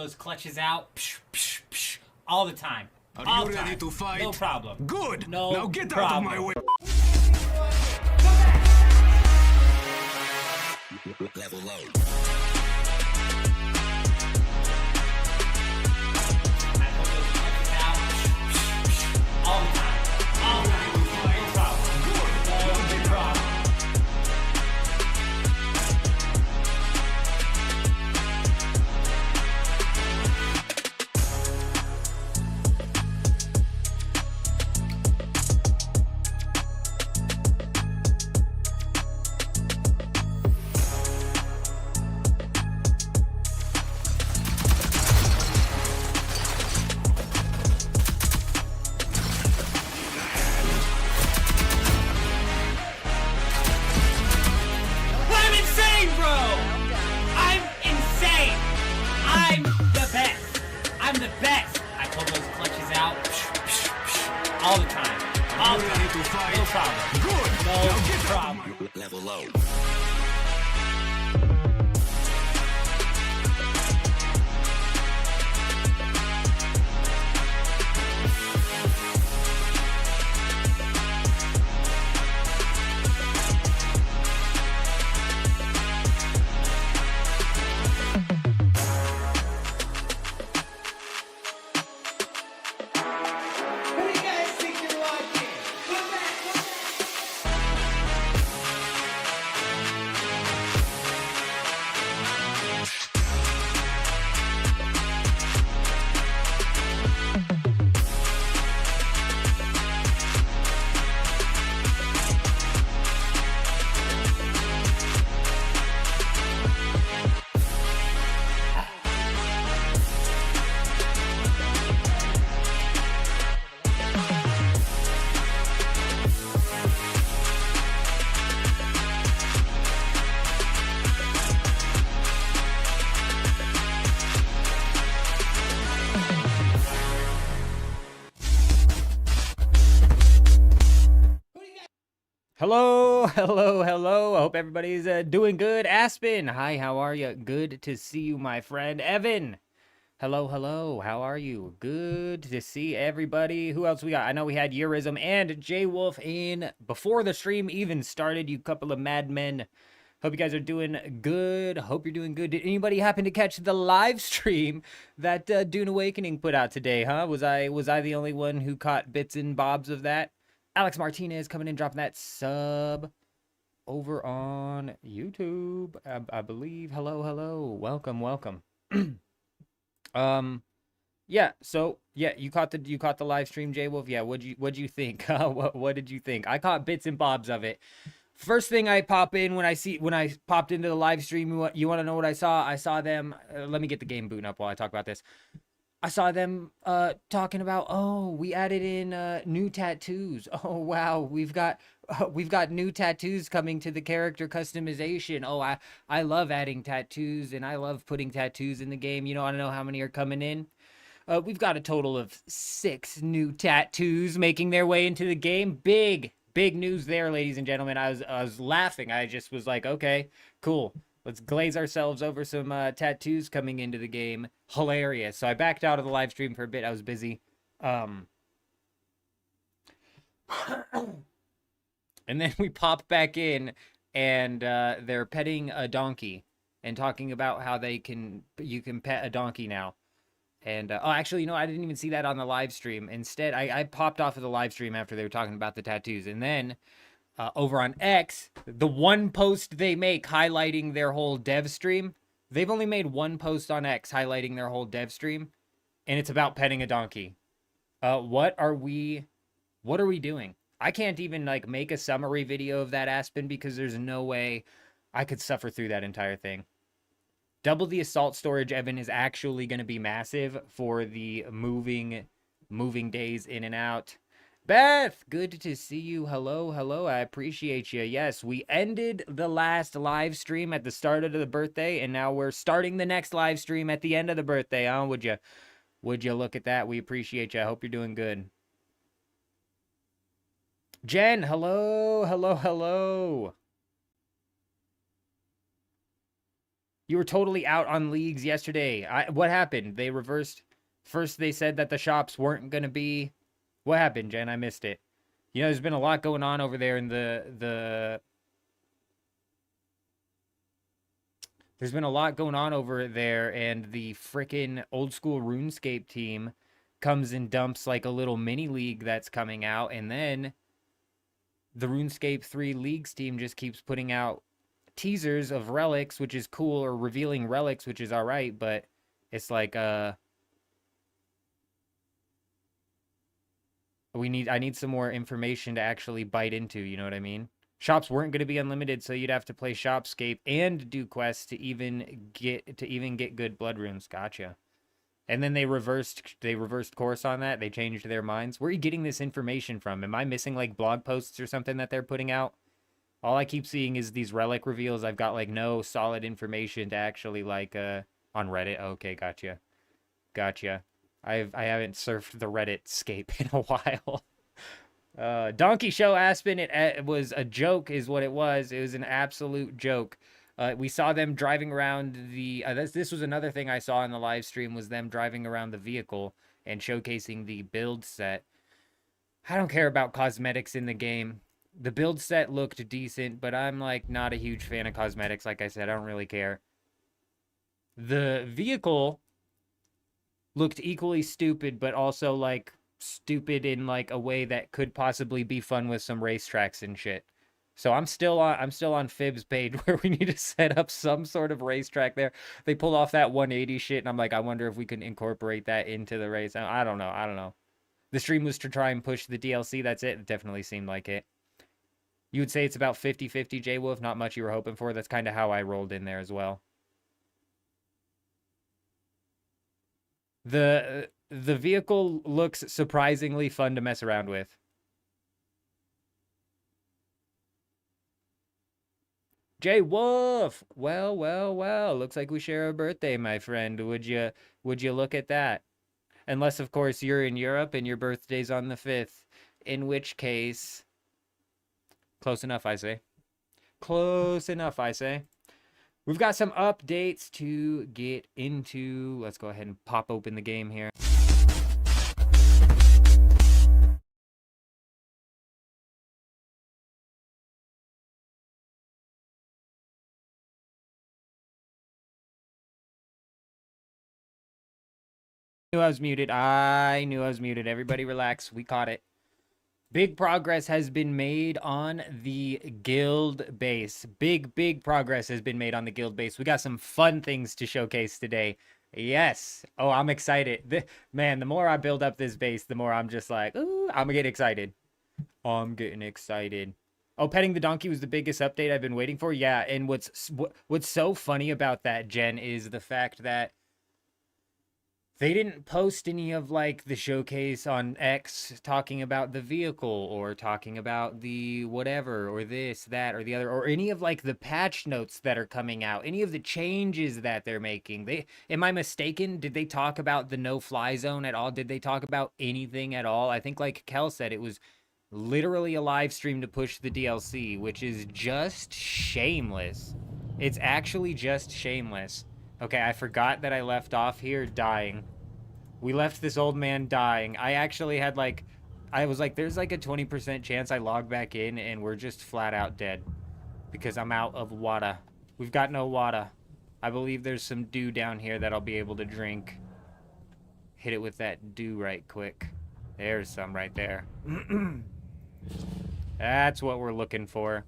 those clutches out. Psh, psh, psh, all the time. Are you ready to fight? No problem. Good. No Now get problem. out of my way. Level low. All the time. All the time. No problem. Good. No problem. I'm insane, bro! I'm insane! I'm the best! I'm the best! I pull those clutches out all the time. All the Ready time. to fight? No problem. Good. No Now get problem. Level low. Who do you guys think you're watching? Come back, come back! Hello, hello, hello. I hope everybody's doing good. Aspen, hi, how are you? Good to see you, my friend. Evan, hello, hello. How are you? Good to see everybody. Who else we got? I know we had Eurism and J Wolf in before the stream even started. You couple of madmen. Hope you guys are doing good. Hope you're doing good. Did anybody happen to catch the live stream that Dune Awakening put out today? Huh? Was I the only one who caught bits and bobs of that? Alex Martinez coming in, dropping that sub over on YouTube, I believe. Hello, hello, welcome, welcome. Yeah. So yeah, you caught the live stream, J Wolf. Yeah, what'd you think? What did you think? I caught bits and bobs of it. First thing I pop in when I popped into the live stream, you want to know what I saw? I saw them. Let me get the game booting up while I talk about this. I saw them talking about, oh, we added in new tattoos. Oh wow, we've got new tattoos coming to the character customization. Oh, I love adding tattoos and I love putting tattoos in the game. You know, I don't know how many are coming in. We've got a total of 6 new tattoos making their way into the game. Big news there, ladies and gentlemen. I was laughing. I just was like, okay, cool. Let's glaze ourselves over some tattoos coming into the game. Hilarious. So I backed out of the live stream for a bit. I was busy. And then we pop back in, and they're petting a donkey and talking about how you can pet a donkey now. And oh, actually, I didn't even see that on the live stream. Instead, I popped off of the live stream after they were talking about the tattoos, and then over on X, the one post they make highlighting their whole dev stream, they've only made one post on X highlighting their whole dev stream, and it's about petting a donkey. What are we doing? I can't even make a summary video of that, Aspen, because there's no way I could suffer through that entire thing. Double the assault storage, Evan, is actually going to be massive for the moving days in and out. Beth, good to see you. Hello, hello. I appreciate you. Yes, we ended the last live stream at the start of the birthday, and now we're starting the next live stream at the end of the birthday, huh? Would you look at that? We appreciate you. I hope you're doing good. Jen, hello, hello, hello. You were totally out on leagues yesterday. What happened? They reversed. First, they said that the shops weren't going to be. What happened, Jen? I missed it. You know, there's been a lot going on over there in the. There's been a lot going on over there, and the frickin' old school RuneScape team comes and dumps like a little mini league that's coming out, and then the RuneScape 3 Leagues team just keeps putting out teasers of relics, which is cool, or revealing relics, which is all right, but it's like I need some more information to actually bite into, you know what I mean? Shops weren't going to be unlimited, so you'd have to play Shopscape and do quests to even get good blood runes. Gotcha. And then they reversed course on that. They changed their minds. Where are you getting this information from? Am I missing like blog posts or something that they're putting out? All I keep seeing is these relic reveals. I've got like no solid information to actually like on Reddit. Okay, gotcha. Gotcha. I haven't surfed the Reddit scape in a while. Donkey Show Aspen, it was a joke is what it was. It was an absolute joke. We saw them driving around the this was another thing I saw in the live stream, was them driving around the vehicle and showcasing the build set. I don't care about cosmetics in the game. The build set looked decent, but I'm like not a huge fan of cosmetics. Like I said, I don't really care. The vehicle looked equally stupid, but also like stupid in like a way that could possibly be fun with some racetracks and shit. So I'm still on Fib's page where we need to set up some sort of racetrack there. They pulled off that 180 shit, and I'm like, I wonder if we can incorporate that into the race. I don't know. The stream was to try and push the DLC. That's it. It definitely seemed like it. You would say it's about 50-50, J-Wolf. Not much you were hoping for. That's kind of how I rolled in there as well. The vehicle looks surprisingly fun to mess around with. J-Wolf! Well. Looks like we share a birthday, my friend. Would you look at that? Unless, of course, you're in Europe and your birthday's on the 5th. In which case... Close enough, I say. Close enough, I say. We've got some updates to get into. Let's go ahead and pop open the game here. I knew I was muted. Everybody relax. We caught it. Big progress has been made on the guild base. Big progress has been made on the guild base. We got some fun things to showcase today. Yes. Oh, I'm excited. Man, the more I build up this base, the more I'm just like, ooh, I'm getting excited. I'm getting excited. Oh, petting the donkey was the biggest update I've been waiting for. Yeah, and what's so funny about that, Jen, is the fact that they didn't post any of like the showcase on X talking about the vehicle or talking about the whatever or this, that, or the other, or any of like the patch notes that are coming out, any of the changes that they're making. Am I mistaken? Did they talk about the no-fly zone at all? Did they talk about anything at all? I think like Kel said, it was literally a live stream to push the DLC, which is just shameless. It's actually just shameless. Okay, I forgot that I left off here dying. We left this old man dying. I actually had like, I was like, there's like a 20% chance I log back in and we're just flat out dead. Because I'm out of water. We've got no water. I believe there's some dew down here that I'll be able to drink. Hit it with that dew right quick. There's some right there. That's what we're looking for.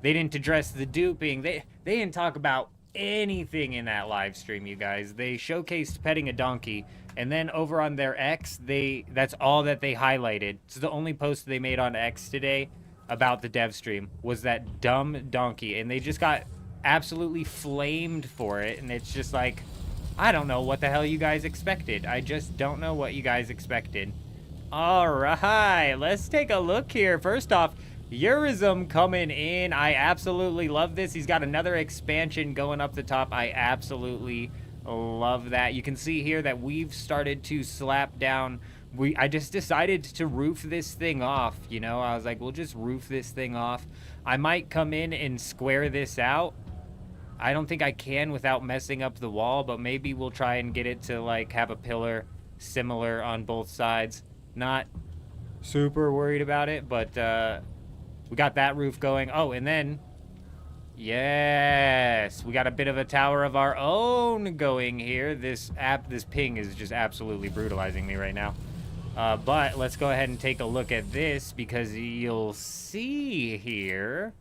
They didn't address the duping. They didn't talk about anything in that live stream, you guys. They showcased petting a donkey, and then over on their X, that's all that they highlighted. So the only post they made on X today about the dev stream was that dumb donkey, and they just got absolutely flamed for it, and it's just like, I don't know what the hell you guys expected. I just don't know what you guys expected. All right, let's take a look here. First off, Eurism coming in. I absolutely love this. He's got another expansion going up the top. I absolutely love that. You can see here that we've started to slap down. I just decided to roof this thing off, you know. I was like, we'll just roof this thing off. I might come in and square this out I don't think I can without messing up the wall, but maybe we'll try and get it to like have a pillar similar on both sides. Not super worried about it, but we got that roof going. Oh, and then yes, we got a bit of a tower of our own going here. This ping is just absolutely brutalizing me right now. But let's go ahead and take a look at this, because you'll see here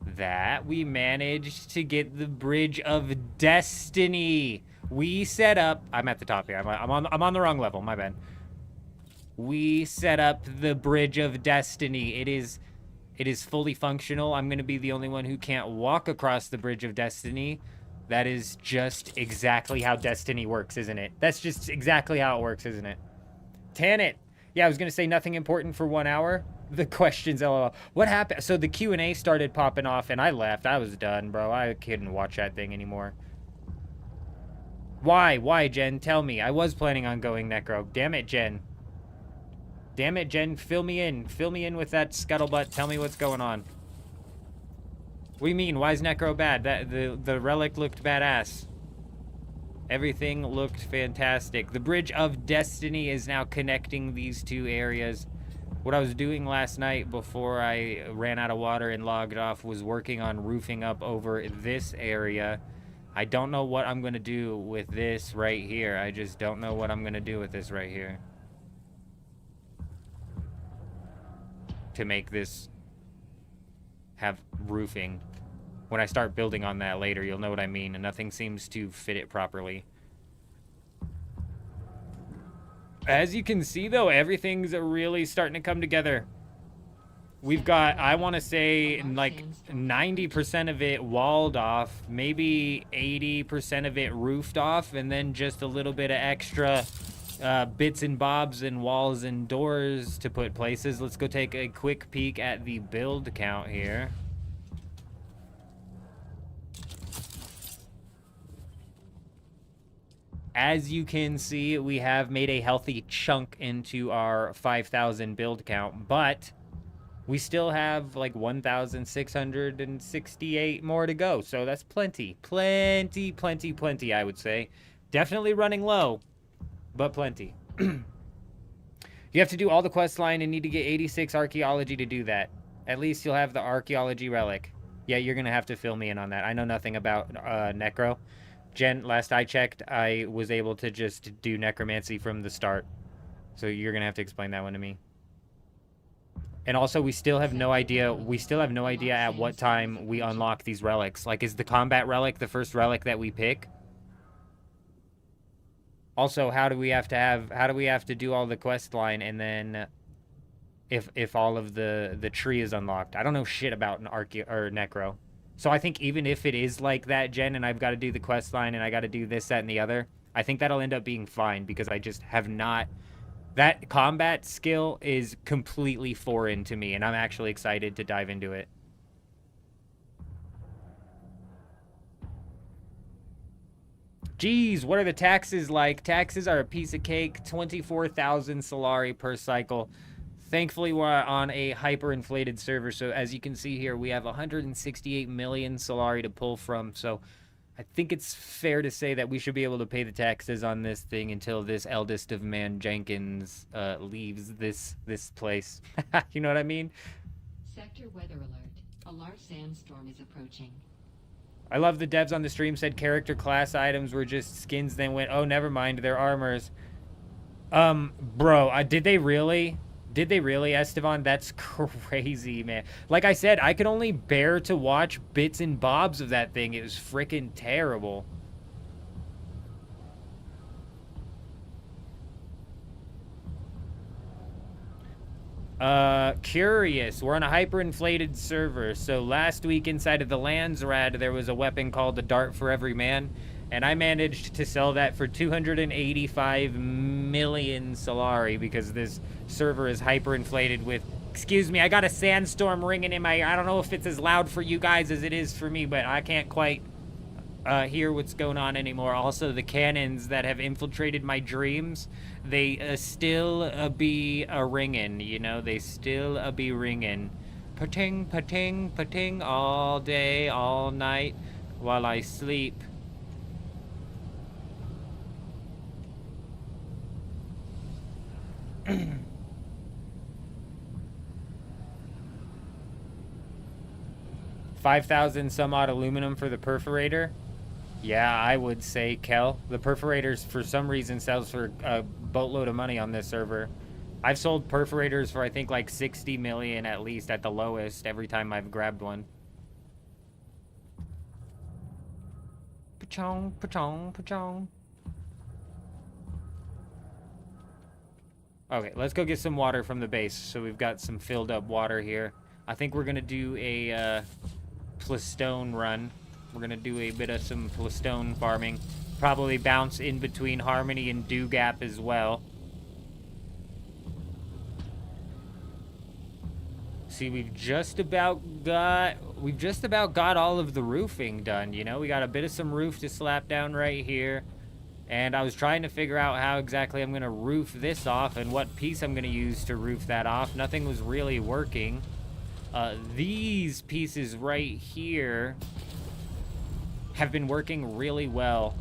that we managed to get the Bridge of Destiny. We set up, I'm at the top here. I'm on the wrong level, my bad. We set up the Bridge of Destiny. It is fully functional. I'm going to be the only one who can't walk across the Bridge of Destiny. That is just exactly how Destiny works, isn't it? That's just exactly how it works, isn't it? Tan it. Yeah, I was going to say nothing important for 1 hour. The questions, lol. What happened? So the Q&A started popping off, and I left. I was done, bro. I couldn't watch that thing anymore. Why? Why, Jen? Tell me. I was planning on going Necro. Damn it, Jen. Damn it, Jen. Fill me in. Fill me in with that scuttlebutt. Tell me what's going on. What do you mean? Why is Necro bad? The relic looked badass. Everything looked fantastic. The Bridge of Destiny is now connecting these two areas. What I was doing last night before I ran out of water and logged off was working on roofing up over this area. I don't know what I'm going to do with this right here. I just don't know what I'm going to do with this right here to make this have roofing. When I start building on that later, you'll know what I mean, and nothing seems to fit it properly. As you can see, though, everything's really starting to come together. We've got, I want to say, like 90% of it walled off, maybe 80% of it roofed off, and then just a little bit of extra bits and bobs and walls and doors to put places. Let's go take a quick peek at the build count here. As you can see, we have made a healthy chunk into our 5,000 build count, but we still have like 1,668 more to go. So that's plenty, plenty, plenty, plenty, I would say. Definitely running low, but plenty. You have to do all the quest line and need to get 86 archaeology to do that. At least you'll have the archaeology relic. Yeah, you're going to have to fill me in on that. I know nothing about Necro. Jen, last I checked, I was able to just do necromancy from the start. So you're going to have to explain that one to me. And also, we still have no idea at what time we unlock these relics. Like, is the combat relic the first relic that we pick? Also, how do we have to do all the quest line, and then if all of the tree is unlocked? I don't know shit about an Necro. So I think even if it is like that, Jen, and I've got to do the quest line and I got to do this, that, and the other, I think that'll end up being fine, because I just have not... That combat skill is completely foreign to me, and I'm actually excited to dive into it. Geez, what are the taxes like? Taxes are a piece of cake. 24,000 Solari per cycle. Thankfully, we're on a hyperinflated server, so as you can see here, we have 168 million Solari to pull from, so I think it's fair to say that we should be able to pay the taxes on this thing until this eldest of man Jenkins leaves this place. You know what I mean? Sector weather alert. A large sandstorm is approaching. I love the devs on the stream said character class items were just skins, then went, oh, never mind, they're armors. Bro, did they really? Did they really, Esteban? That's crazy, man. Like I said, I could only bear to watch bits and bobs of that thing. It was freaking terrible. Curious. We're on a hyperinflated server. So last week inside of the Landsrad, there was a weapon called the Dart for Every Man. And I managed to sell that for 285 million Solari, because this server is hyperinflated with... Excuse me, I got a sandstorm ringing in my... I don't know if it's as loud for you guys as it is for me, but I can't quite hear what's going on anymore. Also, the cannons that have infiltrated my dreams, they still be a-ringing, you know? They still be ringing. Pa-ting, pa-ting, pa-ting, all day, all night. while I sleep. $5,000 some odd aluminum for the perforator. Yeah, I would say, Kel. The perforators, for some reason, sells for a boatload of money on this server. I've sold perforators for, I think, like 60 million at least at the lowest every time I've grabbed one. Pachong, pachong, pachong. Okay, let's go get some water from the base. So we've got some filled up water here. I think we're going to do a plastone run. We're going to do a bit of some plastone farming. Probably bounce in between Harmony and Dew Gap as well. See, we've just about got all of the roofing done, you know? We got a bit of some roof to slap down right here. And I was trying to figure out how exactly I'm going to roof this off and what piece I'm going to use to roof that off. Nothing was really working. These pieces right here have been working really well.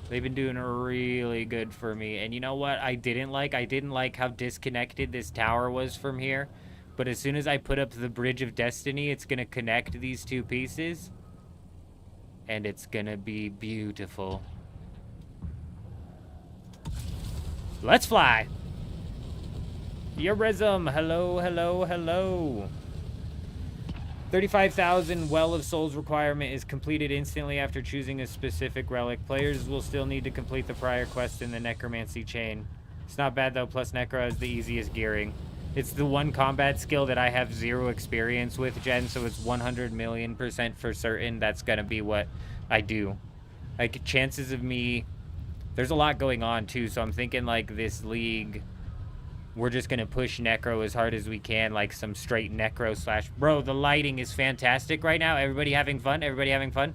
They've been doing really good for me. And you know what I didn't like? I didn't like how disconnected this tower was from here. But as soon as I put up the Bridge of Destiny, it's going to connect these two pieces. And it's going to be beautiful. Let's fly. Eurism, hello, hello, hello. 35,000 Well of Souls requirement is completed instantly after choosing a specific relic. Players will still need to complete the prior quest in the Necromancy chain. It's not bad though, plus Necro has the easiest gearing. It's the one combat skill that I have 0 experience with, Jen, so it's 100,000,000% for certain that's gonna be what I do. Like, chances of me... There's a lot going on, too, so I'm thinking, like, this league... We're just gonna push Necro as hard as we can, like some straight Necro slash... Bro, the lighting is fantastic right now. Everybody having fun? Everybody having fun?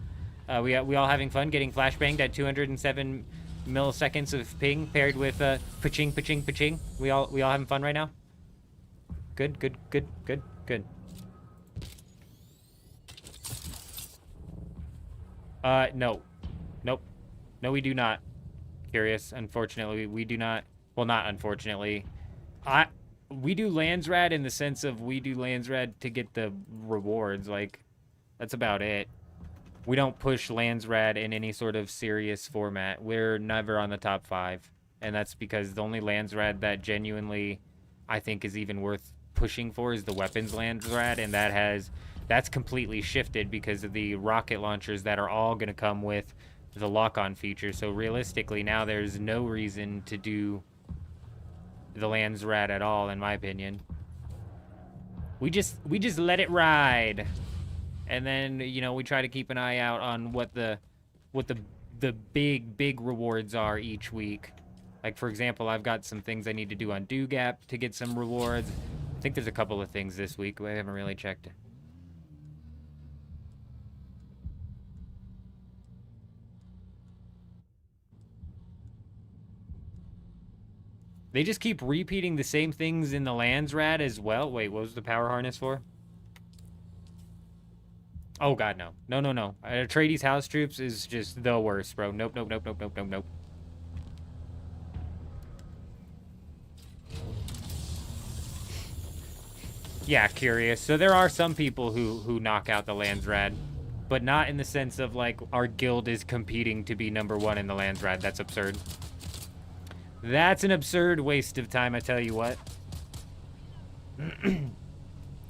We all having fun getting flashbanged at 207 milliseconds of ping paired with pa-ching, pa-ching, pa-ching. We all having fun right now? Good, good, good, good, good. No. Nope. No, we do not. Curious. Unfortunately, we do not. Well, not unfortunately. We do Landsrad in the sense of we do Landsrad to get the rewards. Like, that's about it. We don't push Landsrad in any sort of serious format. We're never on the top 5. And that's because the only Landsrad that genuinely I think is even worth pushing for is the weapons Landsrad. And that's completely shifted because of the rocket launchers that are all going to come with the lock-on feature. So realistically, now there's no reason to do the Landsrad at all, in my opinion. We just let it ride, and then, you know, we try to keep an eye out on what the big rewards are each week. Like, for example, I've got some things I need to do on Dew Gap to get some rewards. I think there's a couple of things this week. I haven't really checked. They just keep repeating the same things in the Landsrad as well. Wait, what was the power harness for? Oh, God, no. No. Atreides House Troops is just the worst, bro. Nope. Yeah, curious. So there are some people who knock out the Landsrad, but not in the sense of, like, our guild is competing to be #1 in the Landsrad. That's absurd. That's an absurd waste of time, I tell you what.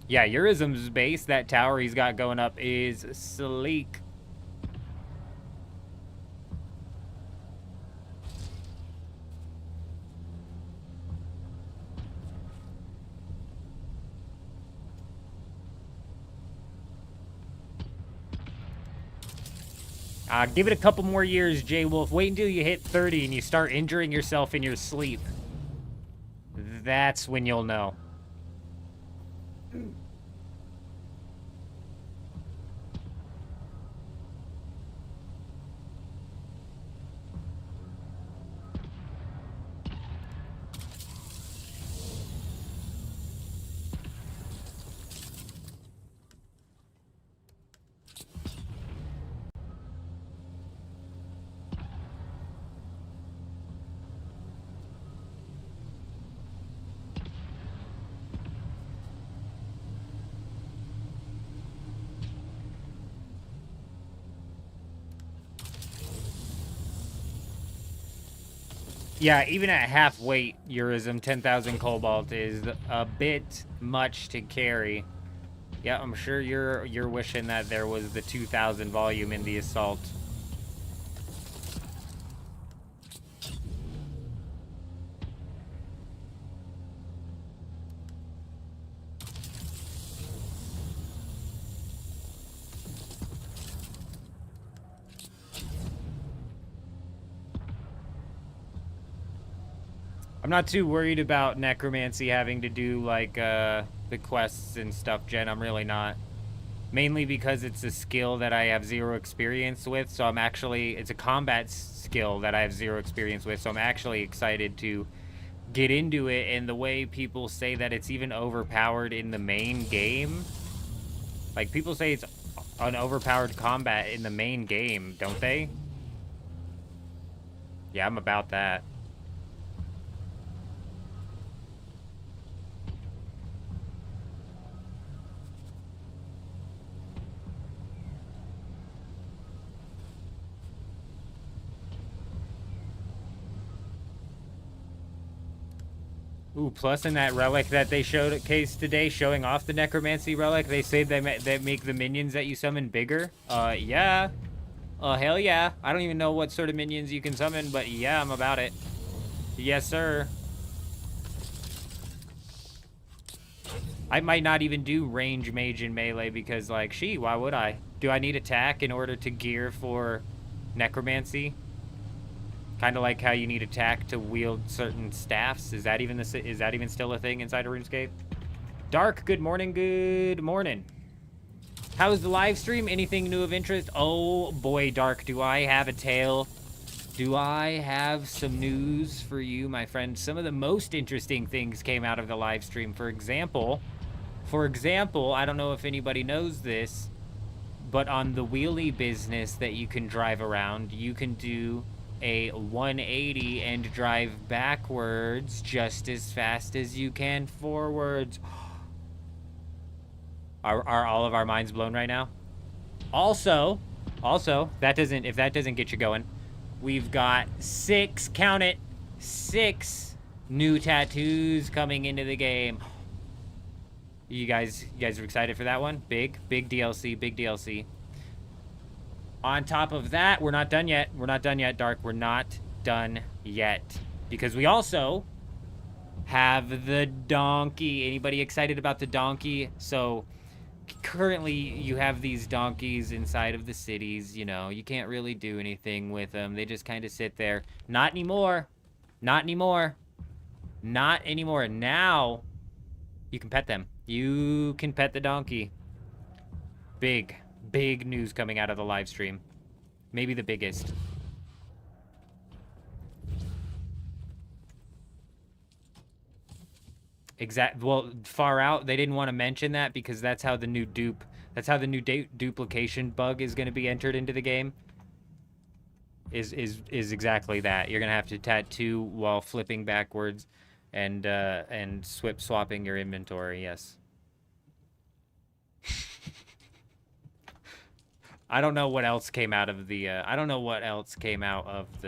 Yeah, Eurism's base, that tower he's got going up, is sleek. Give it a couple more years, J-Wolf. Wait until you hit 30 and you start injuring yourself in your sleep. That's when you'll know. Yeah, even at half weight, Eurism 10,000 Cobalt is a bit much to carry. Yeah, I'm sure you're wishing that there was the 2,000 volume in the Assault. I'm not too worried about necromancy having to do like the quests and stuff, Jen. I'm really not. Mainly because it's a skill that I have 0 experience with, so I'm actually, it's a combat skill that I have 0 experience with, so I'm actually excited to get into it. And the way people say that it's even overpowered in the main game, like people say it's an overpowered combat in the main game, don't they? Yeah, I'm about that. Ooh, plus in that relic that they showed at case today, showing off the necromancy relic, they say they make the minions that you summon bigger. Yeah. Hell yeah. I don't even know what sort of minions you can summon, but yeah, I'm about it. Yes, sir. I might not even do range mage and melee because, like, why would I? Do I need attack in order to gear for necromancy? Kind of like how you need attack to wield certain staffs. Is that even still a thing inside of RuneScape? Dark, good morning, good morning. How's the live stream? Anything new of interest? Oh boy, Dark, do I have a tale? Do I have some news for you, my friend? Some of the most interesting things came out of the live stream. For example, I don't know if anybody knows this, but on the wheelie business that you can drive around, you can do a 180 and drive backwards just as fast as you can forwards. Are all of our minds blown right now? Also, if that doesn't get you going, we've got 6, count it, 6 new tattoos coming into the game. You guys are excited for that one? Big DLC, big DLC. On top of that, we're not done yet. We're not done yet, Dark. We're not done yet. Because we also have the donkey. Anybody excited about the donkey? So, currently, you have these donkeys inside of the cities. You know, you can't really do anything with them. They just kind of sit there. Not anymore. Not anymore. Not anymore. Now, you can pet them. You can pet the donkey. Big news coming out of the live stream. Maybe the biggest. Well, far out, they didn't want to mention that because that's how the new duplication bug is going to be entered into the game. Is exactly that. You're going to have to tattoo while flipping backwards and swapping your inventory. Yes. I don't know what else came out of the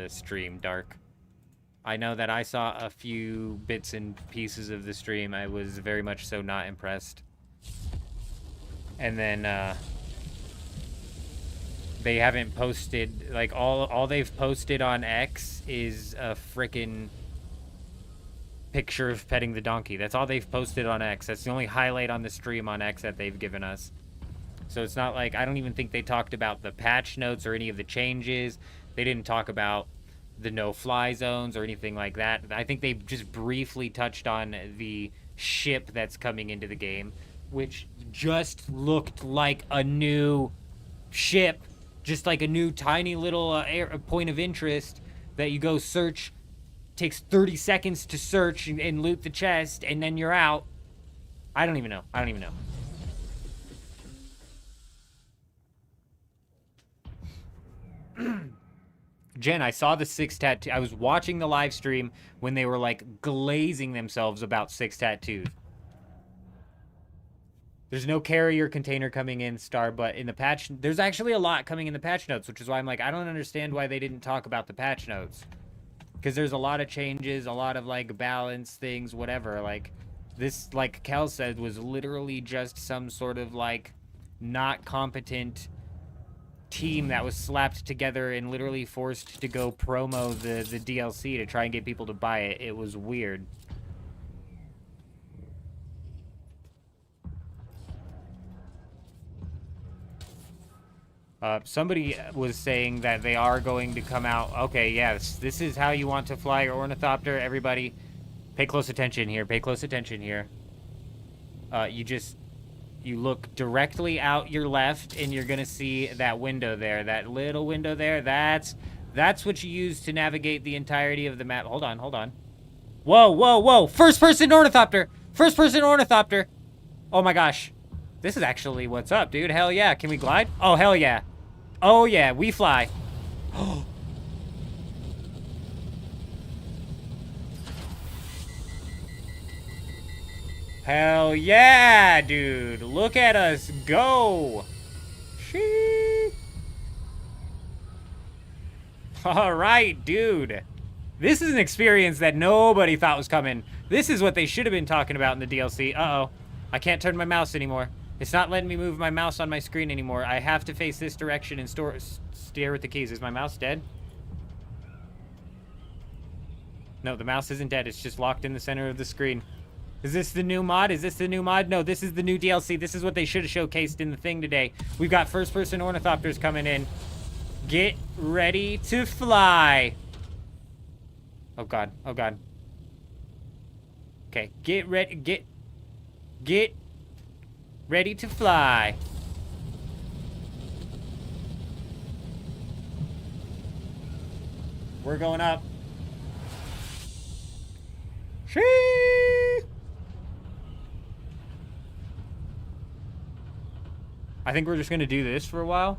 stream, Dark. I know that I saw a few bits and pieces of the stream. I was very much so not impressed. And then they haven't posted, like, all they've posted on X is a frickin' picture of petting the donkey. That's all they've posted on X. That's the only highlight on the stream on X that they've given us. So it's not like, I don't even think they talked about the patch notes or any of the changes. They didn't talk about the no-fly zones or anything like that. I think they just briefly touched on the ship that's coming into the game, which just looked like a new ship, just like a new tiny little point of interest that you go search. Takes 30 seconds to search and loot the chest, and then you're out. I don't even know. Jen, I saw the 6 tattoo. I was watching the live stream when they were like glazing themselves about 6 tattoos. There's no carrier container coming in, Star, but in the patch, there's actually a lot coming in the patch notes, which is why I'm like, I don't understand why they didn't talk about the patch notes. Because there's a lot of changes, a lot of, like, balance things, whatever. Like, this, like Kel said, was literally just some sort of, like, not competent team that was slapped together and literally forced to go promo the DLC to try and get people to buy it. It was weird. Somebody was saying that they are going to come out. Okay, yes, this is how you want to fly your ornithopter. Everybody, pay close attention here. Pay close attention here. You look directly out your left, and you're gonna see that window there, that little window there. That's what you use to navigate the entirety of the map. Hold on, hold on. Whoa, whoa, whoa! First-person ornithopter! First-person ornithopter! Oh my gosh. This is actually what's up, dude. Hell yeah. Can we glide? Oh, hell yeah. Oh yeah, we fly. Hell yeah, dude. Look at us go. Shee. All right, dude. This is an experience that nobody thought was coming. This is what they should have been talking about in the DLC. Uh-oh. I can't turn my mouse anymore. It's not letting me move my mouse on my screen anymore. I have to face this direction and steer with the keys. Is my mouse dead? No, the mouse isn't dead. It's just locked in the center of the screen. Is this the new mod? Is this the new mod? No, this is the new DLC. This is what they should have showcased in the thing today. We've got first-person ornithopters coming in. Get ready to fly. Oh, God. Oh, God. Okay, get ready. Get ready to fly. We're going up. Shee! I think we're just gonna do this for a while.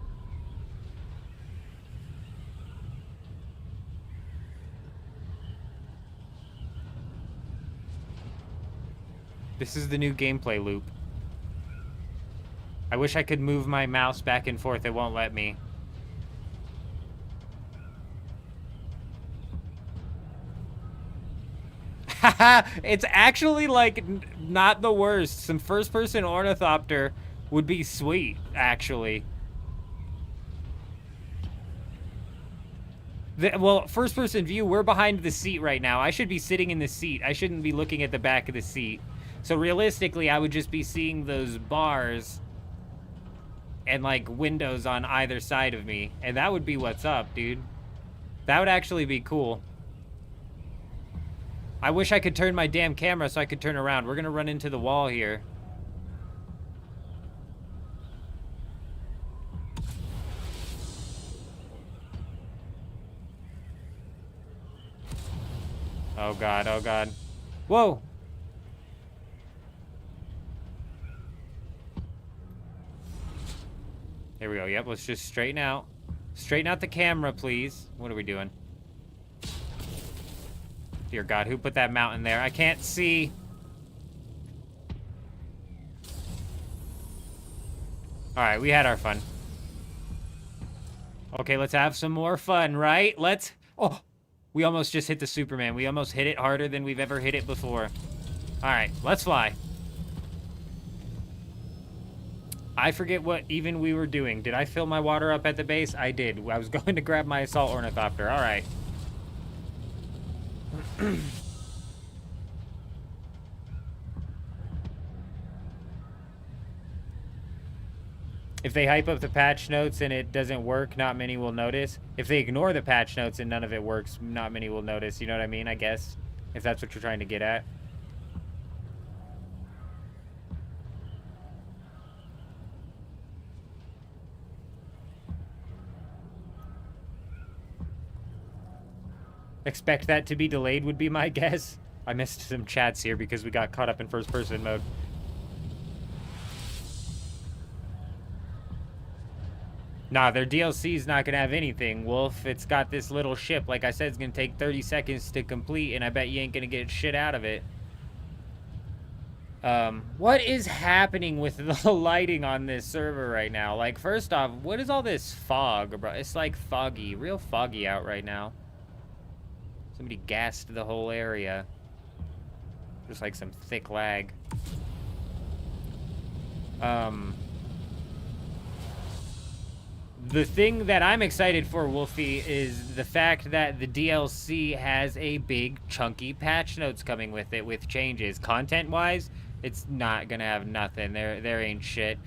This is the new gameplay loop. I wish I could move my mouse back and forth. It won't let me. Haha! It's actually, like, not the worst. Some first-person ornithopter would be sweet, actually. Well, first-person view, we're behind the seat right now. I should be sitting in the seat. I shouldn't be looking at the back of the seat. So realistically, I would just be seeing those bars and, like, windows on either side of me. And that would be what's up, dude. That would actually be cool. I wish I could turn my damn camera so I could turn around. We're gonna run into the wall here. Oh, God. Oh, God. Whoa! Here we go. Yep, let's just straighten out. Straighten out the camera, please. What are we doing? Dear God, who put that mountain there? I can't see. Alright, we had our fun. Okay, let's have some more fun, right? Let's... Oh! We almost just hit the Superman. We almost hit it harder than we've ever hit it before. Alright, let's fly. I forget what even we were doing. Did I fill my water up at the base? I did. I was going to grab my assault ornithopter. Alright. If they hype up the patch notes and it doesn't work, not many will notice. If they ignore the patch notes and none of it works, not many will notice. You know what I mean? I guess. If that's what you're trying to get at. Expect that to be delayed would be my guess. I missed some chats here because we got caught up in first-person mode. Nah, their DLC's not gonna have anything, Wolf. It's got this little ship. Like I said, it's gonna take 30 seconds to complete, and I bet you ain't gonna get shit out of it. What is happening with the lighting on this server right now? Like, first off, what is all this fog, bro? It's like foggy, real foggy out right now. Somebody gassed the whole area. Just like some thick lag. The thing that I'm excited for, Wolfie, is the fact that the DLC has a big, chunky patch notes coming with it, with changes. Content-wise, it's not gonna have nothing. There ain't shit.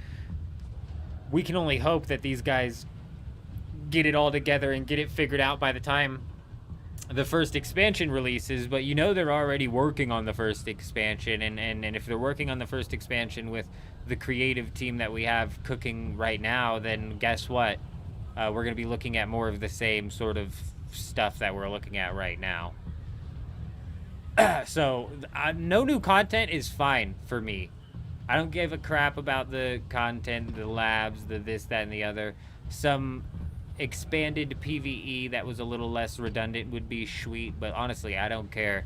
We can only hope that these guys get it all together and get it figured out by the time the first expansion releases, but you know they're already working on the first expansion, and if they're working on the first expansion with the creative team that we have cooking right now, then guess what? We're going to be looking at more of the same sort of stuff that we're looking at right now. So, no new content is fine for me. I don't give a crap about the content, the labs, the this, that, and the other. Some expanded PvE that was a little less redundant would be sweet, but honestly, I don't care.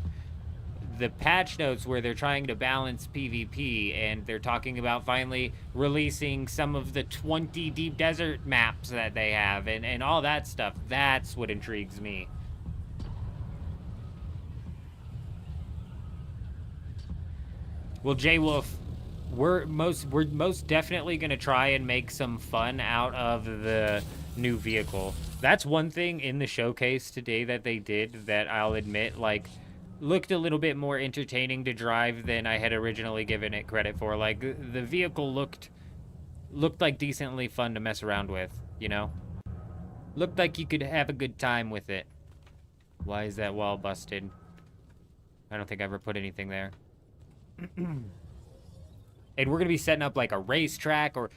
The patch notes where they're trying to balance PvP and they're talking about finally releasing some of the 20 deep desert maps that they have and all that stuff, that's what intrigues me. Well, J Wolf, we're most definitely gonna try and make some fun out of the new vehicle. That's one thing in the showcase today that they did that I'll admit, like, looked a little bit more entertaining to drive than I had originally given it credit for. Like, the vehicle looked like decently fun to mess around with, you know? Looked like you could have a good time with it. Why is that wall busted? I don't think I ever put anything there. And we're gonna be setting up like a racetrack or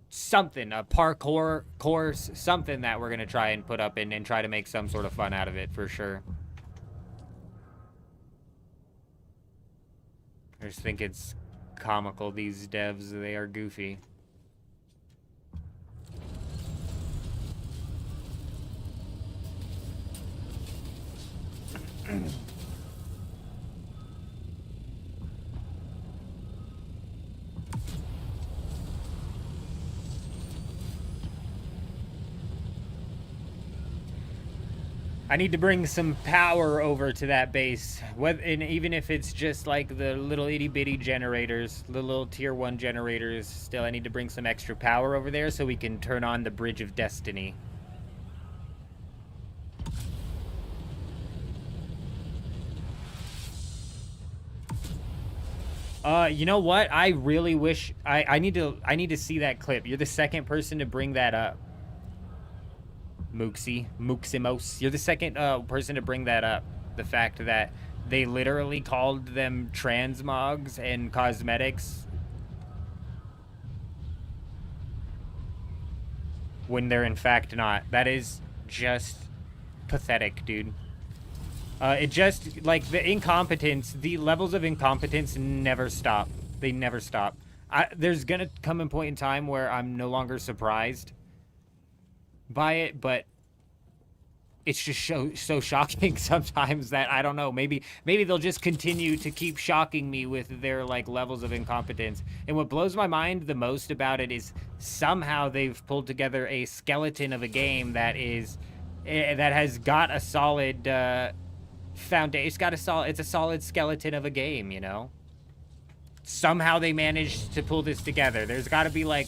something, a parkour course, something that we're gonna try and put up and try to make some sort of fun out of it for sure. I just think it's comical, these devs, they are goofy. I need to bring some power over to that base, and even if it's just like the little itty-bitty generators, the little tier 1 generators, still I need to bring some extra power over there so we can turn on the Bridge of Destiny. You know what? I really wish I need to see that clip. You're the second person to bring that up. Muximos. You're the second person to bring that up. The fact that they literally called them transmogs and cosmetics when they're in fact not. That is just pathetic, dude. It just, like, the incompetence, the levels of incompetence never stop. They never stop. There's gonna come a point in time where I'm no longer surprised by it, but it's just so shocking sometimes that I don't know, maybe they'll just continue to keep shocking me with their like levels of incompetence. And what blows my mind the most about it is somehow they've pulled together a skeleton of a game that has got a solid foundation. It's a solid skeleton of a game, you know. Somehow they managed to pull this together. There's got to be like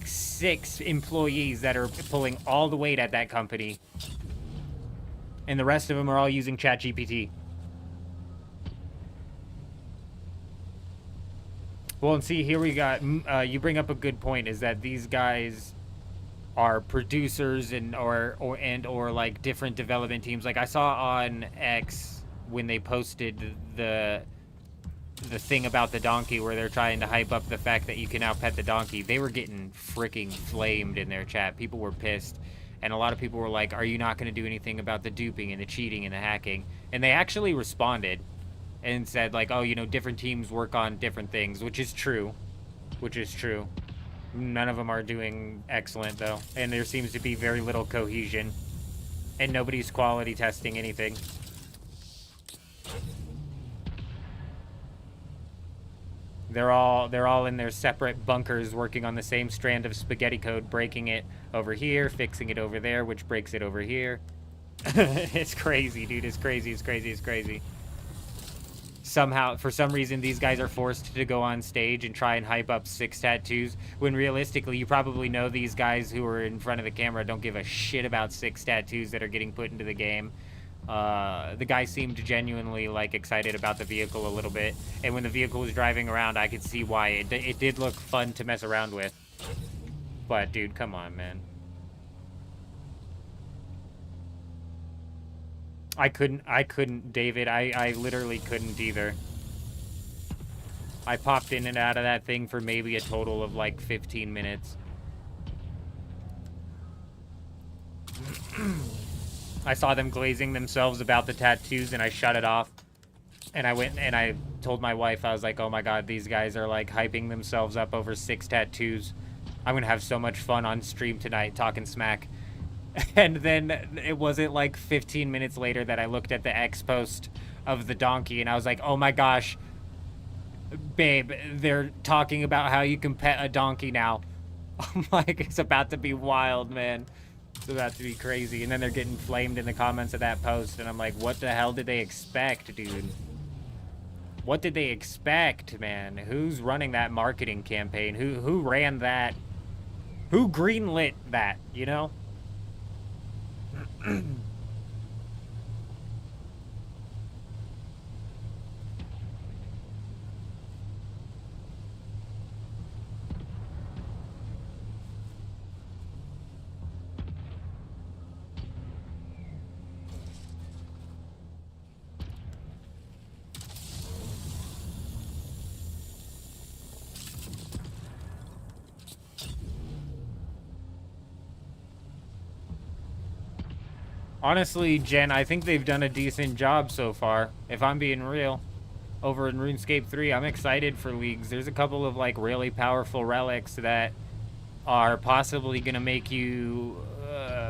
6 employees that are pulling all the weight at that company. And the rest of them are all using ChatGPT. Well, and see, here we got, you bring up a good point, is that these guys are producers or like different development teams. Like I saw on X when they posted the thing about the donkey where they're trying to hype up the fact that you can now pet the donkey. They were getting freaking flamed in their chat. People were pissed. And a lot of people were like, are you not going to do anything about the duping and the cheating and the hacking? And they actually responded and said like, oh, you know, different teams work on different things, which is true. None of them are doing excellent though. And there seems to be very little cohesion. And nobody's quality testing anything. They're all in their separate bunkers working on the same strand of spaghetti code, breaking it over here, fixing it over there, which breaks it over here. It's crazy, dude. It's crazy. It's crazy. It's crazy. Somehow, for some reason, these guys are forced to go on stage and try and hype up 6 tattoos, when realistically, you probably know these guys who are in front of the camera don't give a shit about 6 tattoos that are getting put into the game. The guy seemed genuinely, like, excited about the vehicle a little bit, and when the vehicle was driving around, I could see why. It did look fun to mess around with. But, dude, come on, man. I couldn't, David. I literally couldn't either. I popped in and out of that thing for maybe a total of like 15 minutes. I saw them glazing themselves about the tattoos and I shut it off. And I went and I told my wife, I was like, oh my god, these guys are like hyping themselves up over 6 tattoos. I'm gonna have so much fun on stream tonight talking smack. And then it wasn't like 15 minutes later that I looked at the X post of the donkey and I was like, oh my gosh, babe, they're talking about how you can pet a donkey now. I'm like, it's about to be wild, man. It's about to be crazy. And then they're getting flamed in the comments of that post and I'm like, what the hell did they expect, dude? What did they expect, man? Who's running that marketing campaign? Who ran that? Who greenlit that, you know? Honestly, Jen, I think they've done a decent job so far, if I'm being real. Over in RuneScape 3, I'm excited for leagues. There's a couple of, like, really powerful relics that are possibly going to make you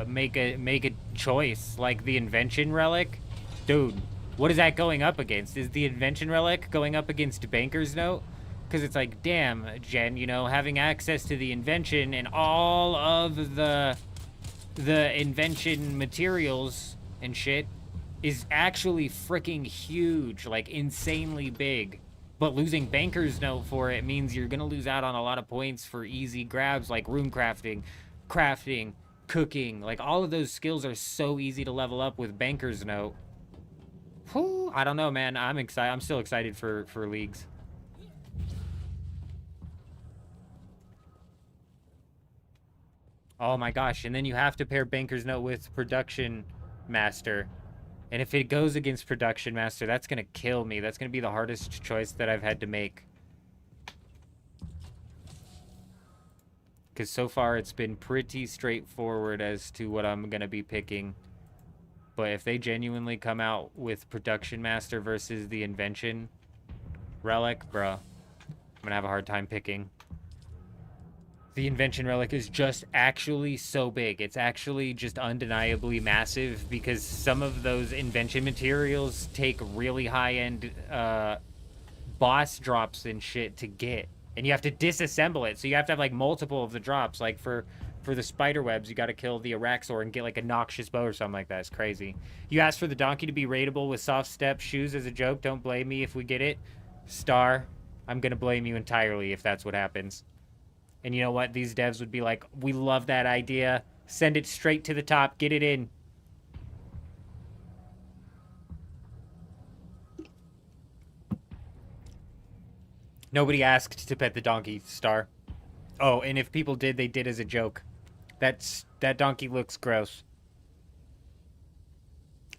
make a choice. Like the Invention Relic. Dude, what is that going up against? Is the Invention Relic going up against Banker's Note? Because it's like, damn, Jen, you know, having access to the Invention and all of the invention materials and shit is actually freaking huge, like insanely big. But losing Banker's Note for it means you're gonna lose out on a lot of points for easy grabs like rune crafting, cooking. Like all of those skills are so easy to level up with Banker's Note. Whew, I don't know, man. I'm excited. I'm still excited for leagues. Oh my gosh, and then you have to pair Banker's Note with Production Master. And if it goes against Production Master, that's going to kill me. That's going to be the hardest choice that I've had to make. Because so far it's been pretty straightforward as to what I'm going to be picking. But if they genuinely come out with Production Master versus the Invention Relic, bruh, I'm going to have a hard time picking. The Invention Relic is just actually so big. It's actually just undeniably massive because some of those invention materials take really high-end boss drops and shit to get. And you have to disassemble it. So you have to have like multiple of the drops. Like for the spider webs, you got to kill the Araxor and get like a noxious bow or something like that. It's crazy. You asked for the donkey to be raidable with soft step shoes as a joke. Don't blame me if we get it. Star, I'm going to blame you entirely if that's what happens. And you know what? These devs would be like, we love that idea. Send it straight to the top. Get it in. Nobody asked to pet the donkey, Star. Oh, and if people did, they did as a joke. That donkey looks gross.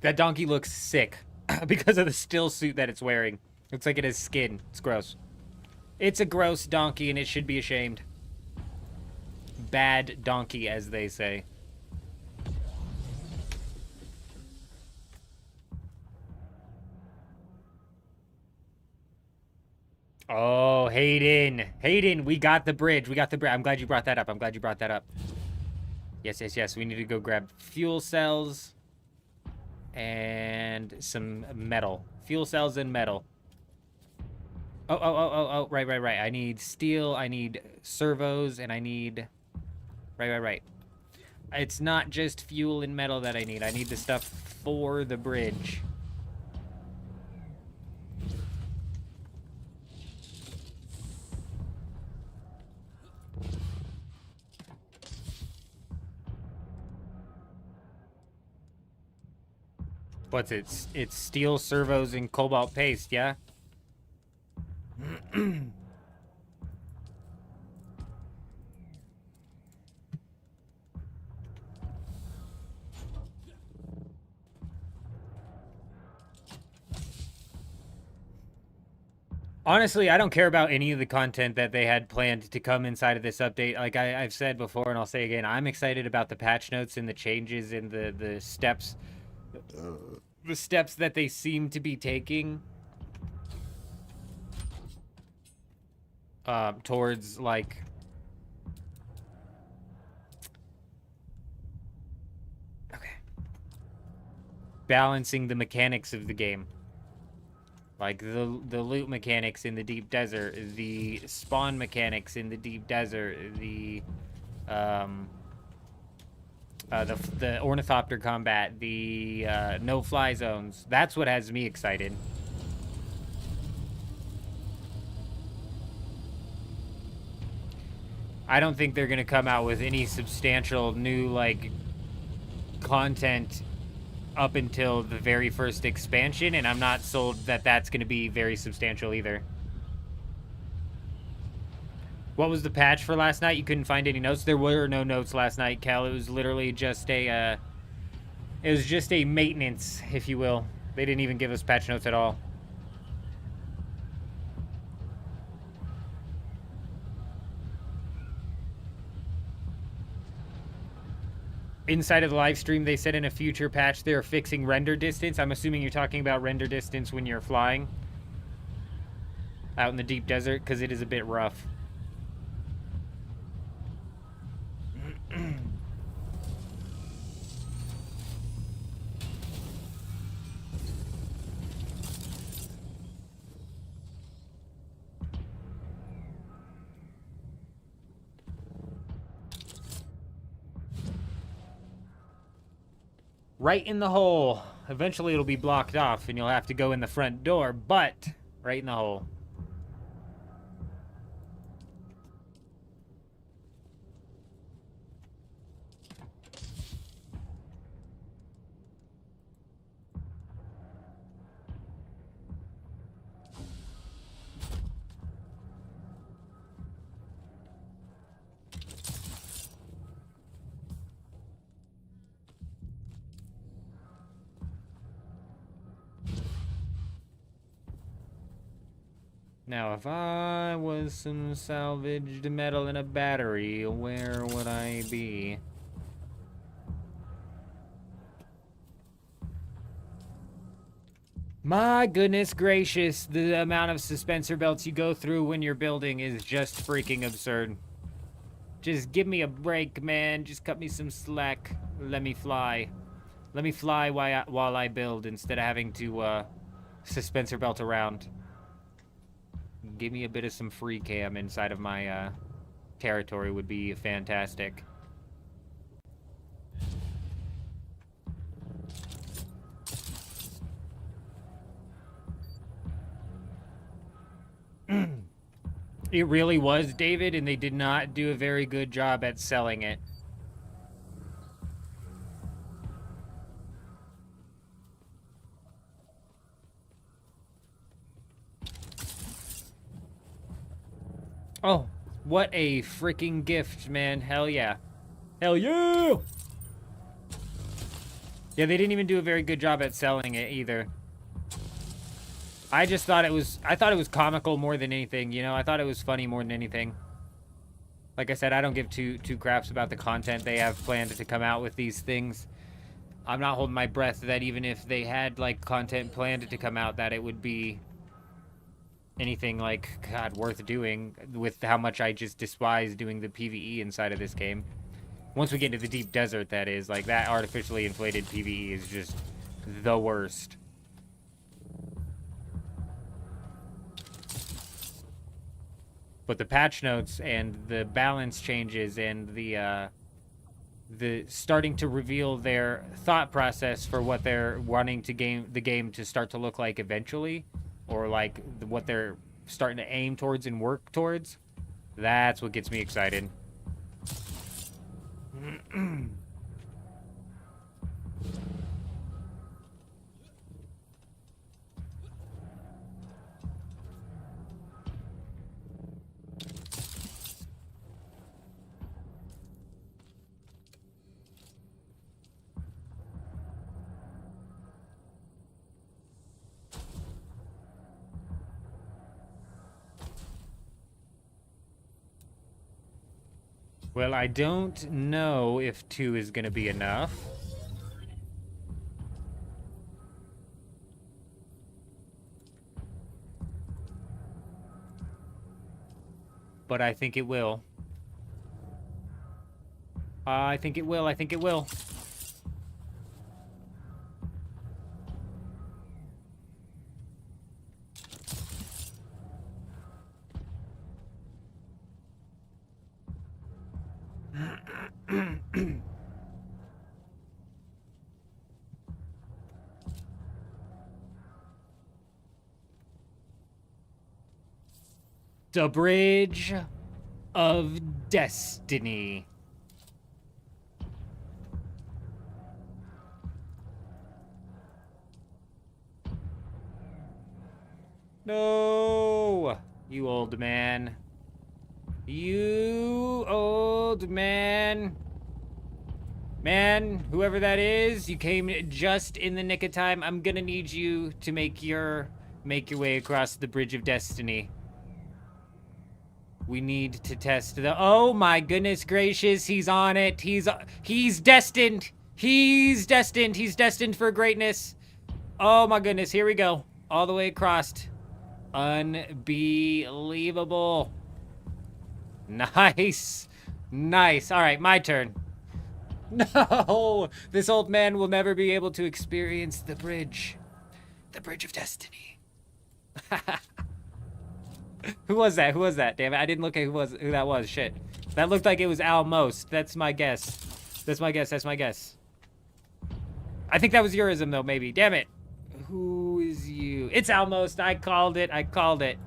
That donkey looks sick because of the still suit that it's wearing. Looks like it has skin. It's gross. It's a gross donkey and it should be ashamed. Bad donkey, as they say. Oh, Hayden. Hayden, we got the bridge. We got the bridge. I'm glad you brought that up. I'm glad you brought that up. Yes, yes, yes. We need to go grab fuel cells and some metal. Fuel cells and metal. Oh. Right. I need steel. I need servos, and I need... Right. It's not just fuel and metal that I need. I need the stuff for the bridge. What's it? It's steel servos and cobalt paste, yeah? Honestly, I don't care about any of the content that they had planned to come inside of this update. Like I've said before, and I'll say again, I'm excited about the patch notes and the changes and the steps that they seem to be taking towards, like, okay, balancing the mechanics of the game. Like the loot mechanics in the deep desert, the spawn mechanics in the deep desert, the ornithopter combat, the no-fly zones. That's what has me excited. I don't think they're gonna come out with any substantial new, like, content up until the very first expansion, and I'm not sold that that's going to be very substantial either. What was the patch for last night? You couldn't find any notes? There were no notes last night, Cal. It was literally just a, it was just a maintenance, if you will. They didn't even give us patch notes at all. Inside of the live stream, they said in a future patch they're fixing render distance. I'm assuming you're talking about render distance when you're flying out in the deep desert, because it is a bit rough. Right in the hole. Eventually it'll be blocked off and you'll have to go in the front door, but right in the hole. Now, if I was some salvaged metal in a battery, where would I be? My goodness gracious, the amount of suspensor belts you go through when you're building is just freaking absurd. Just give me a break, man. Just cut me some slack. Let me fly. Let me fly while I build instead of having to suspensor belt around. Give me a bit of some free cam inside of my territory would be fantastic. It really was, David, and they did not do a very good job at selling it. Oh, what a freaking gift, man. Hell yeah. Hell yeah! Yeah, they didn't even do a very good job at selling it either. I just thought it was, I thought it was comical more than anything, you know? I thought it was funny more than anything. Like I said, I don't give two craps about the content they have planned to come out with these things. I'm not holding my breath that even if they had, like, content planned to come out, that it would be anything, like, God, worth doing with how much I just despise doing the PvE inside of this game. Once we get into the deep desert, that is. Like, that artificially inflated PvE is just the worst. But the patch notes and the balance changes and the starting to reveal their thought process for what they're wanting to the game to start to look like eventually, or like what they're starting to aim towards and work towards. That's what gets me excited. Well, I don't know if 2 is going to be enough. But I think it will. I think it will. I think it will. The Bridge of Destiny. No, you old man. You old man. Man, whoever that is, you came just in the nick of time. I'm gonna need you to make your way across the Bridge of Destiny. We need to test the... Oh my goodness gracious, he's on it. He's destined. He's destined. He's destined for greatness. Oh my goodness, here we go. All the way across. Unbelievable. Nice. Nice. All right, my turn. No, this old man will never be able to experience the bridge. The Bridge of Destiny. Who was that? Who was that? Damn it, I didn't look at who that was. Shit. That looked like it was Al Most. That's my guess. That's my guess. That's my guess. I think that was Eurism, though, maybe. Damn it. Who is you? It's Al Most. I called it. I called it.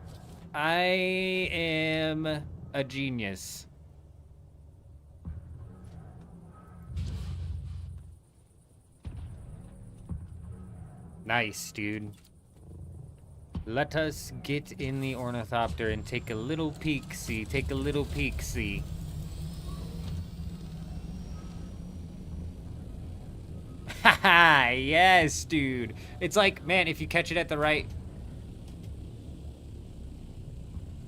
I am a genius. Nice, dude. Let us get in the ornithopter and take a little peek-see. Take a little peek-see. Haha, yes, dude. It's like, man, if you catch it at the right...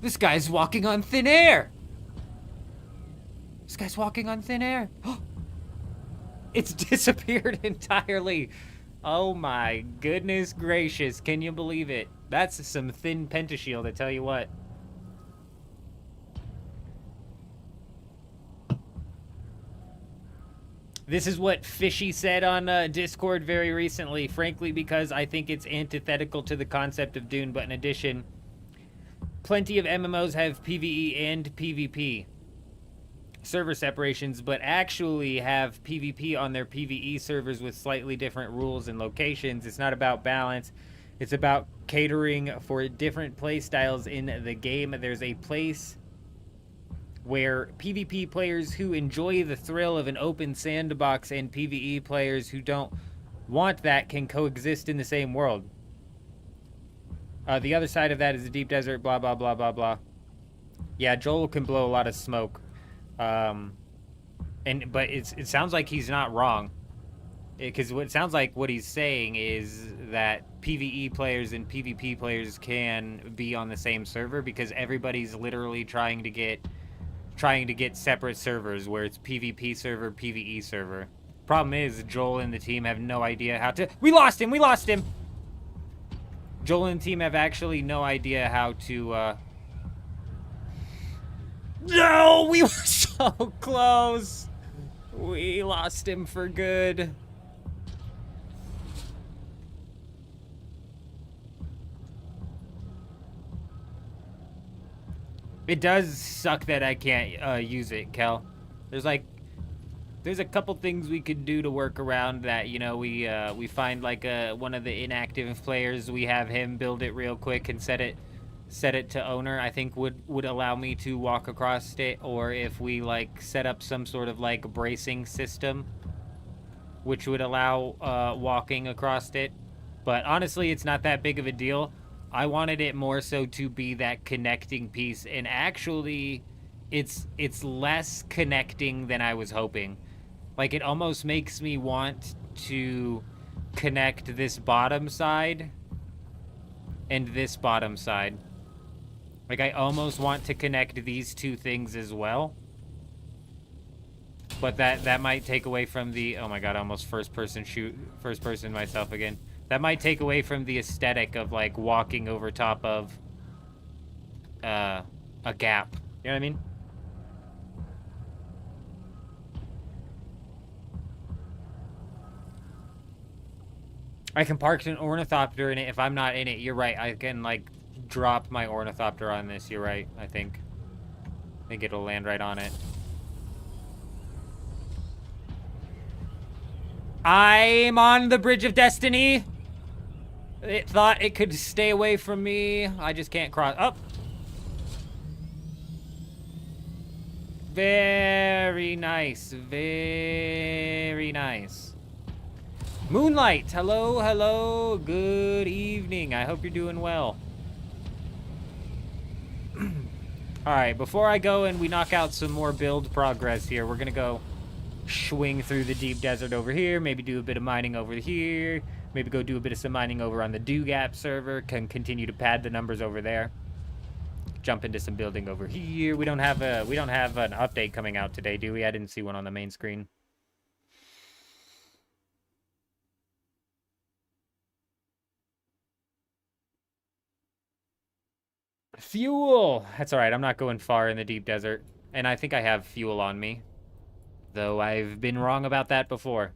This guy's walking on thin air! This guy's walking on thin air. It's disappeared entirely. Oh my goodness gracious, can you believe it? That's some thin pentashield, I tell you what. This is what Fishy said on Discord very recently, frankly, because I think it's antithetical to the concept of Dune, but in addition, plenty of MMOs have PvE and PvP server separations, but actually have PvP on their PvE servers with slightly different rules and locations. It's not about balance. It's about catering for different play styles in the game. There's a place where PvP players who enjoy the thrill of an open sandbox and PvE players who don't want that can coexist in the same world. The other side of that is the deep desert, blah, blah, blah, blah, blah. Yeah, Joel can blow a lot of smoke. But it sounds like he's not wrong. Because what it sounds like what he's saying is that PvE players and PvP players can be on the same server because everybody's literally trying to get separate servers where it's PvP server, PvE server. Problem is, Joel and the team have no idea how to... We lost him! We lost him! Joel and the team have actually no idea how to, No! We were so close! We lost him for good. It does suck that I can't use it, Kel. There's There's a couple things we could do to work around that. You know, we find like one of the inactive players. We have him build it real quick and set it to owner. I think would allow me to walk across it. Or if we like set up some sort of like bracing system, which would allow walking across it. But honestly, it's not that big of a deal. I wanted it more so to be that connecting piece, and actually, it's less connecting than I was hoping. Like, it almost makes me want to connect this bottom side and this bottom side. Like, I almost want to connect these two things as well. But that might take away from the... Oh my god, I almost first person myself again. That might take away from the aesthetic of, like, walking over top of a gap. You know what I mean? I can park an ornithopter in it if I'm not in it. You're right. I can, like, drop my ornithopter on this. You're right, I think. I think it'll land right on it. I'm on the Bridge of Destiny. It thought it could stay away from me. I just can't cross. Oh! Very nice. Very nice. Moonlight, hello, hello, good evening. I hope you're doing well. Alright, before I go and we knock out some more build progress here, we're gonna go swing through the deep desert over here, maybe do a bit of mining over here, maybe go do a bit of some mining over on the Do-Gap server, can continue to pad the numbers over there. Jump into some building over here. We don't have an update coming out today, do we? I didn't see one on the main screen. Fuel! That's alright, I'm not going far in the deep desert. And I think I have fuel on me. Though I've been wrong about that before.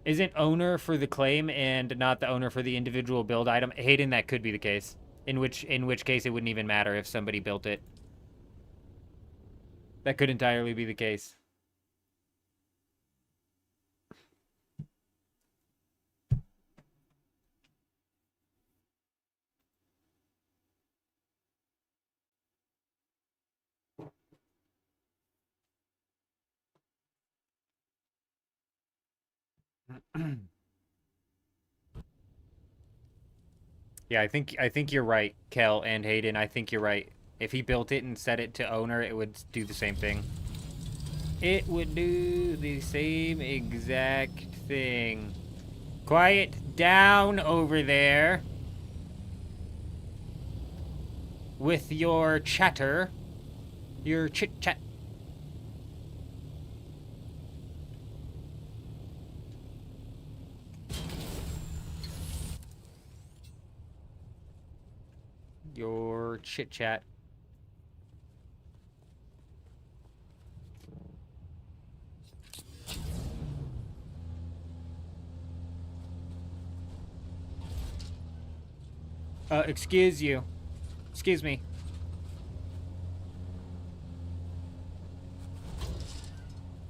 Isn't owner for the claim and not the owner for the individual build item? Hayden, that could be the case. In which case it wouldn't even matter if somebody built it. That could entirely be the case. Yeah, I think you're right, Kel and Hayden. I think you're right. If he built it and set it to owner, it would do the same thing. It would do the same exact thing. Quiet down over there. With your chatter. Your chit-chat. Your chit-chat. Excuse you. Excuse me.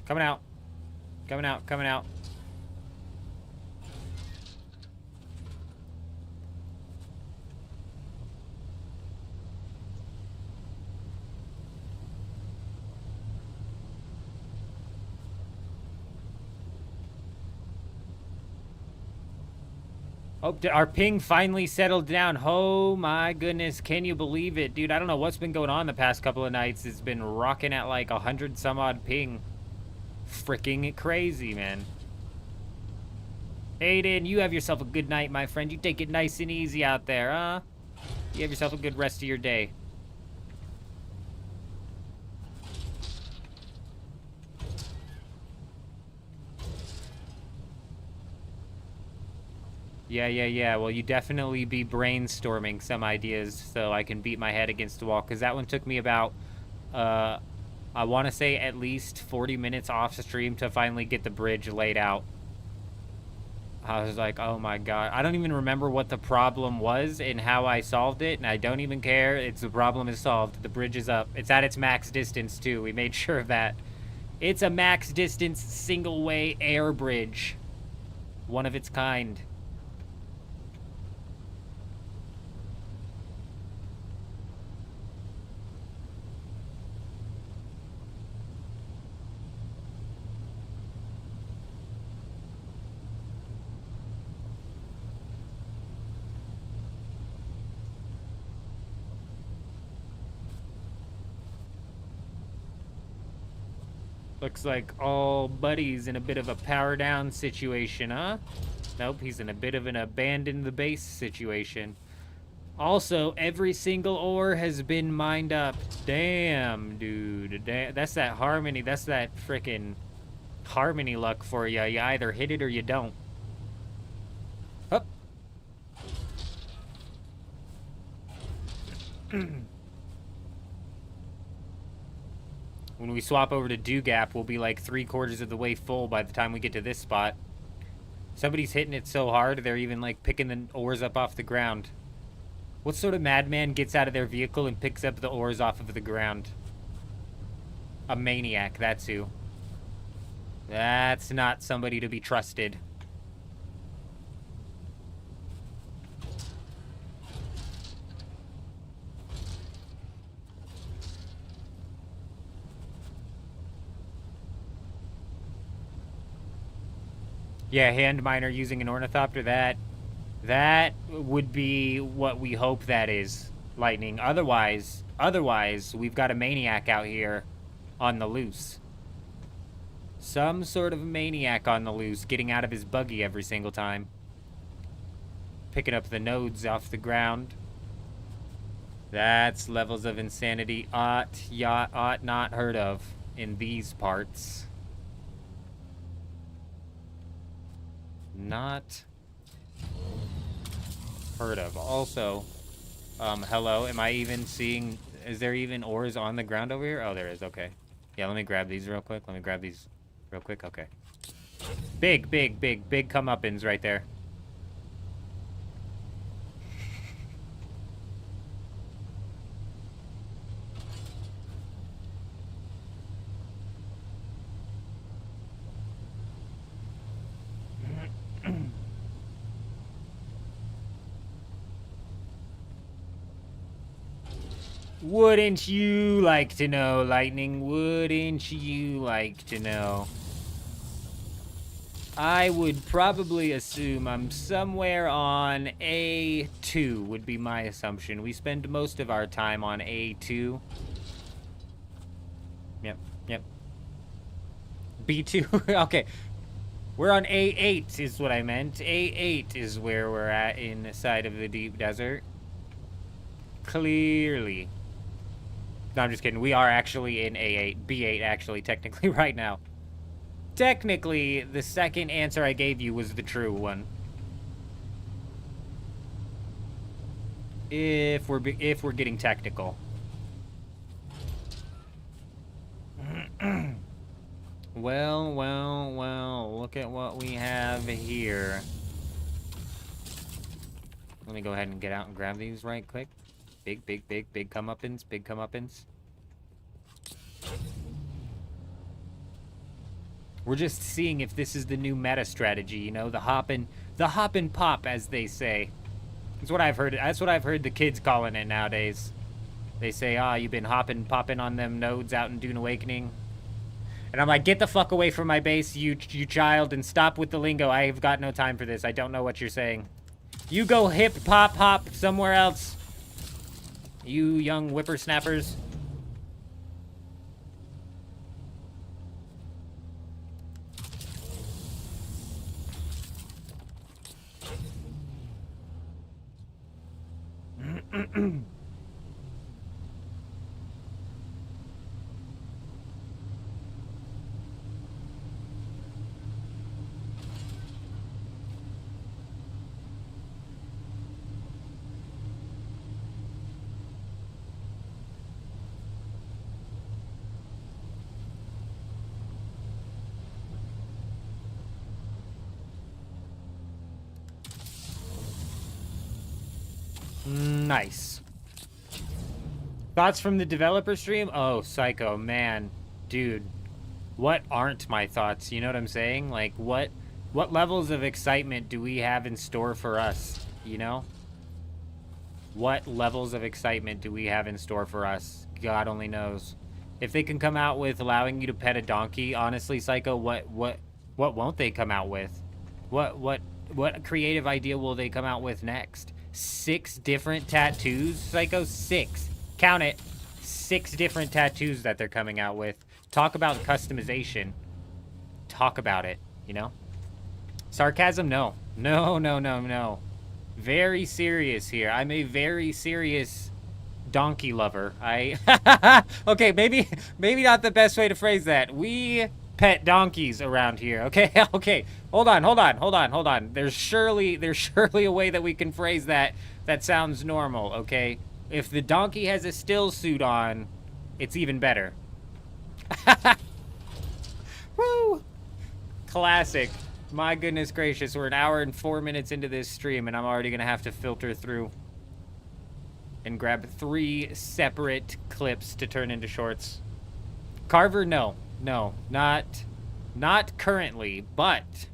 Coming out. Coming out, coming out. Oh, our ping finally settled down. Oh my goodness, can you believe it? Dude, I don't know what's been going on the past couple of nights. It's been rocking at like 100 some odd ping. Freaking crazy, man. Aiden, you have yourself a good night, my friend. You take it nice and easy out there, huh? You have yourself a good rest of your day. Yeah. Well, you definitely be brainstorming some ideas so I can beat my head against the wall. Because that one took me about, I want to say at least 40 minutes off stream to finally get the bridge laid out. I was like, oh my god. I don't even remember what the problem was and how I solved it, and I don't even care. It's the problem is solved. The bridge is up. It's at its max distance, too. We made sure of that. It's a max distance, single-way air bridge. One of its kind. Looks like all buddies in a bit of a power down situation, huh? Nope, he's in a bit of an abandon the base situation. Also, every single ore has been mined up. Damn, dude. Damn. That's that harmony. That's that frickin' harmony luck for you. You either hit it or you don't. Hup. When we swap over to Dew Gap, we'll be like 3/4 of the way full by the time we get to this spot. Somebody's hitting it so hard, they're even like picking the ores up off the ground. What sort of madman gets out of their vehicle and picks up the ores off of the ground? A maniac, that's who. That's not somebody to be trusted. Yeah, hand miner using an ornithopter, that would be what we hope that is, Lightning. Otherwise, we've got a maniac out here on the loose. Some sort of maniac on the loose, getting out of his buggy every single time. Picking up the nodes off the ground. That's levels of insanity ought not heard of in these parts. Not heard of. Also, hello, am I even seeing, is there even ores on the ground over here? Oh, there is, okay. Yeah, let me grab these real quick. Okay. Big comeuppance right there. Wouldn't you like to know, Lightning? Wouldn't you like to know? I would probably assume I'm somewhere on A2 would be my assumption. We spend most of our time on A2. Yep. B2, okay. We're on A8 is what I meant. A8 is where we're at inside of the deep desert. Clearly. No, I'm just kidding. We are actually in A8. B8, actually, technically, right now. Technically, the second answer I gave you was the true one. If we're getting technical. Well, look at what we have here. Let me go ahead and get out and grab these right quick. Big comeuppance. We're just seeing if this is the new meta strategy, you know, the hop and pop, as they say. That's what I've heard. That's what I've heard the kids calling it nowadays. They say, you've been popping on them nodes out in Dune Awakening. And I'm like, get the fuck away from my base, you child, and stop with the lingo. I have got no time for this. I don't know what you're saying. You go hop somewhere else. You young whippersnappers. Nice. Thoughts from the developer stream? Oh, Psycho, man. Dude, what aren't my thoughts? You know what I'm saying? Like, what levels of excitement do we have in store for us? You know? What levels of excitement do we have in store for us? God only knows. If they can come out with allowing you to pet a donkey, honestly, Psycho, what won't they come out with? What creative idea will they come out with next? 6 different tattoos, Psycho? 6. Count it. 6 different tattoos that they're coming out with. Talk about customization. Talk about it, you know? Sarcasm? No. No. Very serious here. I'm a very serious donkey lover. Okay, maybe not the best way to phrase that. We pet donkeys around here. Okay, okay. Hold on. There's surely a way that we can phrase that sounds normal, okay? If the donkey has a still suit on, it's even better. Woo! Classic. My goodness gracious, we're an hour and 4 minutes into this stream, and I'm already gonna have to filter through and grab 3 separate clips to turn into shorts. Carver, no, not currently, but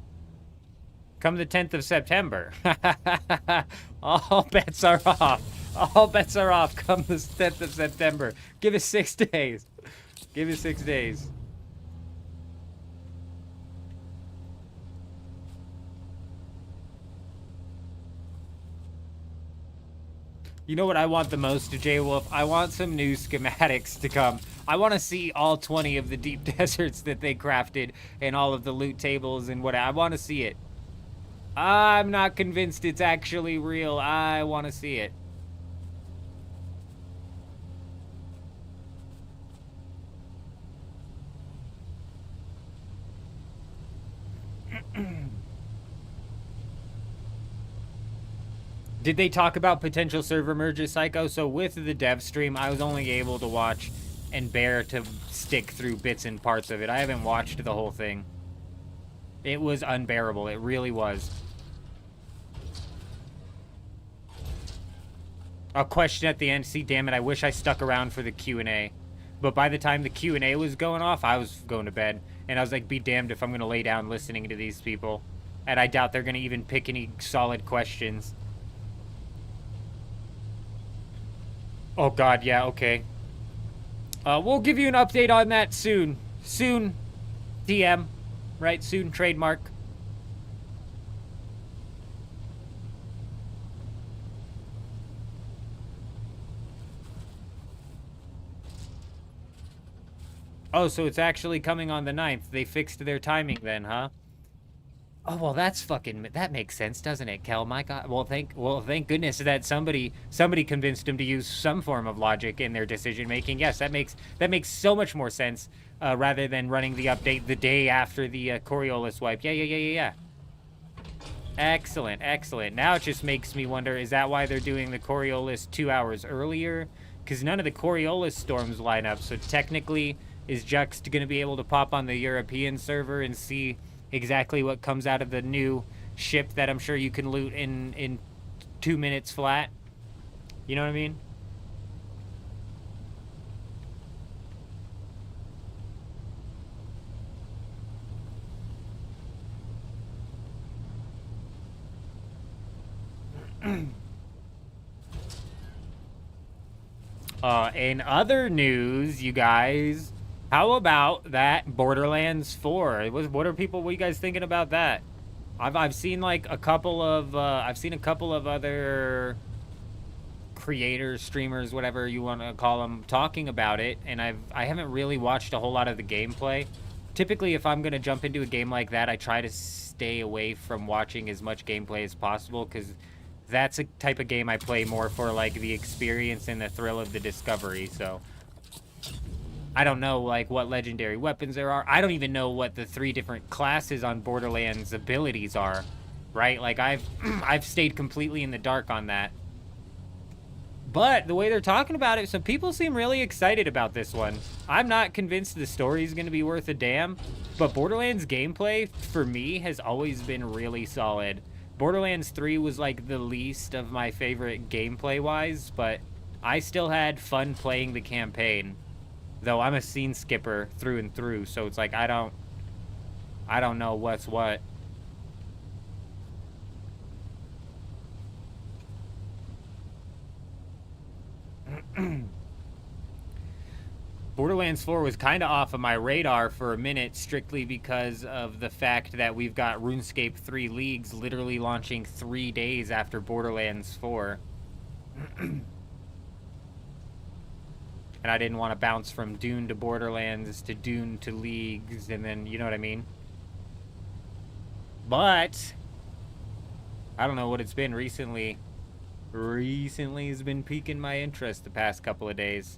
come the 10th of September, all bets are off. All bets are off come the 10th of September. Give it 6 days. Give it 6 days. You know what I want the most, J-Wolf? I want some new schematics to come. I want to see all 20 of the deep deserts that they crafted and all of the loot tables and what. I want to see it. I'm not convinced it's actually real. I want to see it. Did they talk about potential server merges, Psycho? So with the dev stream, I was only able to watch and bear to stick through bits and parts of it. I haven't watched the whole thing. It was unbearable. It really was. A question at the end. See, damn it, I wish I stuck around for the Q&A. But by the time the Q&A was going off, I was going to bed. And I was like, be damned if I'm going to lay down listening to these people. And I doubt they're going to even pick any solid questions. Oh, God, yeah, okay. We'll give you an update on that soon. Soon, DM, right? Soon, trademark. Oh, so it's actually coming on the 9th. They fixed their timing then, huh? Oh, well, that makes sense, doesn't it, Kel? My God. Well, thank goodness that somebody convinced them to use some form of logic in their decision making. Yes, that makes so much more sense, rather than running the update the day after the Coriolis wipe. Yeah. Excellent. Now it just makes me wonder, is that why they're doing the Coriolis 2 hours earlier? Because none of the Coriolis storms line up, so technically, is Juxt going to be able to pop on the European server and see exactly what comes out of the new ship that I'm sure you can loot in 2 minutes flat? You know what I mean? In other news, you guys, how about that Borderlands 4? What are you guys thinking about that? I've seen like a couple of other creators, streamers, whatever you want to call them, talking about it, and I haven't really watched a whole lot of the gameplay. Typically, if I'm gonna jump into a game like that, I try to stay away from watching as much gameplay as possible, because that's a type of game I play more for, like, the experience and the thrill of the discovery. So I don't know, like, what legendary weapons there are. I don't even know what the 3 different classes on Borderlands abilities are, right? Like, I've stayed completely in the dark on that. But the way they're talking about it, some people seem really excited about this one. I'm not convinced the story is going to be worth a damn, but Borderlands gameplay, for me, has always been really solid. Borderlands 3 was like the least of my favorite gameplay wise, but I still had fun playing the campaign. Though I'm a scene skipper through and through, so it's like I don't know what's what. Borderlands 4 was kind of off of my radar for a minute, strictly because of the fact that we've got RuneScape 3 Leagues literally launching 3 days after Borderlands 4. And I didn't want to bounce from Dune to Borderlands to Dune to Leagues, and then, you know what I mean? But I don't know what it's been recently. Recently has been piquing my interest the past couple of days.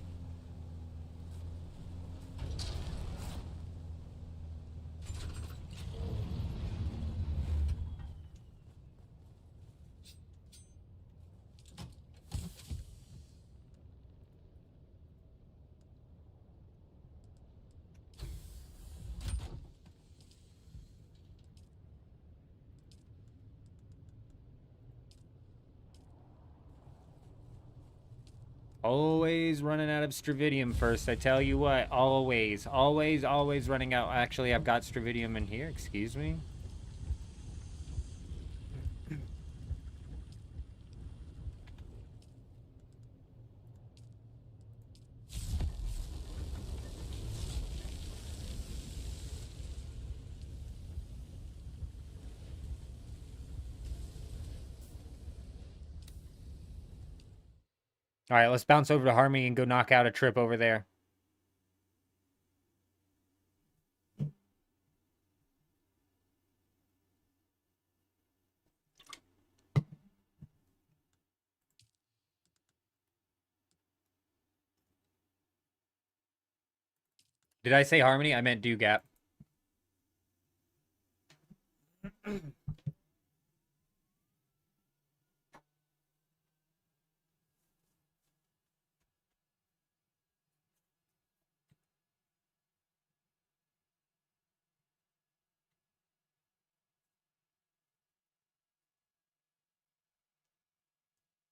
Always running out of Stravidium first, I tell you what. Always. Always, always running out. Actually, I've got Stravidium in here. Excuse me. All right, let's bounce over to Harmony and go knock out a trip over there. Did I say Harmony? I meant Dewgap.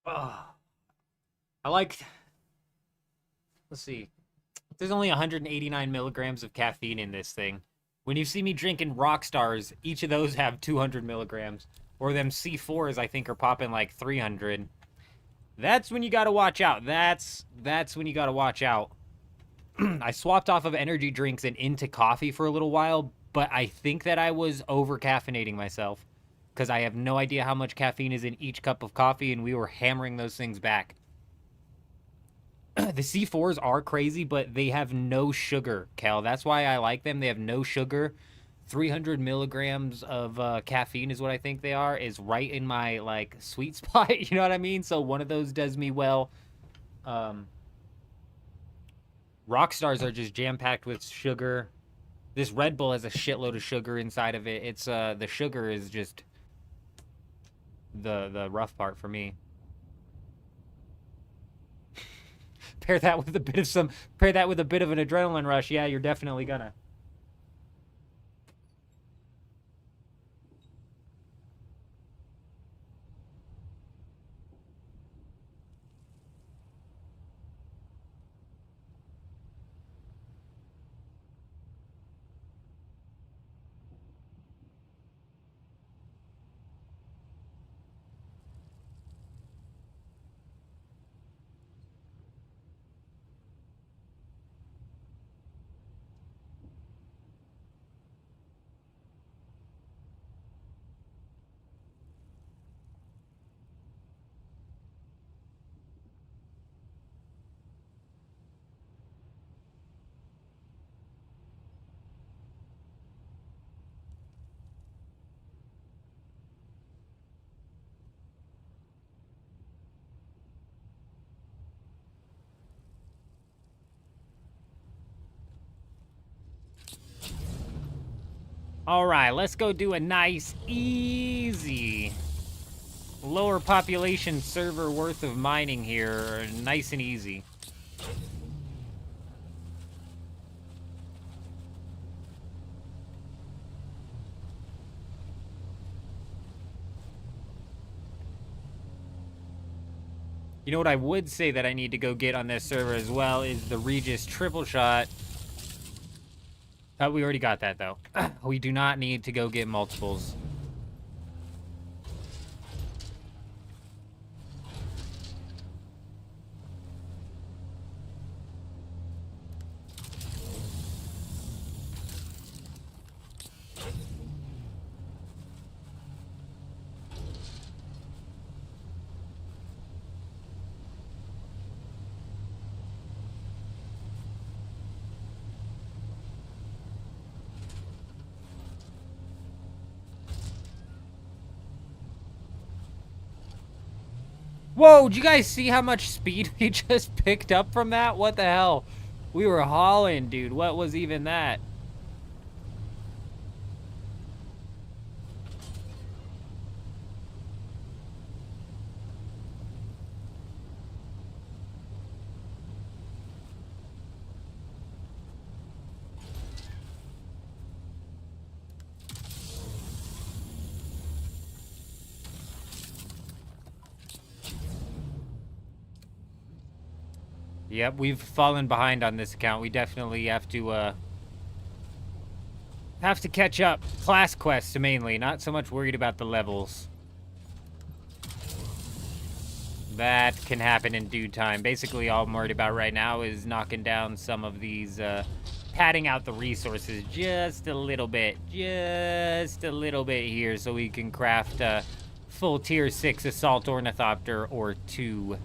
Oh, I like. Let's see. There's only 189 milligrams of caffeine in this thing. When you see me drinking Rock Stars, each of those have 200 milligrams. Or them C4s, I think, are popping like 300. That's when you gotta watch out. That's when you gotta watch out. I swapped off of energy drinks and into coffee for a little while, but I think that I was over caffeinating myself because I have no idea how much caffeine is in each cup of coffee, and we were hammering those things back. The C4s are crazy, but they have no sugar, Cal. That's why I like them. They have no sugar. 300 milligrams of caffeine is what I think they are, is right in my, like, sweet spot. You know what I mean? So one of those does me well. Rock Stars are just jam-packed with sugar. This Red Bull has a shitload of sugar inside of it. It's the sugar is just the rough part for me. Pair that with a bit of an adrenaline rush. Yeah, you're definitely gonna. All right, let's go do a nice, easy, lower population server worth of mining here. Nice and easy. You know what I would say that I need to go get on this server as well is the Regis triple shot. We already got that, though. We do not need to go get multiples. Whoa, did you guys see how much speed we just picked up from that? What the hell? We were hauling, dude. What was even that? Yep, we've fallen behind on this account. We definitely have to catch up. Class quests mainly, not so much worried about the levels. That can happen in due time. Basically, all I'm worried about right now is knocking down some of these, padding out the resources just a little bit. Just a little bit here so we can craft a full tier 6 assault ornithopter or 2.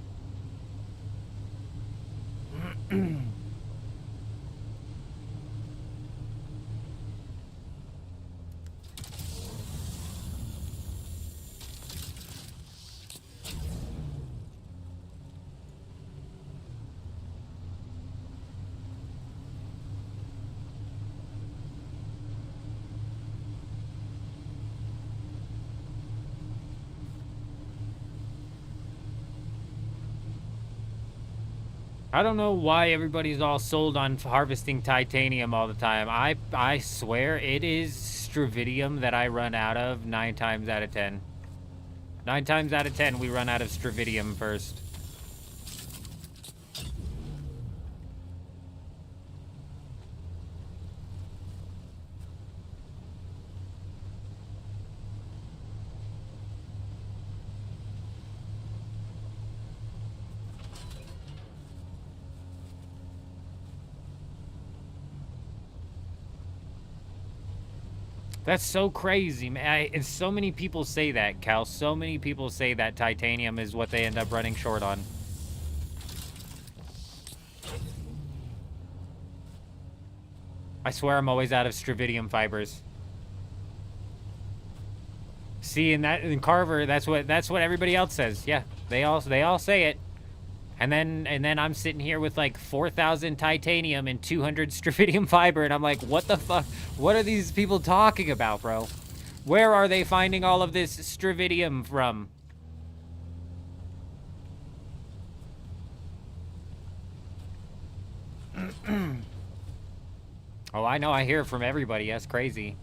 I don't know why everybody's all sold on harvesting titanium all the time. I swear it is stravidium that I run out of 9 times out of 10. 9 times out of 10 we run out of stravidium first. That's so crazy, man. And so many people say that, Cal. So many people say that titanium is what they end up running short on. I swear I'm always out of stravidium fibers. See, in Carver, that's what everybody else says. Yeah, they all say it. And then I'm sitting here with like 4,000 titanium and 200 stravidium fiber, and I'm like, what the fuck? What are these people talking about, bro? Where are they finding all of this stravidium from? Oh, I know. I hear it from everybody. That's crazy.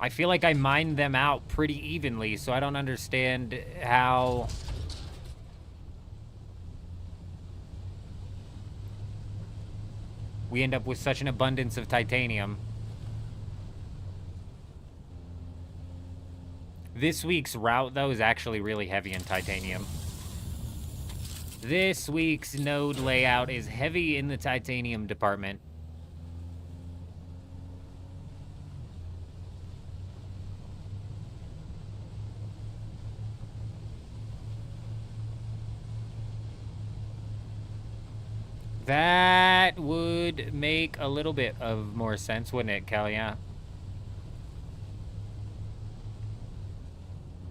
I feel like I mined them out pretty evenly, so I don't understand how... we end up with such an abundance of titanium. This week's route, though, is actually really heavy in titanium. This week's node layout is heavy in the titanium department. That would make a little bit of more sense, wouldn't it, Cal? Yeah.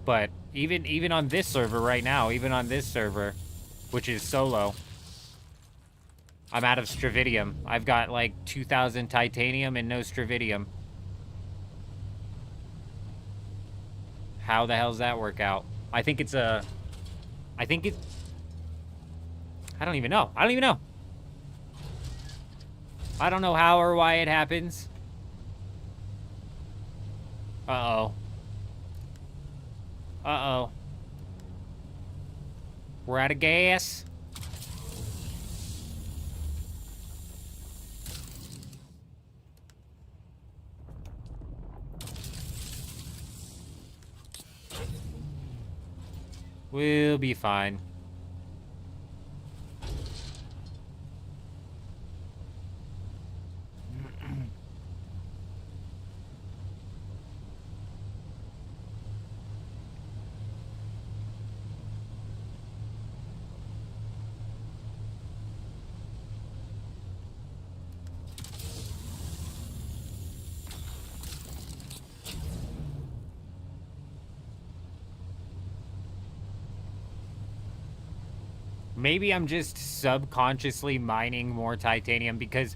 But even on this server right now, even on this server, which is solo, I'm out of stravidium. I've got like 2,000 titanium and no stravidium. How the hell does that work out? I think it's a... I think it... I don't even know. I don't even know. I don't know how or why it happens. Uh-oh. Uh-oh. We're out of gas. We'll be fine. Maybe I'm just subconsciously mining more titanium because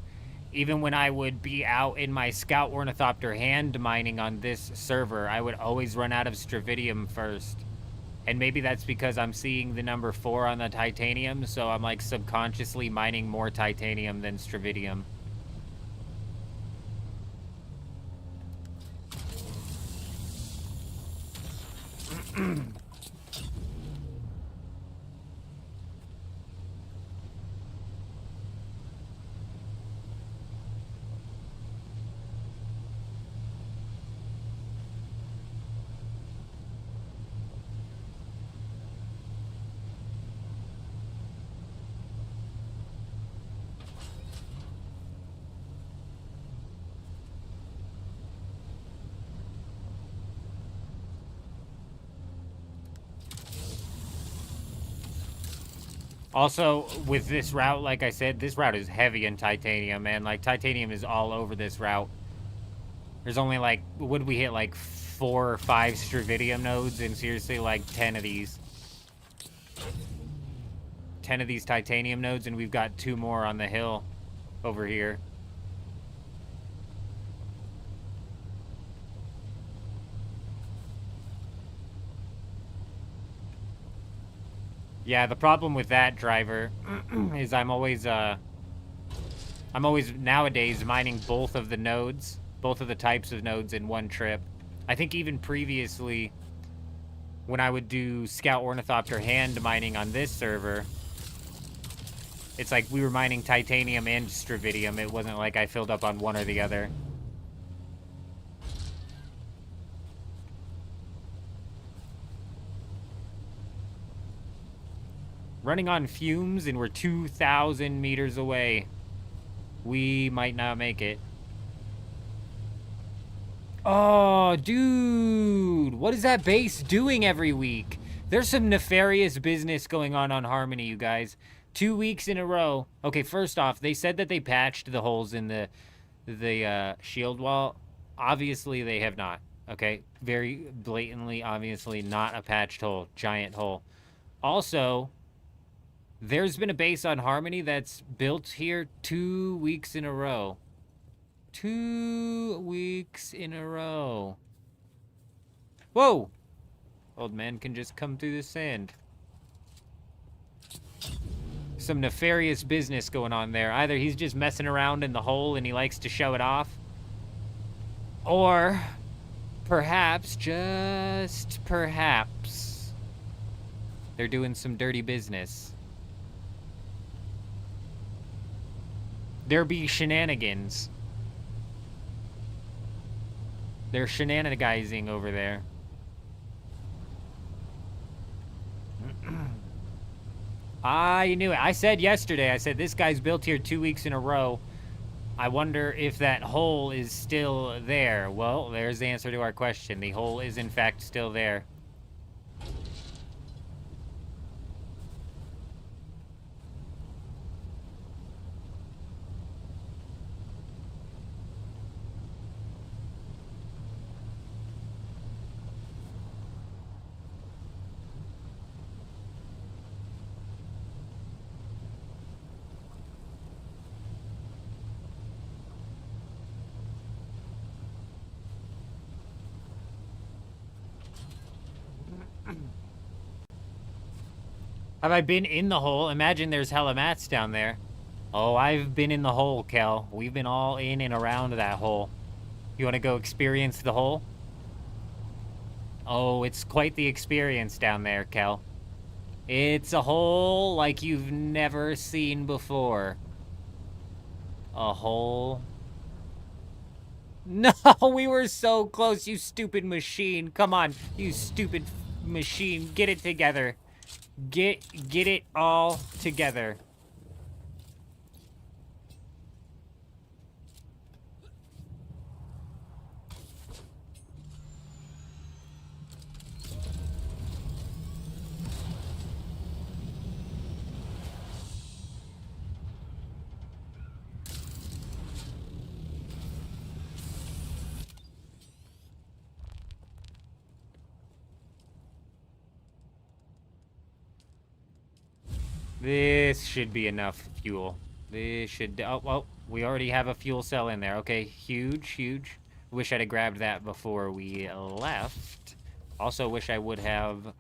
even when I would be out in my Scout Ornithopter hand mining on this server, I would always run out of Stravidium first. And maybe that's because I'm seeing the number 4 on the titanium, so I'm like subconsciously mining more titanium than Stravidium. Also, with this route, like I said, this route is heavy in titanium, man. Like, titanium is all over this route. There's only, like, would we hit, like, 4 or 5 Stravidium nodes, and seriously, like, 10 of these. 10 of these titanium nodes, and we've got 2 more on the hill over here. Yeah, the problem with that, driver, is I'm always nowadays mining both of the nodes, both of the types of nodes in one trip. I think even previously, when I would do Scout Ornithopter hand mining on this server, it's like we were mining titanium and Stravidium. It wasn't like I filled up on one or the other. Running on fumes, and we're 2,000 meters away. We might not make it. Oh, dude. What is that base doing every week? There's some nefarious business going on Harmony, you guys. 2 weeks in a row. Okay, first off, they said that they patched the holes in the shield wall. Obviously, they have not. Okay, very blatantly, obviously not a patched hole. Giant hole. Also, there's been a base on Harmony that's built here 2 weeks in a row. 2 weeks in a row. Whoa! Old man can just come through the sand. Some nefarious business going on there. Either he's just messing around in the hole and he likes to show it off. Or perhaps, just perhaps, they're doing some dirty business. There be shenanigans. They're shenanigizing over there. I knew it. I said yesterday, I said this guy's built here 2 weeks in a row. I wonder if that hole is still there. Well, there's the answer to our question. The hole is in fact still there. Have I been in the hole? Imagine there's hella mats down there. Oh, I've been in the hole, Kel. We've been all in and around that hole. You want to go experience the hole? Oh, it's quite the experience down there, Kel. It's a hole like you've never seen before. A hole. No, we were so close, you stupid machine. Come on, you stupid machine. Get it together. Get it all together. This should be enough fuel. This should... Oh, well, we already have a fuel cell in there. Okay, huge, huge. Wish I'd have grabbed that before we left. Also wish I would have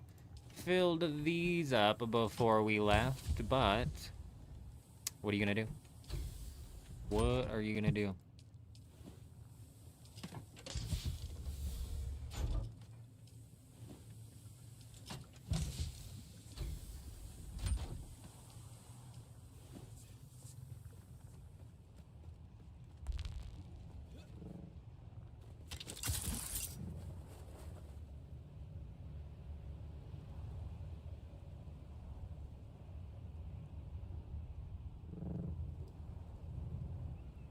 filled these up before we left, but... What are you gonna do? What are you gonna do?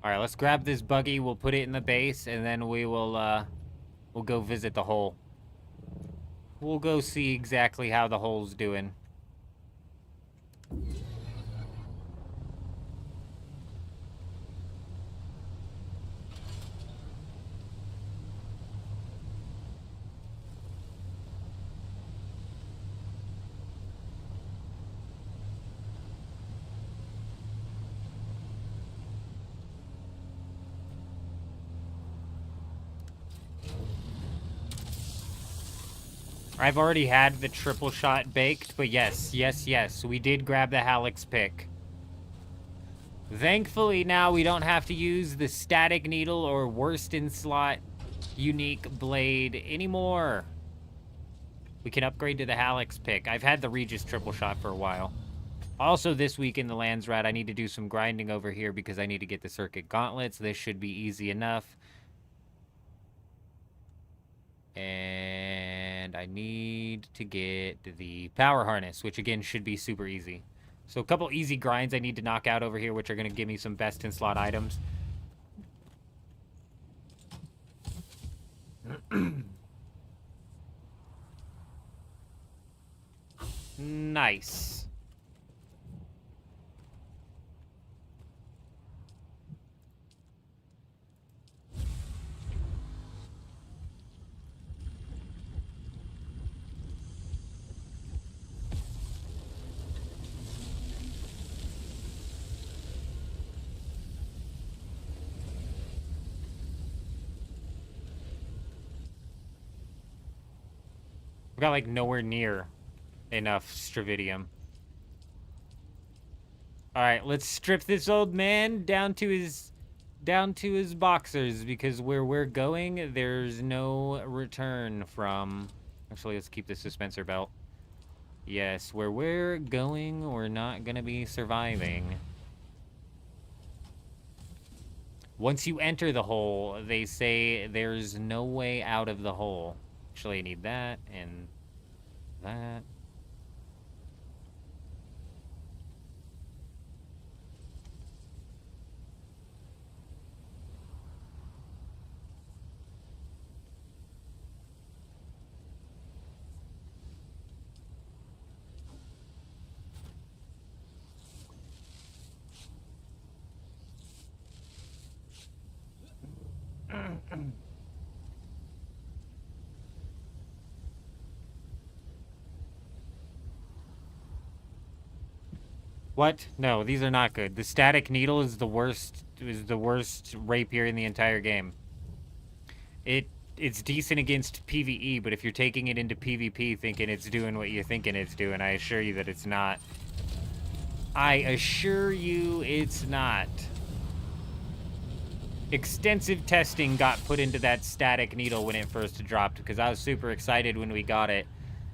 All right, let's grab this buggy. We'll put it in the base, and then we'll go visit the hole. We'll go see exactly how the hole's doing. I've already had the triple shot baked, but yes, we did grab the Hallex pick. Thankfully, now we don't have to use the static needle or worst in slot unique blade anymore. We can upgrade to the Hallex pick. I've had the Regis triple shot for a while. Also, this week in the Lands Rat, I need to do some grinding over here because I need to get the circuit gauntlets. This should be easy enough. And I need to get the power harness, which again should be super easy. So a couple easy grinds I need to knock out over here, which are going to give me some best in slot items. Nice. We got like nowhere near enough Stravidium. All right, let's strip this old man down to his boxers, because where we're going, there's no return from. Actually, let's keep the suspensor belt. Yes, where we're going, we're not gonna be surviving. Once you enter the hole, they say there's no way out of the hole. Actually, I need that and that. What? No, these are not good. The static needle is the worst rapier in the entire game. It's decent against PvE, but if you're taking it into PvP thinking it's doing what you're thinking it's doing, I assure you that it's not. I assure you it's not. extensive testing got put into that static needle when it first dropped, because I was super excited when we got it.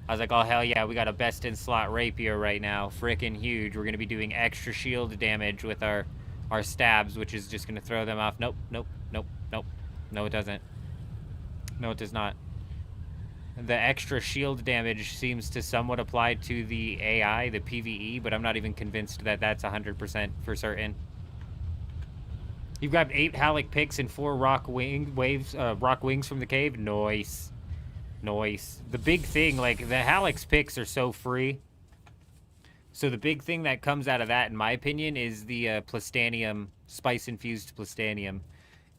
I was like, oh, hell yeah, we got a best-in-slot rapier right now. Frickin' huge. We're going to be doing extra shield damage with our stabs, which is just going to throw them off. Nope, nope, nope, nope. No, it doesn't. No, it does not. The extra shield damage seems to somewhat apply to the AI, the PvE, but I'm not even convinced that that's 100% for certain. You've got 8 Halleck picks and 4 rock wings from the cave. Nice. Nice. The big thing, like, the Halleck's picks are so free. So the big thing that comes out of that, in my opinion, is the plastanium, spice-infused plastanium.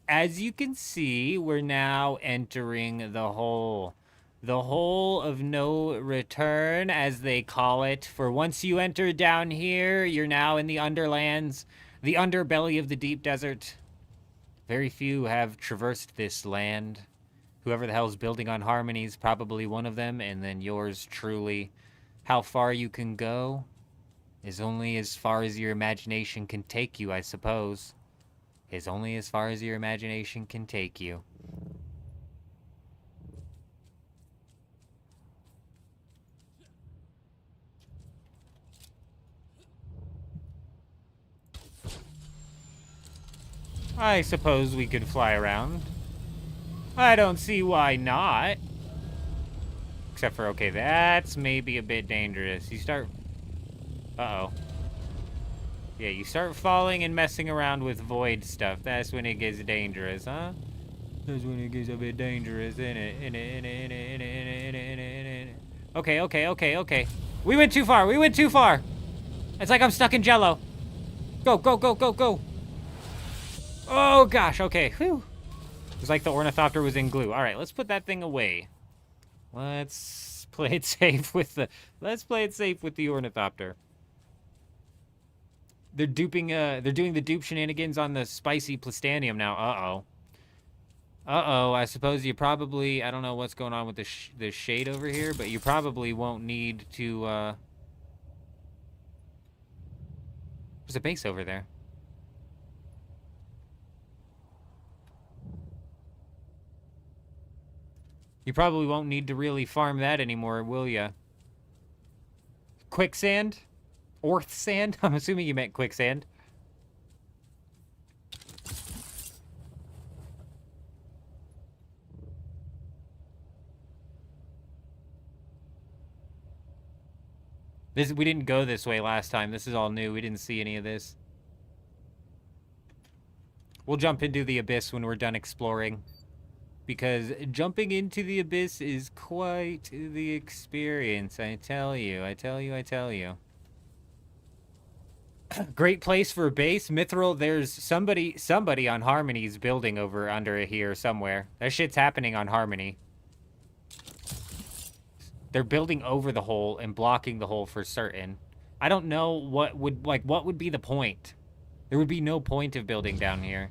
As you can see, we're now entering the hole. The hole of no return, as they call it. For once you enter down here, you're now in the underlands, the underbelly of the deep desert. Very few have traversed this land. Whoever the hell's building on Harmony's probably one of them, and then yours truly. How far you can go is only as far as your imagination can take you, I suppose. Is only as far as your imagination can take you. I suppose we could fly around. I don't see why not. Except for, okay, that's maybe a bit dangerous. You start... Uh-oh. Yeah, you start falling and messing around with void stuff. That's when it gets dangerous, huh? That's when it gets a bit dangerous, innit? Okay, okay, okay, okay. We went too far. We went too far. It's like I'm stuck in Jello. Go, go, go, go, go. Oh, gosh. Okay. Whew. It's like the ornithopter was in glue. All right, let's put that thing away. Let's play it safe with the... Let's play it safe with the ornithopter. They're duping, they're doing the dupe shenanigans on the spicy plastanium now. Uh-oh. Uh-oh, I suppose you probably... I don't know what's going on with the shade over here, but you probably won't need to, There's a base over there. You probably won't need to really farm that anymore, will ya? Quicksand? Orth sand? I'm assuming you meant quicksand. We didn't go this way last time. This is all new. We didn't see any of this. We'll jump into the abyss when we're done exploring. Because jumping into the abyss is quite the experience, I tell you, I tell you, I tell you. Great place for a base. Mithril, there's somebody on Harmony's building over under here somewhere. That shit's happening on Harmony. They're building over the hole and blocking the hole for certain. I don't know what would be the point? There would be no point of building down here.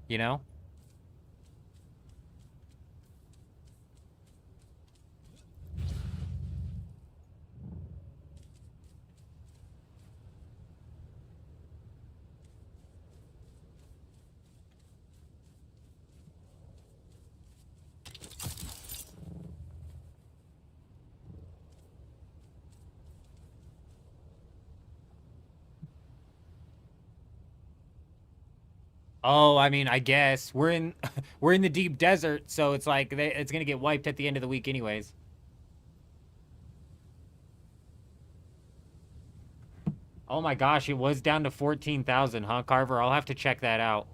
You know? Oh, I mean, I guess we're in we're in the deep desert, so it's like it's gonna get wiped at the end of the week, anyways. Oh my gosh, it was down to 14,000, huh, Carver? I'll have to check that out.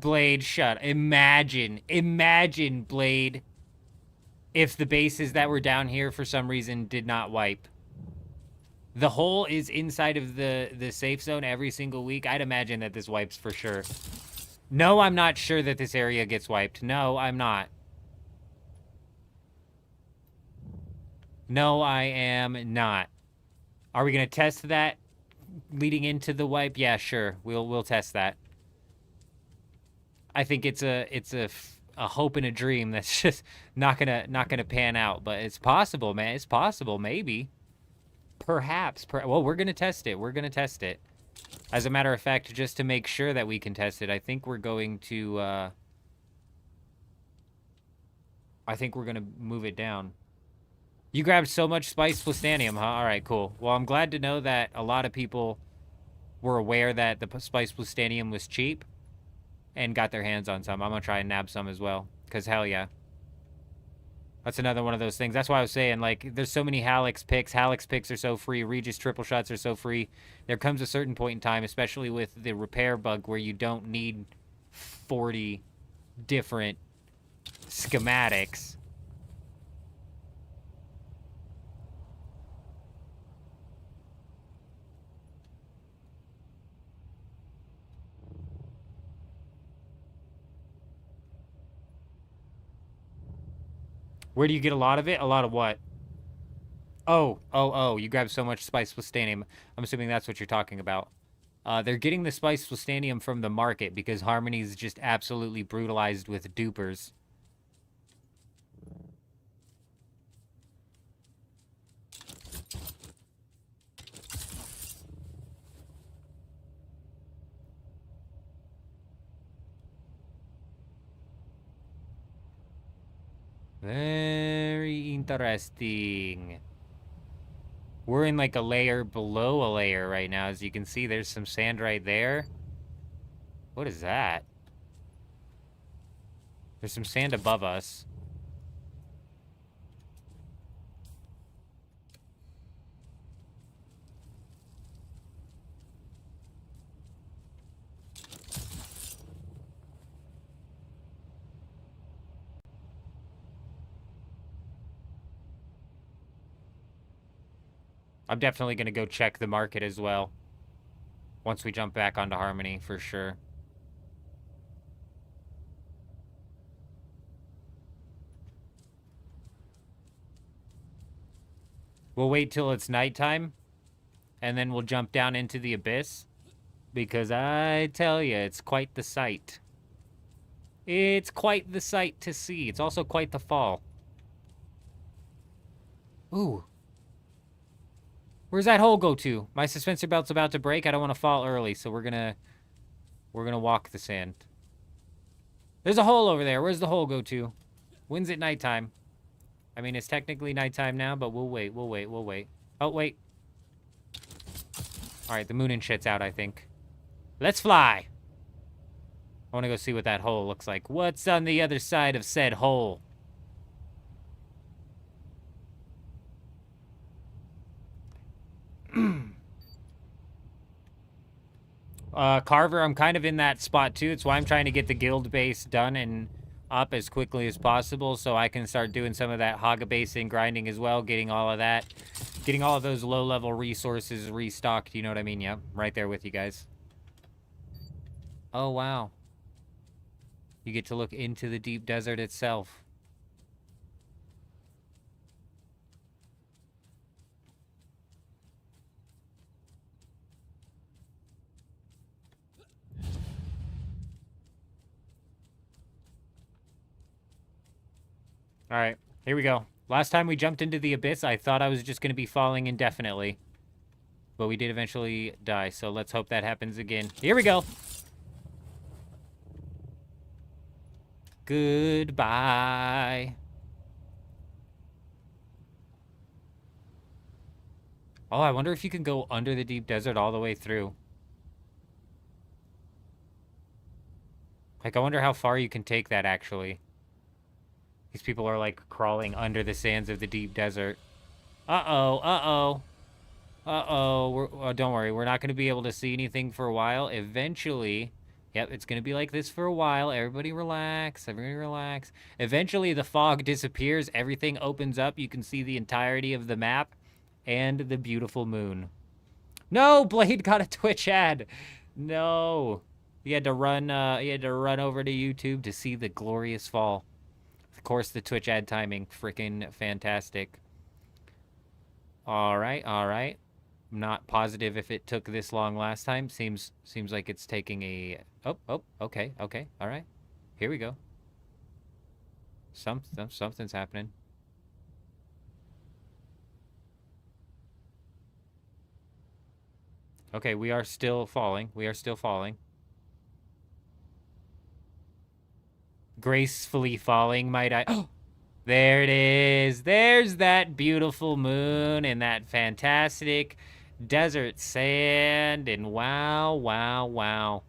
Blade, shut. Imagine, Blade, if the bases that were down here for some reason did not wipe. The hole is inside of the safe zone every single week. I'd imagine that this wipes for sure. No, I'm not sure that this area gets wiped. No, I'm not. No, I am not. Are we going to test that leading into the wipe? Yeah, sure. We'll test that. I think it's a hope and a dream that's just not gonna pan out, but it's possible, man. It's possible, maybe. Perhaps. Well, we're going to test it. We're going to test it. As a matter of fact, just to make sure that we can test it, I think we're going to, I think we're going to move it down. You grabbed so much spiced plastanium, huh? All right, cool. Well, I'm glad to know that a lot of people were aware that the spiced plastanium was cheap and got their hands on some. I'm going to try and nab some as well, because hell yeah. That's another one of those things. That's why I was saying, like, there's so many Halix picks. Halix picks are so free. Regis triple shots are so free. There comes a certain point in time, especially with the repair bug, where you don't need 40 different schematics. Where do you get a lot of it? A lot of what? Oh, you grab so much spiced plastanium. I'm assuming that's what you're talking about. They're getting the spiced plastanium from the market because Harmony's just absolutely brutalized with dupers. Very interesting. We're in like a layer below a layer right now. As you can see, there's some sand right there. What is that? There's some sand above us. I'm definitely going to go check the market as well. Once we jump back onto Harmony, for sure. We'll wait till it's nighttime, and then we'll jump down into the abyss. Because I tell you, it's quite the sight. It's quite the sight to see. It's also quite the fall. Ooh. Where's that hole go to? My suspensor belt's about to break. I don't want to fall early, so we're gonna walk the sand. There's a hole over there. Where's the hole go to? When's it nighttime? I mean, it's technically nighttime now, but we'll wait. We'll wait. Oh, wait. All right, the moon and shit's out, I think. Let's fly. I want to go see what that hole looks like. What's on the other side of said hole? Carver, I'm kind of in that spot too. It's why I'm trying to get the guild base done and up as quickly as possible so I can start doing some of that Haga basing grinding as well, getting all of that, getting all of those low-level resources restocked, you know what I mean? Yeah, right there with you guys. Oh, wow. You get to look into the deep desert itself. All right, here we go. Last time we jumped into the abyss, I thought I was just going to be falling indefinitely. But we did eventually die, so let's hope that happens again. Here we go. Goodbye. Oh, I wonder if you can go under the deep desert all the way through. Like, I wonder how far you can take that, actually. These people are, like, crawling under the sands of the deep desert. Uh-oh. Don't worry. We're not going to be able to see anything for a while. Eventually... Yep, it's going to be like this for a while. Everybody relax. Everybody relax. Eventually, the fog disappears. Everything opens up. You can see the entirety of the map and the beautiful moon. No! Blade got a Twitch ad! No! He had to run over to YouTube to see the glorious fall. Of course, the Twitch ad timing. Freaking fantastic. Alright. I'm not positive if it took this long last time. Seems like it's taking a... Oh, okay, all right. Here we go. Something's happening. Okay, we are still falling. We are still falling. Gracefully falling, might I? Oh, there it is. There's that beautiful moon and that fantastic desert sand. And wow, wow, wow.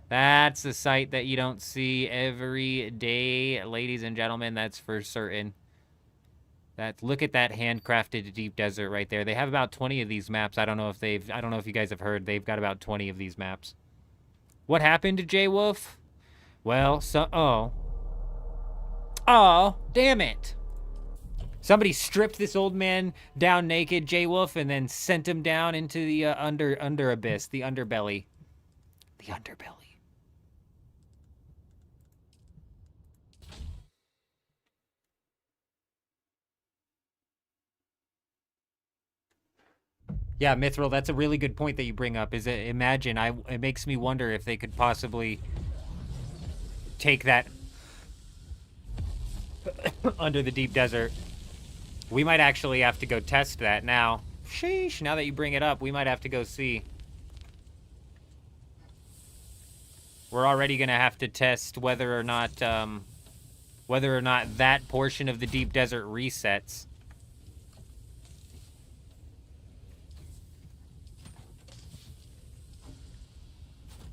That's a sight that you don't see every day, ladies and gentlemen. That's for certain. Look at that handcrafted deep desert right there. They have about 20 of these maps. I don't know if you guys have heard. They've got about 20 of these maps. What happened to Jay Wolf? Well, oh, damn it. Somebody stripped this old man down naked, Jay Wolf, and then sent him down into the under abyss, the underbelly. The underbelly. Yeah, Mithril, that's a really good point that you bring up. It makes me wonder if they could possibly take that under the deep desert. We might actually have to go test that now. Sheesh, now that you bring it up, we might have to go see. We're already going to have to test whether or not that portion of the deep desert resets.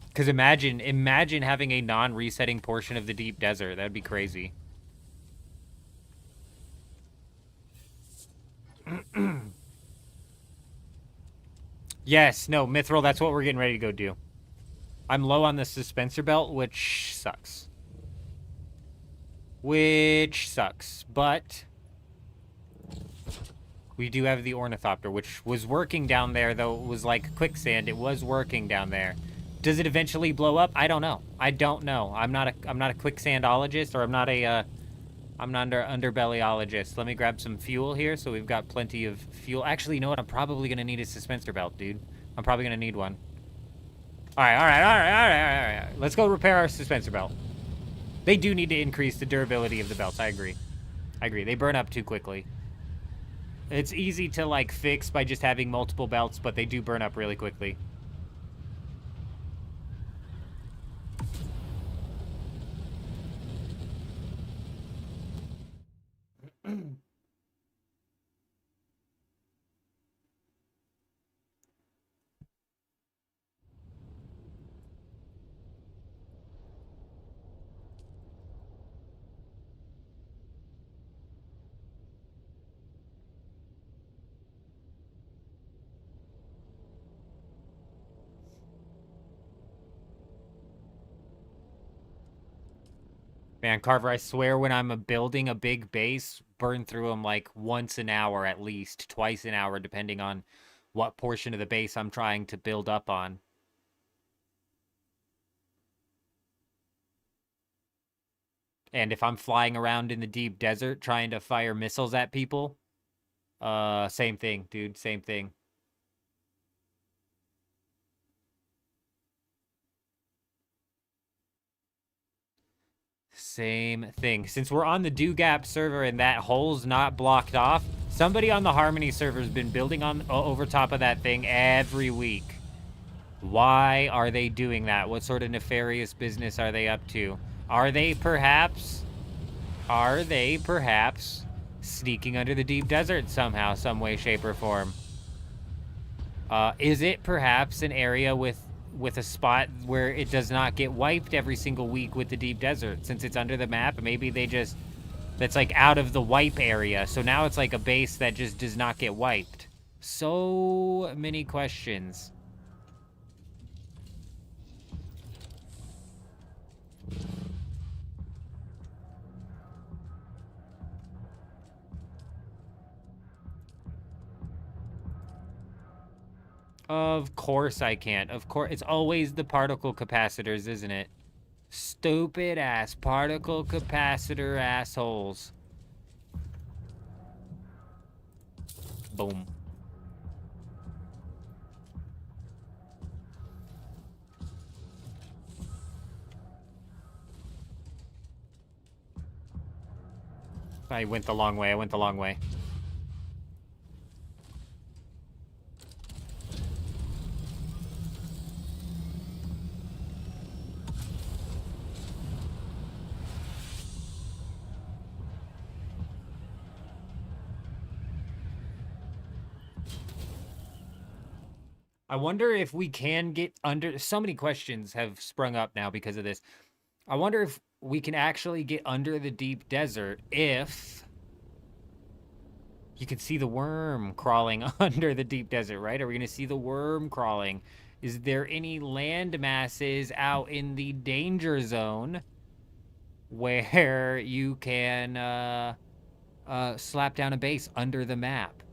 Because imagine having a non-resetting portion of the deep desert. That'd be crazy. Yes, no, Mithril, that's what we're getting ready to go do. I'm low on the suspensor belt, which sucks. But we do have the ornithopter, which was working down there, though it was like quicksand. It was working down there. Does it eventually blow up? I don't know. I'm not a quicksandologist, or I'm not an underbellyologist. Let me grab some fuel here, so we've got plenty of fuel. Actually, you know what? I'm probably gonna need a suspensor belt, dude. I'm probably gonna need one. All right. Let's go repair our suspensor belt. They do need to increase the durability of the belts. I agree. They burn up too quickly. It's easy to, like, fix by just having multiple belts, but they do burn up really quickly. Man, Carver, I swear when I'm building a big base, burn through them like once an hour at least, twice an hour, depending on what portion of the base I'm trying to build up on. And if I'm flying around in the deep desert trying to fire missiles at people, same thing, dude, same thing. Same thing. Since we're on the Do-Gap server and that hole's not blocked off, somebody on the Harmony server has been building on over top of that thing every week. Why are they doing that? What sort of nefarious business are they up to? Are they perhaps sneaking under the deep desert somehow, some way, shape, or form? Is it perhaps an area with a spot where it does not get wiped every single week with the deep desert? Since it's under the map, maybe that's like out of the wipe area. So now it's like a base that just does not get wiped. So many questions. Of course I can't. Of course. It's always the particle capacitors, isn't it? Stupid ass particle capacitor assholes. Boom. I went the long way. I wonder if we can get under. So many questions have sprung up now because of this. I wonder if we can actually get under the deep desert if you can see the worm crawling under the deep desert, right? Are we going to see the worm crawling? Is there any land masses out in the danger zone where you can slap down a base under the map?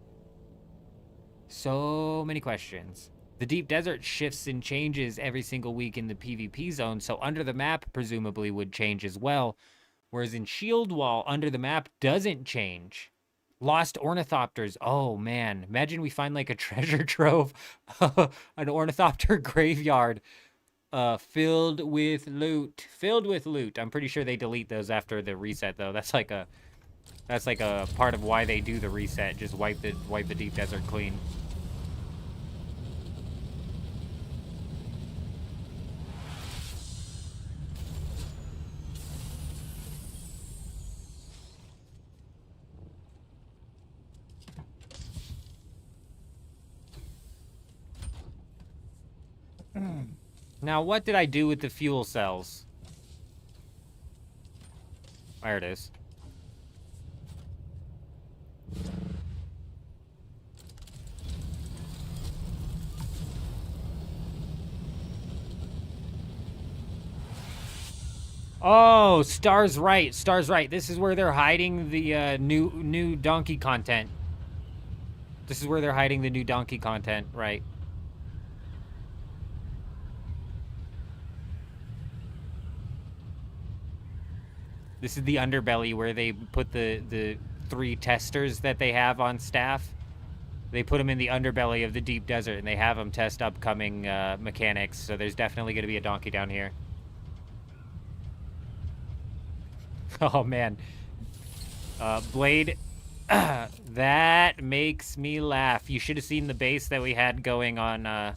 So many questions. The deep desert shifts and changes every single week in the PvP zone, so under the map presumably would change as well. Whereas in Shield Wall, under the map doesn't change. Lost ornithopters. Oh man, imagine we find like a treasure trove, an ornithopter graveyard, filled with loot. Filled with loot. I'm pretty sure they delete those after the reset though. That's like a part of why they do the reset. Just wipe the deep desert clean. Now, what did I do with the fuel cells? There it is. Oh, Star's right. Star's right. This is where they're hiding the new donkey content. This is where they're hiding the new donkey content, right? This is the underbelly where they put the 3 testers that they have on staff. They put them in the underbelly of the deep desert, and they have them test upcoming mechanics. So there's definitely going to be a donkey down here. Oh, man. Blade, that makes me laugh. You should have seen the base that we had going on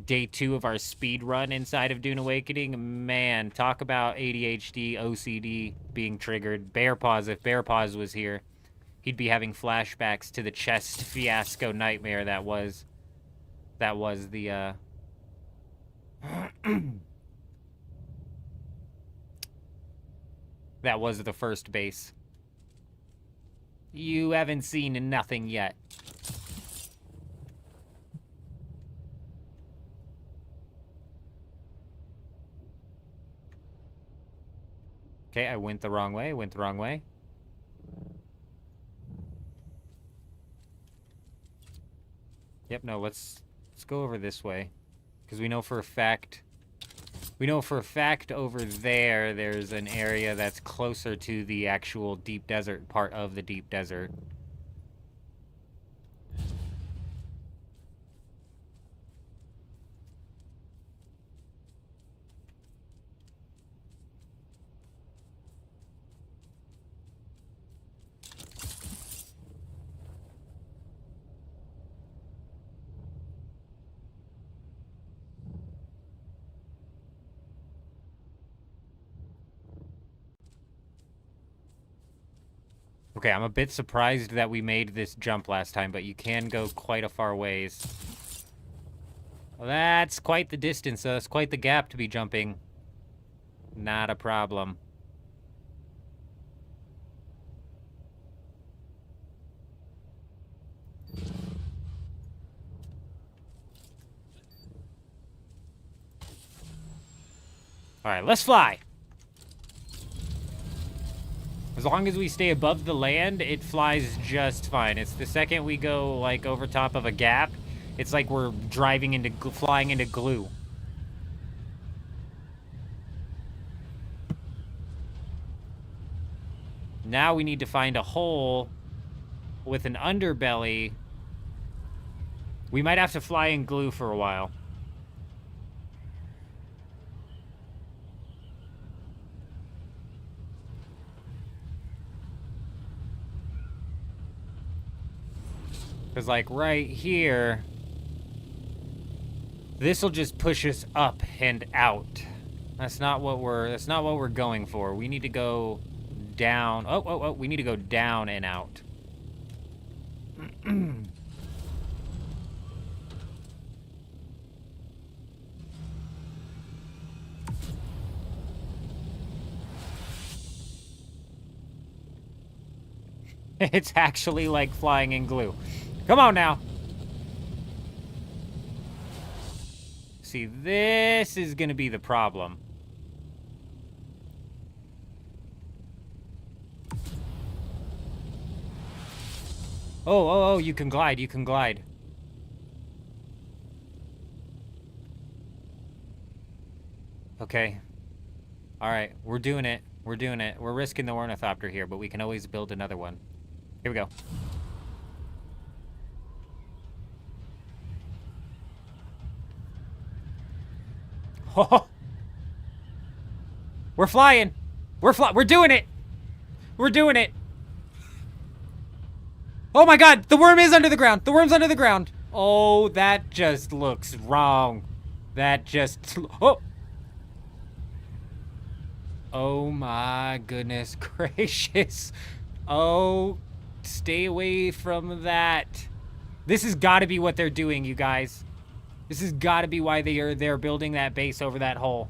day 2 of our speed run inside of Dune Awakening. Man, talk about ADHD, OCD being triggered. Bear Paws, if Bear Paws was here, he'd be having flashbacks to the chest fiasco nightmare that was the that was the first base. You haven't seen nothing yet. Okay, I went the wrong way. Yep, no, let's go over this way. Because we know for a fact over there's an area that's closer to the actual deep desert part of the deep desert. Okay, I'm a bit surprised that we made this jump last time, but you can go quite a far ways. Well, that's quite the distance, so that's quite the gap to be jumping. Not a problem. Alright, let's fly! As long as we stay above the land, it flies just fine. It's the second we go, like, over top of a gap, it's like we're flying into glue. Now we need to find a hole with an underbelly. We might have to fly in glue for a while. Because, like, right here, this'll just push us up and out. That's not what we're going for. We need to go down. Oh, we need to go down and out. It's actually like flying in glue. Come on now. See, this is gonna be the problem. Oh, you can glide, you can glide. Okay. Alright, we're doing it. We're doing it. We're risking the ornithopter here, but we can always build another one. Here we go. Oh! We're flying! We're doing it! We're doing it! Oh my god! The worm is under the ground! The worm's under the ground! Oh, that just looks wrong. That just... Oh! Oh my goodness gracious. Oh, stay away from that. This has got to be what they're doing, you guys. This has got to be why they're building that base over that hole.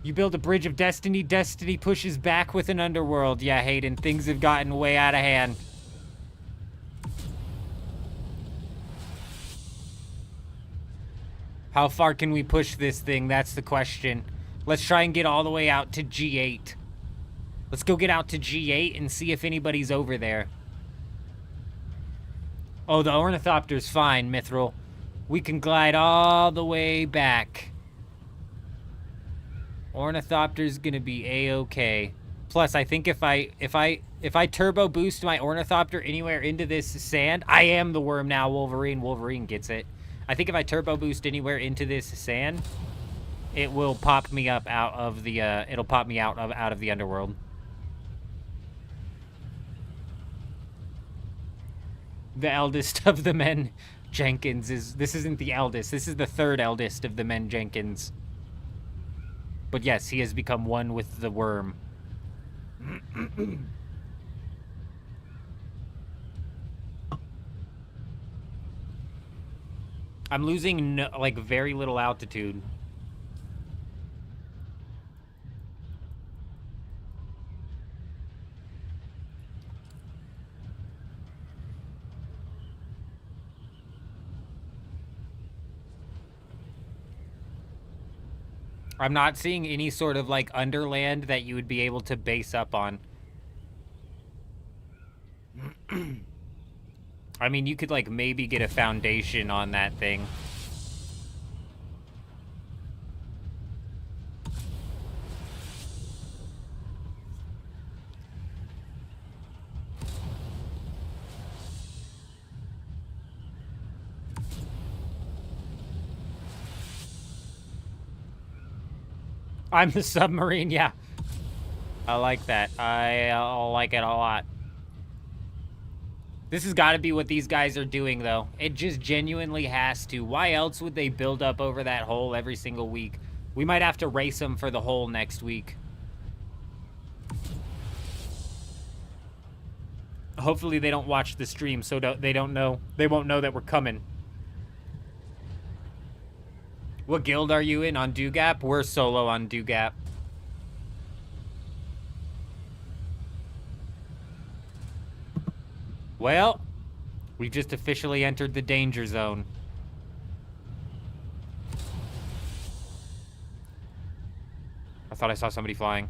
You build a bridge of destiny, destiny pushes back with an underworld. Yeah, Hayden, things have gotten way out of hand. How far can we push this thing? That's the question. Let's try and get all the way out to G8. Let's go get out to G8 and see if anybody's over there. Oh, the ornithopter's fine, Mithril. We can glide all the way back. Ornithopter's gonna be a-okay. Plus, I think if I turbo boost my ornithopter anywhere into this sand, I am the worm now, Wolverine. Wolverine gets it. I think if I turbo boost anywhere into this sand, it will pop me up out of the it'll pop me out of the underworld. The eldest of the men Jenkins this isn't the eldest. This is the third eldest of the men Jenkins. But yes, he has become one with the worm. I'm losing like very little altitude. I'm not seeing any sort of like underland that you would be able to base up on. I mean, you could like maybe get a foundation on that thing. I'm the submarine, yeah. I like that. I like it a lot. This has got to be what these guys are doing, though. It just genuinely has to. Why else would they build up over that hole every single week? We might have to race them for the hole next week. Hopefully they don't watch the stream, so they won't know that we're coming. What guild are you in on Dugap? We're solo on Dugap. Well, we've just officially entered the danger zone. I thought I saw somebody flying.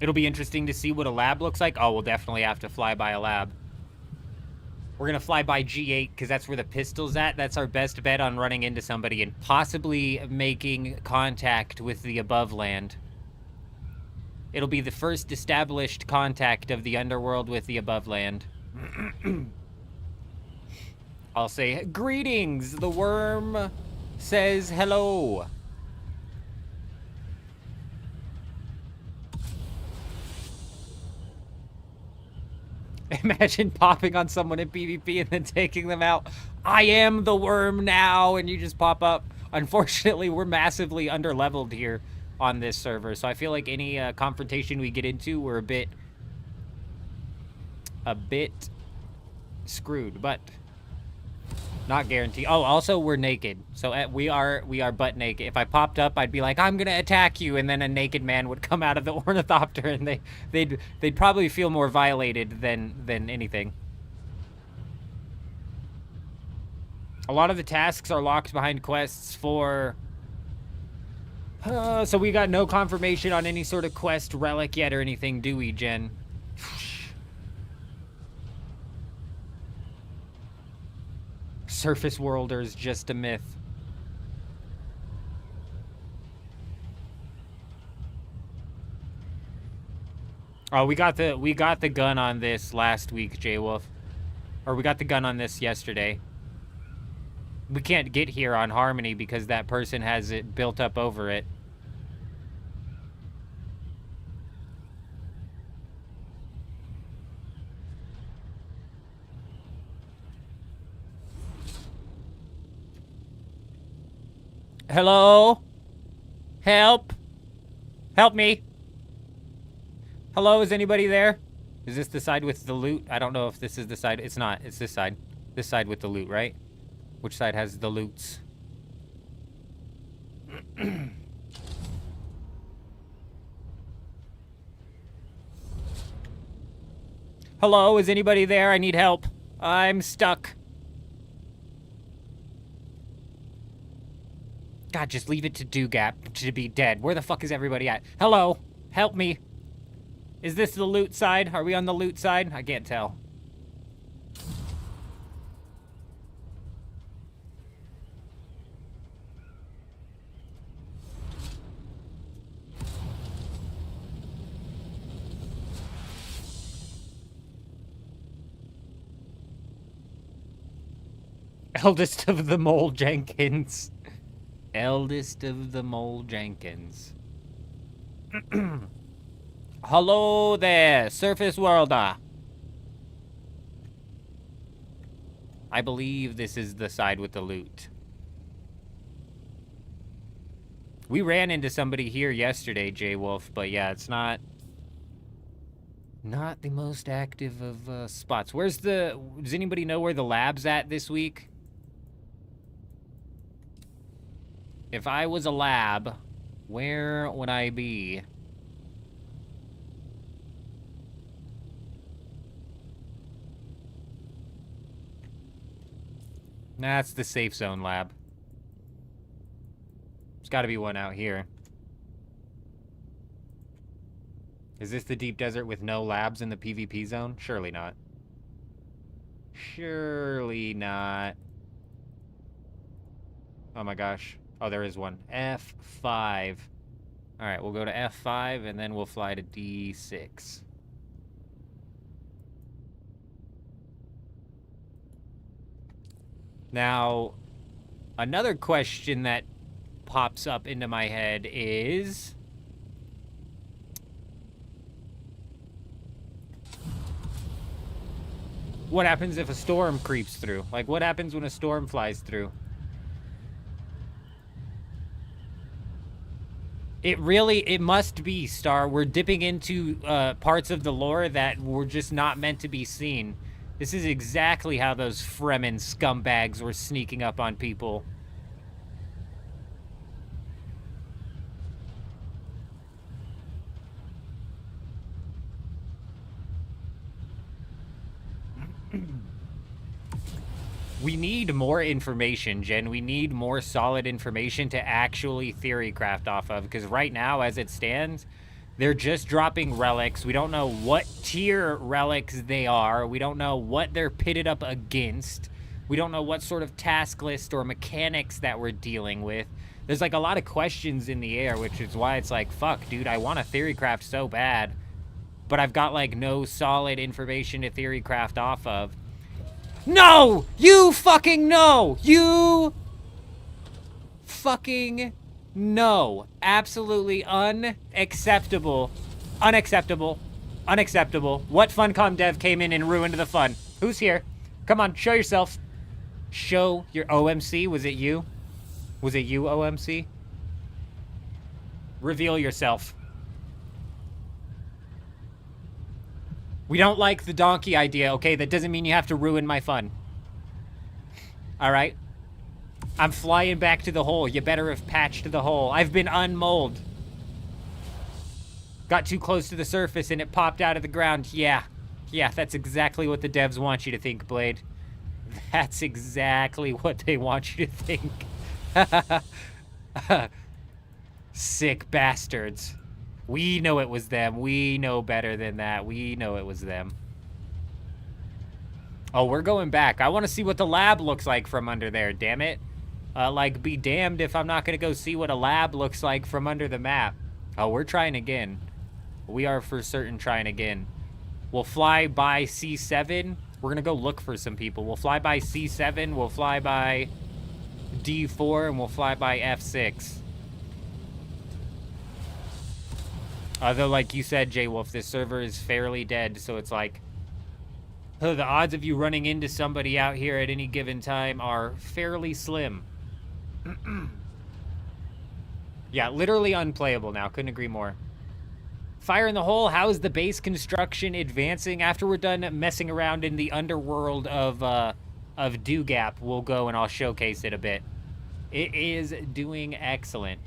It'll be interesting to see what a lab looks like. Oh, we'll definitely have to fly by a lab. We're going to fly by G8 because that's where the pistol's at. That's our best bet on running into somebody and possibly making contact with the above land. It'll be the first established contact of the underworld with the above land. I'll say, greetings! The worm says hello. Imagine popping on someone in PvP and then taking them out. I am the worm now, and you just pop up. Unfortunately, we're massively underleveled here on this server, so I feel like any confrontation we get into, we're a bit screwed, but Not guaranteed. Oh, also we're naked, so we are butt naked. If I popped up, I'd be like, I'm gonna attack you, and then a naked man would come out of the ornithopter, and they'd probably feel more violated than anything. A lot of the tasks are locked behind quests for. So we got no confirmation on any sort of quest relic yet or anything, do we, Jen? Surface worlders, just a myth. Oh, we got the gun on this last week, J-Wolf. Or we got the gun on this yesterday. We can't get here on Harmony because that person has it built up over it. Hello? Help? Help me. Hello, is anybody there? Is this the side with the loot? I don't know if this is the side. It's not. It's this side. This side with the loot, right? Which side has the loots? Hello, is anybody there? I need help. I'm stuck. God, just leave it to Dugap to be dead. Where the fuck is everybody at? Hello, help me. Is this the loot side? Are we on the loot side? I can't tell. Eldest of the Mole Jenkins. Eldest of the Mole Jenkins. Hello there, Surface Worlder. I believe this is the side with the loot. We ran into somebody here yesterday, J-Wolf, but yeah, it's not the most active of spots. Does anybody know where the lab's at this week? If I was a lab, where would I be? That's the safe zone lab. There's got to be one out here. Is this the deep desert with no labs in the PvP zone? Surely not. Surely not. Oh my gosh. Oh, there is one. F5. All right, we'll go to F5, and then we'll fly to D6. Now, another question that pops up into my head is... what happens if a storm creeps through? Like, what happens when a storm flies through? It must be, Star. We're dipping into parts of the lore that were just not meant to be seen. This is exactly how those Fremen scumbags were sneaking up on people. We need more information, Jen. We need more solid information to actually theory craft off of, because right now, as it stands, they're just dropping relics. We don't know what tier relics they are. We don't know what they're pitted up against. We don't know what sort of task list or mechanics that we're dealing with. There's like a lot of questions in the air, which is why it's like, fuck, dude, I want to theory craft so bad, but I've got like no solid information to theory craft off of. No! You fucking no! You fucking no. Absolutely unacceptable. Unacceptable. Unacceptable. What Funcom dev came in and ruined the fun? Who's here? Come on, show yourself. Show your OMC. Was it you? Was it you, OMC? Reveal yourself. We don't like the donkey idea, okay? That doesn't mean you have to ruin my fun. All right? I'm flying back to the hole. You better have patched the hole. I've been unmolded. Got too close to the surface and it popped out of the ground. Yeah. Yeah, that's exactly what the devs want you to think, Blade. That's exactly what they want you to think. Sick bastards. We know it was them. We know better than that. We know it was them. Oh, we're going back. I want to see what the lab looks like from under there, damn it. Like, be damned if I'm not going to go see what a lab looks like from under the map. Oh, we're trying again. We are for certain trying again. We'll fly by C7. We're going to go look for some people. We'll fly by C7. We'll fly by D4. And we'll fly by F6. Although, like you said, J-Wolf, this server is fairly dead. So it's like, oh, the odds of you running into somebody out here at any given time are fairly slim. Yeah, literally unplayable now. Couldn't agree more. Fire in the hole. How is the base construction advancing? After we're done messing around in the underworld of Dewgap, we'll go and I'll showcase it a bit. It is doing excellent.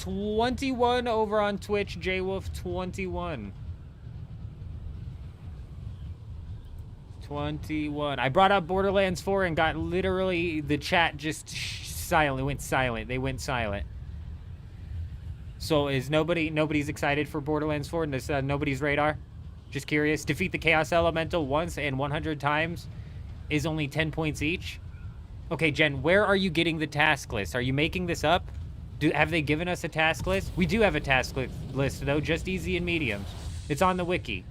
$21 over on Twitch, JWolf 21. 21. I brought up Borderlands 4 and got literally the chat just silent. Went silent. They went silent. So is nobody's excited for Borderlands 4? And this nobody's radar? Just curious. Defeat the Chaos Elemental once and 100 times is only 10 points each. Okay, Jen, where are you getting the task list? Are you making this up? Have they given us a task list? We do have a task list, though. Just easy and mediums. It's on the wiki.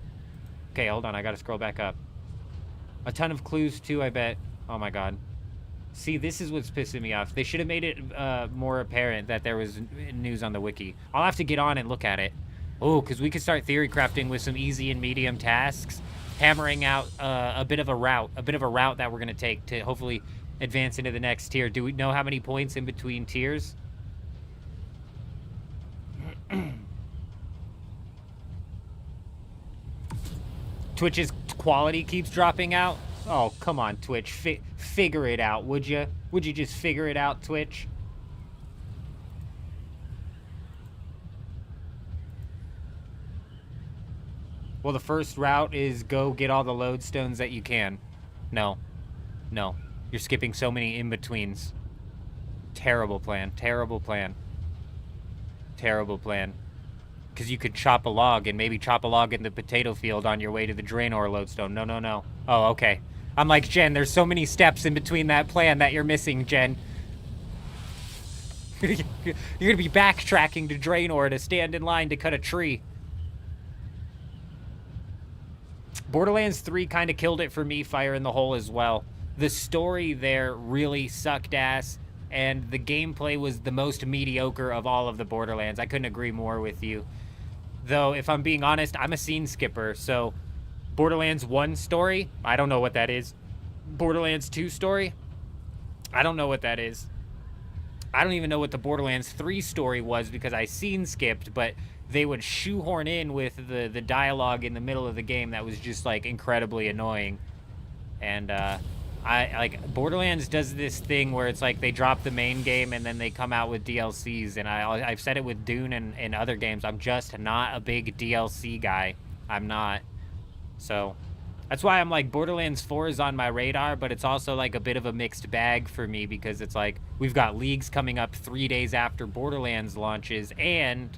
Okay, hold on. I gotta scroll back up. A ton of clues, too, I bet. Oh, my God. See, this is what's pissing me off. They should have made it more apparent that there was news on the wiki. I'll have to get on and look at it. Oh, because we could start theory crafting with some easy and medium tasks. Hammering out a bit of a route. A bit of a route that we're going to take to hopefully advance into the next tier. Do we know how many points in between tiers? Twitch's quality keeps dropping out. Oh, come on, Twitch. Figure it out, would you? Would you just figure it out, Twitch? Well, the first route is go get all the lodestones that you can. No. No. You're skipping so many in-betweens. Terrible plan. Terrible plan. Terrible plan. Because you could chop a log and maybe chop a log in the potato field on your way to the Draenor lodestone. No, no, no. Oh, okay. I'm like, Jen, there's so many steps in between that plan that you're missing, Jen. You're going to be backtracking to Draenor to stand in line to cut a tree. Borderlands 3 kind of killed it for me, Fire in the Hole as well. The story there really sucked ass, and the gameplay was the most mediocre of all of the Borderlands. I couldn't agree more with you. Though, if I'm being honest, I'm a scene skipper, so Borderlands 1 story, I don't know what that is. Borderlands 2 story, I don't know what that is. I don't even know what the Borderlands 3 story was because I scene skipped, but they would shoehorn in with the dialogue in the middle of the game that was just, like, incredibly annoying. And, Borderlands does this thing where it's like they drop the main game and then they come out with DLCs, and I've said it with Dune and other games. I'm just not a big DLC guy. I'm not. So, that's why I'm like, Borderlands 4 is on my radar, but it's also like a bit of a mixed bag for me because it's like, we've got Leagues coming up 3 days after Borderlands launches, and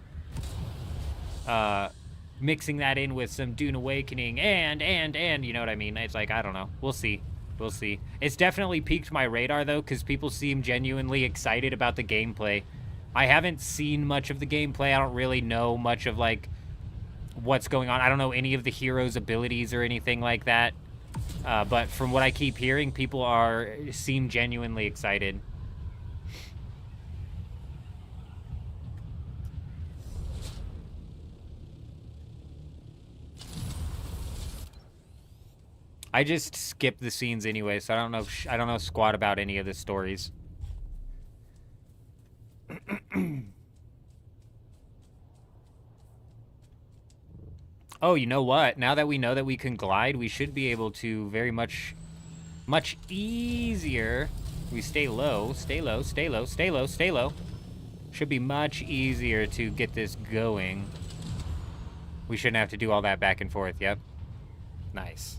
mixing that in with some Dune Awakening and, you know what I mean? It's like, I don't know. We'll see. We'll see. It's definitely piqued my radar, though, because people seem genuinely excited about the gameplay. I haven't seen much of the gameplay. I don't really know much of, like, what's going on. I don't know any of the heroes' abilities or anything like that. But from what I keep hearing, people seem genuinely excited. I just skip the scenes anyway, so I don't know squat about any of the stories. Oh, you know what? Now that we know that we can glide, we should be able to very much easier. We stay low, stay low, stay low, stay low, stay low. Should be much easier to get this going. We shouldn't have to do all that back and forth, yep. Nice.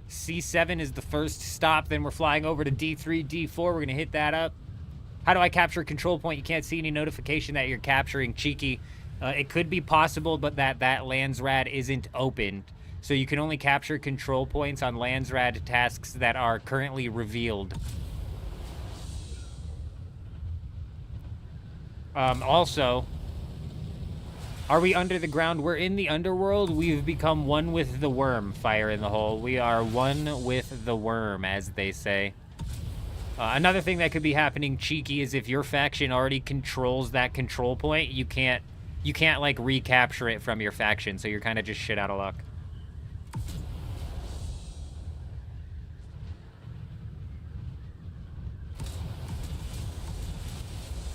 C7 is the first stop, then we're flying over to D3, D4. We're gonna hit that up. How do I capture a control point? You can't see any notification that you're capturing, cheeky. It could be possible, but that Landsrad isn't opened. So you can only capture control points on Landsrad tasks that are currently revealed. Also, are we under the ground? We're in the underworld. We've become one with the worm, fire in the hole. We are one with the worm, as they say. Another thing that could be happening, cheeky, is if your faction already controls that control point, you can't like recapture it from your faction, so you're kind of just shit out of luck.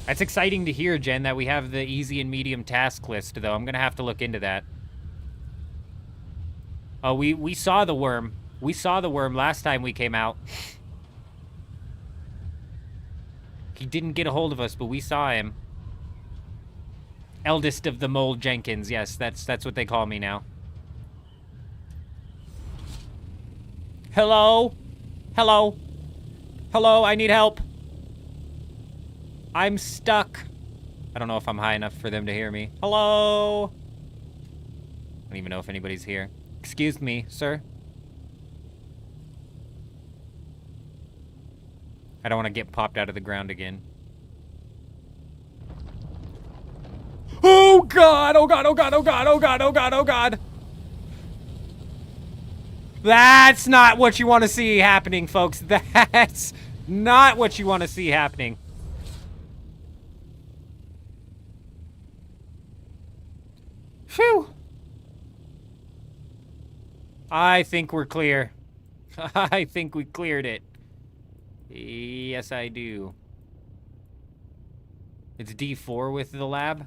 That's exciting to hear, Jen, that we have the easy and medium task list, though. I'm gonna have to look into that. Oh, we saw the worm. We saw the worm last time we came out. He didn't get a hold of us, but we saw him. Eldest of the Mole Jenkins. Yes, that's what they call me now. Hello? Hello? Hello, I need help. I'm stuck. I don't know if I'm high enough for them to hear me. Hello? I don't even know if anybody's here. Excuse me, sir. I don't want to get popped out of the ground again. Oh god! Oh god! Oh god! Oh god! Oh god! Oh god! Oh god! That's not what you want to see happening, folks. That's not what you want to see happening. Phew. I think we're clear. I think we cleared it. Yes, I do. It's D4 with the lab.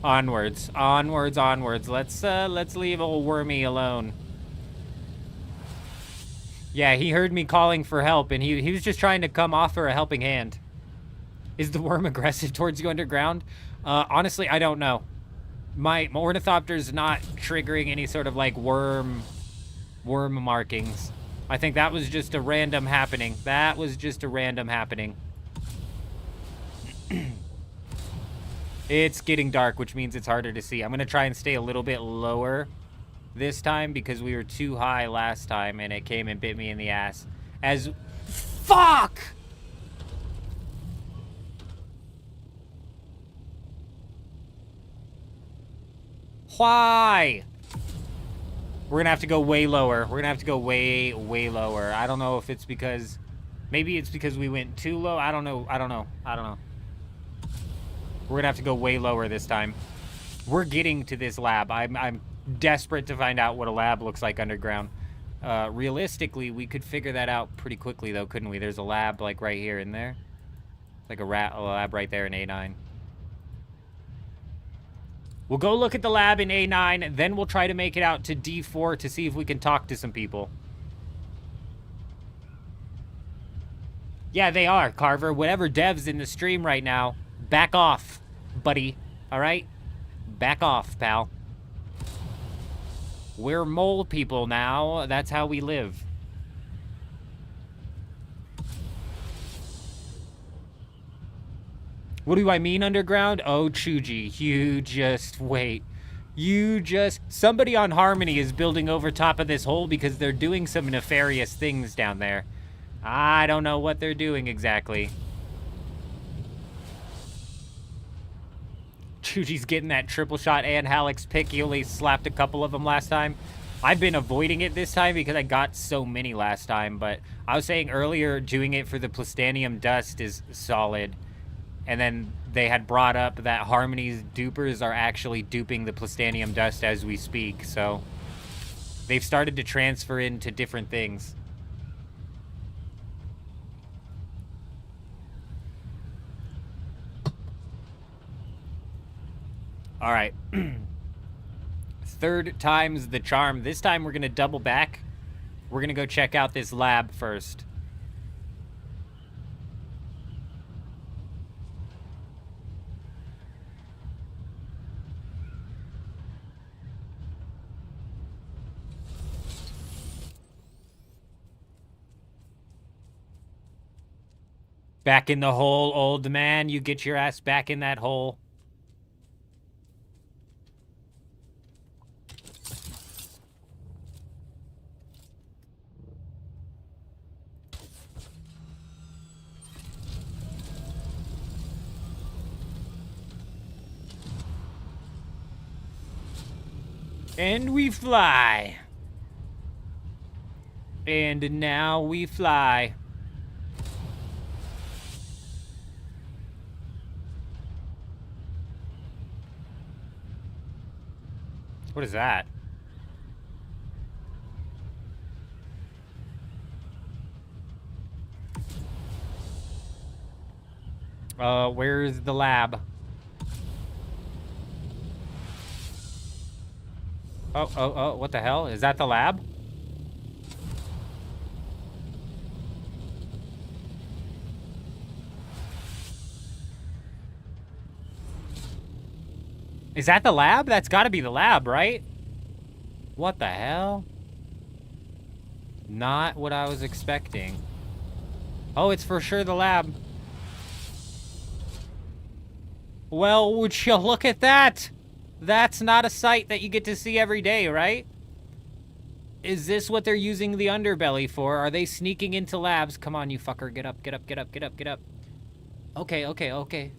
Onwards, onwards, onwards. Let's leave old Wormy alone. Yeah, he heard me calling for help, and he was just trying to come offer a helping hand. Is the worm aggressive towards you underground? Honestly, I don't know. My ornithopter's not triggering any sort of like worm markings. I think that was just a random happening. That was just a random happening. It's getting dark, which means it's harder to see. I'm gonna try and stay a little bit lower this time because we were too high last time and it came and bit me in the ass. Fuck! Why? We're gonna have to go way lower. We're gonna have to go way, way lower. I don't know if it's because... Maybe it's because we went too low. I don't know. We're gonna have to go way lower this time. We're getting to this lab. I'm desperate to find out what a lab looks like underground. Realistically, we could figure that out pretty quickly, though, couldn't we? There's a lab, like, right here in there. Like a lab right there in A9. We'll go look at the lab in A9, then we'll try to make it out to D4 to see if we can talk to some people. Yeah, they are, Carver. Whatever dev's in the stream right now, back off, buddy. All right? Back off, pal. We're mole people now. That's how we live. What do I mean, underground? Oh, Chuji, you just wait. Somebody on Harmony is building over top of this hole because they're doing some nefarious things down there. I don't know what they're doing exactly. Chuji's getting that triple shot and Halleck's pick. He only slapped a couple of them last time. I've been avoiding it this time because I got so many last time, but I was saying earlier doing it for the Plastanium dust is solid. And then they had brought up that Harmony's dupers are actually duping the Plastanium dust as we speak, so they've started to transfer into different things. All right. Third time's the charm. This time we're going to double back. We're going to go check out this lab first. Back in the hole, old man. You get your ass back in that hole. And we fly. And now we fly. What is that? Where's the lab? Oh, what the hell? Is that the lab? Is that the lab? That's gotta be the lab, right? What the hell? Not what I was expecting. Oh, it's for sure the lab. Well, would you look at that? That's not a sight that you get to see every day, right? Is this what they're using the underbelly for? Are they sneaking into labs? Come on, you fucker. Get up, get up, get up, get up, get up. Okay.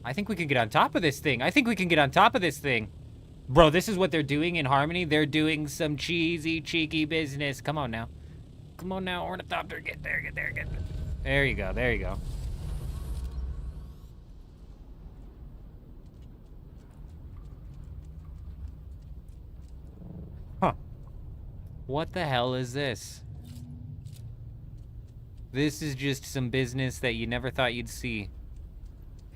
I think we can get on top of this thing. Bro, this is what they're doing in Harmony. They're doing some cheeky business. Come on now. Ornithopter. Get there. There you go. Huh. What the hell is this? This is just some business that you never thought you'd see.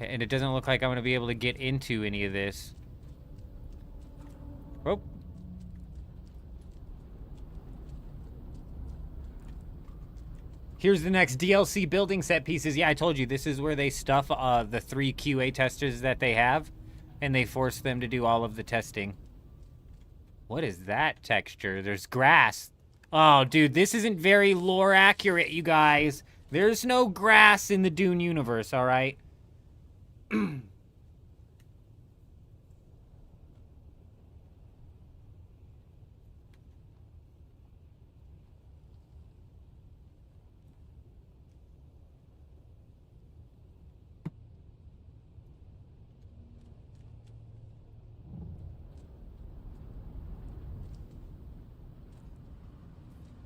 And it doesn't look like I'm going to be able to get into any of this. Oh. Here's the next DLC building set pieces. Yeah, I told you, this is where they stuff the 3 QA testers that they have. And they force them to do all of the testing. What is that texture? There's grass. Oh, dude, this isn't very lore accurate, you guys. There's no grass in the Dune universe, all right?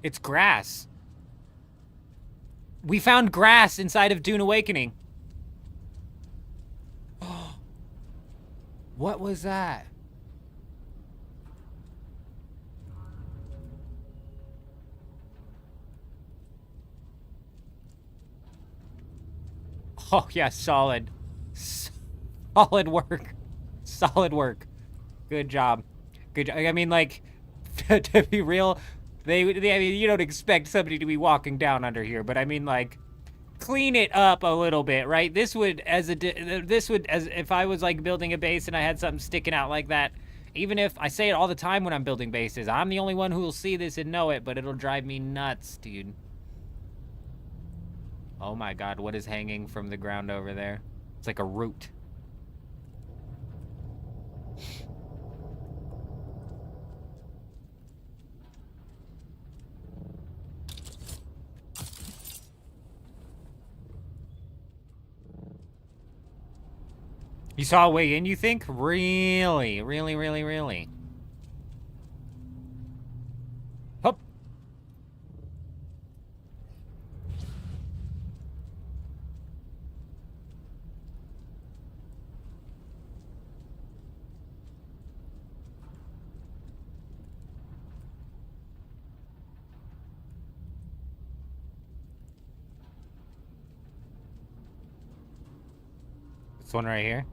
It's grass. We found grass inside of Dune Awakening. What was that? Oh, yeah, solid. Solid work. Solid work. Good job. Good job. I mean, like, to be real, I mean, you don't expect somebody to be walking down under here, but I mean, like, clean it up a little bit, right? This would, as if I was, like, building a base and I had something sticking out like that, even if, I say it all the time when I'm building bases, I'm the only one who will see this and know it, but it'll drive me nuts, dude. Oh my god, what is hanging from the ground over there? It's like a root. You saw a way in, you think? Really? Really? Hup. This one right here.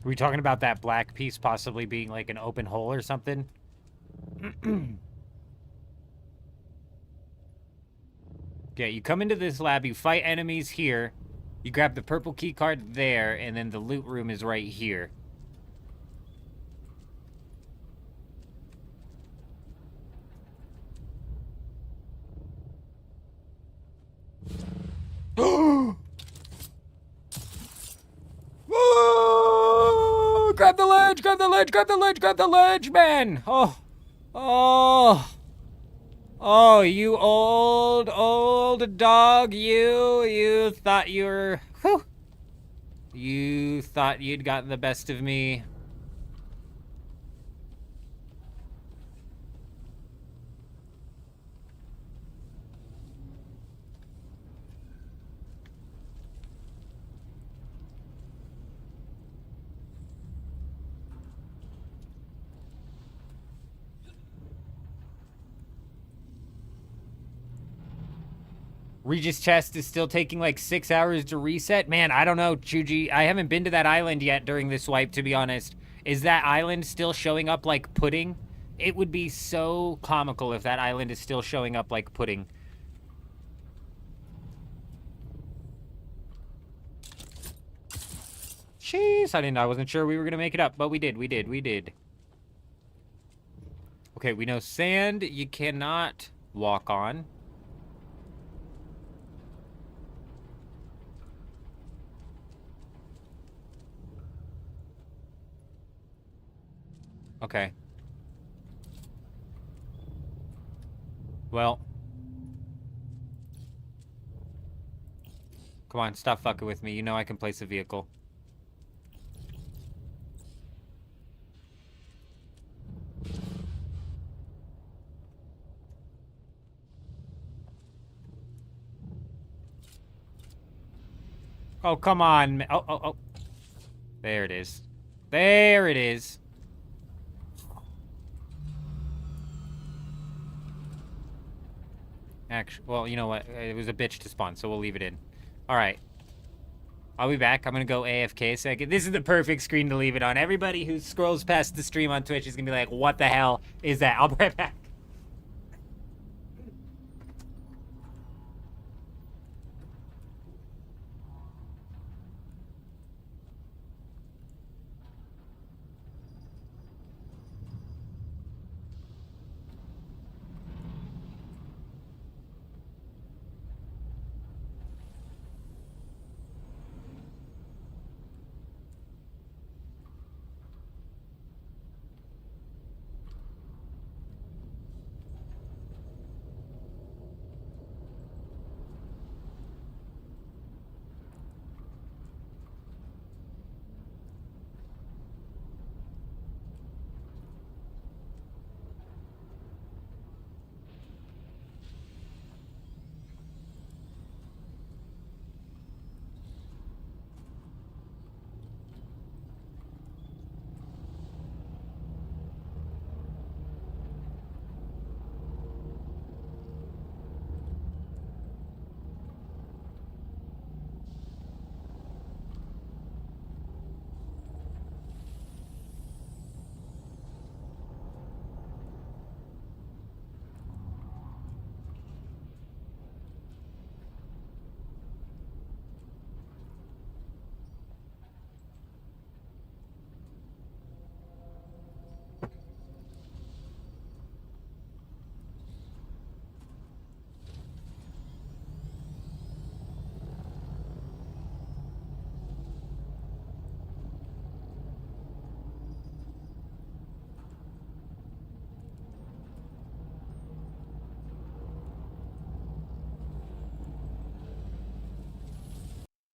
Were we talking about that black piece possibly being like an open hole or something? Okay, you come into this lab, you fight enemies here, you grab the purple key card there, and then the loot room is right here. Oh, grab the ledge, grab the ledge, grab the ledge, grab the ledge, man! Oh, oh, oh, you old dog, you thought you were, whew. You thought you'd gotten the best of me. Regis chest is still taking like 6 hours to reset. Man, I don't know, Chuji. I haven't been to that island yet during this wipe, to be honest. Is that island still showing up like pudding? It would be so comical if that island is still showing up like pudding. Jeez, I wasn't sure we were gonna make it up, but we did. Okay, we know sand you cannot walk on. Okay. Well. Come on, stop fucking with me. You know I can place a vehicle. Oh, come on. Oh. There it is. There it is. Actually, well, you know what? It was a bitch to spawn, so we'll leave it in. All right. I'll be back. I'm going to go AFK a second. This is the perfect screen to leave it on. Everybody who scrolls past the stream on Twitch is going to be like, what the hell is that? I'll be right back.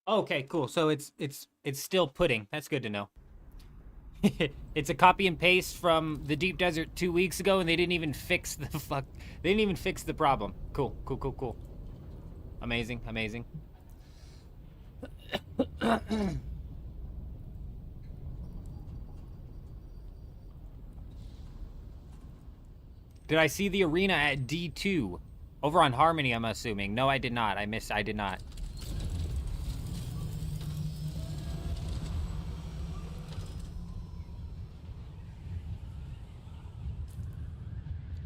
Okay, cool. So it's still pudding. That's good to know. It's a copy and paste from the deep desert 2 weeks ago, and they didn't even fix the fuck. They didn't even fix the problem. Cool. Amazing. Did I see the arena at D2? Over on Harmony, I'm assuming. No, I did not. I did not.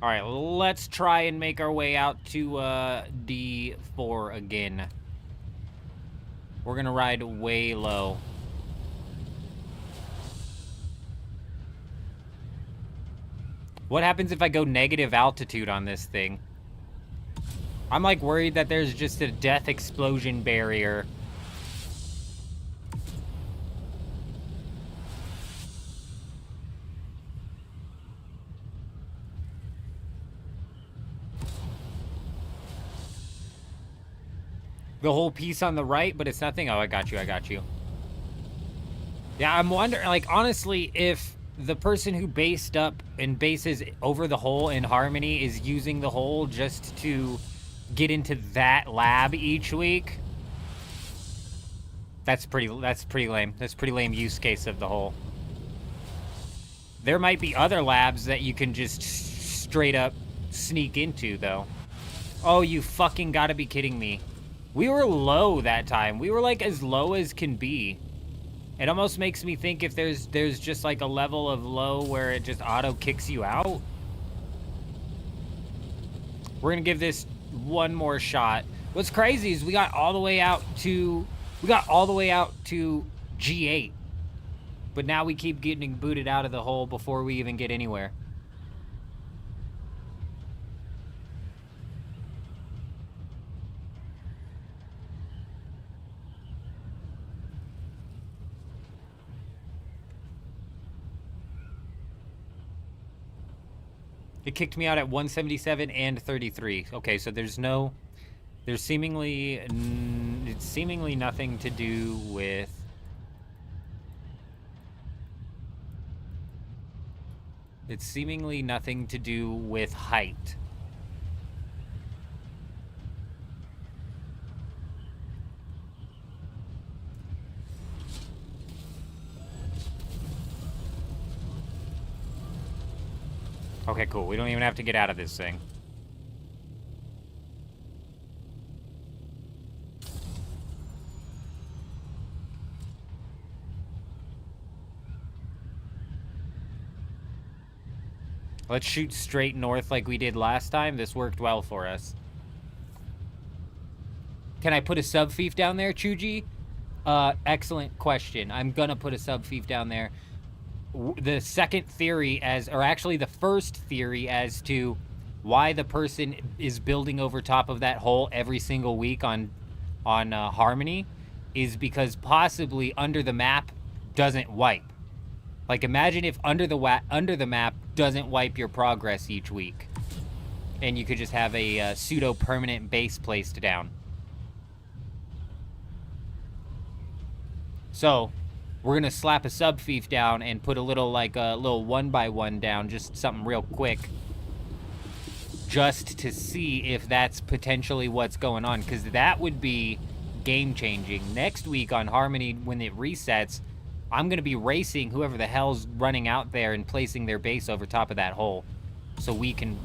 All right, let's try and make our way out to D4 again. We're gonna ride way low. What happens if I go negative altitude on this thing? I'm like worried that there's just a death explosion barrier. The whole piece on the right, but it's nothing. Oh, I got you. I got you. Yeah, I'm wondering, like, honestly, if the person who based up and bases over the hole in Harmony is using the hole just to get into that lab each week, that's pretty lame. That's pretty lame use case of the hole. There might be other labs that you can just straight up sneak into, though. Oh, you fucking gotta be kidding me. We were low that time. We were, like, as low as can be. It almost makes me think if there's just, like, a level of low where it just auto kicks you out. We're gonna give this one more shot. What's crazy is we got all the way out to G8. But now we keep getting booted out of the hole before we even get anywhere. It kicked me out at 177 and 33. Okay, so there's seemingly, it's seemingly nothing to do with... It's seemingly nothing to do with height. Okay, cool. We don't even have to get out of this thing. Let's shoot straight north like we did last time. This worked well for us. Can I put a sub-fief down there, Chuji? Excellent question. I'm gonna put a sub-fief down there. The second theory or actually the first theory as to why the person is building over top of that hole every single week on Harmony is because possibly under the map doesn't wipe. Like, imagine if under the map doesn't wipe your progress each week, and you could just have a pseudo permanent base placed down. So we're gonna slap a sub-fief down and put a little 1x1 down, just something real quick, just to see if that's potentially what's going on, because that would be game-changing. Next week on Harmony, when it resets, I'm gonna be racing whoever the hell's running out there and placing their base over top of that hole, so we can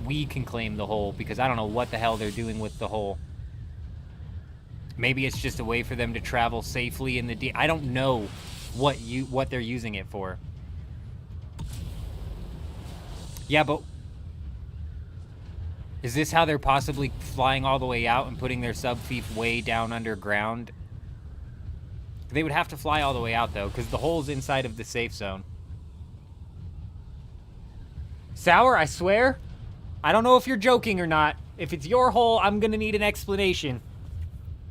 claim the hole, because I don't know what the hell they're doing with the hole. Maybe it's just a way for them to travel safely in the I don't know what they're using it for. Yeah, but is this how they're possibly flying all the way out and putting their sub-fief way down underground? They would have to fly all the way out, though, because the hole's inside of the safe zone. Sour, I swear? I don't know if you're joking or not. If it's your hole, I'm gonna need an explanation.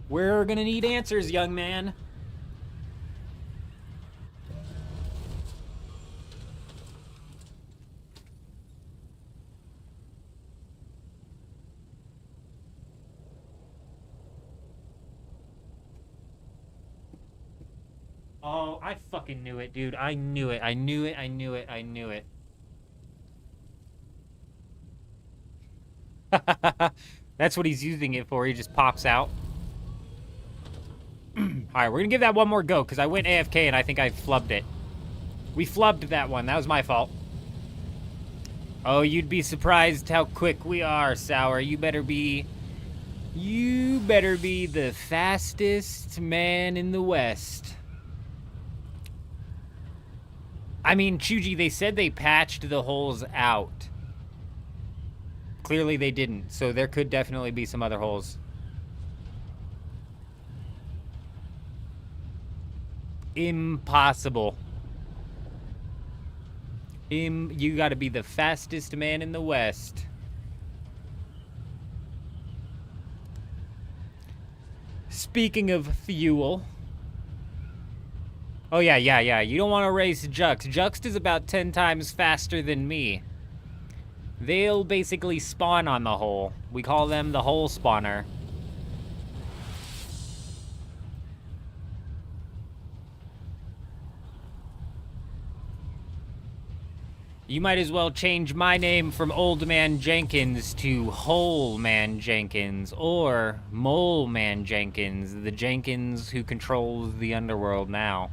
We're gonna need answers, young man. Oh, I fucking knew it, dude. I knew it. I knew it. I knew it. I knew it. That's what he's using it for. He just pops out. Alright, we're gonna give that one more go, because I went AFK and I think I flubbed it. We flubbed that one. That was my fault. Oh, you'd be surprised how quick we are, Sour. You better be the fastest man in the West. I mean, Chuji, they said they patched the holes out. Clearly they didn't, so there could definitely be some other holes. Impossible. You gotta be the fastest man in the West. Speaking of fuel. Oh, yeah. You don't want to race Juxt. Juxt is about 10 times faster than me. They'll basically spawn on the hole. We call them the hole spawner. You might as well change my name from Old Man Jenkins to Hole Man Jenkins, or Mole Man Jenkins, the Jenkins who controls the underworld now.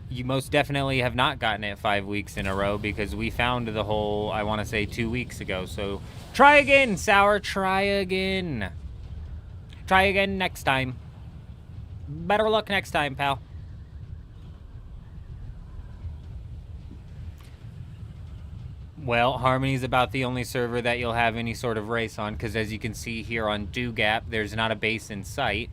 You most definitely have not gotten it 5 weeks in a row, because we found the hole, I want to say 2 weeks ago. So try again, Sour, try again. Try again next time. Better luck next time, pal. Well, Harmony's about the only server that you'll have any sort of race on, because as you can see here on Dew Gap, there's not a base in sight.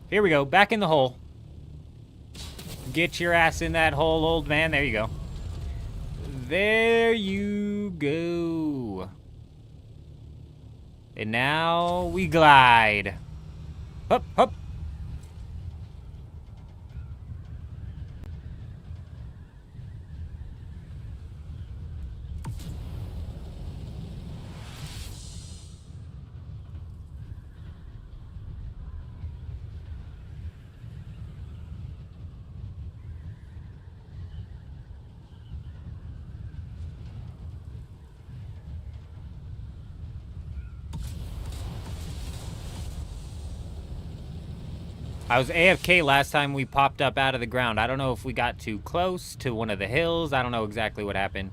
Here we go, back in the hole. Get your ass in that hole, old man. There you go. There you go. And now we glide. Hup, hup. I was AFK last time we popped up out of the ground. I don't know if we got too close to one of the hills. I don't know exactly what happened.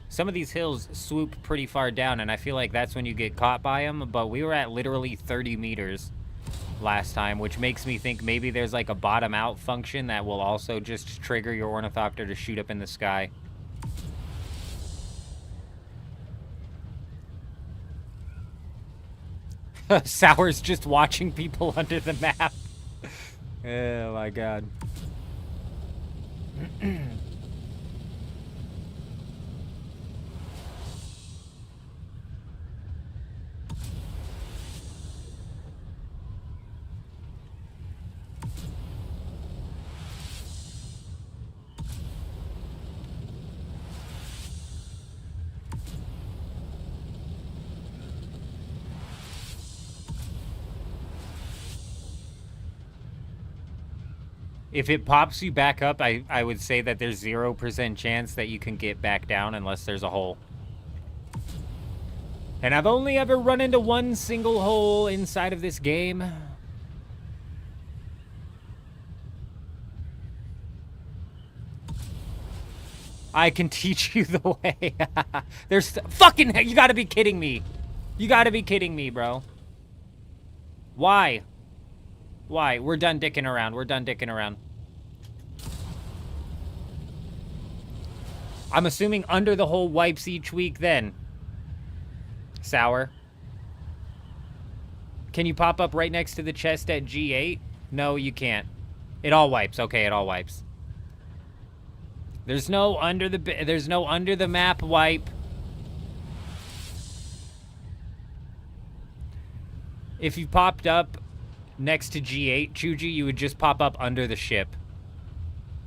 Some of these hills swoop pretty far down, and I feel like that's when you get caught by them, but we were at literally 30 meters last time, which makes me think maybe there's like a bottom out function that will also just trigger your ornithopter to shoot up in the sky. Sour's just watching people under the map. Oh my god. If it pops you back up, I would say that there's 0% chance that you can get back down unless there's a hole. And I've only ever run into one single hole inside of this game. I can teach you the way. There's fucking... You gotta be kidding me. You gotta be kidding me, bro. Why? Why? We're done dicking around. We're done dicking around. I'm assuming under the hole wipes each week then. Sour. Can you pop up right next to the chest at G8? No, you can't. It all wipes. Okay, it all wipes. There's no under the map wipe. If you popped up next to G8, Chuji, you would just pop up under the ship.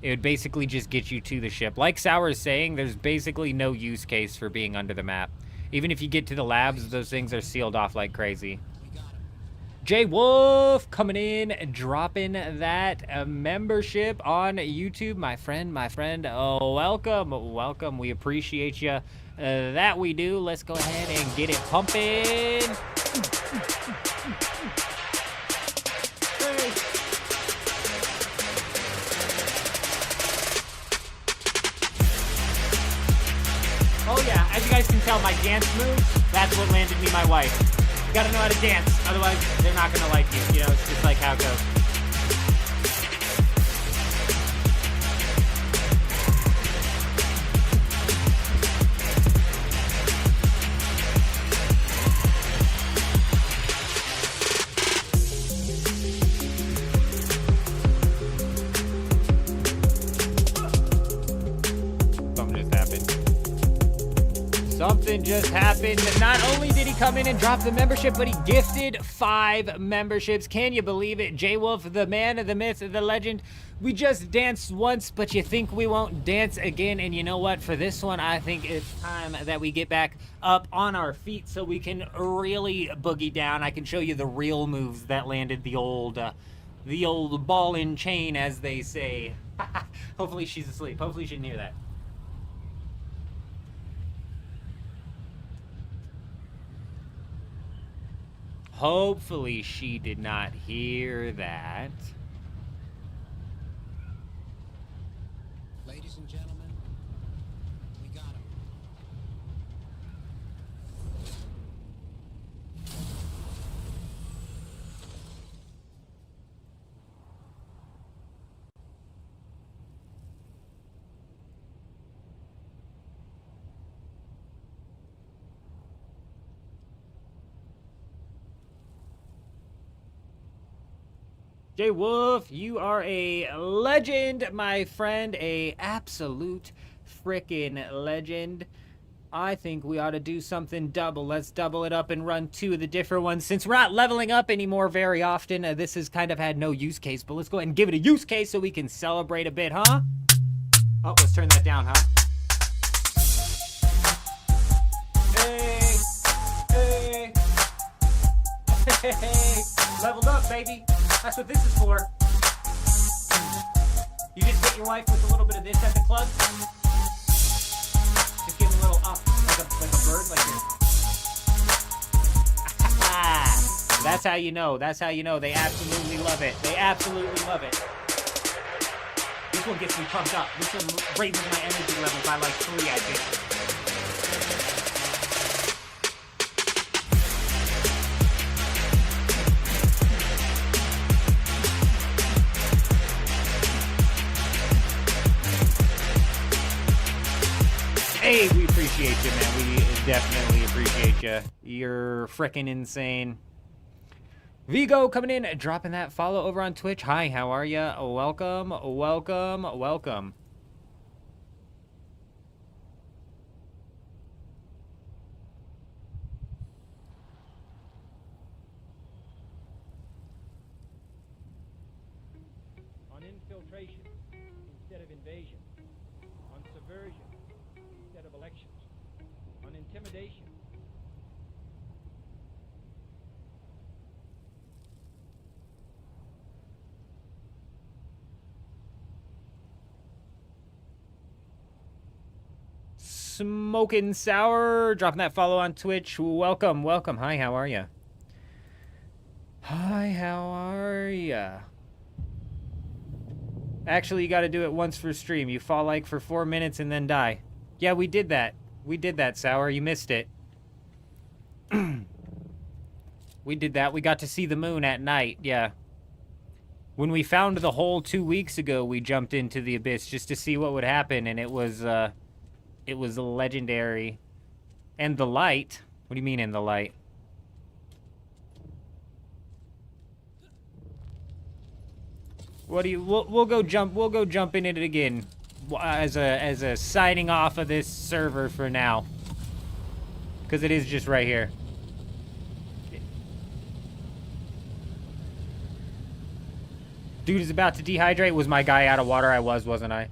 It would basically just get you to the ship. Like Sour is saying, there's basically no use case for being under the map. Even if you get to the labs, those things are sealed off like crazy. Jay Wolf coming in, dropping that membership on YouTube. My friend, oh, welcome. We appreciate you. That we do. Let's go ahead and get it pumping. Oh yeah, as you guys can tell, my dance move, that's what landed me my wife. Gotta know how to dance, otherwise they're not gonna like you. You know, it's just like how it goes. Something just happened. Not only did he come in and drop the membership, but he gifted 5 memberships. Can you believe it? J-Wolf, the man, the myth, the legend. We just danced once, but you think we won't dance again? And you know what? For this one, I think it's time that we get back up on our feet so we can really boogie down. I can show you the real moves that landed the old ball and chain, as they say. Hopefully she's asleep. Hopefully she didn't hear that. Hopefully she did not hear that. Ladies and gentlemen, we got him. Jay Wolf, you are a legend, my friend. A absolute frickin' legend. I think we ought to do something double. Let's double it up and run 2 of the different ones. Since we're not leveling up anymore very often, this has kind of had no use case, but let's go ahead and give it a use case so we can celebrate a bit, huh? Oh, let's turn that down, huh? Hey, hey, hey, leveled up, baby. That's what this is for. You just hit your wife with a little bit of this at the club. Just give him a little up, like a bird, like this. That's how you know. That's how you know. They absolutely love it. They absolutely love it. This one gets me pumped up. This one raises my energy level by like 3, I think. Hey, we appreciate you, man. We definitely appreciate you. You're frickin' insane. Vigo coming in, dropping that follow over on Twitch. Hi, how are ya? Welcome, welcome, welcome. On infiltration instead of invasion. On subversion instead of elections. On intimidation. Smoking Sour, dropping that follow on Twitch. Welcome, welcome. Hi, how are ya? Hi, how are ya? Actually, you got to do it once for stream. You fall like for 4 minutes and then die. Yeah, we did that. We did that, Sour. You missed it. We did that. We got to see the moon at night. Yeah. When we found the hole 2 weeks ago, we jumped into the abyss just to see what would happen, and it was legendary. And the light. What do you mean in the light? What do you? We'll go jump. We'll go jump in it again, as a signing off of this server for now, because it is just right here. Dude is about to dehydrate. Was my guy out of water? I was, wasn't I?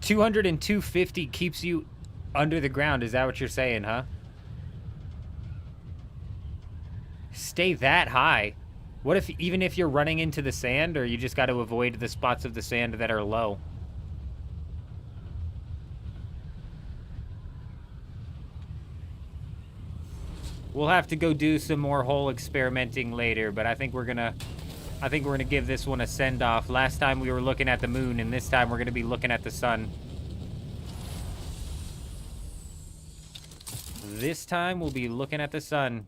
200 and 250 keeps you under the ground. Is that what you're saying, huh? Stay that high. What if, even if you're running into the sand, or you just got to avoid the spots of the sand that are low? We'll have to go do some more hole experimenting later, but I think we're gonna give this one a send-off. Last time we were looking at the moon, and this time we're gonna be looking at the sun. This time we'll be looking at the sun.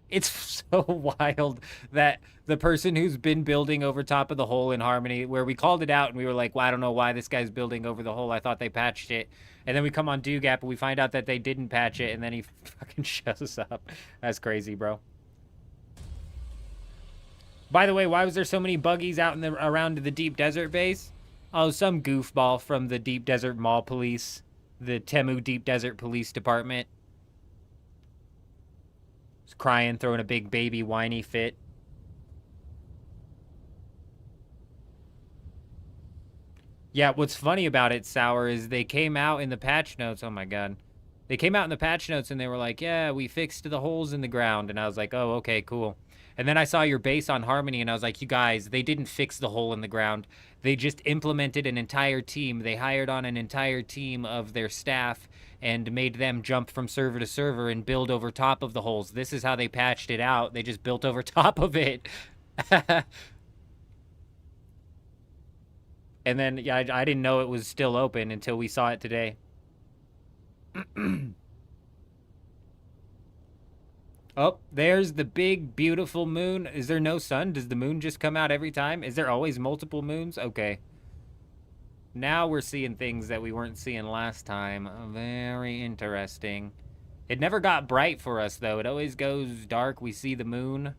It's so wild that the person who's been building over top of the hole in Harmony, where we called it out and we were like, well, I don't know why this guy's building over the hole. I thought they patched it. And then we come on Dugap and we find out that they didn't patch it, and then he fucking shows up. That's crazy, bro. By the way, why was there so many buggies out in the around the Deep Desert base? Oh, some goofball from the Deep Desert Mall Police, the Temu Deep Desert Police Department. He's crying, throwing a big baby whiny fit. Yeah, what's funny about it, Sour, is they came out in the patch notes. Oh my god. They came out in the patch notes and they were like, yeah, we fixed the holes in the ground. And I was like, oh, okay, cool. And then I saw your base on Harmony and I was like, you guys, they didn't fix the hole in the ground. They just implemented an entire team. They hired on an entire team of their staff and made them jump from server to server and build over top of the holes. This is how they patched it out. They just built over top of it. And then, yeah, I didn't know it was still open until we saw it today. Oh, there's the big, beautiful moon. Is there no sun? Does the moon just come out every time? Is there always multiple moons? Okay. Now we're seeing things that we weren't seeing last time. Very interesting. It never got bright for us, though. It always goes dark. We see the moon.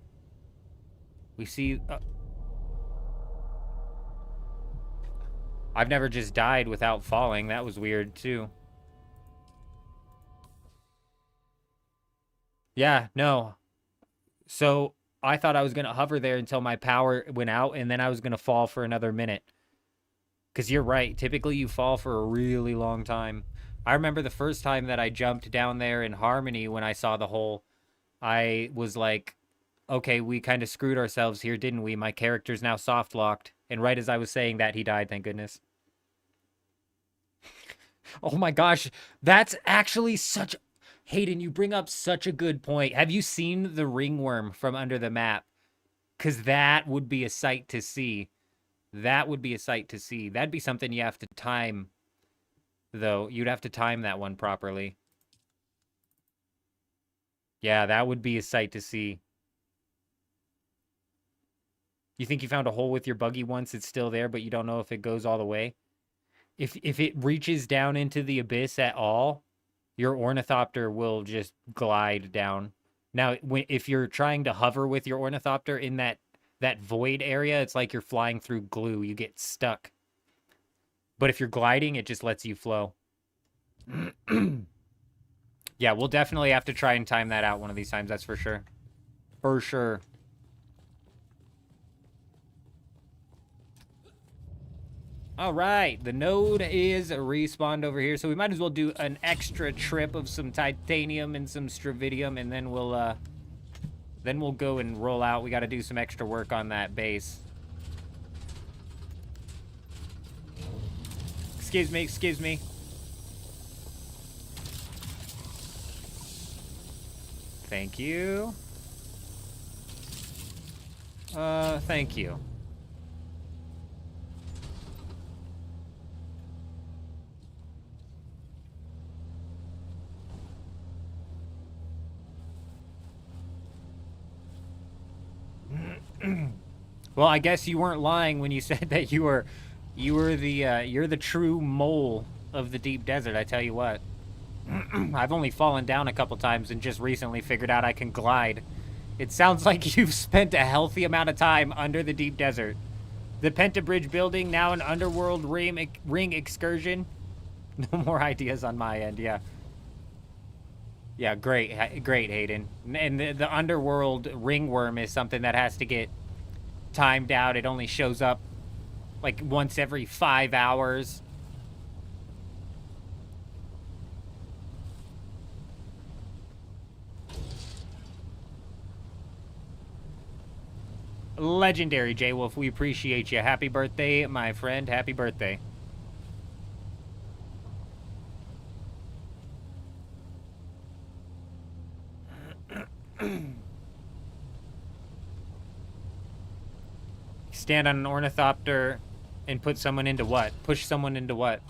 We see... I've never just died without falling. That was weird, too. Yeah, no. So I thought I was going to hover there until my power went out, and then I was going to fall for another minute. Because you're right. Typically, you fall for a really long time. I remember the first time that I jumped down there in Harmony when I saw the hole. I was like, okay, we kind of screwed ourselves here, didn't we? My character's now soft-locked. And right as I was saying that, he died, thank goodness. Oh my gosh, that's actually such... Hayden, you bring up such a good point. Have you seen the ringworm from under the map? Because that would be a sight to see. That would be a sight to see. That'd be something you have to time, though. You'd have to time that one properly. Yeah, that would be a sight to see. You think you found a hole with your buggy once, it's still there, but you don't know if it goes all the way? If it reaches down into the abyss at all, your ornithopter will just glide down. Now, if you're trying to hover with your ornithopter in that void area, it's like you're flying through glue. You get stuck. But if you're gliding, it just lets you flow. Yeah, we'll definitely have to try and time that out one of these times, that's for sure. For sure. All right, the node is respawned over here, so we might as well do an extra trip of some titanium and some stravidium, and then we'll go and roll out. We got to do some extra work on that base. Excuse me, excuse me. Thank you. Thank you. Well, I guess you weren't lying when you said that you're the true mole of the deep desert. I tell you what. I've only fallen down a couple times and just recently figured out I can glide. It sounds like you've spent a healthy amount of time under the deep desert. The Pentabridge building, now an underworld ring excursion. No more ideas on my end, yeah. Yeah, great, Hayden. And the underworld ringworm is something that has to get timed out. It only shows up like once every 5 hours. Legendary, J-Wolf. We appreciate you. Happy birthday, my friend. Happy birthday. stand on an ornithopter and put someone into what? Push someone into what?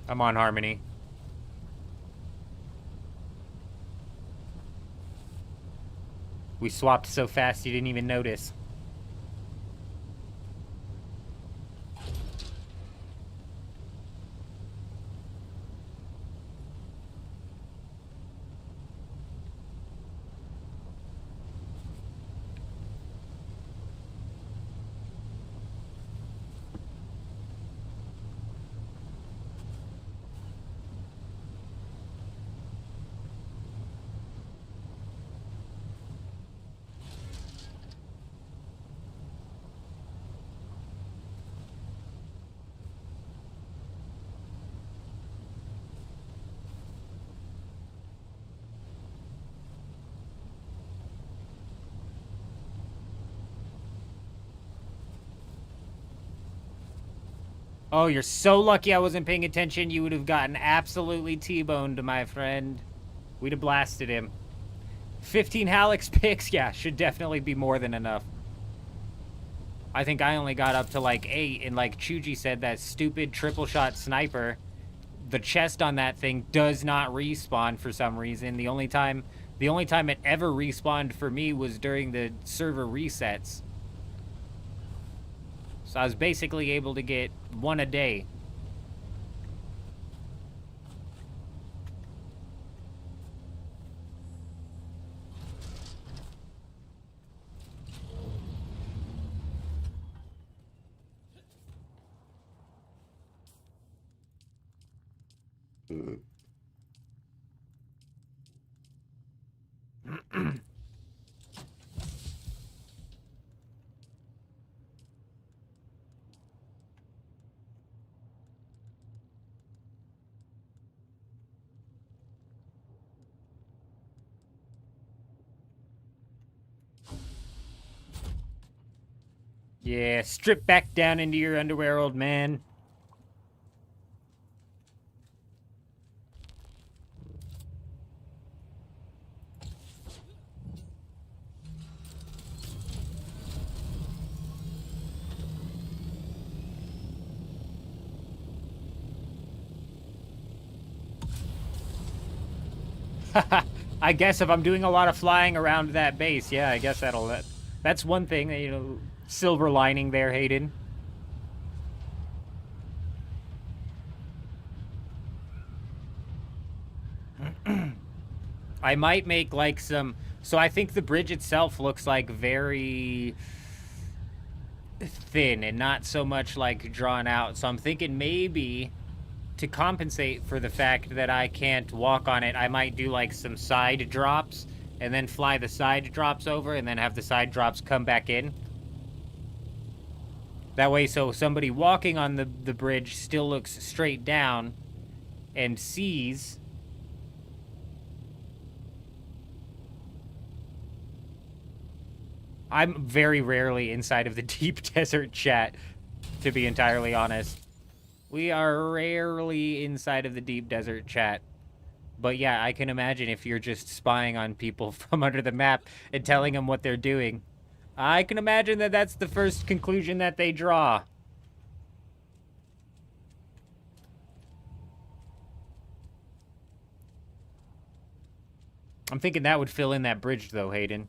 I'm on Harmony. We swapped so fast you didn't even notice. Oh, you're so lucky I wasn't paying attention. You would have gotten absolutely T-boned, my friend. We'd have blasted him. 15 Hallex picks? Yeah, should definitely be more than enough. I think I only got up to like 8, and like Chuji said, that stupid triple shot sniper, the chest on that thing does not respawn for some reason. The only time it ever respawned for me was during the server resets. So I was basically able to get 1 a day. Yeah, strip back down into your underwear, old man. I guess if I'm doing a lot of flying around that base, yeah, I guess that's one thing, you know, silver lining there, Hayden. I might make like some, so I think the bridge itself looks like very thin and not so much like drawn out. So I'm thinking maybe to compensate for the fact that I can't walk on it, I might do like some side drops and then fly the side drops over and then have the side drops come back in. That way, so somebody walking on the bridge still looks straight down and sees. I'm very rarely inside of the deep desert chat, to be entirely honest. We are rarely inside of the deep desert chat. But yeah, I can imagine if you're just spying on people from under the map and telling them what they're doing. I can imagine that that's the first conclusion that they draw. I'm thinking that would fill in that bridge, though, Hayden.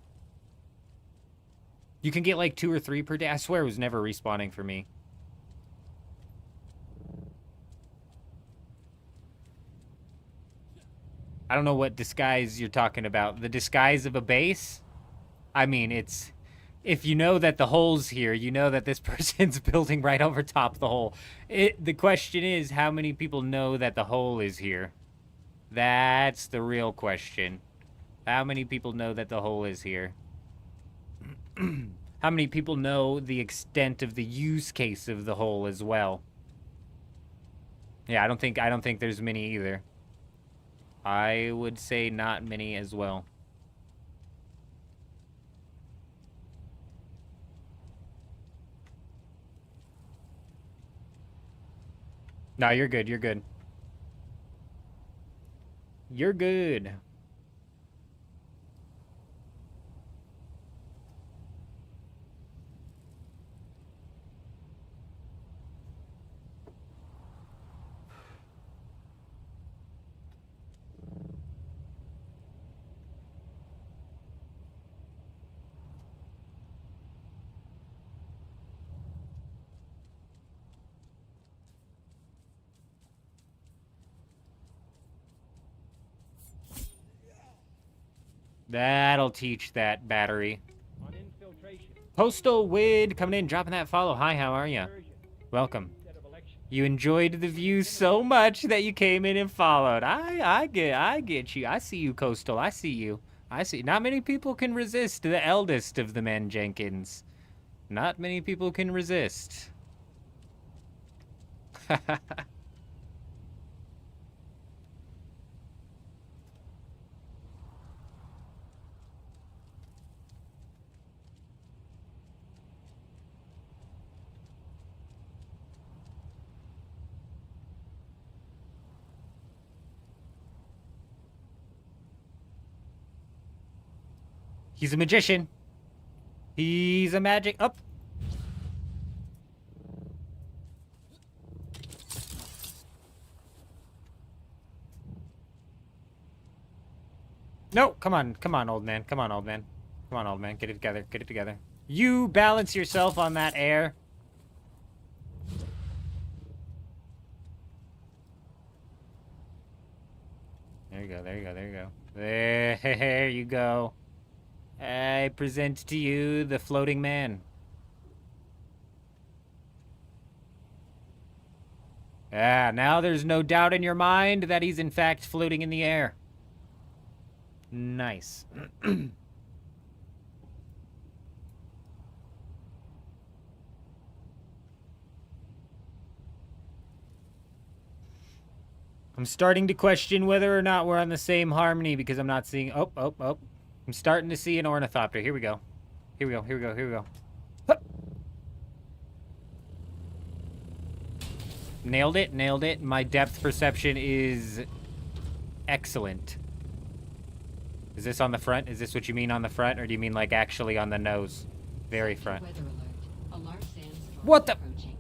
You can get like 2 or 3 per day. I swear it was never respawning for me. I don't know what disguise you're talking about. The disguise of a base? I mean, it's... If you know that the hole's here, you know that this person's building right over top the hole. The question is, how many people know that the hole is here? That's the real question. How many people know that the hole is here? How many people know the extent of the use case of the hole as well? Yeah, I don't think there's many either. I would say not many as well. No, you're good. You're good. You're good. That'll teach that battery. On infiltration. Postal Wid coming in, dropping that follow. Hi, how are you? Welcome. Instead of election. You enjoyed the view so much that you came in and followed. I get you. I see you, Coastal. I see you. I see. Not many people can resist the eldest of the men, Jenkins. Not many people can resist. He's a magician. He's a magic up. No, come on, old man. Come on, old man. Come on, old man. Get it together. Get it together. You balance yourself on that air. There you go. There you go. There you go. There you go. I present to you the floating man. Ah, now there's no doubt in your mind that he's in fact floating in the air. Nice. I'm starting to question whether or not we're on the same harmony because I'm not seeing... Oh. I'm starting to see an ornithopter. Here we go. Here we go. Hup. Nailed it. My depth perception is excellent. Is this on the front? Is this what you mean on the front? Or do you mean like actually on the nose? Very front. Weather alert. A large sandstorm What the- approaching.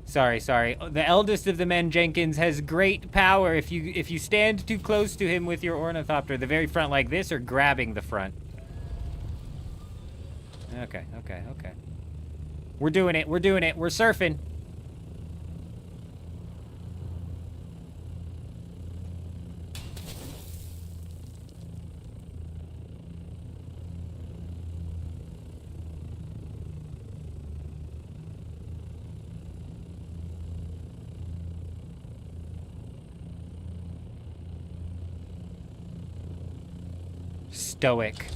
Sorry. The eldest of the men, Jenkins, has great power if you stand too close to him with your ornithopter. The very front like this or grabbing the front. Okay. We're doing it. We're surfing. Stoic.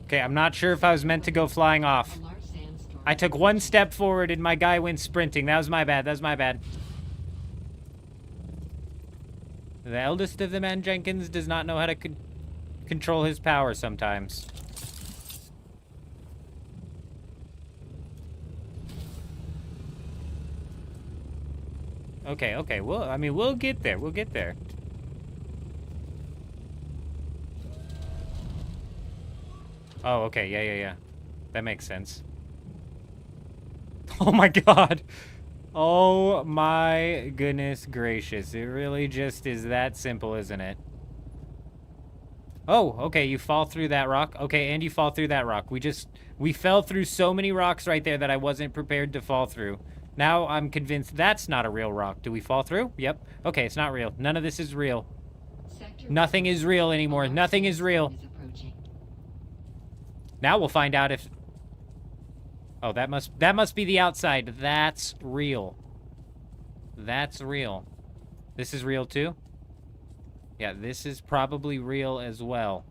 Okay, I'm not sure if I was meant to go flying off. A large sandstorm. I took one step forward and my guy went sprinting. That was my bad. The eldest of the men, Jenkins, does not know how to control his power sometimes. Okay. We'll get there. Oh, okay. Yeah. That makes sense. Oh my god. Oh my goodness gracious. It really just is that simple, isn't it? Oh, okay, you fall through that rock. Okay, and you fall through that rock. We fell through so many rocks right there that I wasn't prepared to fall through. Now I'm convinced that's not a real rock. Do we fall through? Yep. Okay, it's not real. None of this is real. Sector Nothing is real A anymore. large Nothing is real. sandstorm is approaching. Now we'll find out if... Oh, that must be the outside. That's real. That's real. This is real too? Yeah, this is probably real as well.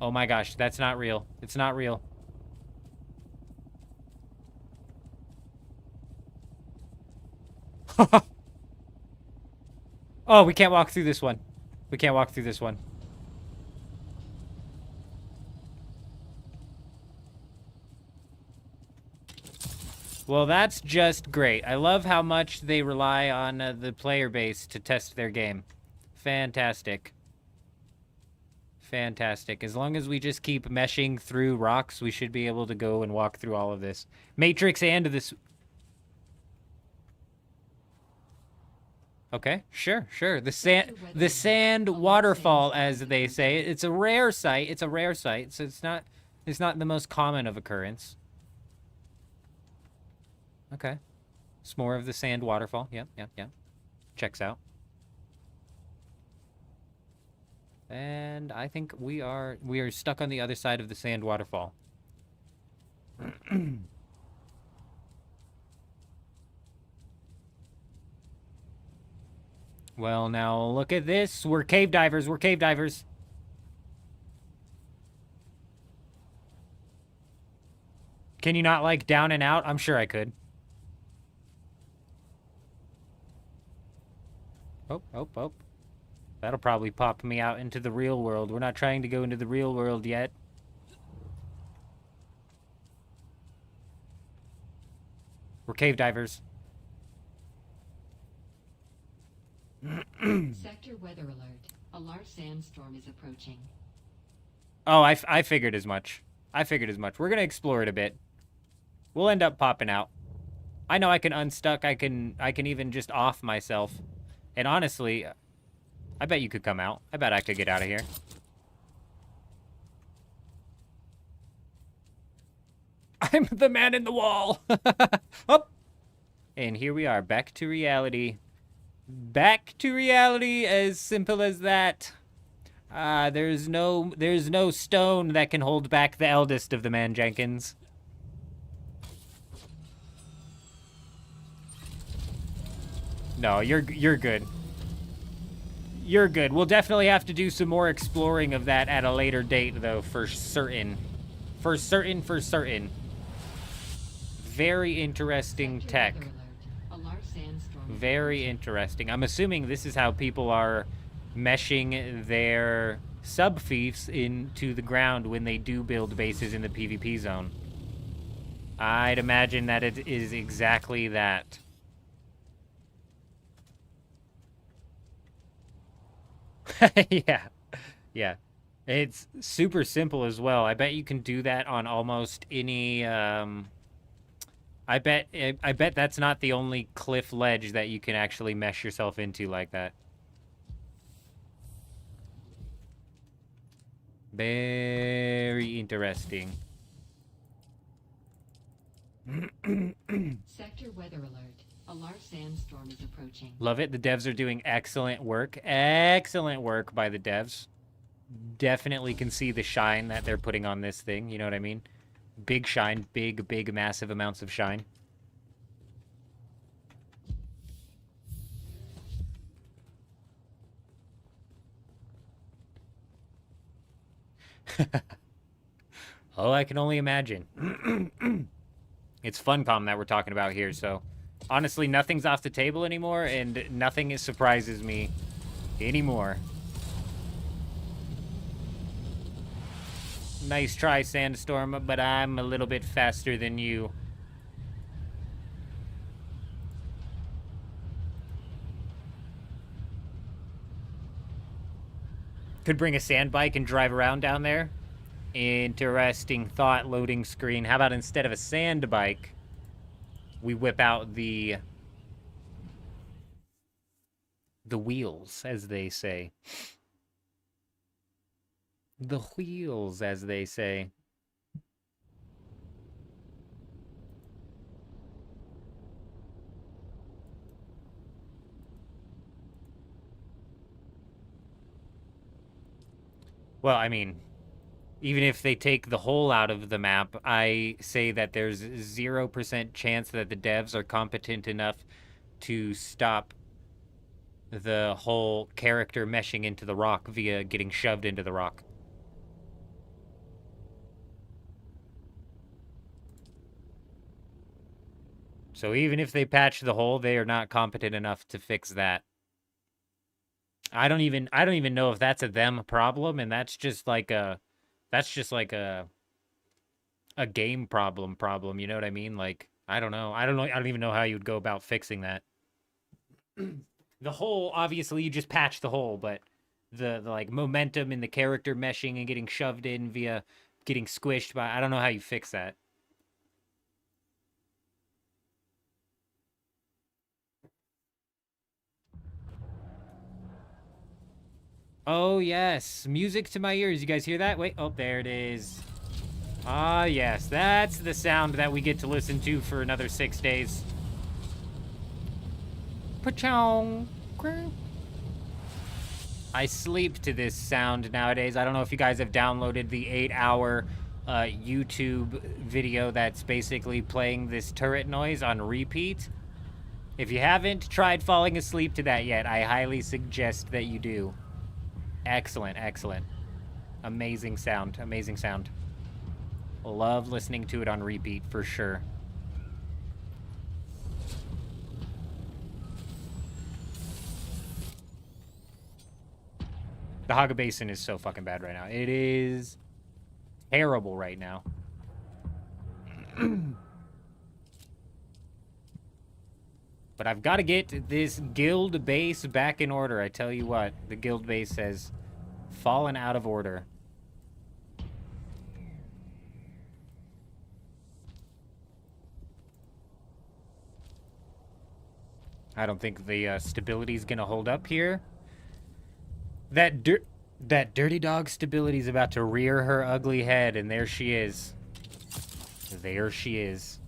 Oh my gosh, that's not real. It's not real. Oh, we can't walk through this one. We can't walk through this one. Well, that's just great. I love how much they rely on the player base to test their game. Fantastic. Fantastic. As long as we just keep meshing through rocks, we should be able to go and walk through all of this. Matrix and this... Okay, sure, sure. The sand waterfall, as they say. It's a rare sight. It's a rare sight, so it's not the most common of occurrence. Okay. It's more of the sand waterfall. Yep, yep, yep. Checks out. And I think we are stuck on the other side of the sand waterfall. Well, now look at this. We're cave divers. We're cave divers. Can you not, like, down and out? I'm sure I could. Oh, oh, oh. That'll probably pop me out into the real world. We're not trying to go into the real world yet. We're cave divers. Sector weather alert. A large sandstorm is approaching. Oh, I figured as much. I figured as much. We're gonna explore it a bit. We'll end up popping out. I know I can unstuck. I can even just off myself. And honestly, I bet you could come out. I bet I could get out of here. I'm the man in the wall. Up. And here we are, back to reality. Back to reality, as simple as that. There's no stone that can hold back the eldest of the Man Jenkins. No, you're good. You're good. We'll definitely have to do some more exploring of that at a later date, though, for certain. For certain, for certain. Very interesting tech. Very interesting. I'm assuming this is how people are meshing their sub-fiefs into the ground when they do build bases in the PvP zone. I'd imagine that it is exactly that. Yeah. Yeah. It's super simple as well. I bet you can do that on almost any, I bet that's not the only cliff ledge that you can actually mesh yourself into like that. Very interesting. Sector weather alert. A large sandstorm is approaching. Love it. The devs are doing excellent work. Excellent work by the devs. Definitely can see the shine that they're putting on this thing. You know what I mean? Big shine. Big, massive amounts of shine. Oh, I can only imagine. It's Funcom that we're talking about here, so honestly, nothing's off the table anymore, and nothing surprises me anymore. Nice try, Sandstorm, but I'm a little bit faster than you. Could bring a sand bike and drive around down there. Interesting thought, loading screen. How about instead of a sand bike, we whip out the wheels, as they say. The wheels, as they say. Well, I mean, even if they take the hole out of the map, I say that there's 0% chance that the devs are competent enough to stop the whole character meshing into the rock via getting shoved into the rock. So even if they patch the hole, they are not competent enough to fix that. I don't even know if that's a them problem, and that's just like a game problem, you know what I mean? Like, I don't know. I don't even know how you'd go about fixing that. The hole, obviously you just patch the hole, but the like momentum in the character meshing and getting shoved in via getting squished by, I don't know how you fix that. Oh yes, music to my ears. You guys hear that? Wait, oh, there it is. Ah yes, that's the sound that we get to listen to for another 6 days. Pachong. I sleep to this sound nowadays. I don't know if you guys have downloaded the 8-hour YouTube video that's basically playing this turret noise on repeat. If you haven't tried falling asleep to that yet, I highly suggest that you do. Excellent, excellent. Amazing sound, amazing sound. Love listening to it on repeat for sure. The Haga Basin is so fucking bad right now. It is terrible right now. But I've got to get this guild base back in order. I tell you what, the guild base has fallen out of order. I don't think the stability is going to hold up here. That dirty dog stability is about to rear her ugly head, and there she is. There she is.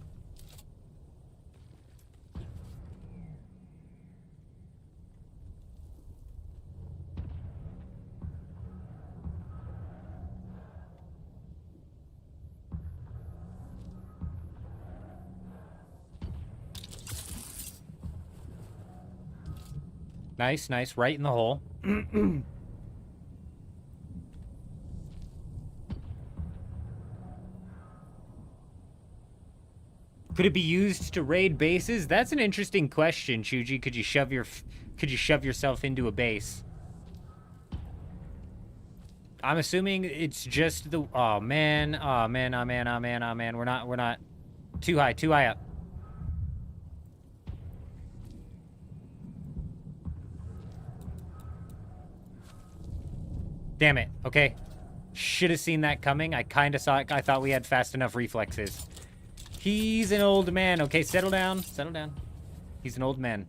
Nice, nice. Right in the hole. Could it be used to raid bases? That's an interesting question, Chuji. Could you shove yourself into a base? I'm assuming it's just the... Oh, man. Oh, man. Oh, man. Oh, man. Oh, man. We're not... Too high up. Damn it. Okay. Should have seen that coming. I kind of saw it. I thought we had fast enough reflexes. He's an old man. Okay, settle down. Settle down. He's an old man.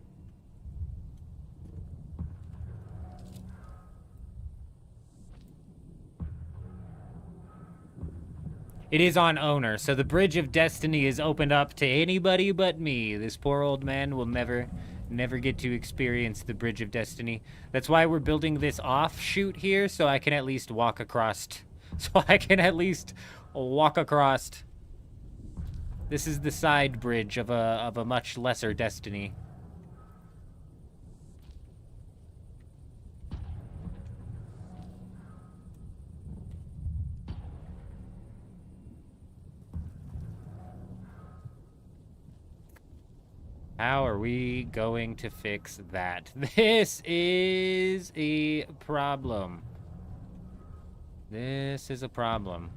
It is on owner, so the Bridge of Destiny is opened up to anybody but me. This poor old man will never get to experience the Bridge of Destiny. That's why we're building this offshoot here, so I can at least walk across. This is the side bridge of a much lesser Destiny. How are we going to fix that? This is a problem. This is a problem.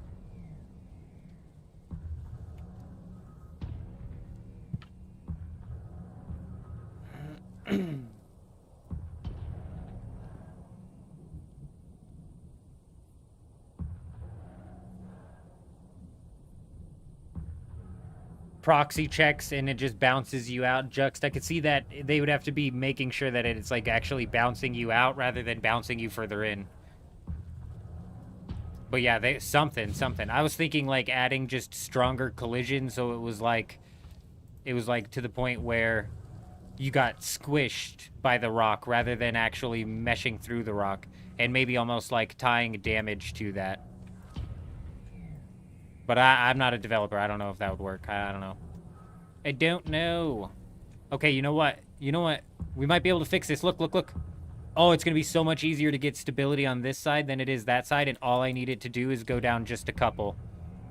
Proxy checks and it just bounces you out. Juxt, I could see that they would have to be making sure that it's like actually bouncing you out rather than bouncing you further in. But yeah, something. I was thinking like adding just stronger collision, so it was like to the point where you got squished by the rock rather than actually meshing through the rock, and maybe almost like tying damage to that. But I'm not a developer. I don't know if that would work. I don't know. I don't know. Okay, you know what? You know what? We might be able to fix this. Look, look, look. Oh, it's going to be so much easier to get stability on this side than it is that side, and all I needed to do is go down just a couple.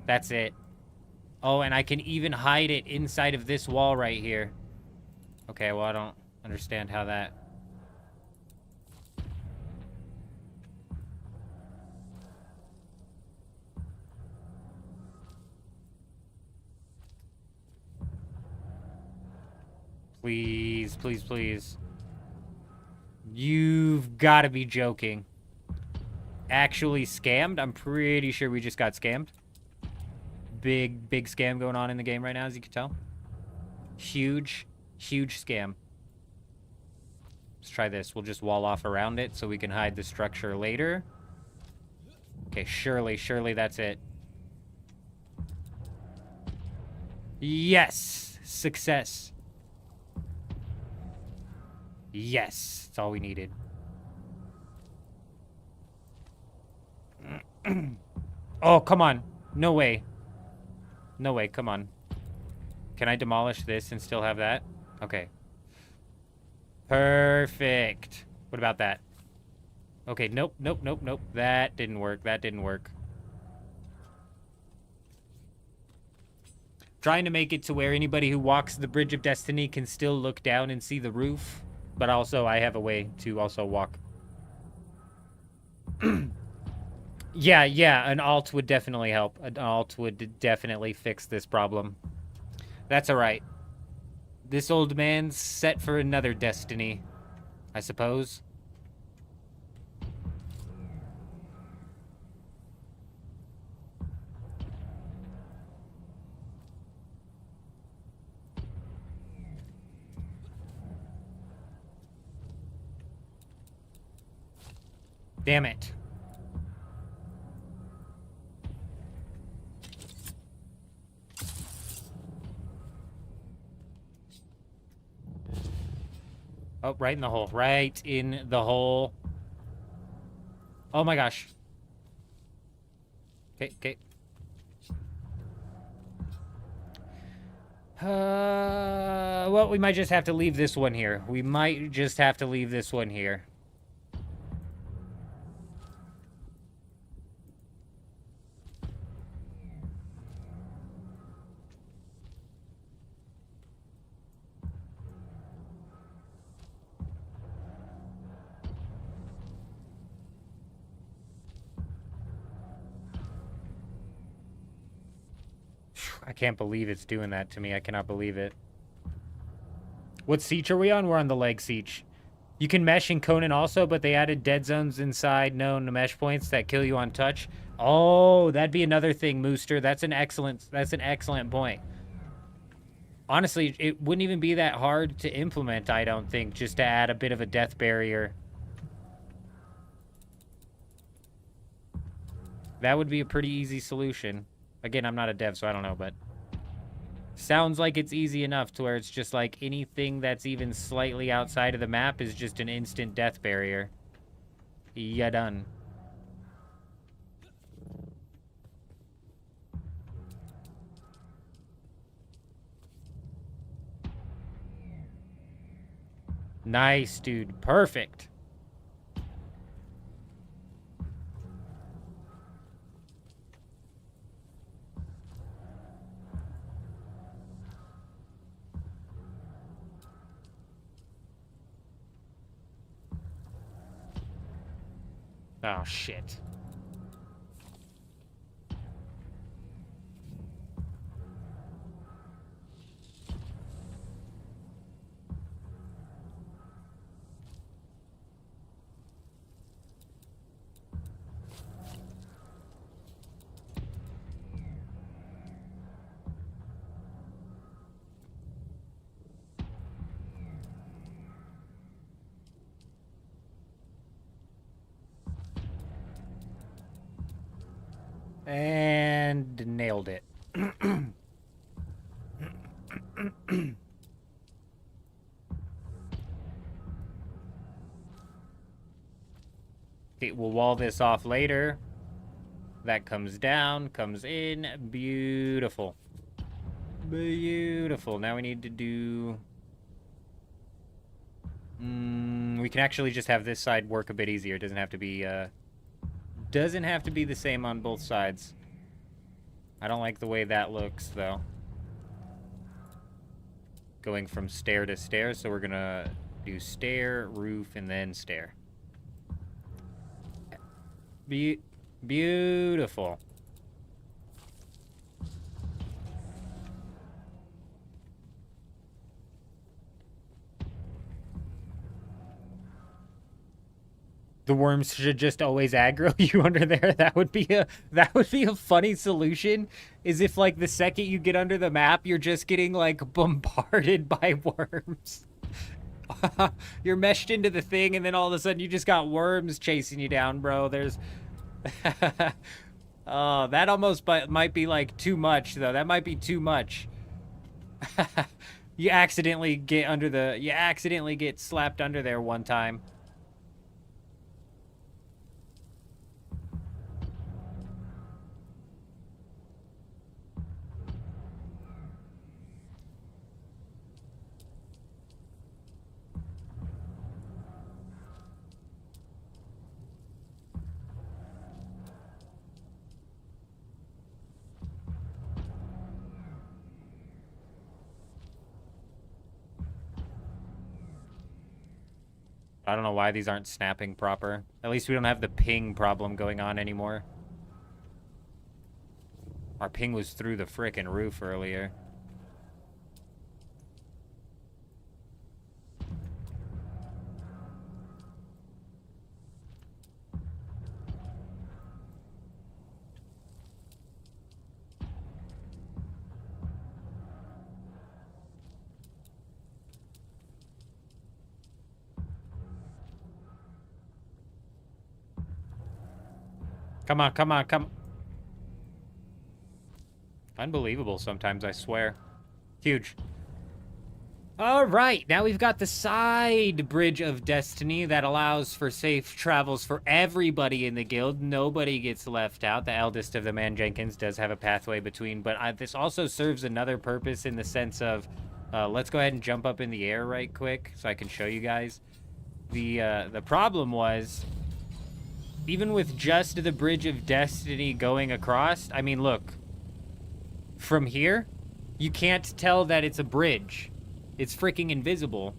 That's it. Oh, and I can even hide it inside of this wall right here. Okay, well, I don't understand how that... Please, please, please. You've got to be joking. Actually scammed? I'm pretty sure we just got scammed. Big scam going on in the game right now, as you can tell. Huge scam. Let's try this. We'll just wall off around it so we can hide the structure later. Okay, surely that's it. Yes! Success. Yes, that's all we needed. Oh, come on. No way. No way, come on. Can I demolish this and still have that? Okay. Perfect. What about that? Okay, nope. That didn't work. Trying to make it to where anybody who walks the Bridge of Destiny can still look down and see the roof. But also, I have a way to also walk. Yeah, an alt would definitely help. An alt would definitely fix this problem. That's alright. This old man's set for another destiny, I suppose. Damn it. Oh, right in the hole. Right in the hole. Oh my gosh. Okay. Well, we might just have to leave this one here. I can't believe it's doing that to me. I cannot believe it. What siege are we on? We're on the leg siege. You can mesh in Conan also, but they added dead zones inside known mesh points that kill you on touch. Oh, that'd be another thing, Mooster. That's an excellent point. Honestly, it wouldn't even be that hard to implement, I don't think, just to add a bit of a death barrier. That would be a pretty easy solution. Again, I'm not a dev, so I don't know, but sounds like it's easy enough to where it's just like anything that's even slightly outside of the map is just an instant death barrier. Ya done. Nice, dude. Perfect. Oh, shit. And nailed it. Okay, we'll wall this off later. That comes down, comes in. Beautiful. Beautiful. Now we need to do... we can actually just have this side work a bit easier. It doesn't have to be, the same on both sides. I don't like the way that looks, though. Going from stair to stair, so we're gonna do stair, roof, and then stair. Beautiful. The worms should just always aggro you under there. That would be a funny solution. Is if like the second you get under the map, you're just getting like bombarded by worms. You're meshed into the thing, and then all of a sudden you just got worms chasing you down, bro. There's oh, that almost might be like too much though. That might be too much. You accidentally get slapped under there one time. I don't know why these aren't snapping proper. At least we don't have the ping problem going on anymore. Our ping was through the frickin' roof earlier. Come on, come on, come. Unbelievable sometimes, I swear. Huge. All right, now we've got the side bridge of destiny that allows for safe travels for everybody in the guild. Nobody gets left out. The eldest of the Man Jenkins does have a pathway between, but this also serves another purpose in the sense of, let's go ahead and jump up in the air right quick so I can show you guys. The problem was, even with just the bridge of destiny going across, I mean, look, from here, you can't tell that it's a bridge. It's freaking invisible.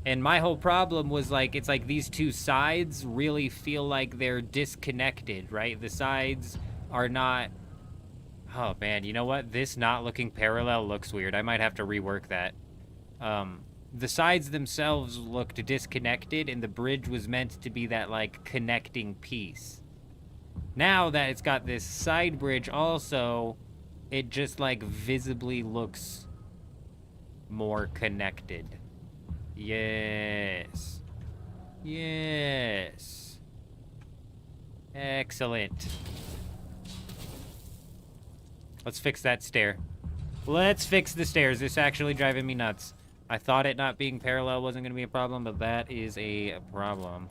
And my whole problem was like, it's like these two sides really feel like they're disconnected, right? The sides are not, oh man, you know what? This not looking parallel looks weird. I might have to rework that. The sides themselves looked disconnected, and the bridge was meant to be that, like, connecting piece. Now that it's got this side bridge also, it just, like, visibly looks more connected. Yes. Yes. Excellent. Let's fix that stair. Let's fix the stairs. This is actually driving me nuts. I thought it not being parallel wasn't going to be a problem, but that is a problem.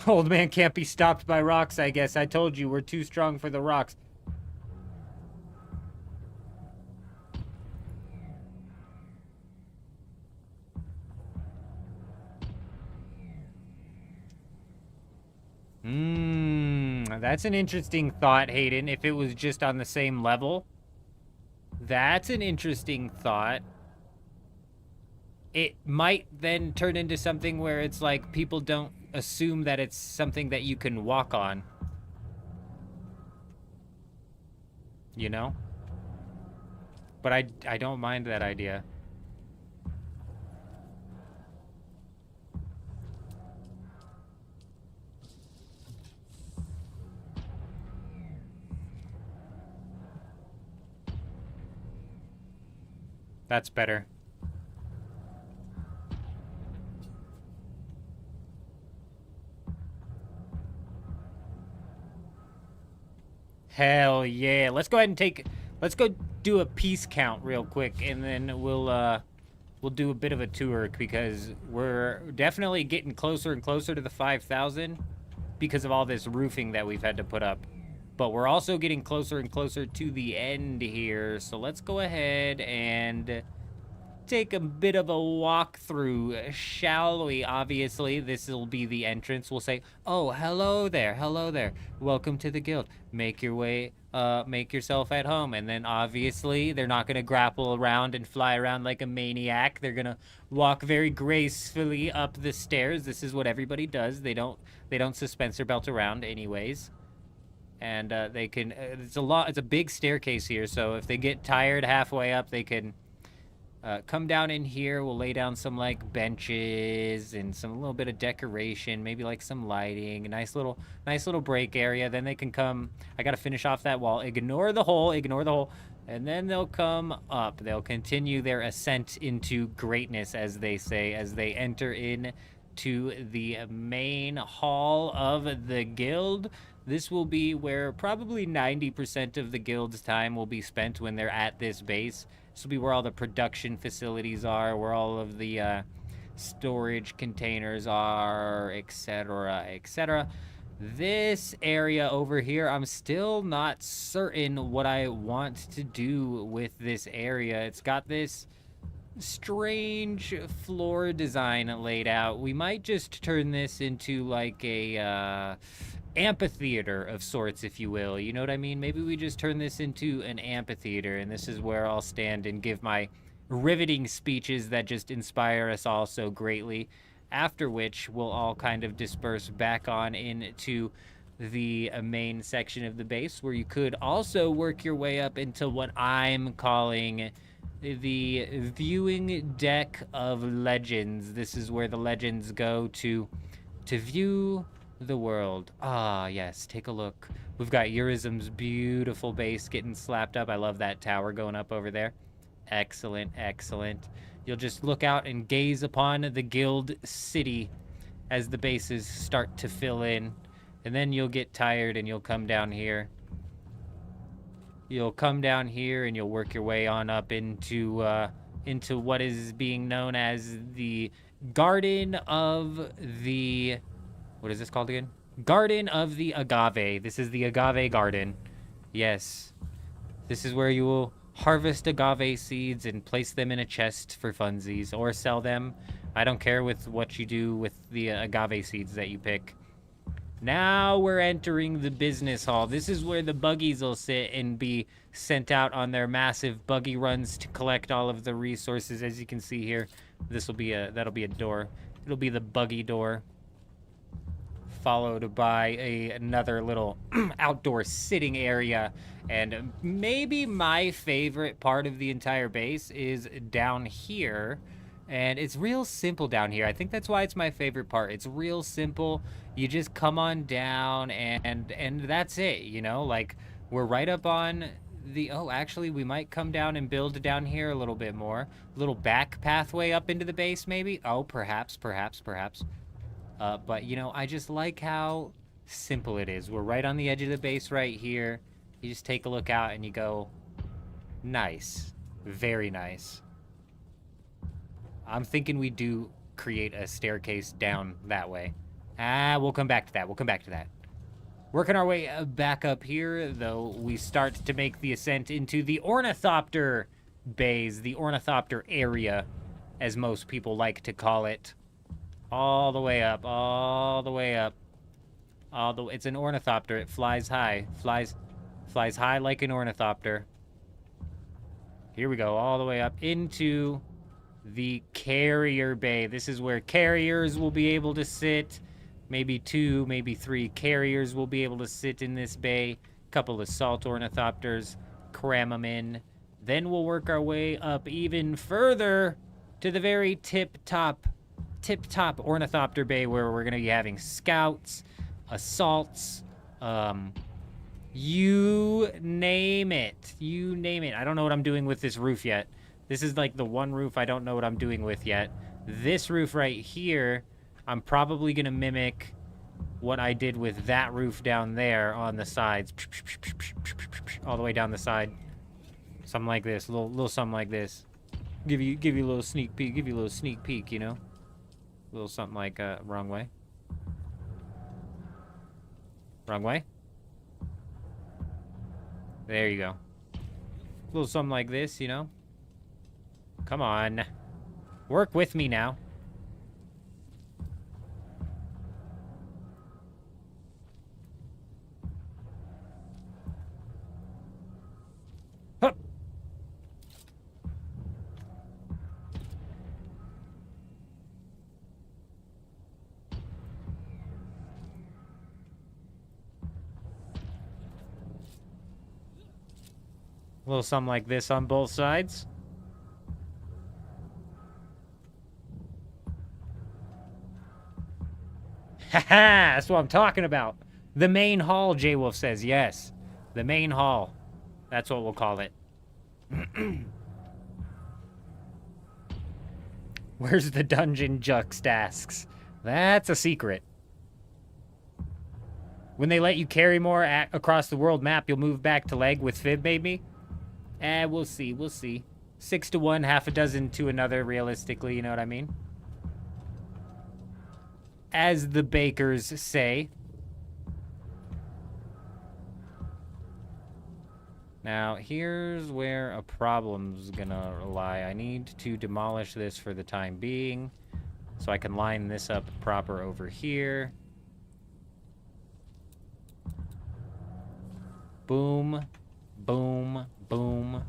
Old man can't be stopped by rocks, I guess. I told you, we're too strong for the rocks. That's an interesting thought, Hayden. If it was just on the same level. That's an interesting thought. It might then turn into something where it's like people don't assume that it's something that you can walk on. You know? But I don't mind that idea. That's better. Hell yeah. Let's go ahead and let's go do a piece count real quick, and then we'll we'll do a bit of a tour because we're definitely getting closer and closer to the 5,000 because of all this roofing that we've had to put up. But we're also getting closer and closer to the end here. So let's go ahead and take a bit of a walk through, shall we? Obviously, this will be the entrance. We'll say, oh, hello there, welcome to the guild. Make your way, make yourself at home. And then obviously, they're not gonna grapple around and fly around like a maniac. They're gonna walk very gracefully up the stairs. This is what everybody does. They don't suspense their belt around anyways. And they can, it's a big staircase here, so if they get tired halfway up, they can come down in here. We'll lay down some like benches and a little bit of decoration, maybe like some lighting, a nice little break area. Then they can come. I gotta finish off that wall. Ignore the hole, and then they'll come up. They'll continue their ascent into greatness, as they say, as they enter in to the main hall of the guild. This will be where probably 90% of the guild's time will be spent when they're at this base. This will be where all the production facilities are, where all of the storage containers are, etc., etc. This area over here, I'm still not certain what I want to do with this area. It's got this strange floor design laid out. We might just turn this into like a amphitheater of sorts, if you will. You know what I mean? Maybe we just turn this into an amphitheater, and this is where I'll stand and give my riveting speeches that just inspire us all so greatly. After which, we'll all kind of disperse back on into the main section of the base, where you could also work your way up into what I'm calling the viewing deck of legends. This is where the legends go to view the world. Ah, yes, take a look. We've got Eurism's beautiful base getting slapped up. I love that tower going up over there. Excellent, excellent. You'll just look out and gaze upon the guild city as the bases start to fill in. And then you'll get tired and you'll come down here. You'll come down here and you'll work your way on up into what is being known as the Garden of the... What is this called again? Garden of the Agave. This is the Agave Garden. Yes. This is where you will harvest agave seeds and place them in a chest for funsies, or sell them. I don't care with what you do with the agave seeds that you pick. Now we're entering the business hall. This is where the buggies will sit and be sent out on their massive buggy runs to collect all of the resources. As you can see here, that'll be a door. It'll be the buggy door, followed by another little outdoor sitting area. And maybe my favorite part of the entire base is down here. And it's real simple down here. I think that's why it's my favorite part. It's real simple. You just come on down and that's it, you know? Like, we're right up on the... Oh, actually, we might come down and build down here a little bit more. A little back pathway up into the base, maybe? Oh, perhaps. But, you know, I just like how simple it is. We're right on the edge of the base right here. You just take a look out and you go, nice. Very nice. I'm thinking we do create a staircase down that way. We'll come back to that. Working our way back up here, though, we start to make the ascent into the Ornithopter bays, the Ornithopter area, as most people like to call it. All the way up. It's an ornithopter. It flies high. Flies high like an ornithopter. Here we go, all the way up into the carrier bay. This is where carriers will be able to sit. Maybe 2, maybe 3 carriers will be able to sit in this bay. Couple of salt ornithopters. Cram them in. Then we'll work our way up even further to the very tip-top ornithopter bay, where we're going to be having scouts, assaults, you name it. I don't know what I'm doing with this roof yet. This is like the one roof I don't know what I'm doing with yet. This roof right here, I'm probably going to mimic what I did with that roof down there on the sides. All the way down the side. Something like this. A little something like this. Give you a little sneak peek. Give you a little sneak peek. You know, a little something like wrong way. Wrong way. There you go. A little something like this. You know. Come on, work with me now. Hup. A little something like this on both sides. Haha, that's what I'm talking about. The main hall, J-Wolf says. Yes, the main hall. That's what we'll call it. Where's the dungeon, Juxt asks. That's a secret. When they let you carry more across the world map, you'll move back to leg with Fib, maybe? We'll see, we'll see. 6 to 1, half a dozen to another, realistically, you know what I mean? As the bakers say. Now, here's where a problem's gonna lie. I need to demolish this for the time being, so I can line this up proper over here. Boom, boom, boom,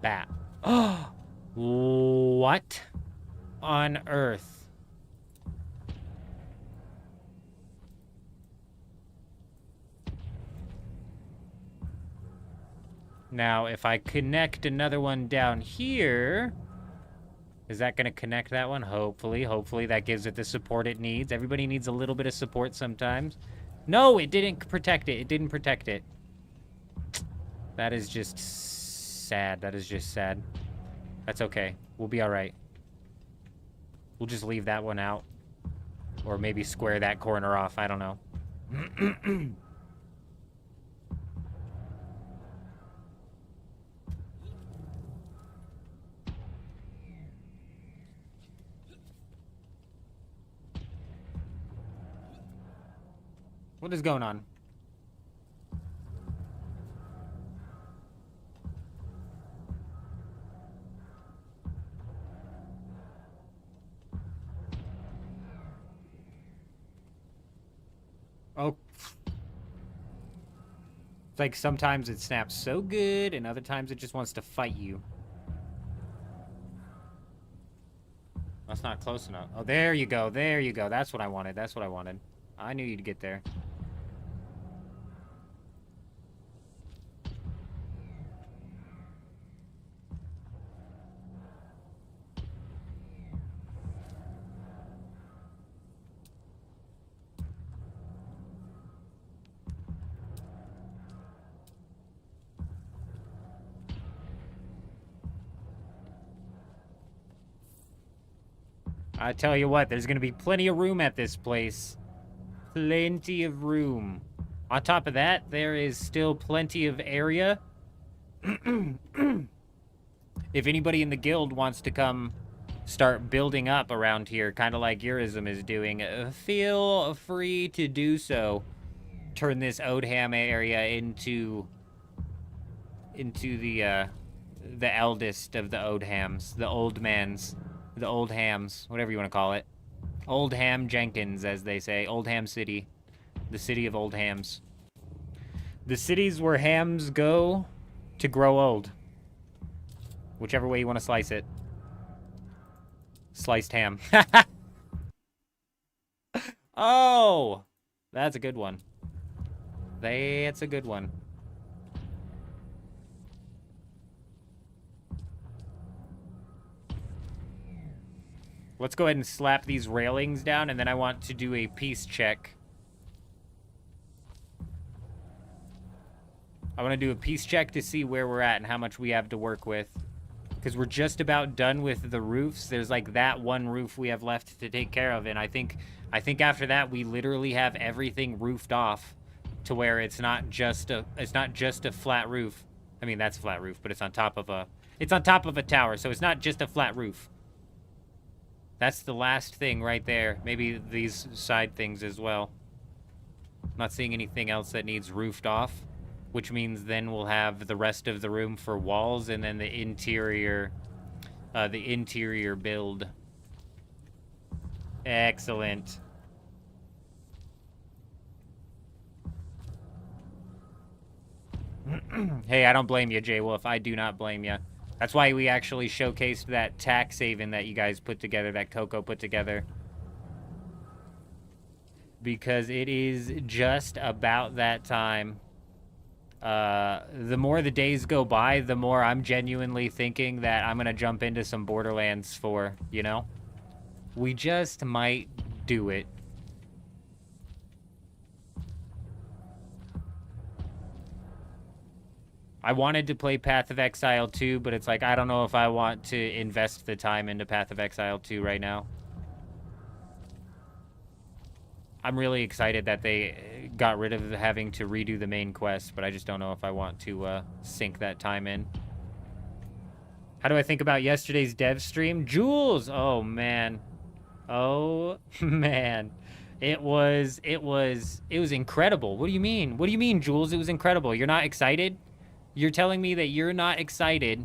bap. Oh, what on earth? Now, if I connect another one down here, is that going to connect that one? Hopefully. Hopefully that gives it the support it needs. Everybody needs a little bit of support sometimes. No, it didn't protect it. It didn't protect it. That is just sad. That is just sad. That's okay. We'll be all right. We'll just leave that one out. Or maybe square that corner off. I don't know. What is going on? Oh. It's like sometimes it snaps so good, and other times it just wants to fight you. That's not close enough. Oh, there you go. There you go. That's what I wanted. That's what I wanted. I knew you'd get there. I tell you what, there's going to be plenty of room at this place. Plenty of room. On top of that, there is still plenty of area. If anybody in the guild wants to come start building up around here, kind of like Urism is doing, feel free to do so. Turn this Odham area into the eldest of the Odhams, the old mans. The Old Hams, whatever you want to call it. Old Ham Jenkins, as they say. Old Ham City. The city of old hams. The cities where hams go to grow old. Whichever way you want to slice it. Sliced ham. Oh! That's a good one. That's a good one. Let's go ahead and slap these railings down, and then I want to do a peace check. I want to do a peace check to see where we're at and how much we have to work with. Because we're just about done with the roofs. There's like that one roof we have left to take care of, and I think after that we literally have everything roofed off to where it's not just a flat roof. I mean, that's a flat roof, but it's on top of a It's on top of a tower, so it's not just a flat roof. That's the last thing right there. Maybe these side things as well. Not seeing anything else that needs roofed off, which means then we'll have the rest of the room for walls and then the interior build. Excellent. Hey, I don't blame you, Jay Wolf. I do not blame you. That's why we actually showcased that tax haven that you guys put together, that Coco put together. Because it is just about that time. The more the days go by, the more I'm genuinely thinking that I'm going to jump into some Borderlands 4, you know? We just might do it. I wanted to play Path of Exile 2, but it's like, I don't know if I want to invest the time into Path of Exile 2 right now. I'm really excited that they got rid of having to redo the main quest, but I just don't know if I want to sink that time in. How do I think about yesterday's dev stream? Jules! Oh, man. Oh, man. It was incredible. What do you mean? What do you mean, Jules? It was incredible. You're not excited? You're telling me that you're not excited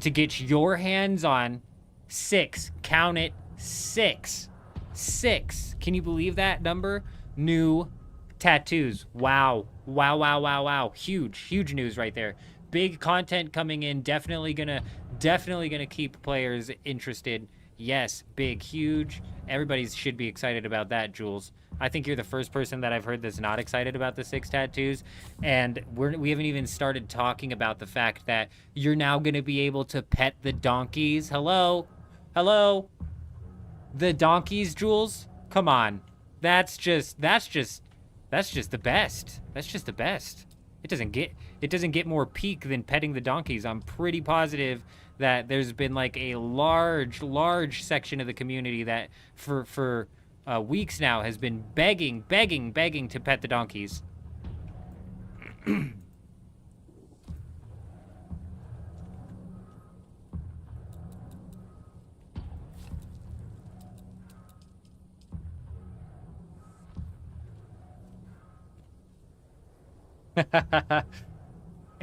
to get your hands on 6, count it, 6. 6. Can you believe that number? New tattoos. Wow. Wow, wow, wow, wow. Huge news right there. Big content coming in. Definitely gonna keep players interested. Yes, big, huge. Everybody should be excited about that, Jules. I think you're the first person that I've heard that's not excited about the 6 tattoos. And we haven't even started talking about the fact that you're now going to be able to pet the donkeys. Hello? Hello? The donkeys, Jules? Come on. That's just the best. That's just the best. It doesn't get more peak than petting the donkeys. I'm pretty positive that there's been like a large section of the community that for weeks now has been begging to pet the donkeys.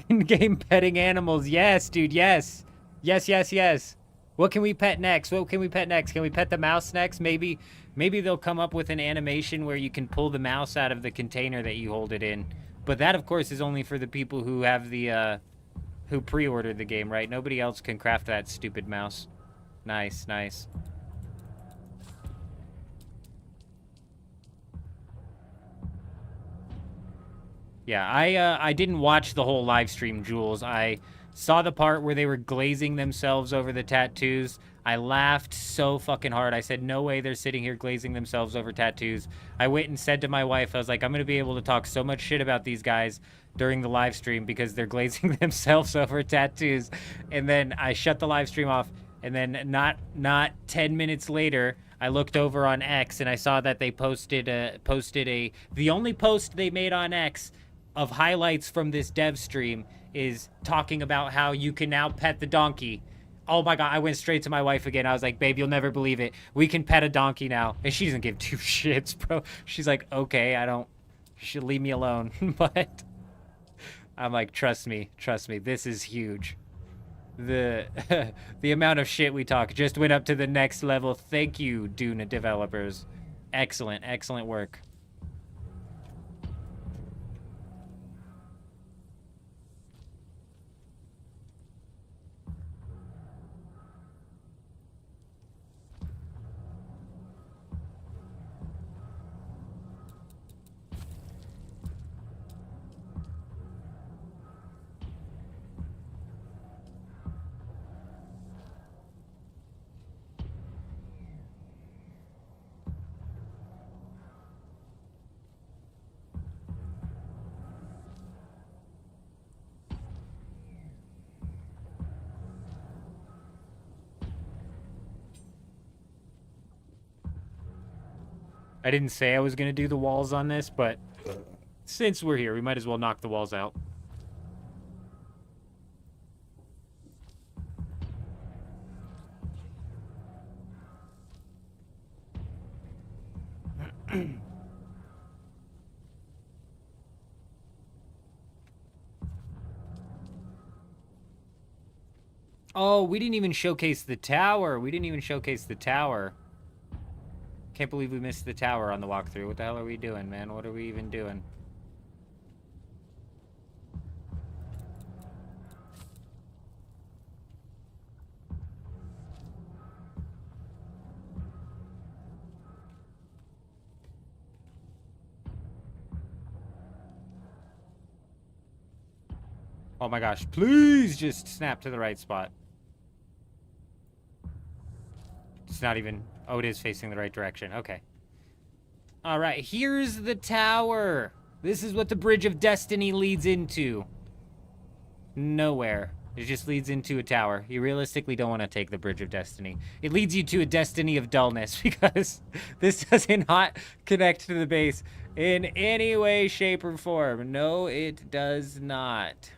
In-game petting animals. Yes, dude, yes. Yes. What can we pet next? Can we pet the mouse next? Maybe they'll come up with an animation where you can pull the mouse out of the container that you hold it in. But that, of course, is only for the people who have the, who pre-ordered the game, right? Nobody else can craft that stupid mouse. Nice. Yeah, I didn't watch the whole live stream, Jules. I saw the part where they were glazing themselves over the tattoos. I laughed so fucking hard. I said, no way they're sitting here glazing themselves over tattoos. I went and said to my wife, I was like, I'm going to be able to talk so much shit about these guys during the live stream because they're glazing themselves over tattoos. And then I shut the live stream off. And then not 10 minutes later, I looked over on X and I saw that they posted the only post they made on X of highlights from this dev stream is talking about how you can now pet the donkey. Oh my god, I went straight to my wife again. I was like, babe, you'll never believe it. We can pet a donkey now. And she doesn't give 2 shits, bro. She's like, okay, you should leave me alone. But I'm like, trust me, this is huge. The amount of shit we talk just went up to the next level. Thank you, Dune developers. Excellent work. I didn't say I was going to do the walls on this, but since we're here, we might as well knock the walls out. Oh, we didn't even showcase the tower. We didn't even showcase the tower. Can't believe we missed the tower on the walkthrough. What the hell are we doing, man? What are we even doing? Oh my gosh, please just snap to the right spot. It's not even... Oh, it is facing the right direction. Okay. All right, here's the tower. This is what the Bridge of Destiny leads into. Nowhere. It just leads into a tower. You realistically don't want to take the Bridge of Destiny. It leads you to a destiny of dullness because this does not connect to the base in any way, shape, or form. No, it does not.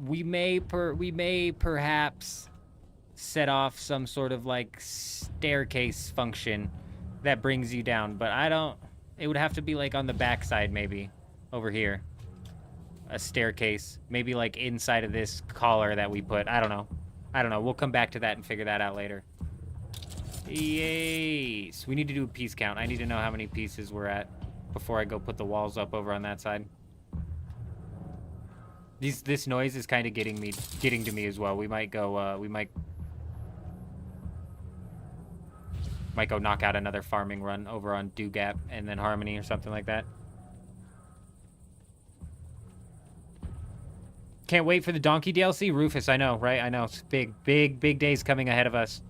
We may perhaps set off some sort of like staircase function that brings you down, but I don't. It would have to be like on the backside, maybe over here. A staircase, maybe like inside of this collar that we put. I don't know. We'll come back to that and figure that out later. Yes, we need to do a piece count. I need to know how many pieces we're at before I go put the walls up over on that side. This noise is kind of getting to me as well. We might go might go knock out another farming run over on Dew Gap and then Harmony or something like that. Can't wait for the Donkey DLC. Rufus, I know, right? I know. It's big days coming ahead of us.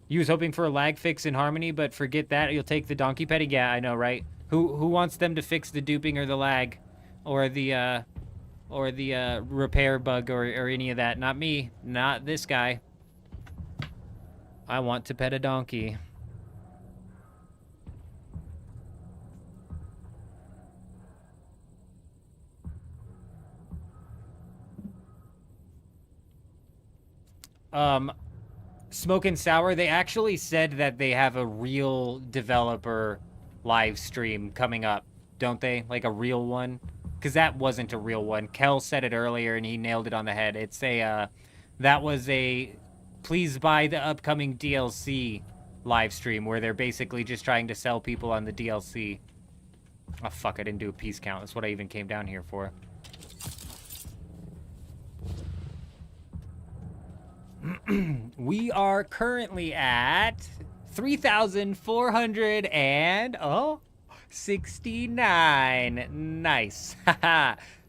You was hoping for a lag fix in Harmony, but forget that. You'll take the Donkey Petty? Yeah, I know, right? Who wants them to fix the duping or the lag or the repair bug or any of that? Not me. Not this guy. I want to pet a donkey. Smoke and Sour, they actually said that they have a real developer live stream coming up, don't they? Like a real one? Because that wasn't a real one. Kel said it earlier and he nailed it on the head. It's a, that was a please buy the upcoming DLC live stream where they're basically just trying to sell people on the DLC. Oh, fuck, I didn't do a piece count. That's what I even came down here for. We are currently at 3,469. Nice.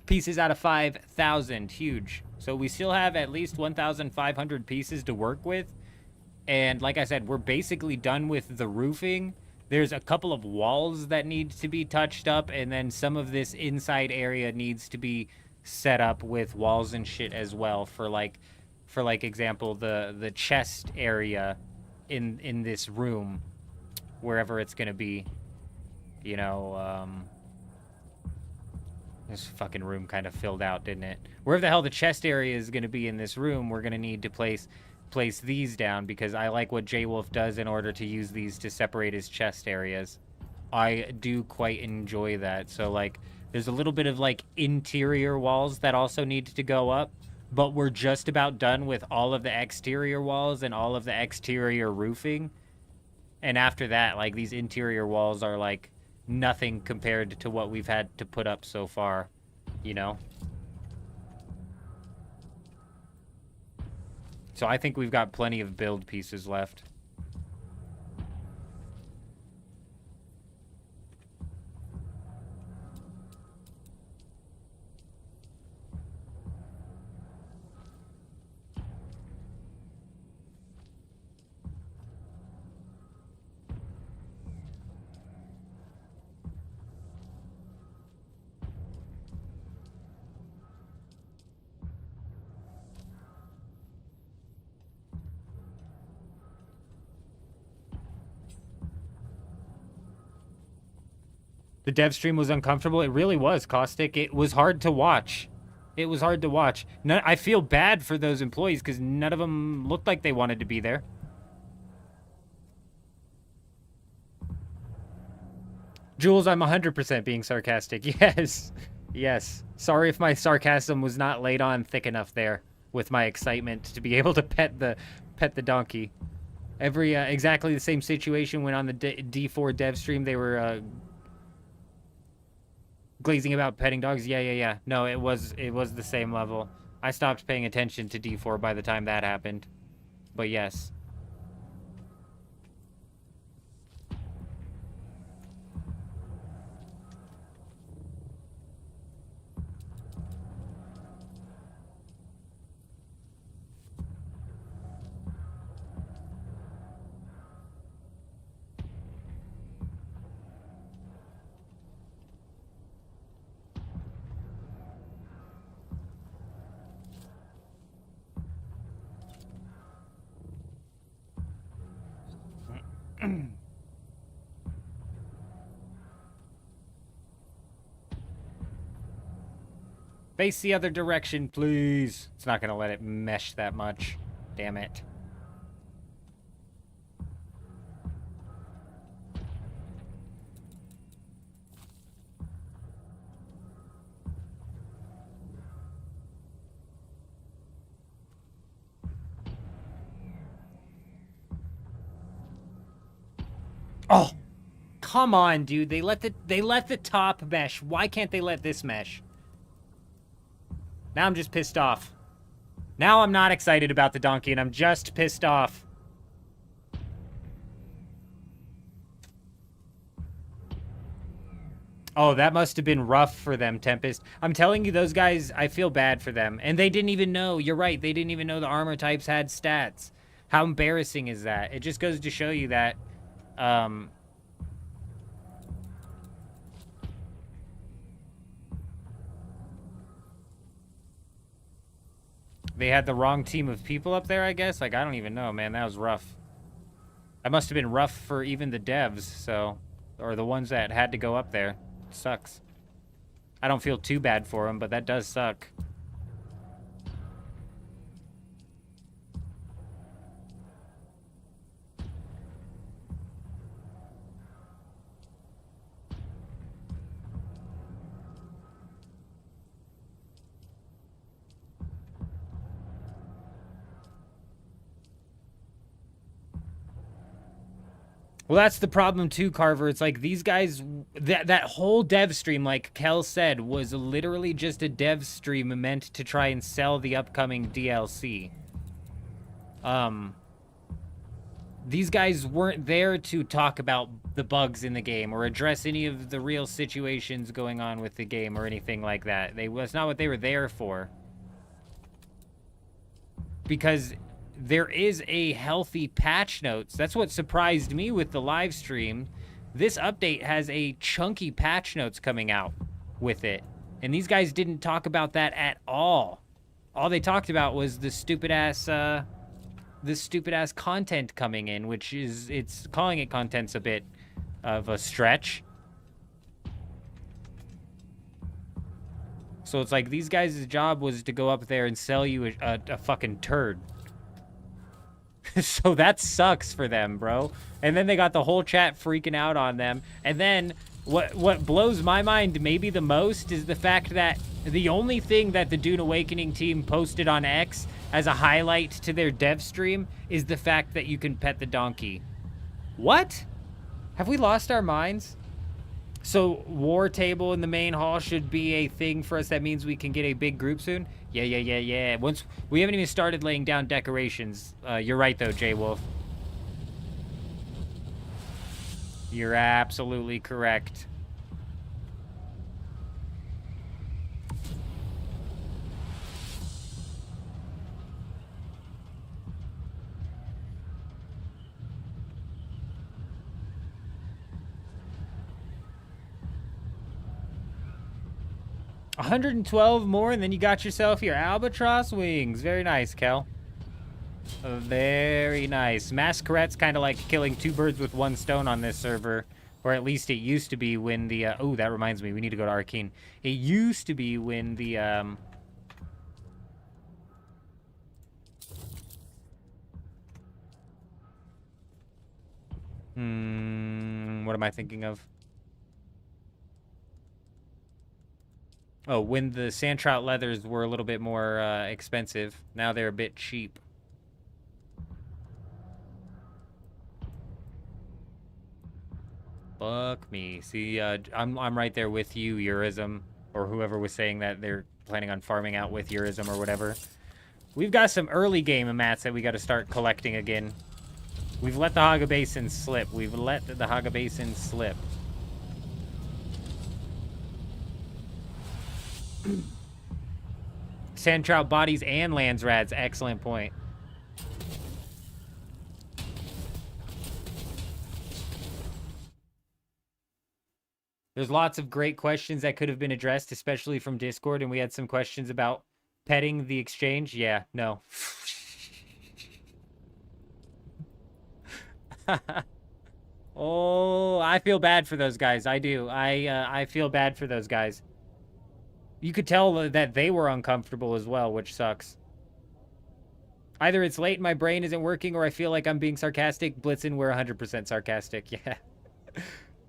Pieces out of 5,000. Huge. So we still have at least 1,500 pieces to work with. And like I said, we're basically done with the roofing. There's a couple of walls that need to be touched up. And then some of this inside area needs to be set up with walls and shit as well for like example, the chest area in this room, wherever it's gonna be, you know, this fucking room kind of filled out, didn't it? Wherever the hell the chest area is gonna be in this room, we're gonna need to place these down because I like what J-Wolf does in order to use these to separate his chest areas. I do quite enjoy that. So like, there's a little bit of like interior walls that also need to go up. But we're just about done with all of the exterior walls and all of the exterior roofing. And after that, like, these interior walls are, like, nothing compared to what we've had to put up so far, you know? So I think we've got plenty of build pieces left. The dev stream was uncomfortable. It really was, Caustic. It was hard to watch. It was hard to watch. I feel bad for those employees because none of them looked like they wanted to be there. Jules, I'm 100% being sarcastic. Yes. Yes. Sorry if my sarcasm was not laid on thick enough there with my excitement to be able to pet the donkey. Every exactly the same situation when on the D4 dev stream they were glazing about petting dogs. Yeah. No, it was the same level. I stopped paying attention to D4 by the time that happened. But yes. Face the other direction, please. It's not gonna let it mesh that much. Damn it. Oh, come on, dude. They let the top mesh. Why can't they let this mesh? Now I'm just pissed off. Now I'm not excited about the donkey, and I'm just pissed off. Oh, that must have been rough for them, Tempest. I'm telling you, those guys, I feel bad for them. And they didn't even know. You're right. They didn't even know the armor types had stats. How embarrassing is that? It just goes to show you that, they had the wrong team of people up there, I guess? Like, I don't even know, man. That was rough. That must have been rough for even the devs, so... Or the ones that had to go up there. It sucks. I don't feel too bad for them, but that does suck. Well, that's the problem too, Carver. It's like these guys, that whole dev stream, like Kel said, was literally just a dev stream meant to try and sell the upcoming DLC. These guys weren't there to talk about the bugs in the game or address any of the real situations going on with the game or anything like that. That's not what they were there for. Because there is a healthy patch notes. That's what surprised me with the live stream. This update has a chunky patch notes coming out with it. And these guys didn't talk about that at all. All they talked about was the stupid ass content coming in, which is, it's calling it content's a bit of a stretch. So it's like these guys' job was to go up there and sell you a fucking turd. So that sucks for them, bro. And then they got the whole chat freaking out on them. And then what blows my mind maybe the most is the fact that the only thing that the Dune Awakening team posted on X as a highlight to their dev stream is the fact that you can pet the donkey. What? Have we lost our minds? So war table in the main hall should be a thing for us. That means we can get a big group soon. Yeah. Once we haven't even started laying down decorations. You're right though, J Wolf. You're absolutely correct. $112 more, and then you got yourself your albatross wings. Very nice, Kel. Very nice. Masquerette's kind of like killing two birds with one stone on this server. Or at least it used to be when the... oh, that reminds me. We need to go to Arcane. It used to be when the... what am I thinking of? Oh, when the sand trout leathers were a little bit more expensive, now they're a bit cheap. Fuck me. See, I'm right there with you, Eurism, or whoever was saying that they're planning on farming out with Eurism or whatever. We've got some early game mats that we got to start collecting again. We've let the Haga Basin slip. We've let the Haga Basin slip. Sand trout bodies and landsrads. Excellent point. There's lots of great questions that could have been addressed, especially from Discord, and we had some questions about petting the exchange. Yeah, no. Oh, I feel bad for those guys. I do. I feel bad for those guys. You could tell that they were uncomfortable as well, which sucks. Either it's late and my brain isn't working, or I feel like I'm being sarcastic. Blitzen, we're 100% sarcastic. Yeah.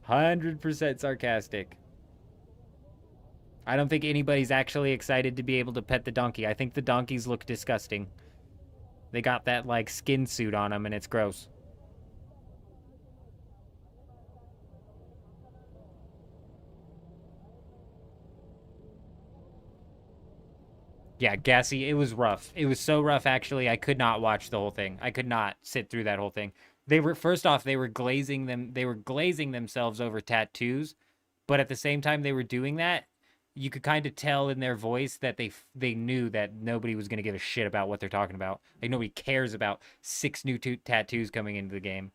100% sarcastic. I don't think anybody's actually excited to be able to pet the donkey. I think the donkeys look disgusting. They got that, like, skin suit on them, and it's gross. Yeah, Gassy, it was rough. It was so rough, actually, I could not watch the whole thing. I could not sit through that whole thing. They were, first off, they were glazing themselves over tattoos, but at the same time they were doing that, you could kind of tell in their voice that they knew that nobody was going to give a shit about what they're talking about. Like, nobody cares about 6 new tattoos coming into the game.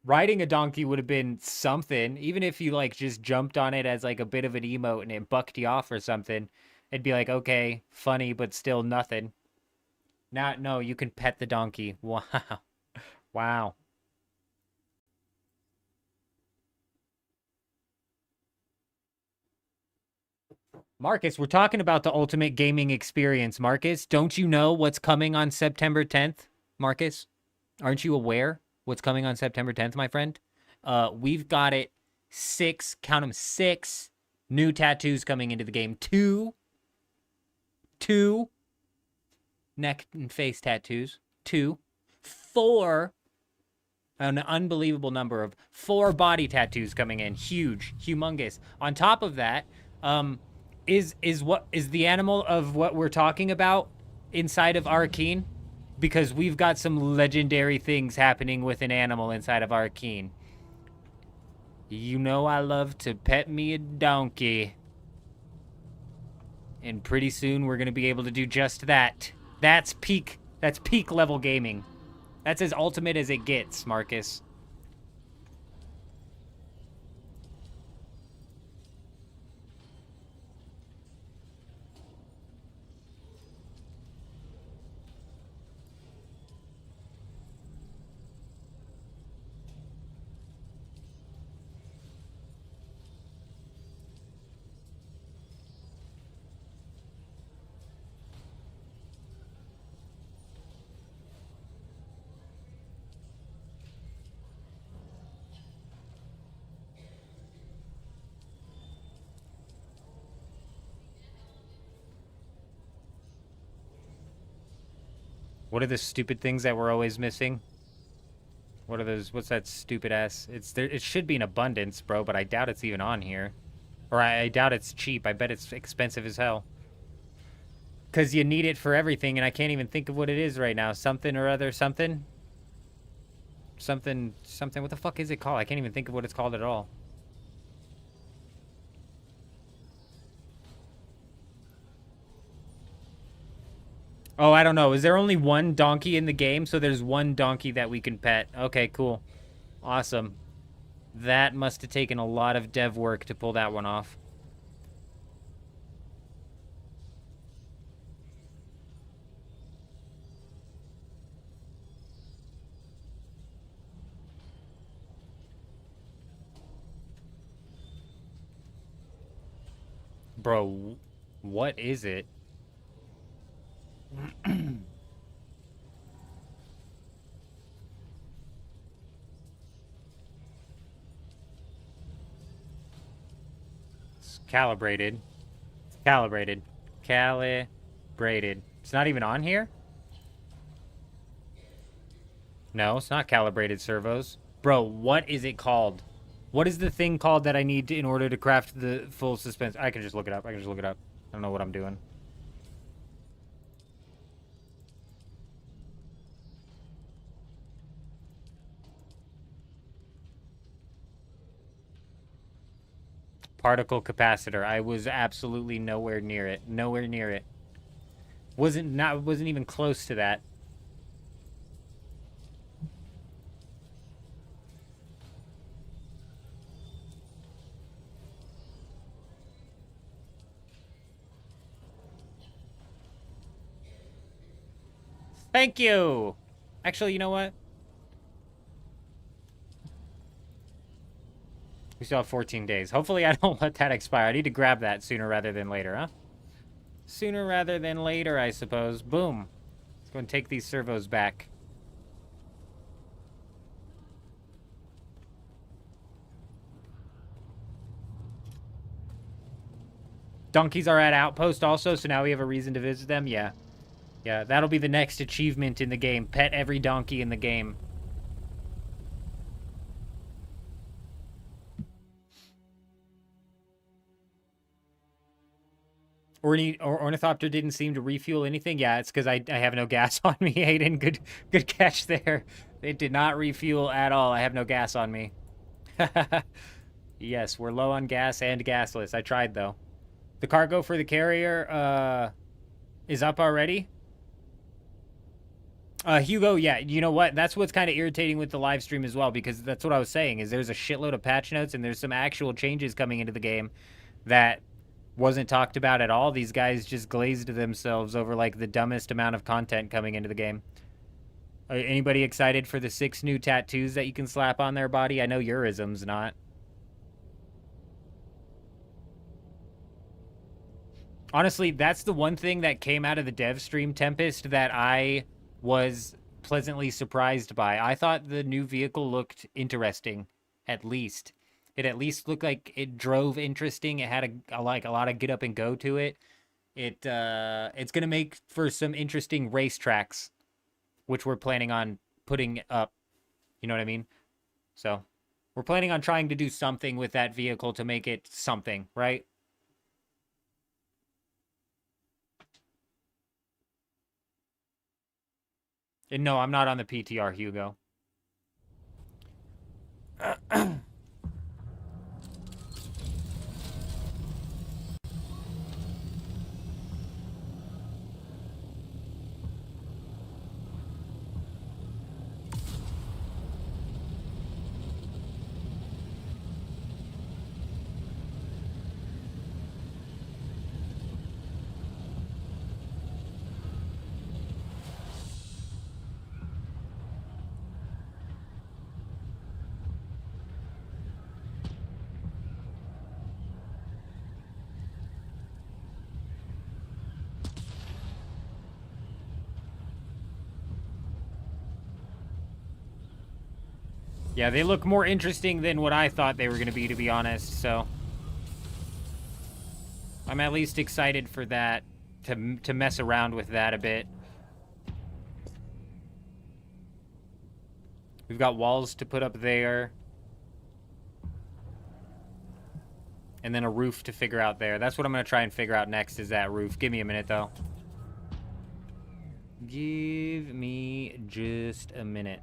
Riding a donkey would have been something, even if you, like, just jumped on it as, like, a bit of an emote and it bucked you off or something. It'd be like, okay, funny, but still nothing. Now, no, you can pet the donkey. Wow. Wow. Marcus, we're talking about the ultimate gaming experience. Marcus, don't you know what's coming on September 10th? Marcus, aren't you aware what's coming on September 10th, my friend? We've got it 6, count them, 6 new tattoos coming into the game. Two neck and face tattoos. 2. 4, an unbelievable number of 4 body tattoos coming in. Huge, humongous. On top of that, is the animal of what we're talking about inside of Arcane? Because we've got some legendary things happening with an animal inside of Arcane. You know I love to pet me a donkey. And pretty soon we're gonna be able to do just that. That's peak level gaming. That's as ultimate as it gets, Marcus. What are the stupid things that we're always missing? What are those? What's that stupid ass? It's there. It should be in abundance, bro, but I doubt it's even on here. Or I doubt it's cheap. I bet it's expensive as hell. Because you need it for everything, and I can't even think of what it is right now. Something or other, something? Something. What the fuck is it called? I can't even think of what it's called at all. Oh, I don't know. Is there only one donkey in the game? So there's one donkey that we can pet. Okay, cool. Awesome. That must have taken a lot of dev work to pull that one off. Bro, what is it? Calibrated. Calibrated. Calibrated. It's not even on here? No, it's not calibrated servos. Bro, what is it called? What is the thing called that I need in order to craft the full suspense? I can just look it up. I don't know what I'm doing. Particle capacitor. I was absolutely nowhere near it. Nowhere near it. Wasn't even close to that. Thank you. Actually, you know what? We still have 14 days. Hopefully I don't let that expire. I need to grab that sooner rather than later, huh? Sooner rather than later, I suppose. Boom. Let's go and take these servos back. Donkeys are at Outpost also, so now we have a reason to visit them? Yeah. Yeah, that'll be the next achievement in the game. Pet every donkey in the game. Ornithopter didn't seem to refuel anything. Yeah, it's because I have no gas on me, Aiden. Good catch there. It did not refuel at all. I have no gas on me. Yes, we're low on gas and gasless. I tried, though. The cargo for the carrier is up already. Hugo, yeah, you know what? That's what's kind of irritating with the live stream as well, because that's what I was saying, is there's a shitload of patch notes, and there's some actual changes coming into the game that wasn't talked about at all. These guys just glazed themselves over, like, the dumbest amount of content coming into the game. Anybody excited for the 6 new tattoos that you can slap on their body? I know Eurism's not. Honestly, that's the one thing that came out of the dev stream, Tempest, that I was pleasantly surprised by. I thought the new vehicle looked interesting, at least. It at least looked like it drove interesting. It had a lot of get up and go to it. It's gonna make for some interesting racetracks, which we're planning on putting up. You know what I mean? So we're planning on trying to do something with that vehicle to make it something, right? And no, I'm not on the PTR, Hugo. Yeah, they look more interesting than what I thought they were going to be honest, so I'm at least excited for that, to mess around with that a bit. We've got walls to put up there. And then a roof to figure out there. That's what I'm going to try and figure out next, is that roof. Give me a minute, though. Give me just a minute.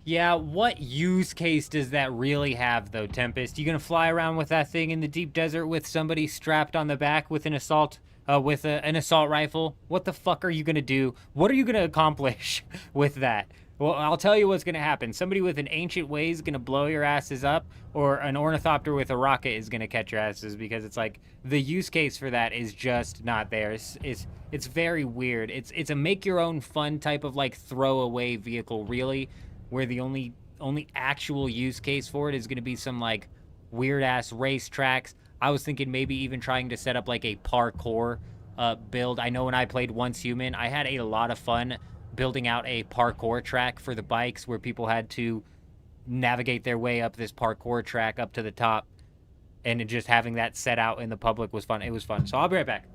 Yeah, what use case does that really have, though, Tempest? You gonna fly around with that thing in the deep desert with somebody strapped on the back with an assault rifle? What the fuck are you gonna do? What are you gonna accomplish with that? Well, I'll tell you what's gonna happen. Somebody with an ancient way is gonna blow your asses up, or an ornithopter with a rocket is gonna catch your asses, because it's like, the use case for that is just not there. It's very weird. It's a make your own fun type of, like, throwaway vehicle, really, where the only actual use case for it is going to be some, like, weird ass race tracks. I was thinking maybe even trying to set up like a parkour build. I know when I played Once Human, I had a lot of fun building out a parkour track for the bikes where people had to navigate their way up this parkour track up to the top, and just having that set out in the public was fun. It was fun. So I'll be right back.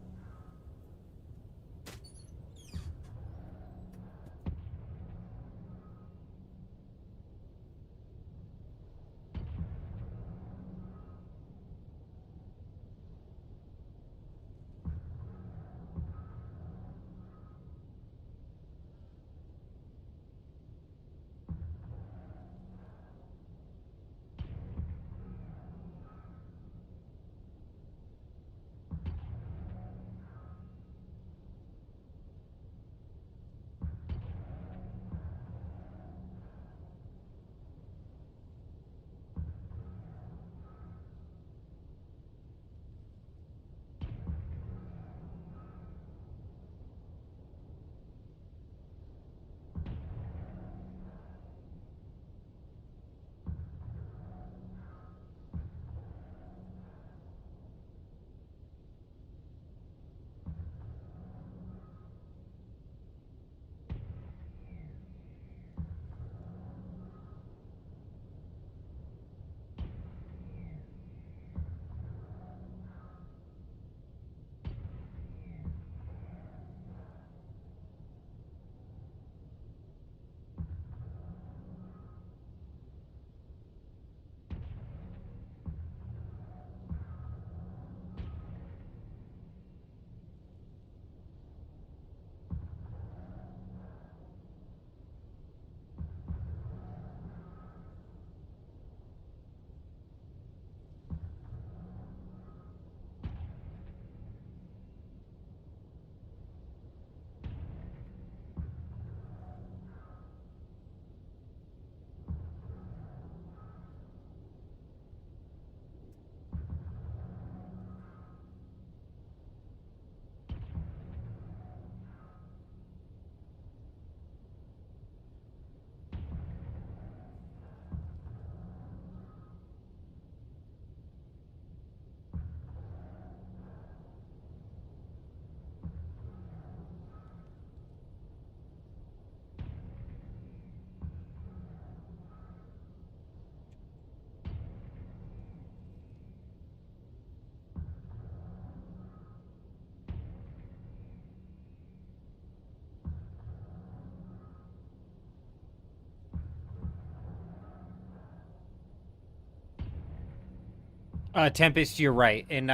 Tempest, you're right. And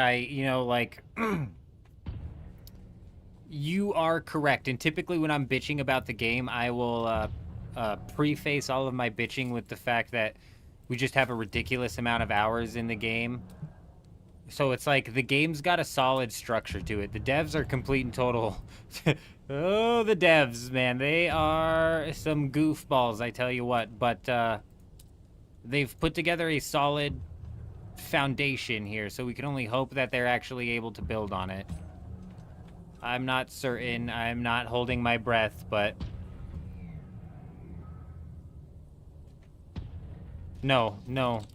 like, you are correct. And typically when I'm bitching about the game, I will preface all of my bitching with the fact that we just have a ridiculous amount of hours in the game. So it's like the game's got a solid structure to it. The devs are complete and total. Oh, the devs, man. They are some goofballs, I tell you what. But they've put together a solid foundation here, so we can only hope that they're actually able to build on it. I'm not certain. I'm not holding my breath, but... No.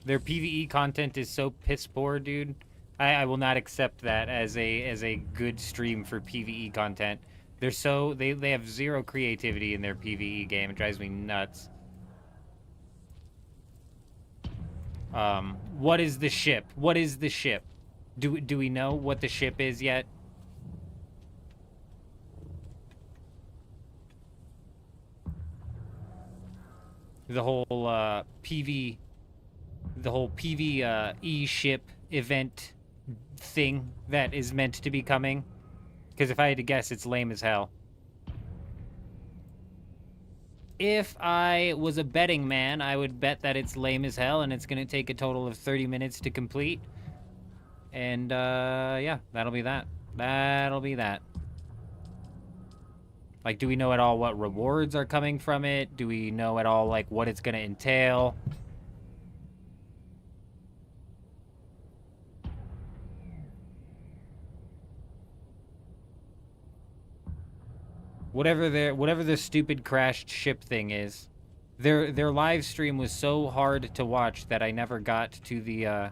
Their PvE content is so piss poor, dude. I will not accept that as a good stream for PvE content. They have zero creativity in their PvE game. It drives me nuts. What is the ship? What is the ship? Do we know what the ship is yet? The whole PvE ship event thing that is meant to be coming. Because if I had to guess, it's lame as hell. If I was a betting man, I would bet that it's lame as hell and it's going to take a total of 30 minutes to complete. And, yeah, that'll be that. That'll be that. Like, do we know at all what rewards are coming from it? Do we know at all, like, what it's going to entail? Whatever their stupid crashed ship thing is. Their live stream was so hard to watch that I never got to the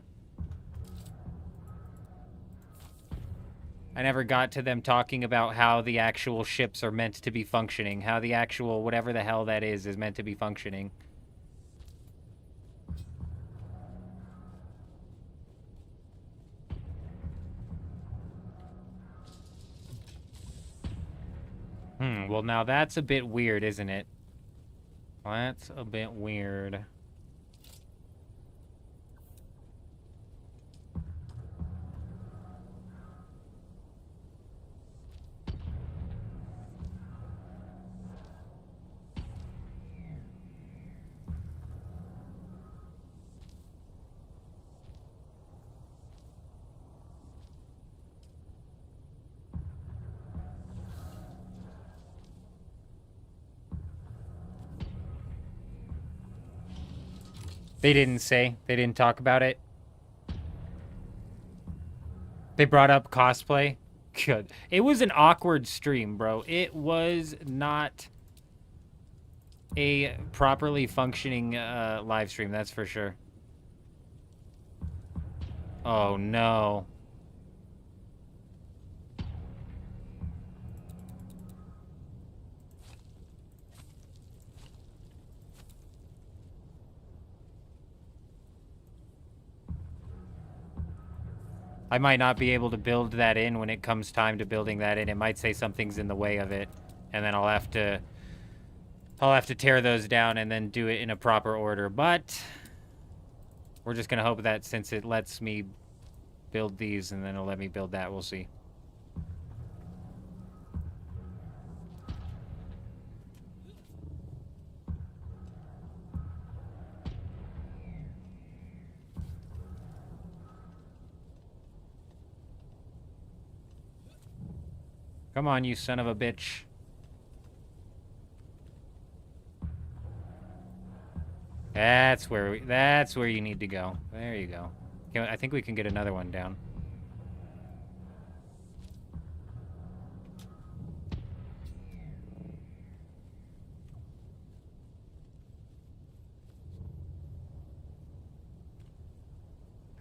I never got to them talking about how the actual ships are meant to be functioning, how the actual whatever the hell that is meant to be functioning. Well now that's a bit weird, isn't it? That's a bit weird. They didn't say. They didn't talk about it. They brought up cosplay. Good. It was an awkward stream, bro. It was not a properly functioning live stream, that's for sure. Oh, no. I might not be able to build that in when it comes time to building that in. It might say something's in the way of it, and then I'll have to tear those down and then do it in a proper order. But we're just gonna hope that since it lets me build these and then it'll let me build that, we'll see. Come on, you son of a bitch. That's where you need to go. There you go. I think we can get another one down.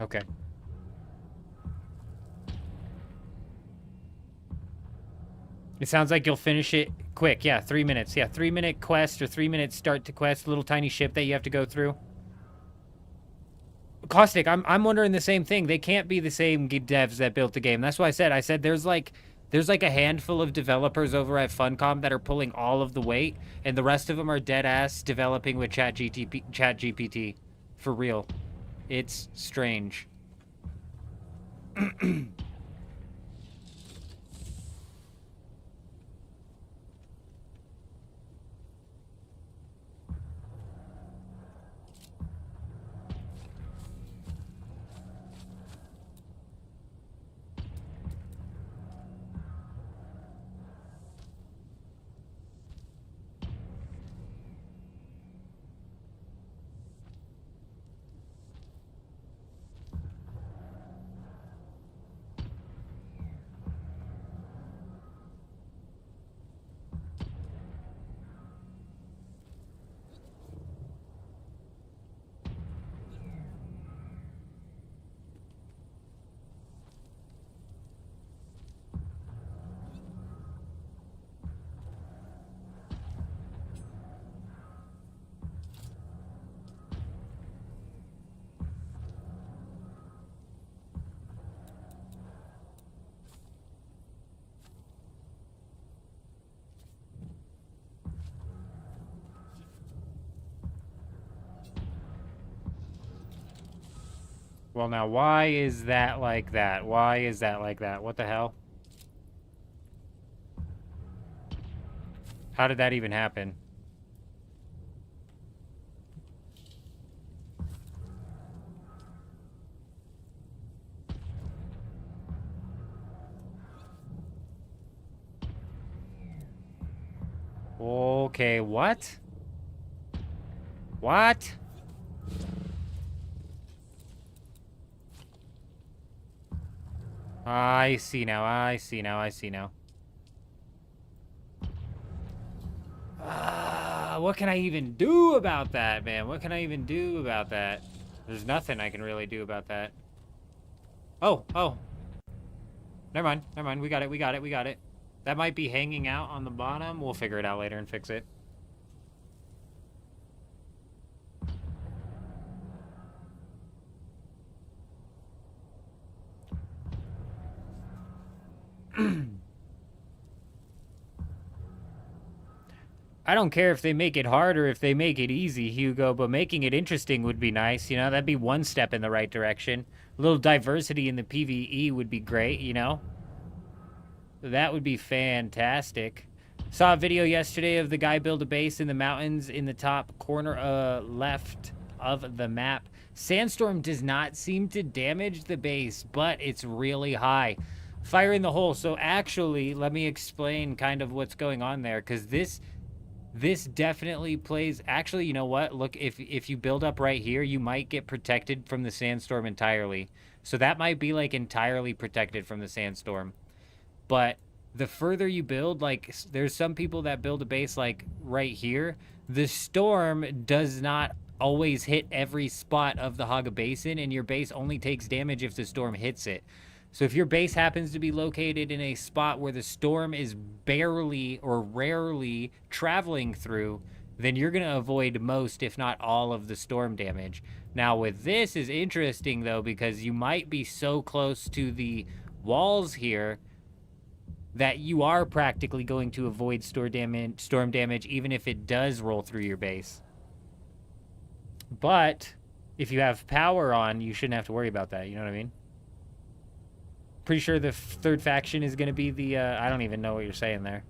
Okay. It sounds like you'll finish it quick. Yeah, 3 minutes. Yeah, 3-minute quest or 3-minute start to quest. Little tiny ship that you have to go through. Caustic, I'm wondering the same thing. They can't be the same devs that built the game. That's why I said there's like a handful of developers over at Funcom that are pulling all of the weight, and the rest of them are dead ass developing with ChatGPT. For real. It's strange. Well, now, why is that like that? Why is that like that? What the hell? How did that even happen? Okay, what? What? I see now, I see now, I see now. What can I even do about that, man? What can I even do about that? There's nothing I can really do about that. Oh, oh. Never mind. Never mind. We got it. We got it. We got it. That might be hanging out on the bottom. We'll figure it out later and fix it. I don't care if they make it hard or if they make it easy, Hugo, but making it interesting would be nice, you know? That'd be one step in the right direction. A little diversity in the PvE would be great, you know? That would be fantastic. Saw a video yesterday of the guy build a base in the mountains in the top corner left of the map. Sandstorm does not seem to damage the base, but it's really high. Fire in the hole. So actually, let me explain kind of what's going on there, because this definitely plays. Actually, you know what? Look, if you build up right here, you might get protected from the sandstorm entirely. So that might be like entirely protected from the sandstorm. But the further you build, like there's some people that build a base like right here. The storm does not always hit every spot of the Haga Basin, and your base only takes damage if the storm hits it. So if your base happens to be located in a spot where the storm is barely or rarely traveling through, then you're going to avoid most, if not all, of the storm damage. Now with this is interesting though, because you might be so close to the walls here that you are practically going to avoid storm damage, even if it does roll through your base. But if you have power on, you shouldn't have to worry about that. You know what I mean? Pretty sure the third faction is going to be the, I don't even know what you're saying there.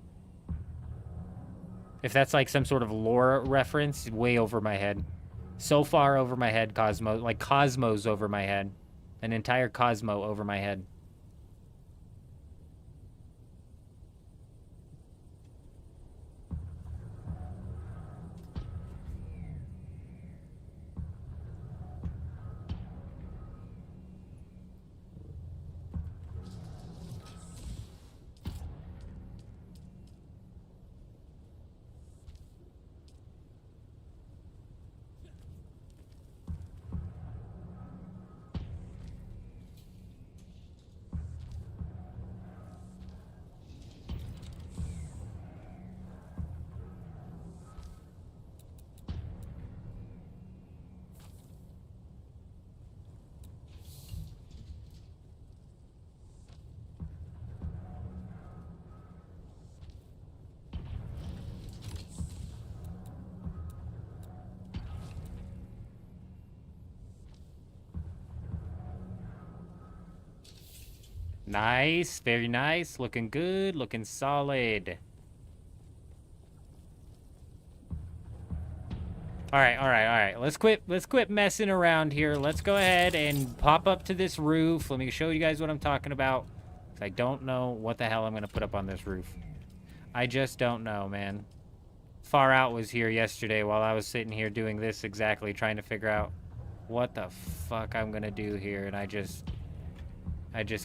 If that's like some sort of lore reference, way over my head. So far over my head, Cosmo, like Cosmos over my head. An entire Cosmo over my head. Nice, very nice. Looking good, looking solid. All right. Let's quit messing around here. Let's go ahead and pop up to this roof. Let me show you guys what I'm talking about. I don't know what the hell I'm going to put up on this roof. I just don't know, man. Far Out was here yesterday while I was sitting here doing this exactly, trying to figure out what the fuck I'm going to do here, and I just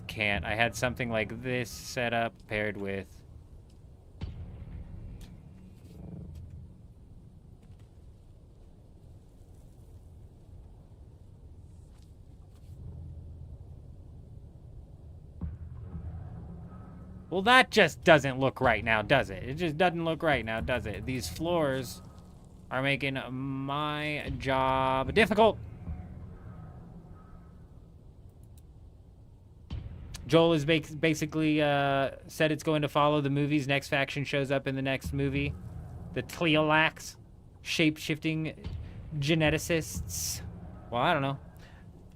can't. I had something like this set up paired with... Well, that just doesn't look right now, does it? It just doesn't look right now, does it? These floors are making my job difficult. Joel has basically said it's going to follow the movies. Next faction shows up in the next movie. The Tleolax, shape-shifting geneticists. Well, I don't know.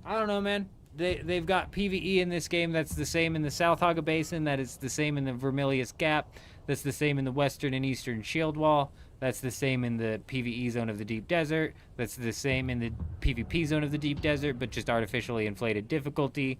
I don't know, man. They've got PvE in this game that's the same in the South Haga Basin, that is the same in the Vermilius Gap, that's the same in the Western and Eastern Shield Wall, that's the same in the PvE zone of the Deep Desert, that's the same in the PvP zone of the Deep Desert, but just artificially inflated difficulty.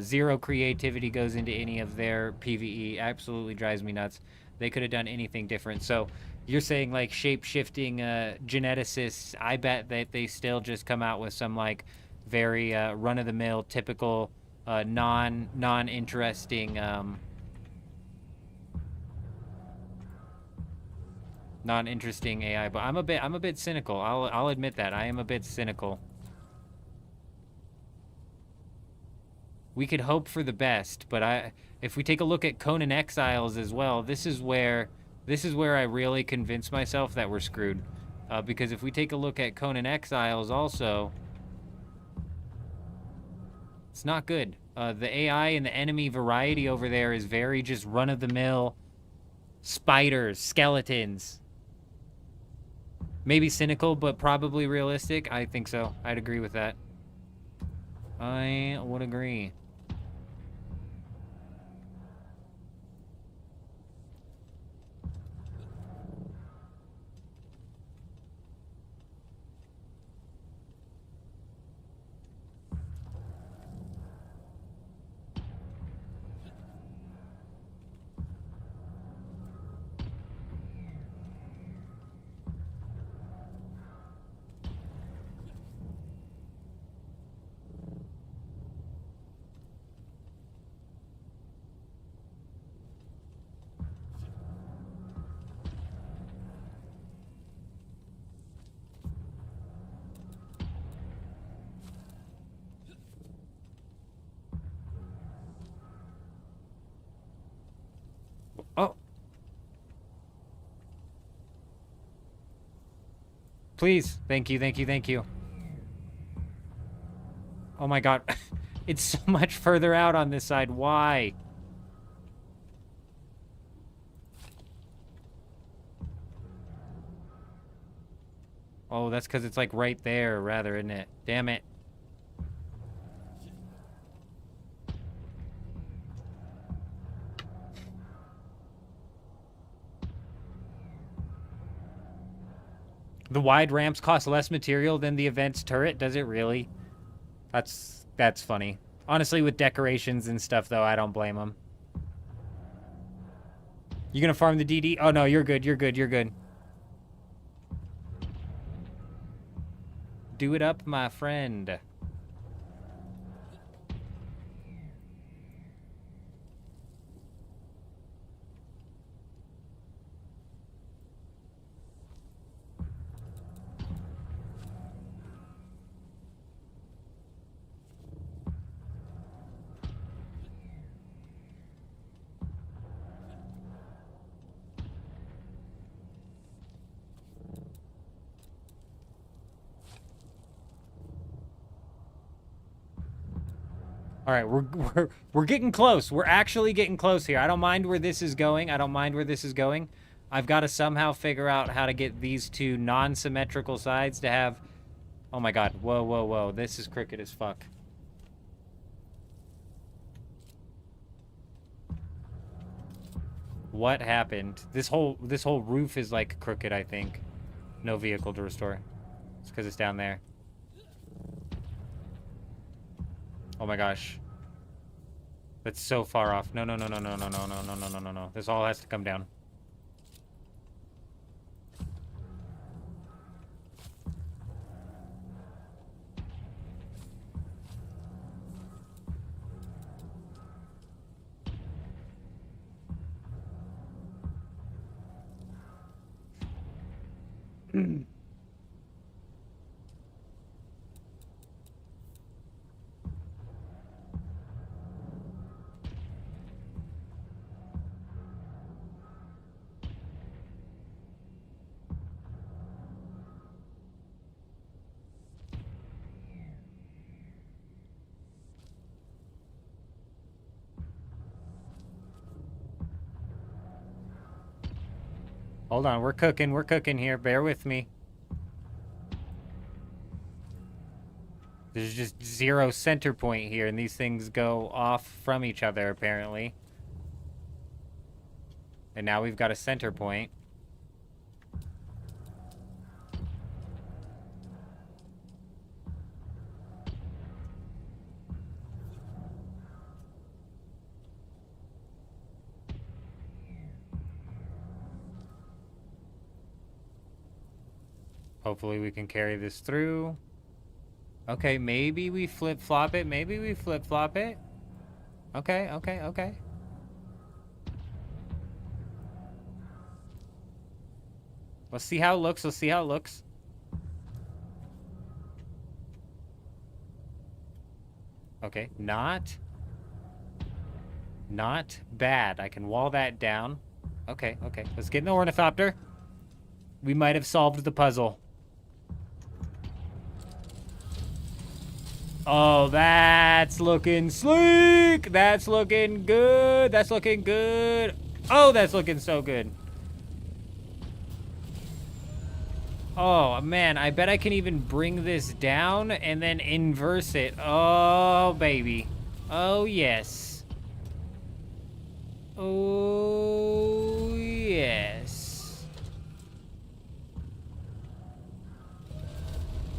Zero creativity goes into any of their PvE. Absolutely drives me nuts. They could have done anything different. So you're saying like shape-shifting geneticists, I bet that they still just come out with some like very run-of-the-mill, typical, non-interesting, non-interesting AI. But I'm a bit cynical. I'll admit that I am a bit cynical. we could hope for the best, but if we take a look at Conan Exiles as well, this is where I really convince myself that we're screwed. Because if we take a look at Conan Exiles also, it's not good. The AI and the enemy variety over there is very just run-of-the-mill spiders, skeletons. Maybe cynical, but probably realistic. I think so. I'd agree with that. I would agree. Oh. Please. Thank you, thank you, thank you. Oh my god. It's so much further out on this side. Why? Oh, that's because it's like right there, rather, isn't it? Damn it. The wide ramps cost less material than the event's turret? Does it really? That's funny. Honestly, with decorations and stuff, though, I don't blame them. You gonna farm the DD? Oh, no, you're good, you're good, you're good. Do it up, my friend. All right, we're getting close. We're actually getting close here. I don't mind where this is going. I don't mind where this is going. I've got to somehow figure out how to get these two non-symmetrical sides to have... Oh my god. Whoa, whoa, whoa. This is crooked as fuck. What happened? This whole roof is like crooked, I think. No vehicle to restore. It's because it's down there. Oh my gosh. That's so far off. No, no, no, no, no, no, no, no, no, no, no, no, no. This all has to come down. Hold on, we're cooking here. Bear with me. There's just zero center point here, and these things go off from each other, apparently. And now we've got a center point. Hopefully we can carry this through. Okay, maybe we flip-flop it. Maybe we flip-flop it. Okay, okay, okay. Let's see how it looks. Let's see how it looks. Okay, not Not bad. I can wall that down. Okay, okay. Let's get in the ornithopter. We might have solved the puzzle. Oh, that's looking sleek. That's looking good. That's looking good. Oh, that's looking so good. Oh, man. I bet I can even bring this down and then inverse it. Oh, baby. Oh, yes. Oh, yes.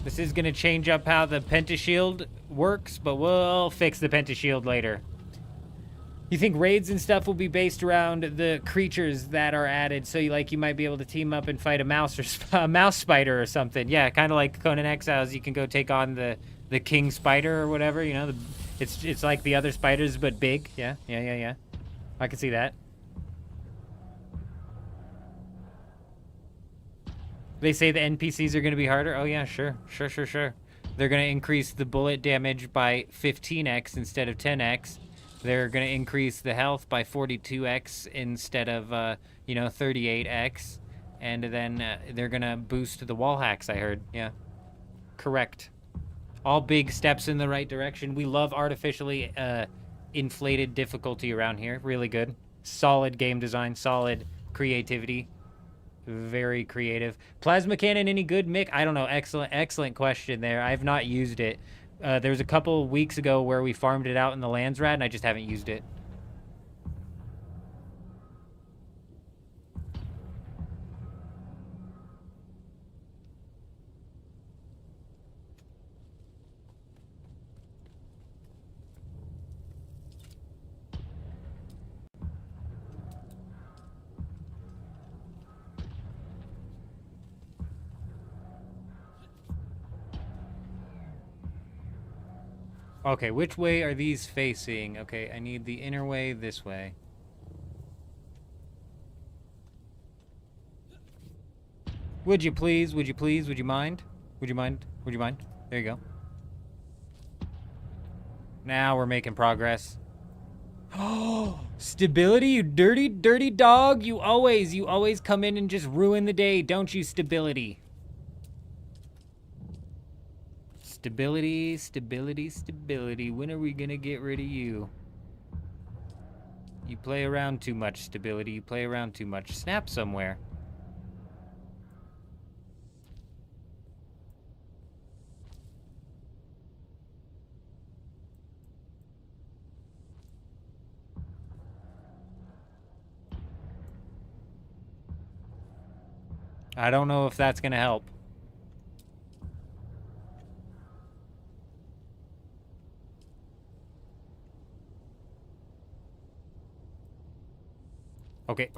This is going to change up how the pentashield works, but we'll fix the pentashield later. You think raids and stuff will be based around the creatures that are added, so you might be able to team up and fight a mouse or a mouse spider or something. Yeah, kind of like Conan Exiles, you can go take on the king spider or whatever, you know, it's like the other spiders but big. Yeah. I can see that. They say the NPCs are going to be harder. Oh, yeah, sure. They're going to increase the bullet damage by 15x instead of 10x. They're going to increase the health by 42x instead of, 38x. And then they're going to boost the wall hacks, I heard. Yeah. Correct. All big steps in the right direction. We love artificially inflated difficulty around here. Really good. Solid game design. Solid creativity. Very creative. Plasma cannon any good, Mick? I don't know. Excellent question there. I've not used it. There was a couple weeks ago where we farmed it out in the Lands Rat, and I just haven't used it. Okay, which way are these facing? Okay, I need the inner way this way. Would you please? Would you please? Would you mind? Would you mind? Would you mind? There you go. Now we're making progress. Oh, stability, you dirty dog. You always come in and just ruin the day, don't you, stability? Stability. When are we gonna get rid of you? You play around too much, stability. You play around too much. Snap somewhere. I don't know if that's gonna help. Okay.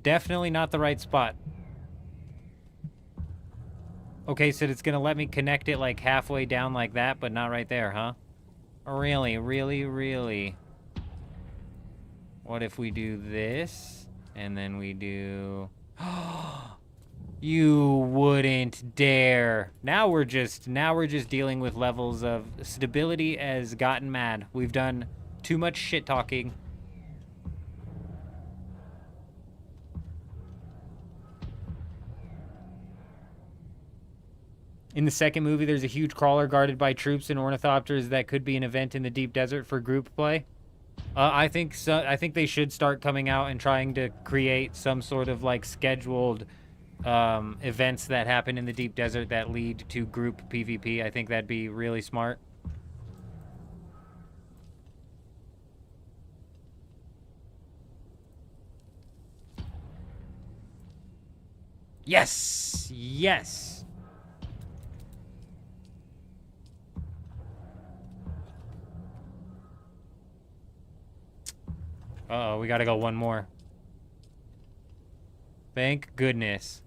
Definitely not the right spot. Okay, so it's gonna let me connect it like halfway down like that, but not right there, huh? Really? What if we do this, and then we do... You wouldn't dare. Now we're just dealing with levels of stability has gotten mad. We've done too much shit talking. In the second movie, there's a huge crawler guarded by troops and ornithopters that could be an event in the deep desert for group play. I think so. I think they should start coming out and trying to create some sort of like scheduled events that happen in the deep desert that lead to group PvP. I think that'd be really smart. Yes! Uh-oh, we gotta go one more. Thank goodness.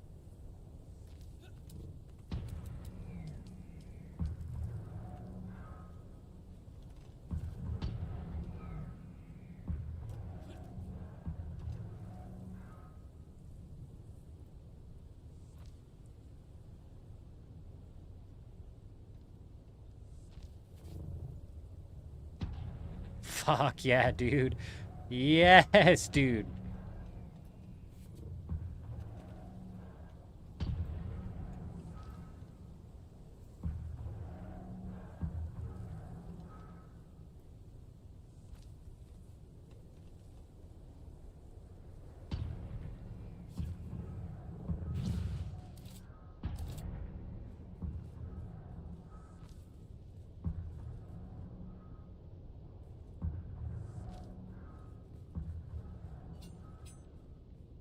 Fuck yeah, dude. Yes, dude.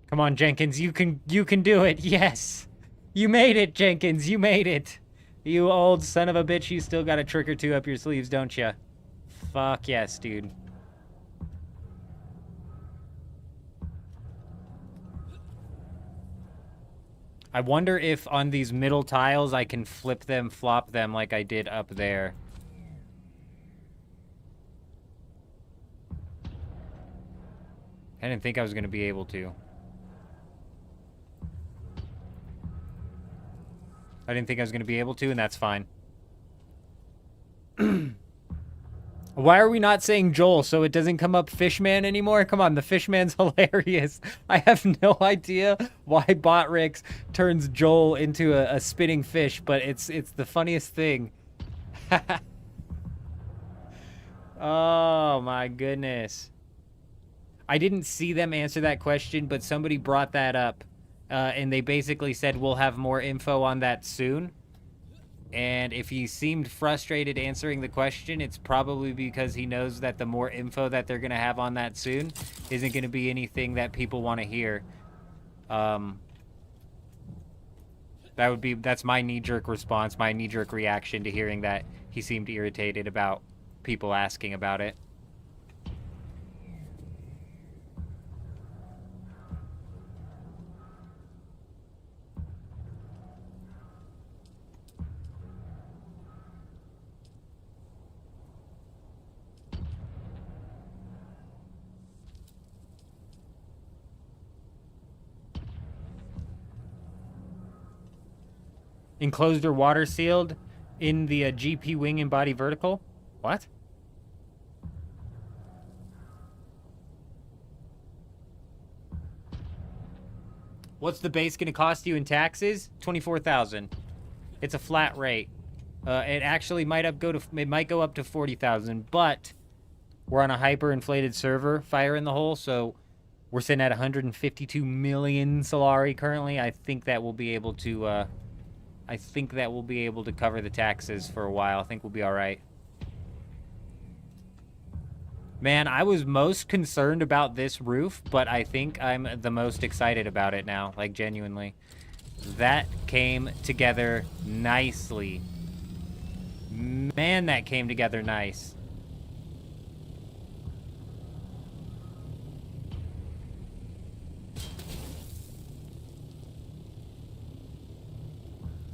Come on, Jenkins, you can do it. Yes. You made it, Jenkins. You made it. You old son of a bitch, you still got a trick or two up your sleeves, don't you? Fuck yes, dude. I wonder if on these middle tiles I can flip them, flop them like I did up there. I didn't think I was going to be able to. I didn't think I was going to be able to, and that's fine. Why are we not saying Joel so it doesn't come up Fishman anymore? Come on, the Fishman's hilarious. I have no idea why Botrix turns Joel into a spinning fish, but it's the funniest thing. Oh my goodness. I didn't see them answer that question, but somebody brought that up. And they basically said we'll have more info on that soon. And if he seemed frustrated answering the question, it's probably because he knows that the more info that they're going to have on that soon isn't going to be anything that people want to hear. That's my knee-jerk response, my knee-jerk reaction to hearing that he seemed irritated about people asking about it. Enclosed or water sealed in the GP wing and body vertical? What? What's the base going to cost you in taxes? $24,000. It's a flat rate. It actually might go up to 40,000, but we're on a hyper-inflated server, fire in the hole, so we're sitting at 152 million Solari currently. I think that we'll be able to cover the taxes for a while. I think we'll be all right. Man, I was most concerned about this roof, but I think I'm the most excited about it now, like genuinely. That came together nicely. Man, that came together nice.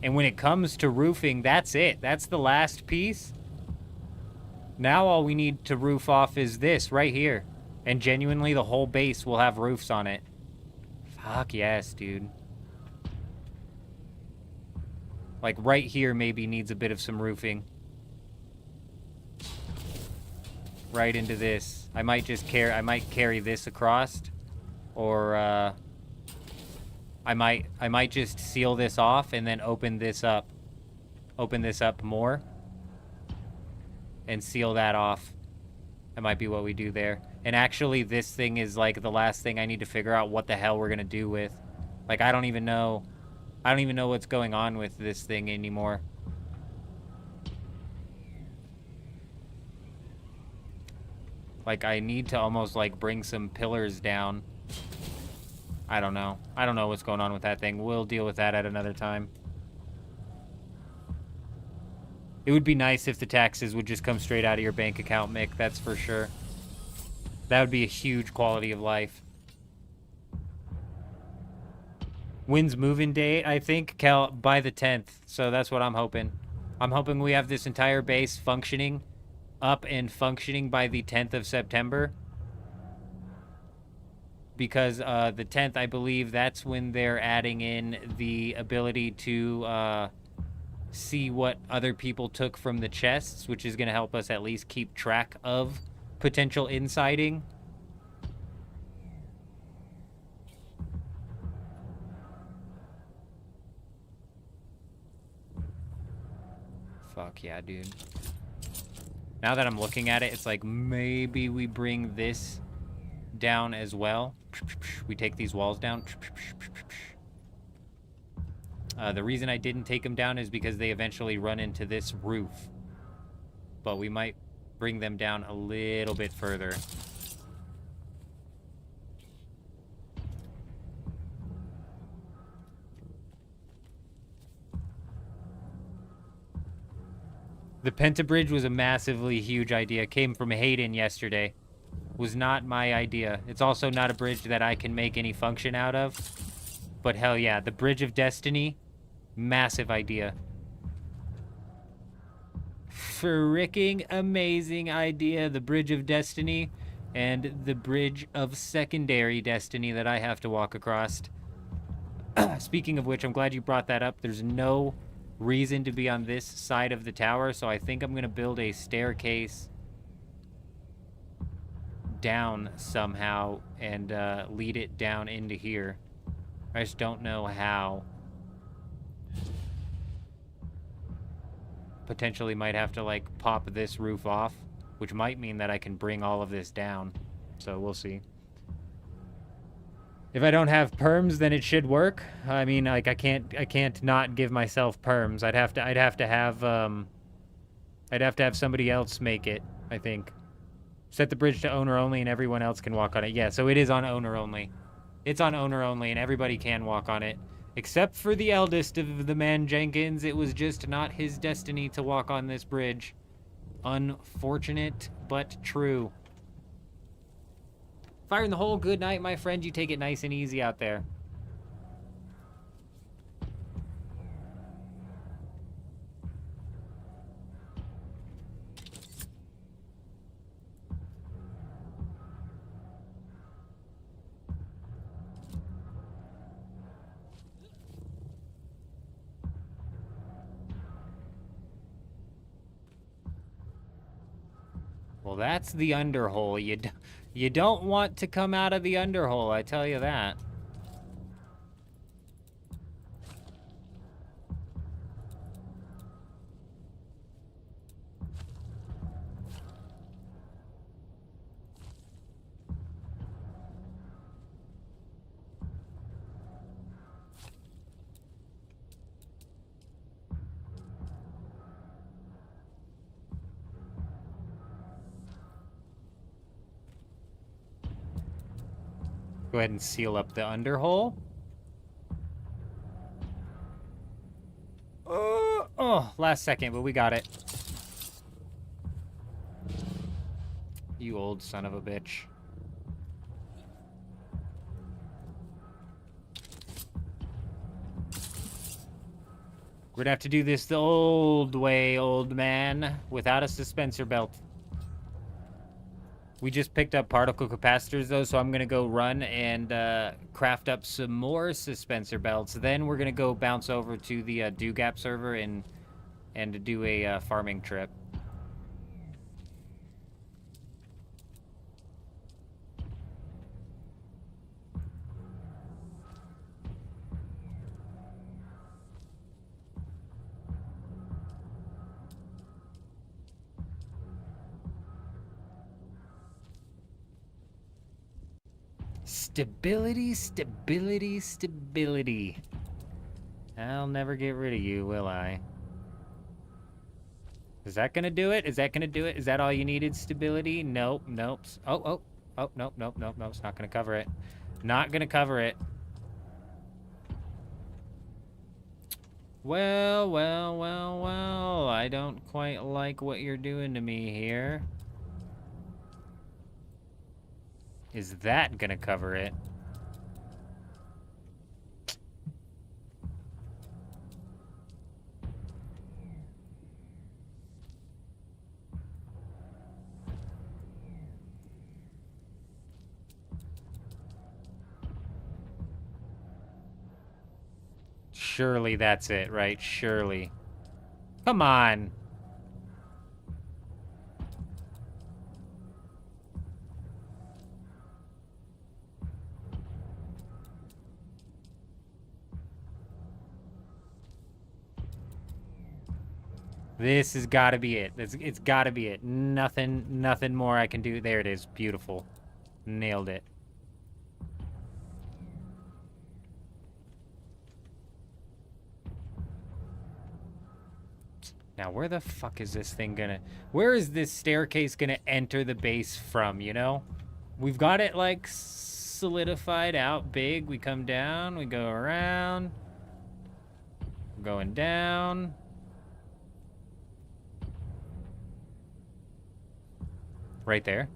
And when it comes to roofing, that's it. That's the last piece. Now all we need to roof off is this right here. And genuinely, the whole base will have roofs on it. Fuck yes, dude. Like right here maybe needs a bit of some roofing. Right into this. I might carry this across. Or I might just seal this off and then open this up. Open this up more. And seal that off. That might be what we do there. And actually, this thing is like the last thing I need to figure out what the hell we're gonna do with. Like, I don't even know what's going on with this thing anymore. Like, I need to almost like bring some pillars down. I don't know. I don't know what's going on with that thing. We'll deal with that at another time. It would be nice if the taxes would just come straight out of your bank account, Mick. That's for sure. That would be a huge quality of life. When's move-in date? I think, Cal, by the 10th. So that's what I'm hoping. I'm hoping we have this entire base functioning, up and functioning by the 10th of September. Because the 10th, I believe, that's when they're adding in the ability to see what other people took from the chests, which is going to help us at least keep track of potential insiding. Fuck yeah, dude. Now that I'm looking at it, it's like maybe we bring this down as well. We take these walls down. The reason I didn't take them down is because they eventually run into this roof. But we might bring them down a little bit further. The Penta Bridge was a massively huge idea. Came from Hayden yesterday. Was not my idea. It's also not a bridge that I can make any function out of. But hell yeah, the Bridge of Destiny, massive idea. Fricking amazing idea. The Bridge of Destiny and the Bridge of Secondary Destiny that I have to walk across. Speaking of which, I'm glad you brought that up. There's no reason to be on this side of the tower, so I think I'm going to build a staircase down somehow and lead it down into here. I just don't know how. Potentially might have to like pop this roof off, which might mean that I can bring all of this down. So we'll see. If I don't have perms, then it should work. I mean, like I can't not give myself perms. I'd have to have somebody else make it, I think. Set the bridge to owner only and everyone else can walk on it. Yeah, so it is on owner only. It's on owner only and everybody can walk on it. Except for the eldest of the man Jenkins. It was just not his destiny to walk on this bridge. Unfortunate, but true. Fire in the hole, good night, my friend. You take it nice and easy out there. Well, that's the underhole. You don't want to come out of the underhole, I tell you that. Go ahead and seal up the underhole. Oh, last second, but we got it. You old son of a bitch. We're gonna have to do this the old way, old man, without a suspensor belt. We just picked up particle capacitors, though, so I'm going to go run and craft up some more suspensor belts. Then we're going to go bounce over to the Do-Gap server and do a farming trip. Stability, stability, stability. I'll never get rid of you, will I? Is that gonna do it? Is that gonna do it? Is that all you needed? Stability? Nope, nope. Oh, nope, nope, nope, nope. It's not gonna cover it. Not gonna cover it. Well, well, well, well. I don't quite like what you're doing to me here. Is that gonna cover it? Surely that's it, right? Surely. Come on. This has got to be it. It's got to be it. Nothing more I can do. There it is. Beautiful. Nailed it. Now, where the fuck is this thing gonna... Where is this staircase gonna enter the base from, you know? We've got it, like, solidified out big. We come down. We go around. Going down. Right there.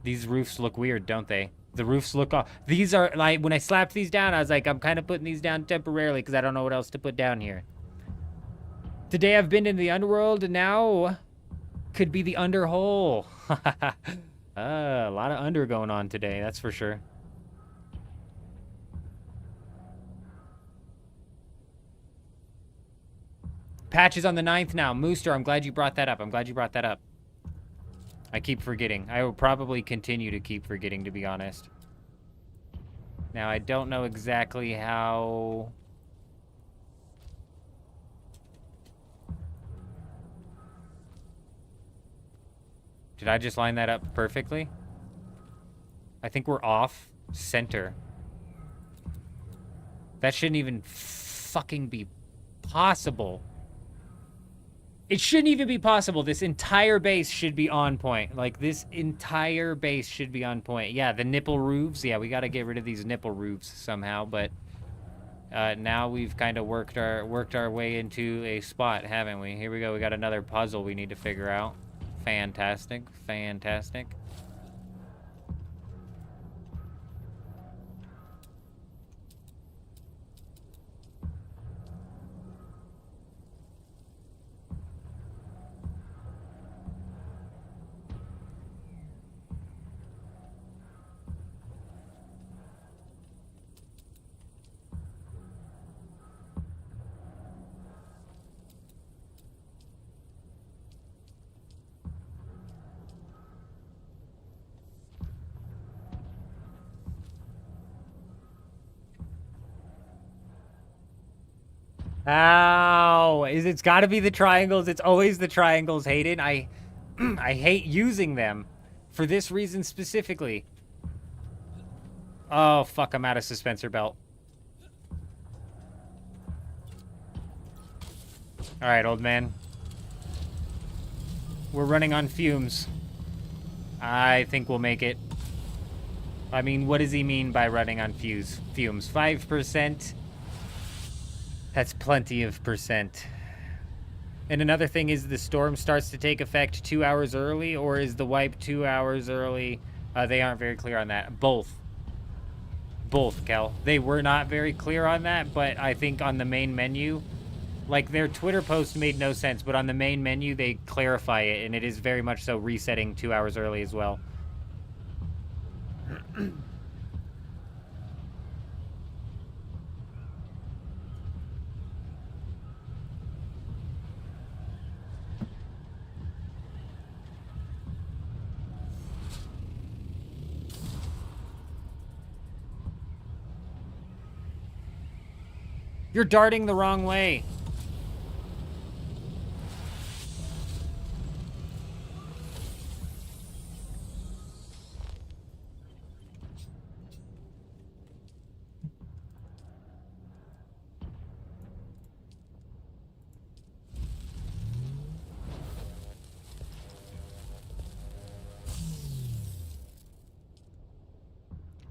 These roofs look weird, don't they? The roofs look off. These are, like, when I slapped these down, I was like, I'm kind of putting these down temporarily because I don't know what else to put down here. Today I've been in the underworld, and now could be the underhole. A lot of under going on today, that's for sure. Patch is on the 9th now. Mooster, I'm glad you brought that up. I'm glad you brought that up. I keep forgetting. I will probably continue to keep forgetting, to be honest. Now, I don't know exactly how... Did I just line that up perfectly? I think we're off center. That shouldn't even fucking be possible. It shouldn't even be possible. This entire base should be on point. Like, this entire base should be on point. Yeah, the nipple roofs. Yeah, we got to get rid of these nipple roofs somehow, but now we've kind of worked our way into a spot, haven't we? Here we go. We got another puzzle we need to figure out. Fantastic. Fantastic. Ow! It's got to be the triangles. It's always the triangles, Hayden. I hate using them for this reason specifically. Oh, fuck, I'm out of suspensor belt. All right, old man. We're running on fumes. I think we'll make it. I mean, what does he mean by running on fumes? 5%? That's plenty of percent. And another thing is the storm starts to take effect 2 hours early, or is the wipe 2 hours early? They aren't very clear on that. Both. Both, Kel. They were not very clear on that, but I think on the main menu, like their Twitter post made no sense, but on the main menu they clarify it, and it is very much so resetting 2 hours early as well. You're darting the wrong way.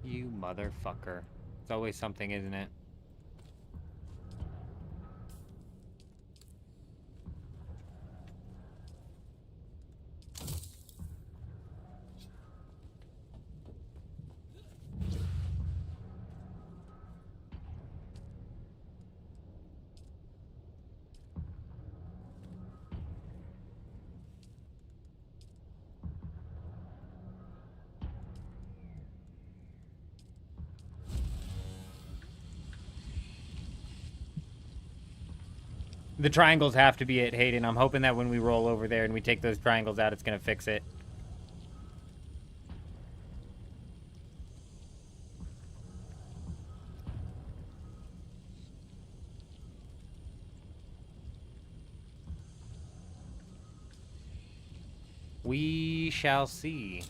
You motherfucker. It's always something, isn't it? The triangles have to be it, Hayden. I'm hoping that when we roll over there and we take those triangles out, it's going to fix it. We shall see.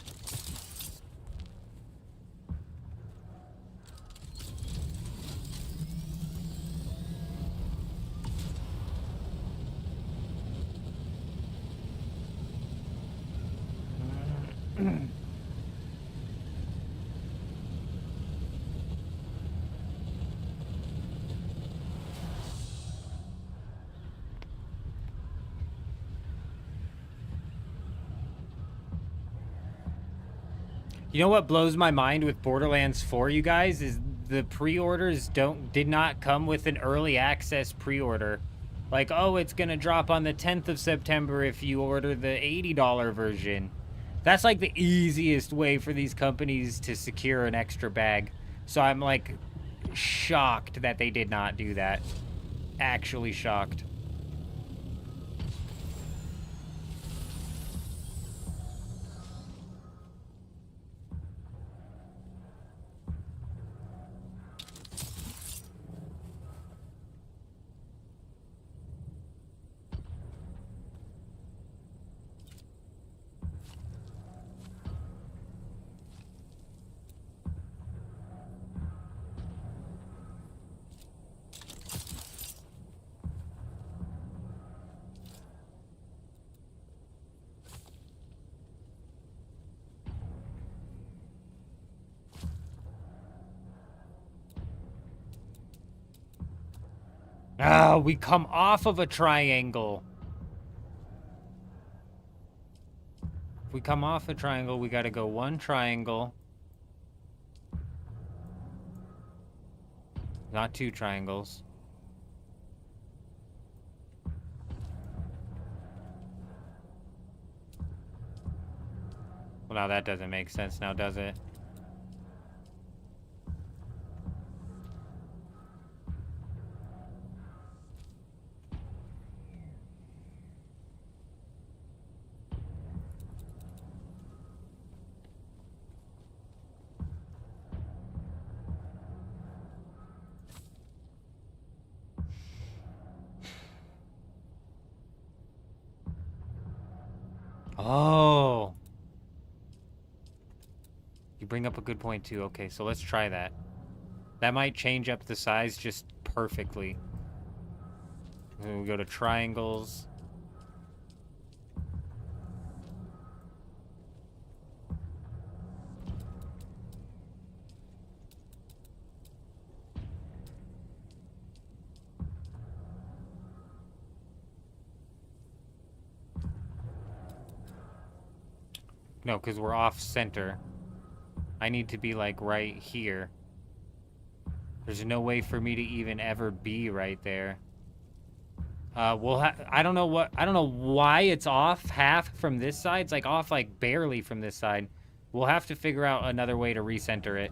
You know what blows my mind with Borderlands 4, you guys, is the pre-orders did not come with an early access pre-order. Like, oh, it's gonna drop on the 10th of September if you order the $80 version. That's like the easiest way for these companies to secure an extra bag. So I'm like shocked that they did not do that. Actually shocked. Ah, we come off of a triangle. If we come off a triangle, we gotta go one triangle. Not two triangles. Well, now that doesn't make sense now, does it? Oh. You bring up a good point, too. Okay, so let's try that. That might change up the size just perfectly. And then we go to triangles. No, because we're off center. I need to be like right here. There's no way for me to even ever be right there. I don't know why it's off half from this side. It's like off like barely from this side. We'll have to figure out another way to recenter it.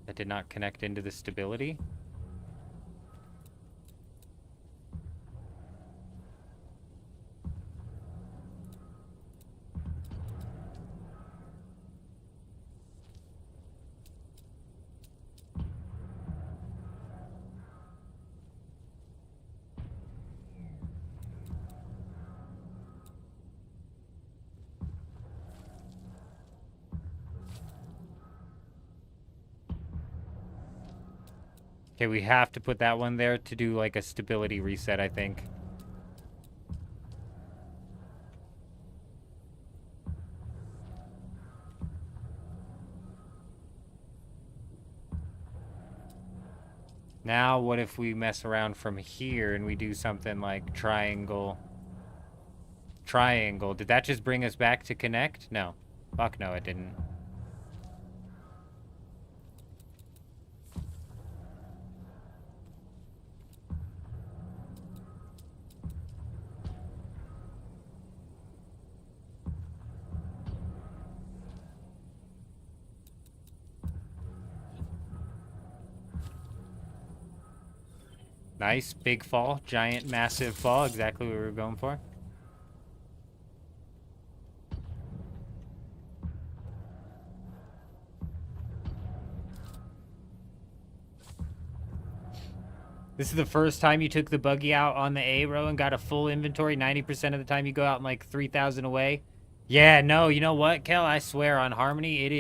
That did not connect into the stability. Okay, we have to put that one there to do like a stability reset, I think. Now, what if we mess around from here and we do something like triangle? Triangle. Did that just bring us back to connect? No. Fuck no, it didn't. Nice, big fall, giant, massive fall, exactly what we were going for. This is the first time you took the buggy out on the A row and got a full inventory. 90% of the time you go out in like 3,000 away. Yeah, no, you know what, Kel? I swear on Harmony, it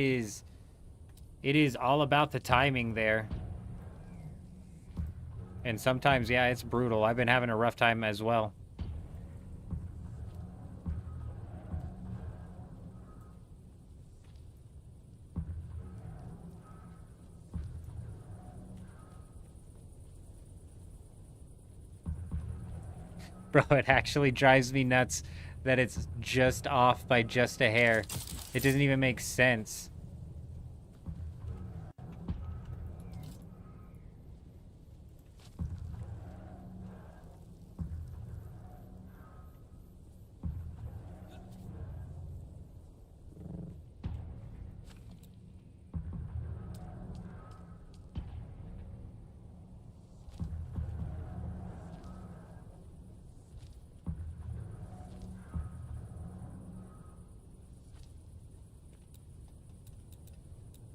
is all about the timing there. And sometimes, yeah, it's brutal. I've been having a rough time as well. Bro, it actually drives me nuts that it's just off by just a hair. It doesn't even make sense.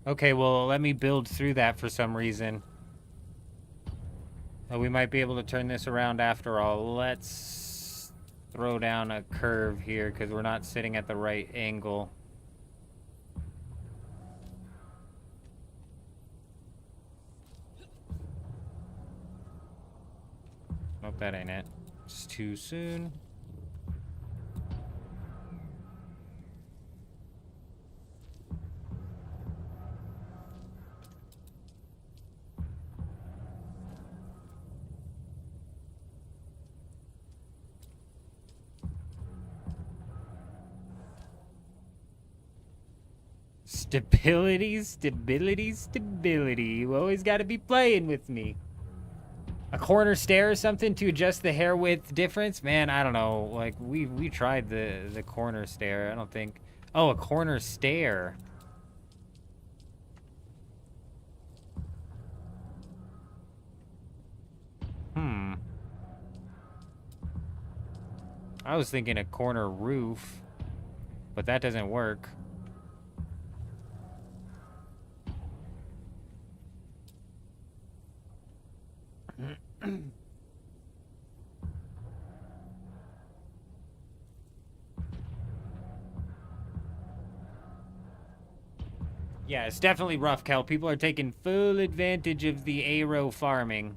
Okay, well, let me build through that for some reason. We might be able to turn this around after all. Let's throw down a curve here because we're not sitting at the right angle. Nope, that ain't it. It's too soon. Stability, stability, stability. You always got to be playing with me. A corner stair or something to adjust the hair width difference? Man, I don't know. Like, we tried the corner stair. I don't think... Oh, a corner stair. I was thinking a corner roof, but that doesn't work. Yeah, it's definitely rough, Kel. People are taking full advantage of the aero farming.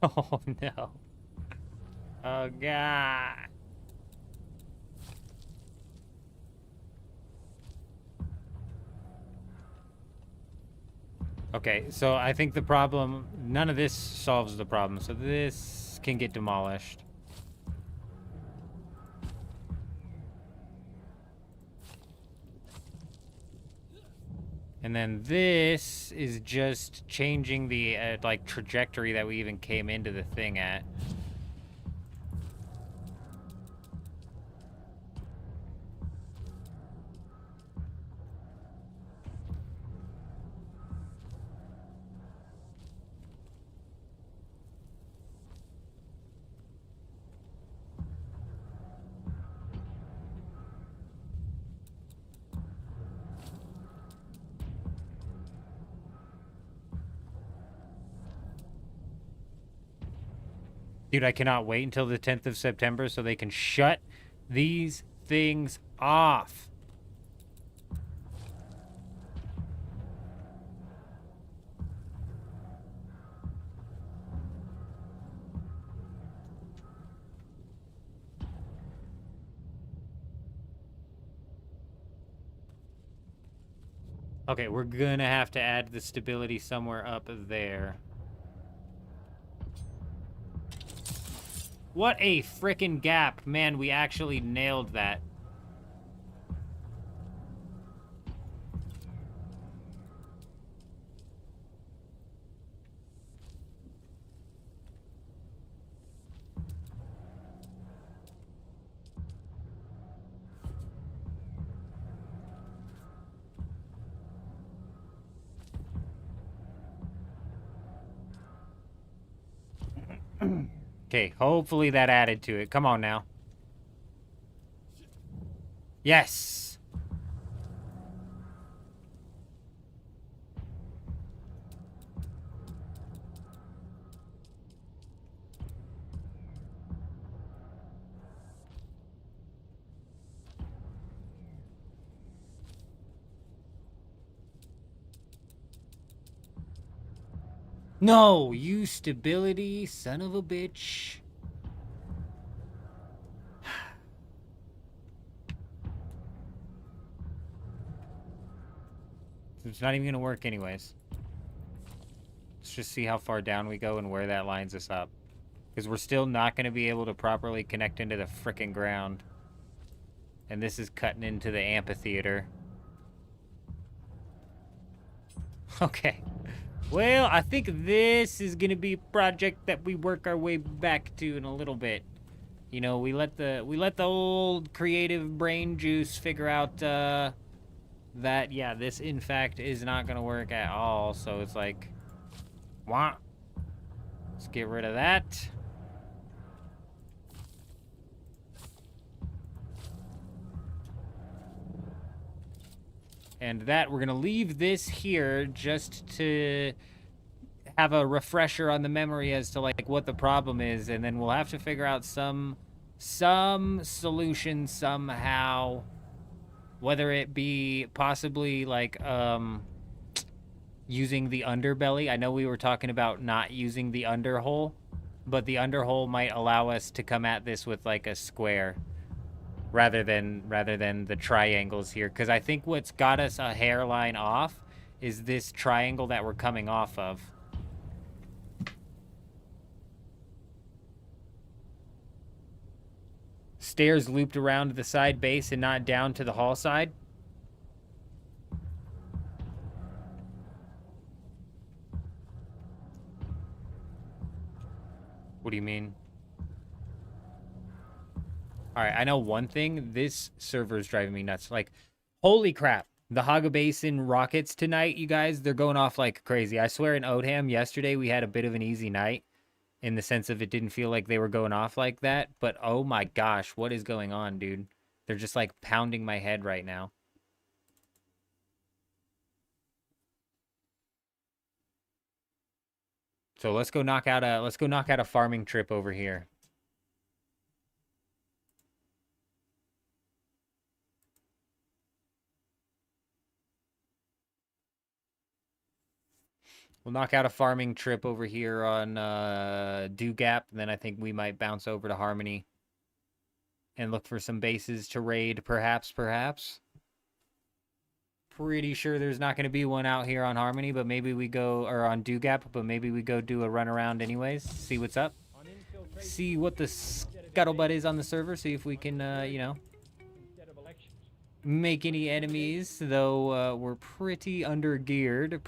Oh, no. Oh, God. Okay, so I think the problem... None of this solves the problem, so this can get demolished. And then this is just changing the, like, trajectory that we even came into the thing at. Dude, I cannot wait until the 10th of September so they can shut these things off. Okay, we're gonna have to add the stability somewhere up there. What a frickin' gap. Man, we actually nailed that. Okay, hopefully that added to it. Come on now. Yes! No, you stability, son of a bitch. It's not even gonna work anyways. Let's just see how far down we go and where that lines us up. Because we're still not gonna be able to properly connect into the frickin' ground. And this is cutting into the amphitheater. Okay. Well, I think this is gonna be a project that we work our way back to in a little bit. You know, we let the old creative brain juice figure out that yeah, this in fact is not gonna work at all. So it's like, wah. Let's get rid of that. And that, we're gonna leave this here just to have a refresher on the memory as to like what the problem is, and then we'll have to figure out some solution somehow, whether it be possibly like using the underbelly. I know we were talking about not using the underhole, but the underhole might allow us to come at this with like a square rather than the triangles here, because I think what's got us a hairline off is this triangle that we're coming off of. Stairs looped around the side base and not down to the hall side. What do you mean? All right, I know one thing. This server is driving me nuts. Like, holy crap. The Haga Basin rockets tonight, you guys, they're going off like crazy. I swear in Odham yesterday we had a bit of an easy night in the sense of it didn't feel like they were going off like that. But oh my gosh, what is going on, dude? They're just like pounding my head right now. So let's go knock out a farming trip over here. We'll knock out a farming trip over here on Dew Gap, and then I think we might bounce over to Harmony and look for some bases to raid, perhaps. Pretty sure there's not going to be one out here on Harmony, but maybe we go, or on Dew Gap, but maybe we go do a run around anyways, see what's up. See what the scuttlebutt is on the server, see if we can, you know, make any enemies, though we're pretty under-geared.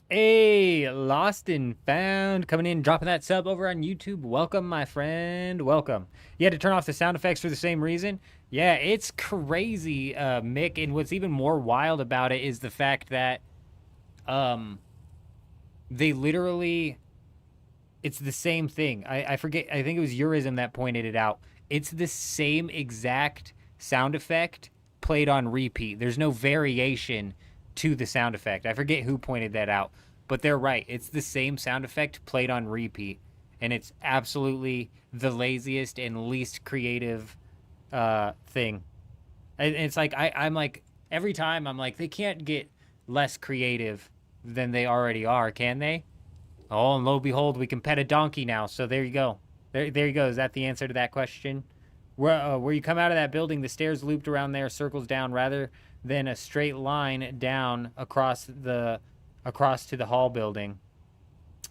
Hey, Lost and Found coming in, dropping that sub over on YouTube. Welcome, my friend. Welcome. You had to turn off the sound effects for the same reason? Yeah, it's crazy, Mick. And what's even more wild about it is the fact that they literally, it's the same thing. I forget, I think it was Eurism that pointed it out. It's the same exact sound effect played on repeat. There's no variation to the sound effect. I forget who pointed that out, but they're right. It's the same sound effect played on repeat, and it's absolutely the laziest and least creative thing. And it's like I'm like, every time I'm like, they can't get less creative than they already are, can they? Oh, and lo and behold, we can pet a donkey now. So there you go. There you go. Is that the answer to that question? Where you come out of that building, the stairs looped around there, circles down, rather than a straight line down across to the hall building.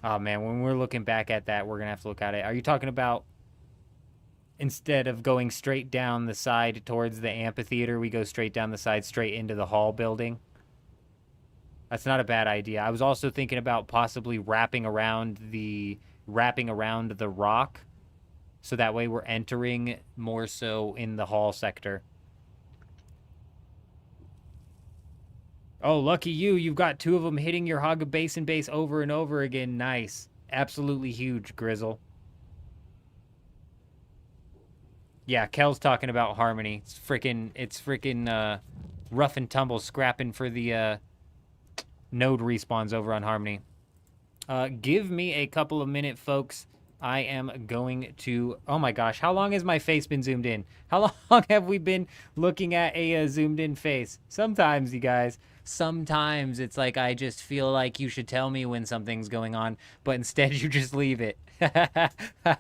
Oh man, when we're looking back at that, we're gonna have to look at it. Are you talking about Instead of going straight down the side towards the amphitheater, we go straight down the side, straight into the hall building. That's not a bad idea. I was also thinking about possibly wrapping around the rock, so that way we're entering more so in the hall sector. Oh, lucky you. You've got 2 of them hitting your Hog Basin base over and over again. Nice. Absolutely huge, Grizzle. Yeah, Kel's talking about Harmony. It's freaking rough and tumble scrapping for the node respawns over on Harmony. Give me a couple of minutes, folks. I am going to... Oh my gosh, how long has my face been zoomed in? How long have we been looking at a zoomed in face? Sometimes, you guys, sometimes it's like I just feel like you should tell me when something's going on, but instead you just leave it.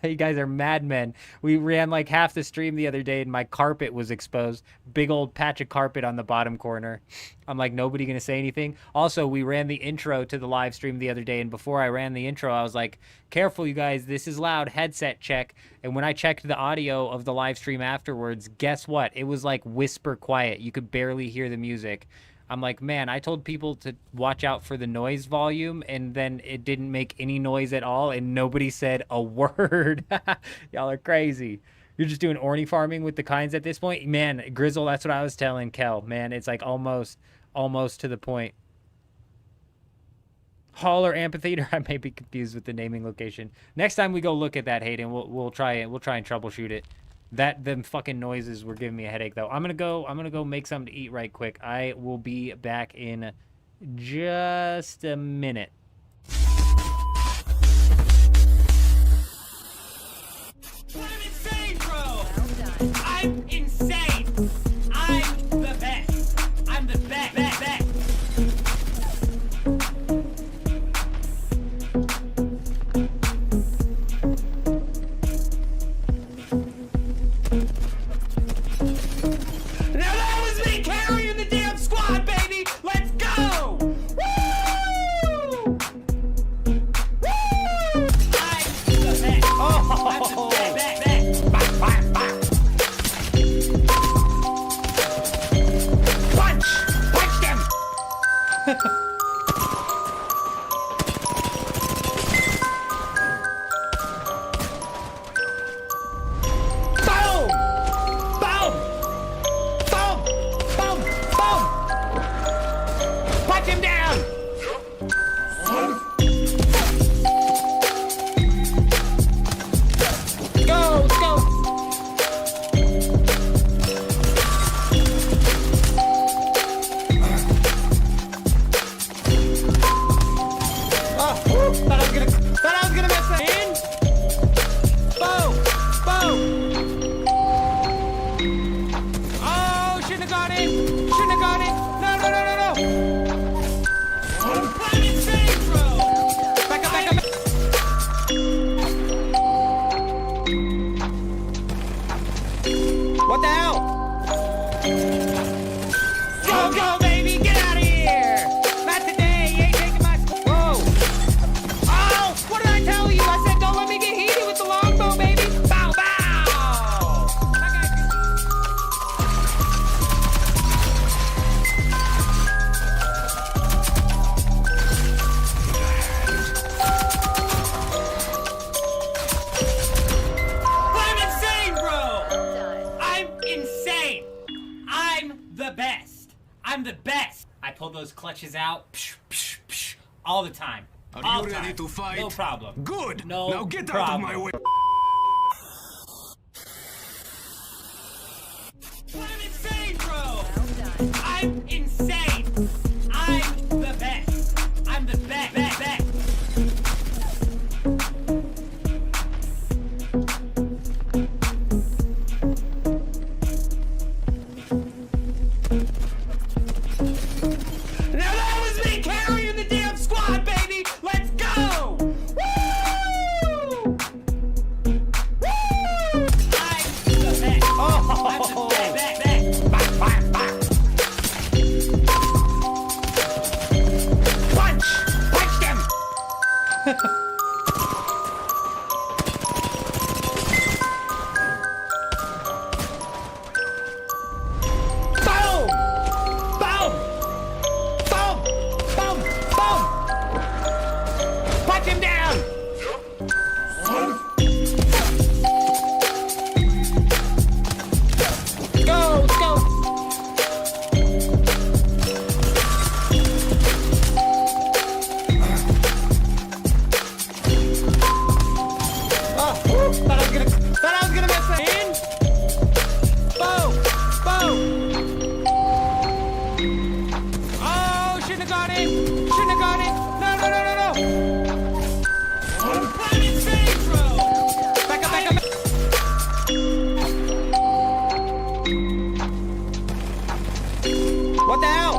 You guys are madmen. We ran like half the stream the other day and my carpet was exposed. Big old patch of carpet on the bottom corner. I'm like, nobody gonna say anything? Also, we ran the intro to the live stream the other day, and before I ran the intro, I was like, careful, you guys, this is loud, headset check. And when I checked the audio of the live stream afterwards, guess what? It was like whisper quiet. You could barely hear the music. I'm like, man, I told people to watch out for the noise volume, and then it didn't make any noise at all, and nobody said a word. Y'all are crazy. You're just doing orny farming with the kinds at this point? Man, Grizzle, that's what I was telling Kel. Man, it's like almost to the point. Hall or amphitheater? I may be confused with the naming location. Next time we go look at that, Hayden, we'll try and troubleshoot it. Them fucking noises were giving me a headache, though. I'm gonna go make something to eat right quick. I will be back in just a minute. I'm insane, bro! I'm insane! I'm the best! I'm the best! Now that was me carrying the damn squad, baby! Let's go! Woo! Woo! I'm the best! Oh! I'm the best! Punch them! Boom! Boom! Boom! Boom! Boom! Punch him down! Go! Let's go! Oh, thought I was gonna miss that. In. Boom! Boom! Oh, shouldn't have gone in! Shouldn't have gone in! No! I'm insane, bro! Back up! What the hell? Go, baby! Get out of here! Not today! You ain't taking my... Whoa! Oh! What did I tell you? I said don't let me get heated with the longbow, baby! Bow, bow! I'm insane, bro! I'm insane! I'm the best! I'm the best! I pull those clutches out all the time. Are All you the ready time. to fight? No problem. Good. No Now get out of my problem. way. I'm insane, bro! I'm insane! I'm the best! I'm the best! Now that was me carrying the damn squad, baby! Let's go! Woo! Woo! I'm the best! Oh! I'm the best! Punch them! it. Shouldn't have got it. No, no, no, no, no. I'm insane, bro. Back up, back up. What the hell?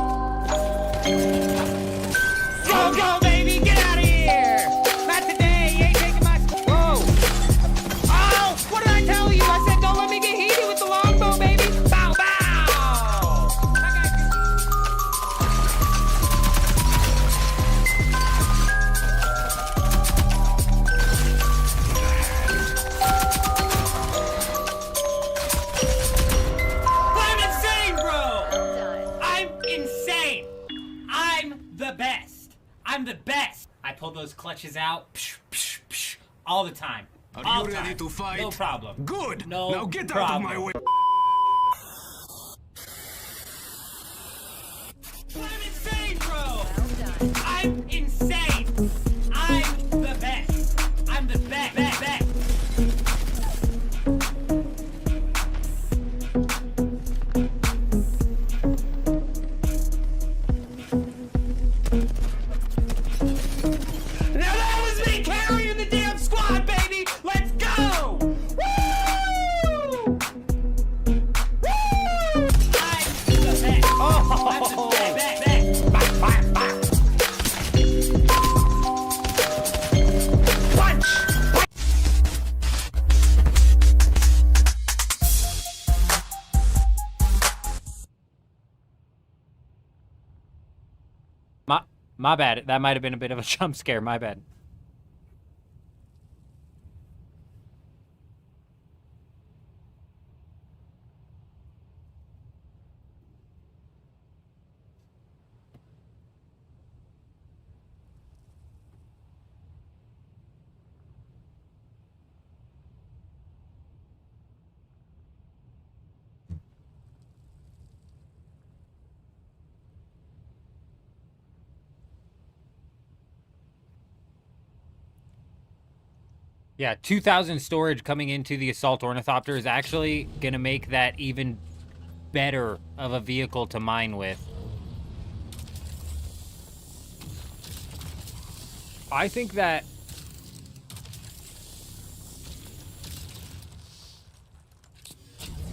Go, go, baby. Get out of here. Not today. You ain't taking my... Whoa. Oh, what did I tell you? I said don't let me get heated with the longbow, baby. Bow, bow. I got you. I'm insane, bro. I'm insane. I'm the best. I'm the best. I pull those clutches out all the time. Are All you ready time. to fight? No problem. Good. No Now get out of my problem. way. I'm insane, bro. I'm insane. I'm the best. I'm the best. best. Now that was me carrying the damn squad, baby. Let's go. Woo! Woo! I'm the best. I'm the best. Best. Bang, bang, bang. Punch. My bad. That might have been a bit of a jump scare. My bad. Yeah, 2,000 storage coming into the Assault Ornithopter is actually going to make that even better of a vehicle to mine with. I think that...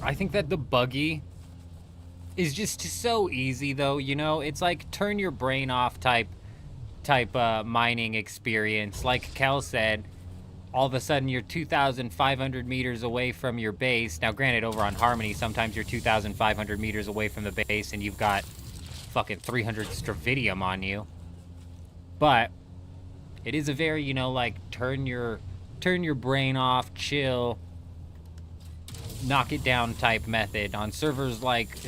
the buggy is just so easy, though, you know? It's like turn your brain off type mining experience. Like Kel said, all of a sudden you're 2,500 meters away from your base. Now, granted, over on Harmony, sometimes you're 2,500 meters away from the base and you've got fucking 300 Stravidium on you. But it is a very, you know, like, turn your brain off, chill, knock it down type method. On servers like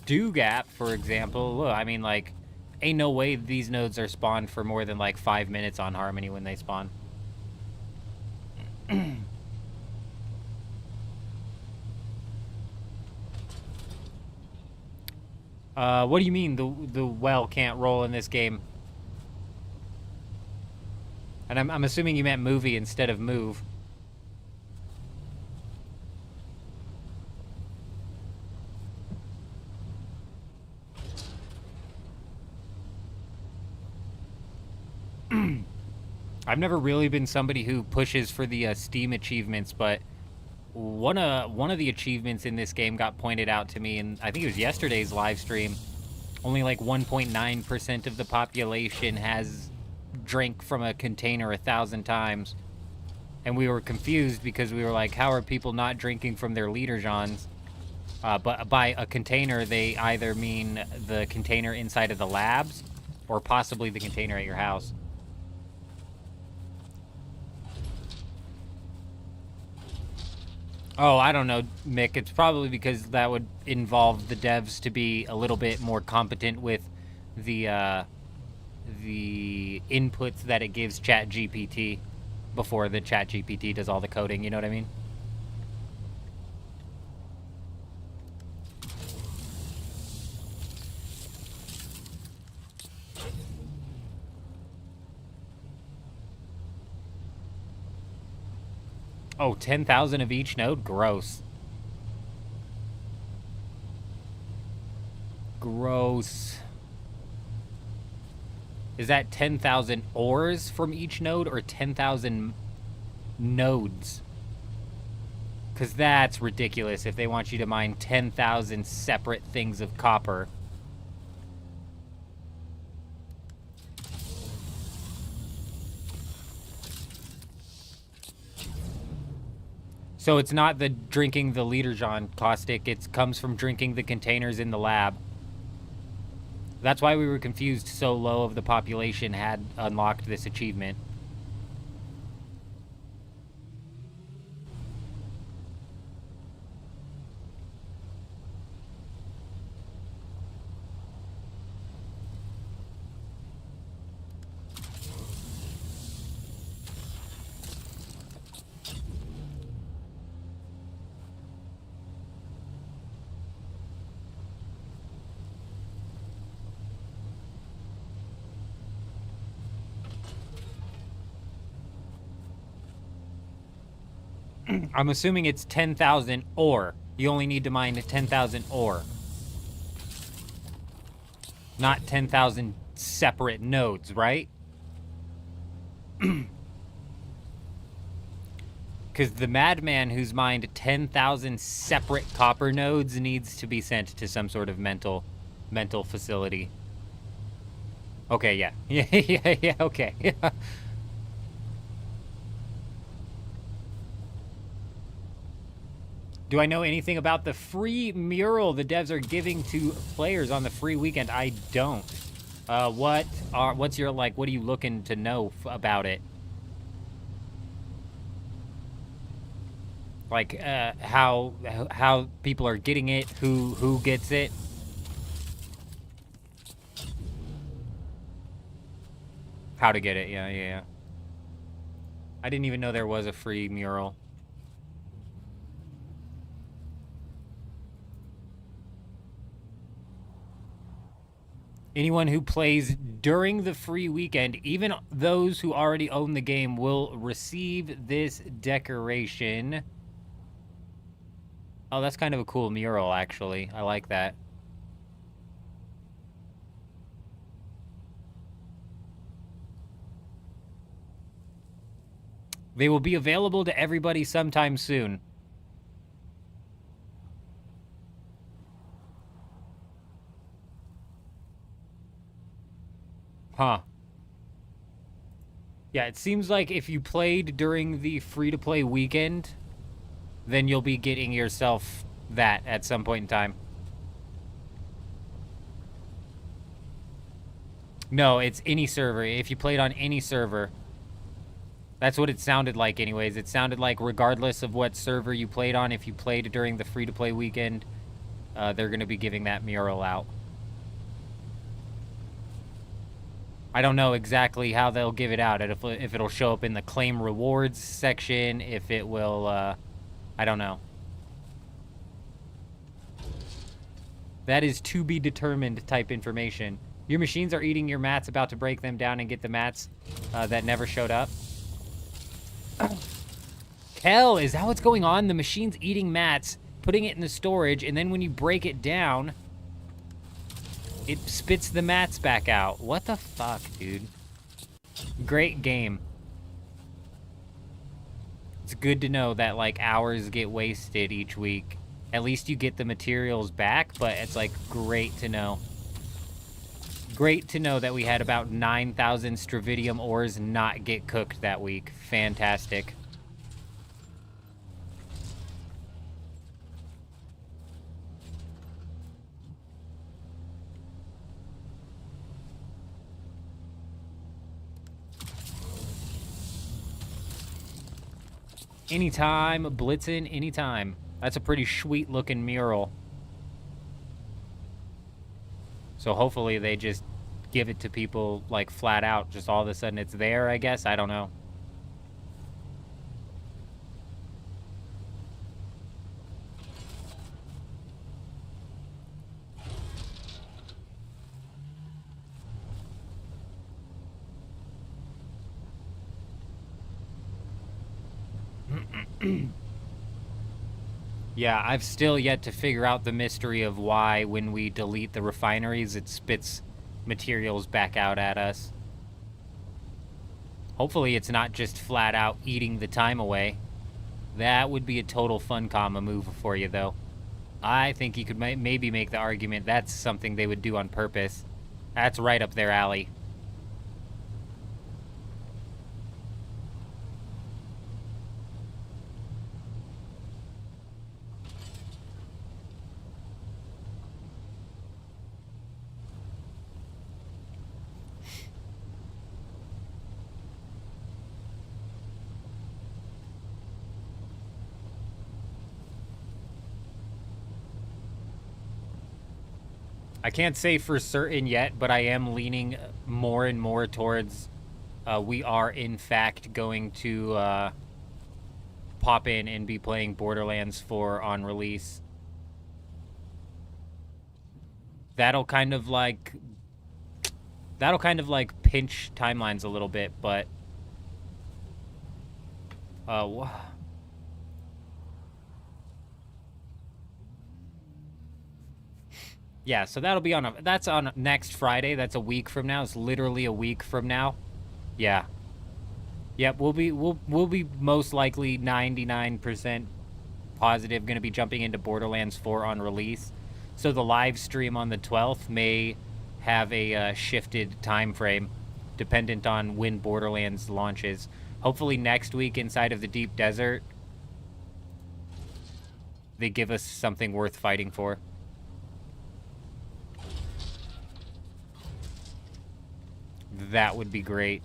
Dugap, for example, look, I mean, like, ain't no way these nodes are spawned for more than, like, 5 minutes on Harmony when they spawn. What do you mean the well can't roll in this game? And I'm assuming you meant movie instead of move. I've never really been somebody who pushes for the Steam achievements, but one of the achievements in this game got pointed out to me, and I think it was yesterday's live stream. Only like 1.9% of the population has drank from a container 1,000 times, and we were confused because we were like, how are people not drinking from their liter johns? But by a container, they either mean the container inside of the labs or possibly the container at your house. Oh, I don't know, Mick. It's probably because that would involve the devs to be a little bit more competent with the inputs that it gives ChatGPT before the ChatGPT does all the coding, you know what I mean? Oh, 10,000 of each node? Gross. Gross. Is that 10,000 ores from each node or 10,000 nodes? Because that's ridiculous if they want you to mine 10,000 separate things of copper. So it's not the drinking the Lederjon caustic, it comes from drinking the containers in the lab. That's why we were confused so low of the population had unlocked this achievement. I'm assuming it's 10,000 ore. You only need to mine 10,000 ore. Not 10,000 separate nodes, right? Because the madman who's mined 10,000 separate copper nodes needs to be sent to some sort of mental facility. Okay, yeah. Yeah, okay. Do I know anything about the free mural the devs are giving to players on the free weekend? I don't. What's your, like, what are you looking to know about it? Like, how people are getting it, who gets it? How to get it, yeah. I didn't even know there was a free mural. Anyone who plays during the free weekend, even those who already own the game, will receive this decoration. Oh, that's kind of a cool mural, actually. I like that. They will be available to everybody sometime soon. Huh. Yeah, it seems like if you played during the free-to-play weekend, then you'll be getting yourself that at some point in time. No, it's any server. If you played on any server. That's what it sounded like anyways. It sounded like regardless of what server you played on, if you played during the free-to-play weekend, they're going to be giving that mural out. I don't know exactly how they'll give it out. If it'll show up in the claim rewards section, if it will, I don't know. That is to be determined type information. Your machines are eating your mats, about to break them down and get the mats that never showed up. Hell, is that what's going on? The machine's eating mats, putting it in the storage, and then when you break it down, it spits the mats back out. What the fuck, dude? Great game. It's good to know that, like, hours get wasted each week. At least you get the materials back, but it's, like, great to know. Great to know that we had about 9,000 Stravidium ores not get cooked that week. Fantastic. Anytime, Blitzen, anytime. That's a pretty sweet looking mural. So hopefully they just give it to people, like, flat out. Just all of a sudden it's there, I guess. I don't know. Yeah, I've still yet to figure out the mystery of why when we delete the refineries, it spits materials back out at us. Hopefully it's not just flat out eating the time away. That would be a total Funcom move for you, though. I think you could maybe make the argument that's something they would do on purpose. That's right up their alley. I can't say for certain yet, but I am leaning more and more towards we are, in fact, going to pop in and be playing Borderlands 4 on release. That'll kind of like pinch timelines a little bit, but yeah, so that'll be that's on next Friday. That's a week from now. It's literally a week from now. Yeah. Yep, we'll be most likely 99% positive going to be jumping into Borderlands 4 on release. So the live stream on the 12th may have a shifted time frame dependent on when Borderlands launches. Hopefully next week inside of the Deep Desert they give us something worth fighting for. That would be great.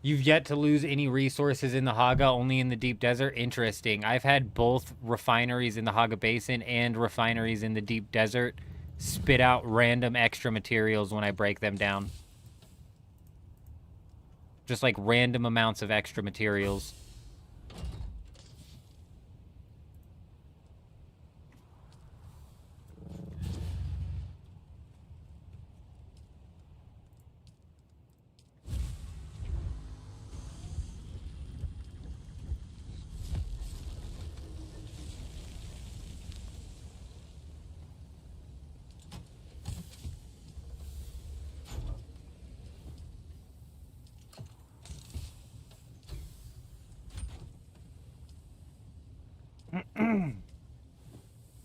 You've yet to lose any resources in the Haga, only in the Deep Desert? Interesting. I've had both refineries in the Haga Basin and refineries in the Deep Desert spit out random extra materials when I break them down. Just like random amounts of extra materials.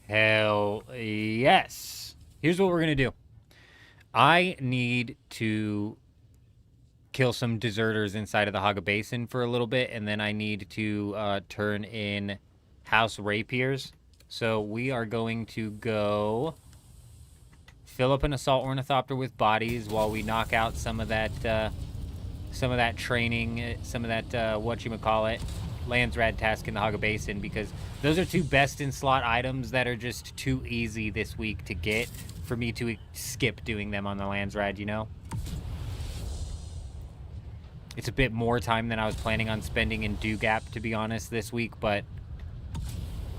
Hell yes. Here's what we're going to do. I need to kill some deserters inside of the Haga Basin for a little bit, and then I need to turn in house rapiers. So we are going to go fill up an assault ornithopter with bodies while we knock out some of that training, some of that whatchamacallit, Landsrad task in the Haga Basin, because those are two best in slot items that are just too easy this week to get for me to skip doing them on the Landsrad, you know? It's a bit more time than I was planning on spending in Dugap, to be honest, this week, but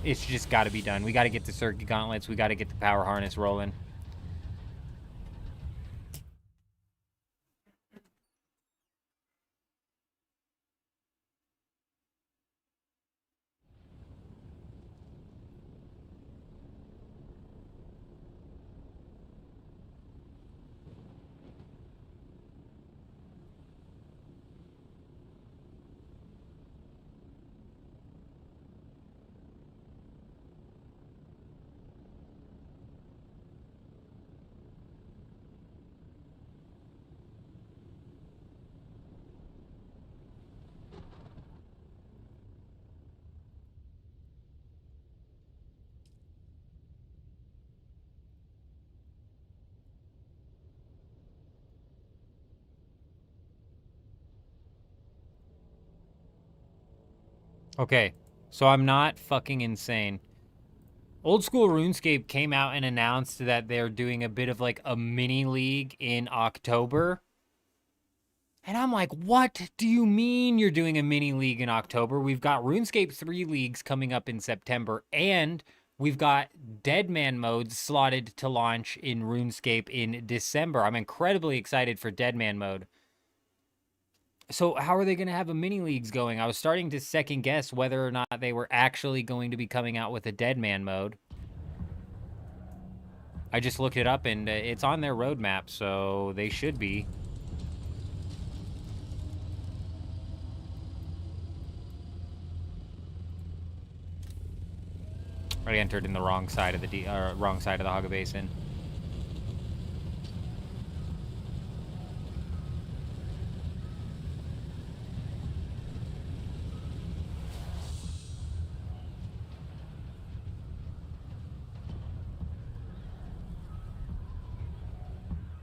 it's just got to be done. We got to get the circuit gauntlets. We got to get the power harness rolling. Okay, so I'm not fucking insane. Old School RuneScape came out and announced that they're doing a bit of like a mini league in October. And I'm like, what do you mean you're doing a mini league in October? We've got RuneScape 3 leagues coming up in September, and we've got Deadman modes slotted to launch in RuneScape in December. I'm incredibly excited for Deadman mode. So how are they going to have a mini leagues going? I was starting to second guess whether or not they were actually going to be coming out with a Deadman mode. I just looked it up, and it's on their roadmap, so they should be. I entered in the wrong side of the wrong side of the Haga Basin.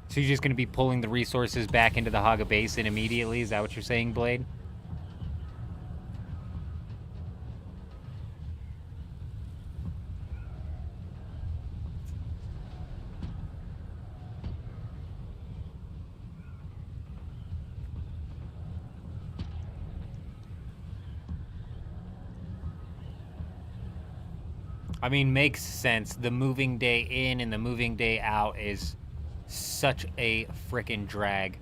So you're just going to be pulling the resources back into the Haga Basin immediately? Is that what you're saying, Blade? I mean, makes sense. The moving day in and the moving day out is such a frickin' drag.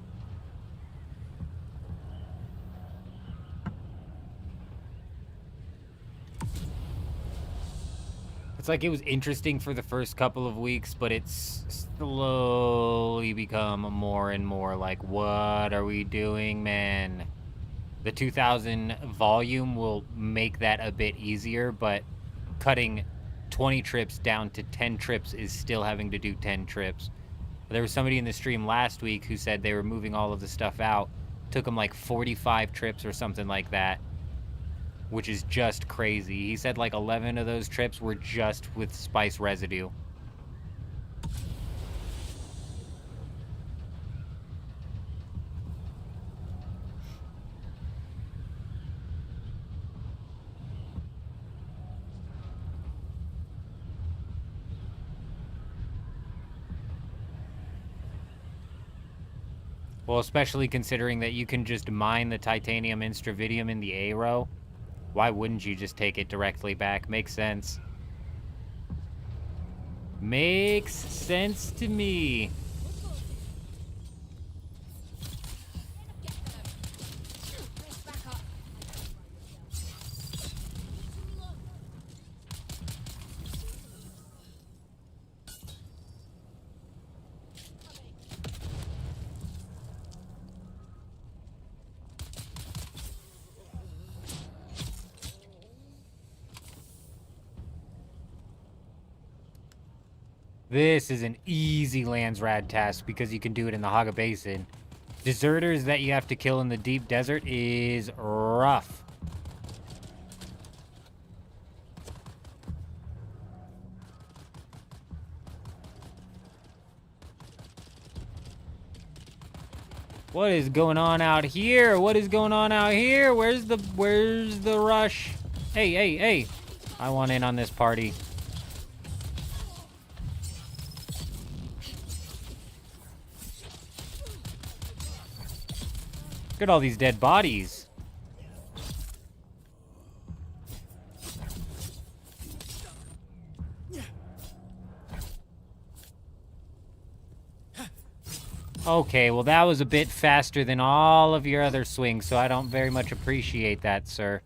It's like it was interesting for the first couple of weeks, but it's slowly become more and more like, what are we doing, man? The 2000 volume will make that a bit easier, but cutting 20 trips down to 10 trips is still having to do 10 trips. There was somebody in the stream last week who said they were moving all of the stuff out. Took them like 45 trips or something like that, which is just crazy. He said like 11 of those trips were just with spice residue. Well, especially considering that you can just mine the titanium instravidium in the A row. Why wouldn't you just take it directly back? Makes sense. Makes sense to me. This is an easy Landsrad task because you can do it in the Haga Basin. Deserters that you have to kill in the deep desert is rough. What is going on out here? What is going on out here? Where's the rush? Hey, hey, hey. I want in on this party. Look at all these dead bodies. Okay, well that was a bit faster than all of your other swings, so I don't very much appreciate that, sir.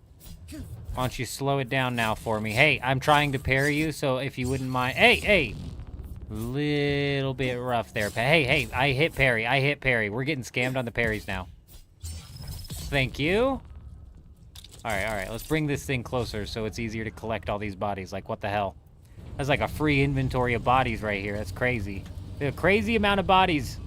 Why don't you slow it down now for me? Hey, I'm trying to parry you, so if you wouldn't mind... Hey, hey! Little bit rough there. Hey, hey, I hit parry. I hit parry. We're getting scammed on the parries now. Thank you. Alright, let's bring this thing closer so it's easier to collect all these bodies. Like, what the hell? That's like a free inventory of bodies right here. That's crazy. A crazy amount of bodies.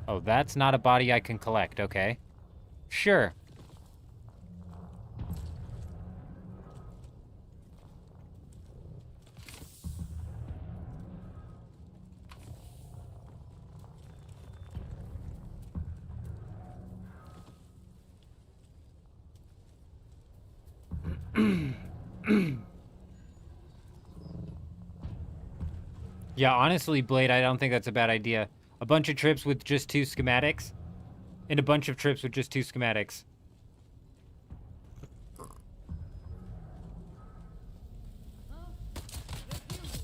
Oh, that's not a body I can collect. Okay. Sure. Yeah, honestly, Blade, I don't think that's a bad idea. A bunch of trips with just 2 schematics, and a bunch of trips with just 2 schematics.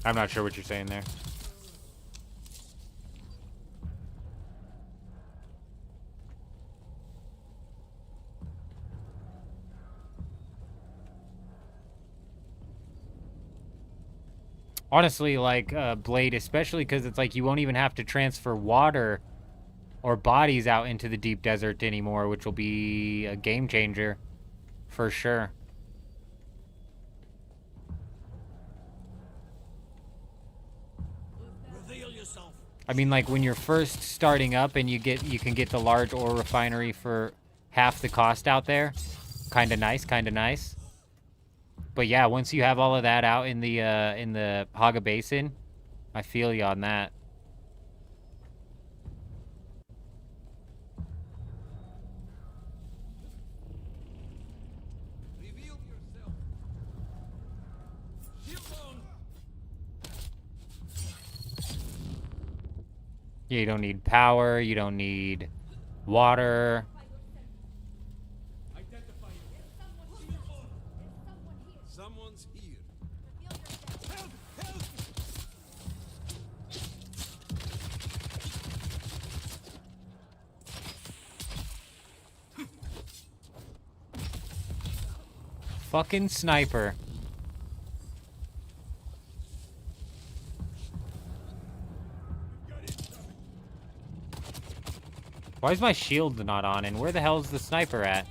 I'm not sure what you're saying there. Honestly, like, Blade, especially because it's like you won't even have to transfer water or bodies out into the deep desert anymore, which will be a game changer for sure. Reveal yourself. I mean, like, when you're first starting up and you can get the large ore refinery for half the cost out there. Kind of nice, kind of nice. But yeah, once you have all of that out in the Haga Basin, I feel you on that. Reveal yourself. Shield on. Yeah, you don't need power, you don't need water. Identify yourself. Someone's here. Help! Help! Fucking sniper. Why is my shield not on, and where the hell is the sniper at?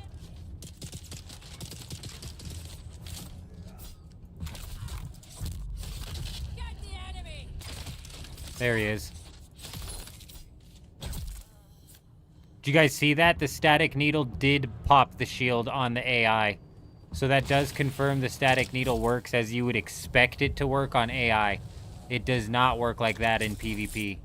There he is. Did you guys see that? The static needle did pop the shield on the AI. So that does confirm the static needle works as you would expect it to work on AI. It does not work like that in PvP.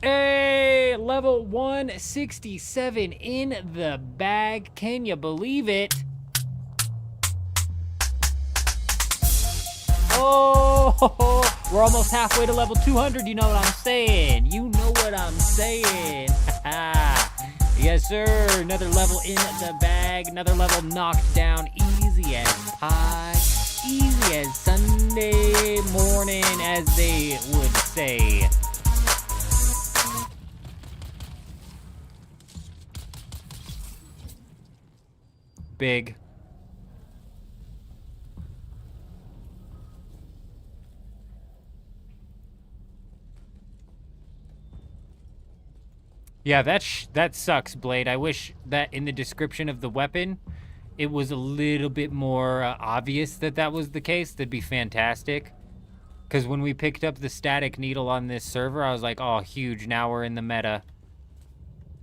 Hey, level 167 in the bag. Can you believe it? Oh, we're almost halfway to level 200. You know what I'm saying? You know what I'm saying. Yes, sir. Another level in the bag. Another level knocked down. Easy as pie. Easy as Sunday morning, as they would say. Big. Yeah, that sucks, Blade. I wish that in the description of the weapon, it was a little bit more obvious that that was the case. That'd be fantastic. Because when we picked up the static needle on this server, I was like, oh, huge, now we're in the meta.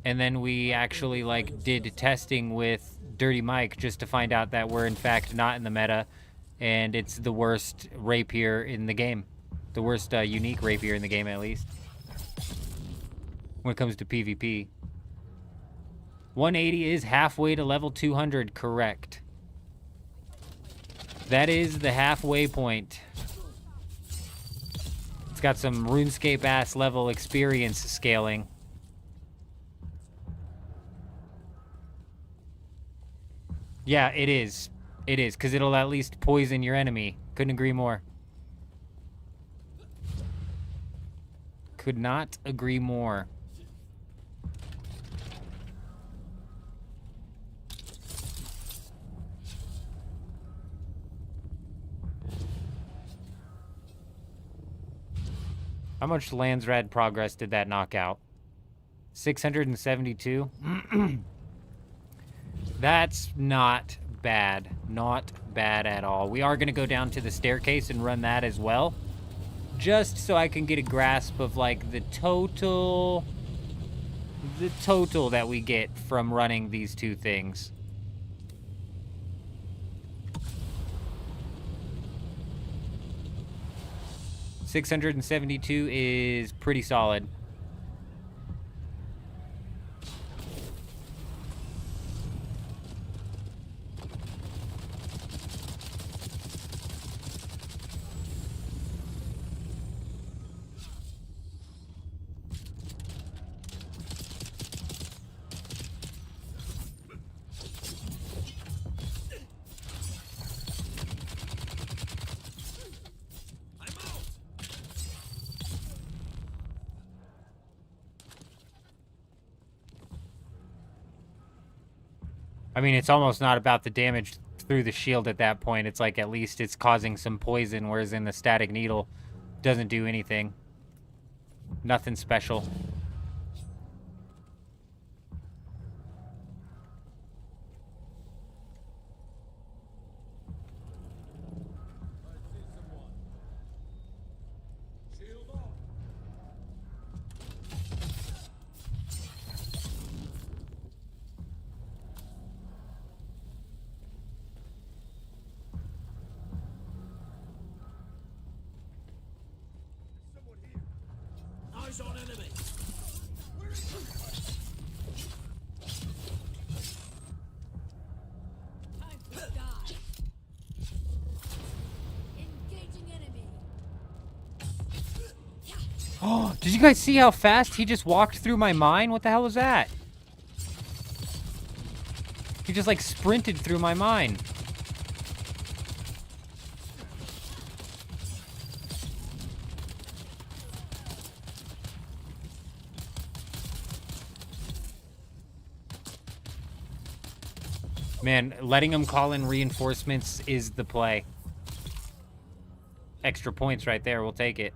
And then we actually, like, did testing with Dirty Mike just to find out that we're, in fact, not in the meta. And it's the worst rapier in the game. The worst unique rapier in the game, at least. When it comes to PvP. 180 is halfway to level 200, correct. That is the halfway point. It's got some RuneScape-ass level experience scaling. Yeah, it is. It is, because it'll at least poison your enemy. Couldn't agree more. Could not agree more. How much Landsrad progress did that knock out? 672? That's not bad. Not bad at all. We are going to go down to the staircase and run that as well. Just so I can get a grasp of, like, the total that we get from running these two things. $672 is pretty solid. I mean, it's almost not about the damage through the shield at that point. It's like at least it's causing some poison, whereas in the static needle, doesn't do anything. Nothing special. Eyes on enemy. Time to die. Engaging enemy. Oh, did you guys see how fast he just walked through my mine? What the hell was that? He just like sprinted through my mine. Man, letting him call in reinforcements is the play. Extra points right there. We'll take it.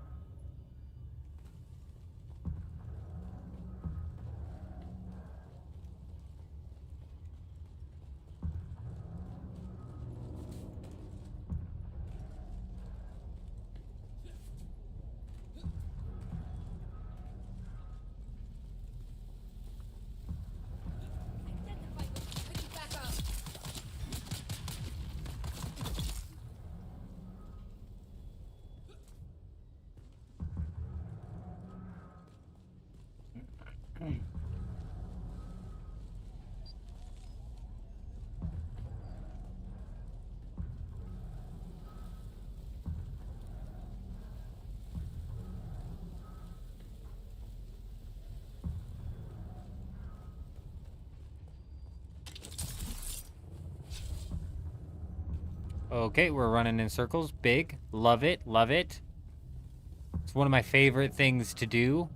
Okay, we're running in circles. Big. Love it. Love it. It's one of my favorite things to do.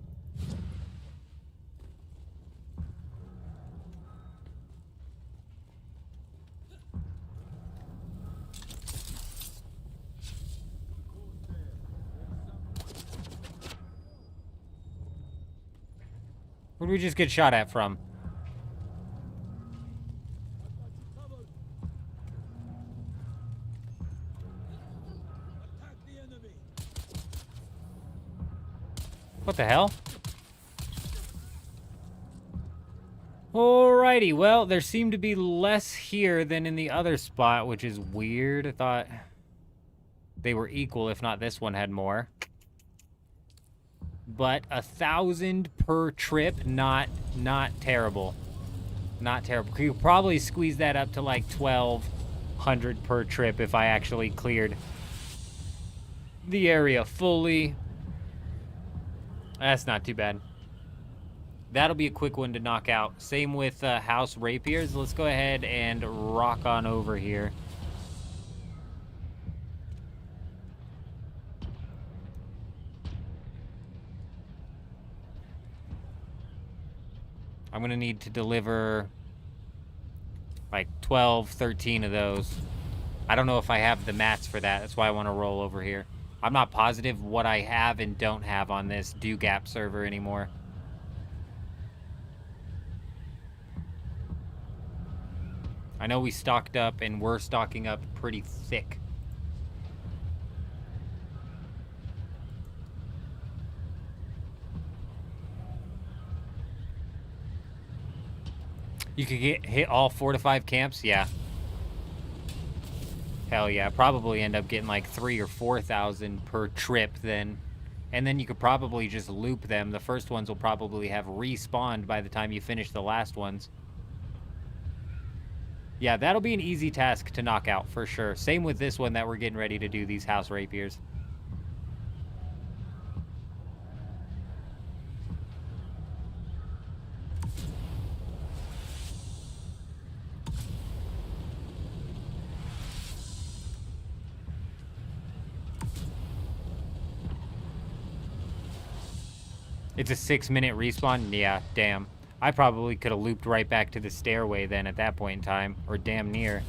Where did we just get shot at from? What the hell? Alrighty, well, there seemed to be less here than in the other spot, which is weird. I thought they were equal, if not this one had more. But 1,000 per trip, not terrible. Not terrible. You could probably squeeze that up to like 1,200 per trip if I actually cleared the area fully. That's not too bad. That'll be a quick one to knock out. Same with house rapiers. Let's go ahead and rock on over here. I'm going to need to deliver like 12, 13 of those. I don't know if I have the mats for that. That's why I want to roll over here. I'm not positive what I have and don't have on this Do-Gap server anymore. I know we stocked up and we're stocking up pretty thick. You could hit all 4 to 5 camps? Yeah. Hell yeah. Probably end up getting like 3,000 or 4,000 per trip then. And then you could probably just loop them. The first ones will probably have respawned by the time you finish the last ones. Yeah, that'll be an easy task to knock out for sure. Same with this one that we're getting ready to do, these house rapiers. It's a 6-minute respawn? Yeah, damn. I probably could have looped right back to the stairway then at that point in time. Or damn near.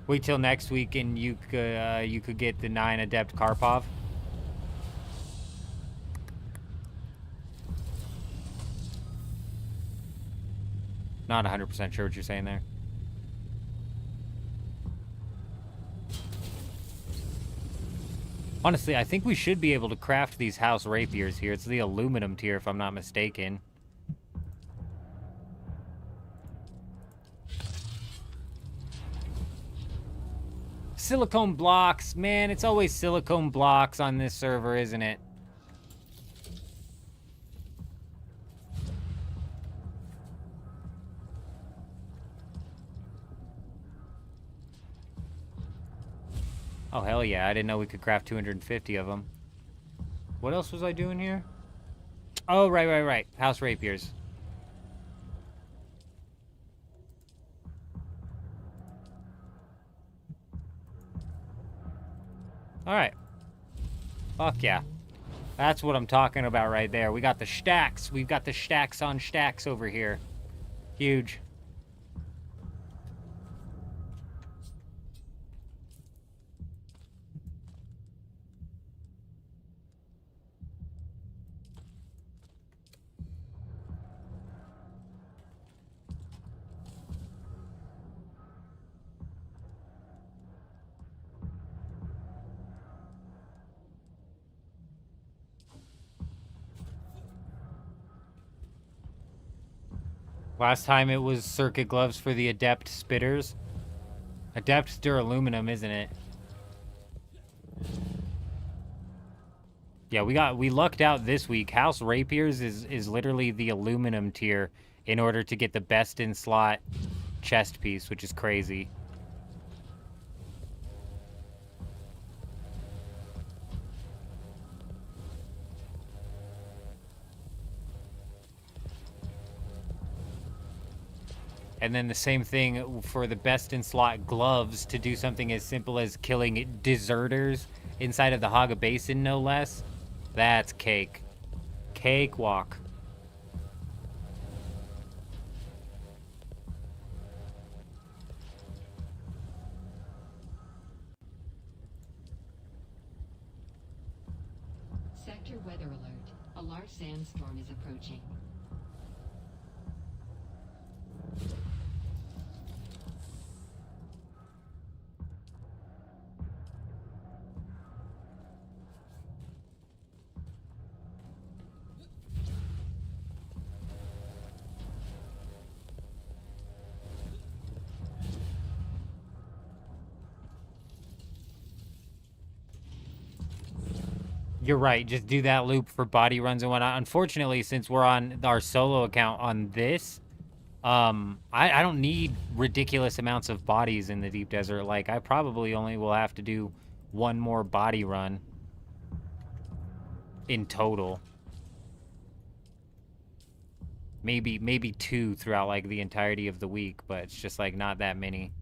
Wait till next week and you could get the 9 Adept Karpov. Not 100% sure what you're saying there. Honestly, I think we should be able to craft these house rapiers here. It's the aluminum tier, if I'm not mistaken. Silicone blocks. Man, it's always silicone blocks on this server, isn't it? Oh, hell yeah. I didn't know we could craft 250 of them. What else was I doing here? Oh, right. House rapiers. Alright. Fuck yeah. That's what I'm talking about right there. We got the stacks. We've got the stacks on stacks over here. Huge. Last time it was circuit gloves for the Adept Spitters. Adept's duraluminum, isn't it? Yeah, we lucked out this week. House Rapiers is literally the aluminum tier in order to get the best in slot chest piece, which is crazy. And then the same thing for the best in slot gloves to do something as simple as killing deserters inside of the Haga Basin, no less. That's cake. Cakewalk. Sector weather alert. A large sandstorm is approaching. You're right. Just do that loop for body runs and whatnot. Unfortunately, since we're on our solo account on this, I don't need ridiculous amounts of bodies in the deep desert. Like, I probably only will have to do one more body run in total. Maybe 2 throughout, like, the entirety of the week, but it's just, like, not that many.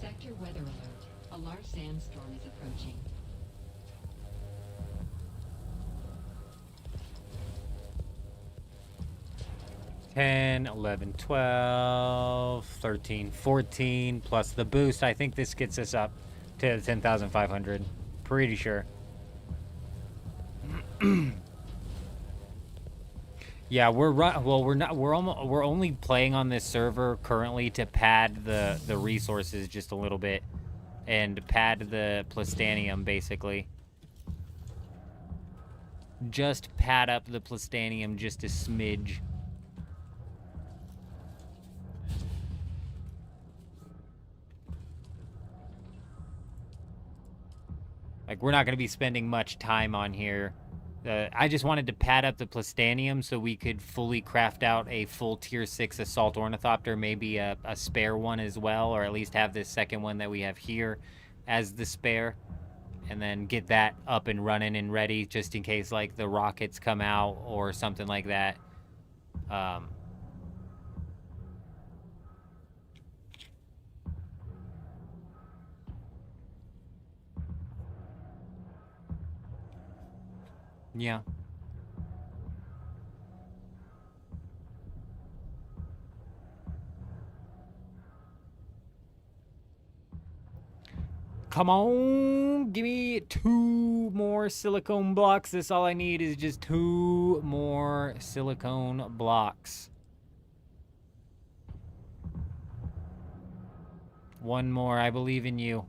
Sector weather alert. A large sandstorm is approaching. Ten, 11, 12, 13, 14, plus the boost. I think this gets us up to 10,500. Pretty sure. Yeah, we're only playing on this server currently to pad the resources just a little bit and pad the plastanium basically. Just pad up the plastanium just a smidge. Like, we're not going to be spending much time on here I just wanted to pad up the plastanium so we could fully craft out a full tier 6 assault ornithopter, maybe a spare one as well, or at least have this second one that we have here as the spare, and then get that up and running and ready just in case like the rockets come out or something like that. Yeah. Come on, give me 2 more silicone blocks. That's all I need is just 2 more silicone blocks. 1 more, I believe in you.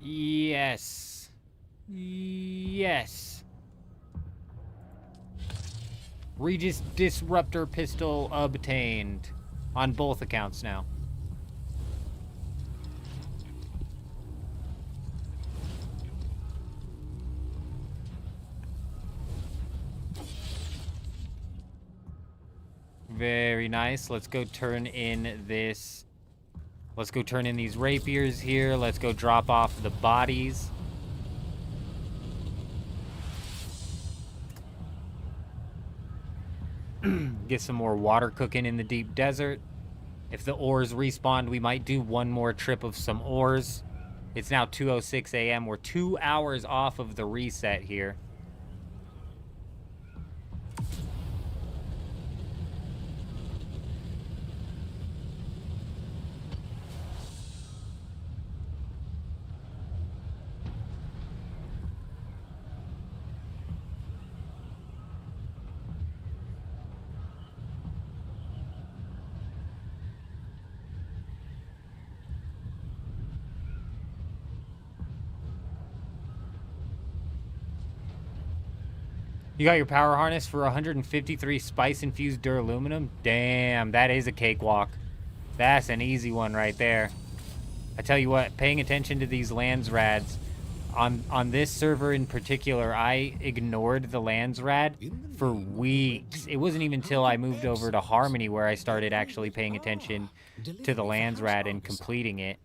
Yes. Yes. Regis Disruptor Pistol obtained. On both accounts now. Very nice. Let's go turn in this. Let's go turn in these rapiers here. Let's go drop off the bodies. Get some more water cooking in the deep desert. If the ores respawn, we might do 1 more trip of some ores. It's now 2:06 a.m. We're 2 hours off of the reset here. You got your power harness for 153 spice-infused duraluminum? Damn, that is a cakewalk. That's an easy one right there. I tell you what, paying attention to these Landsrads, on this server in particular, I ignored the Landsrad for weeks. It wasn't even until I moved over to Harmony where I started actually paying attention to the Landsrad and completing it.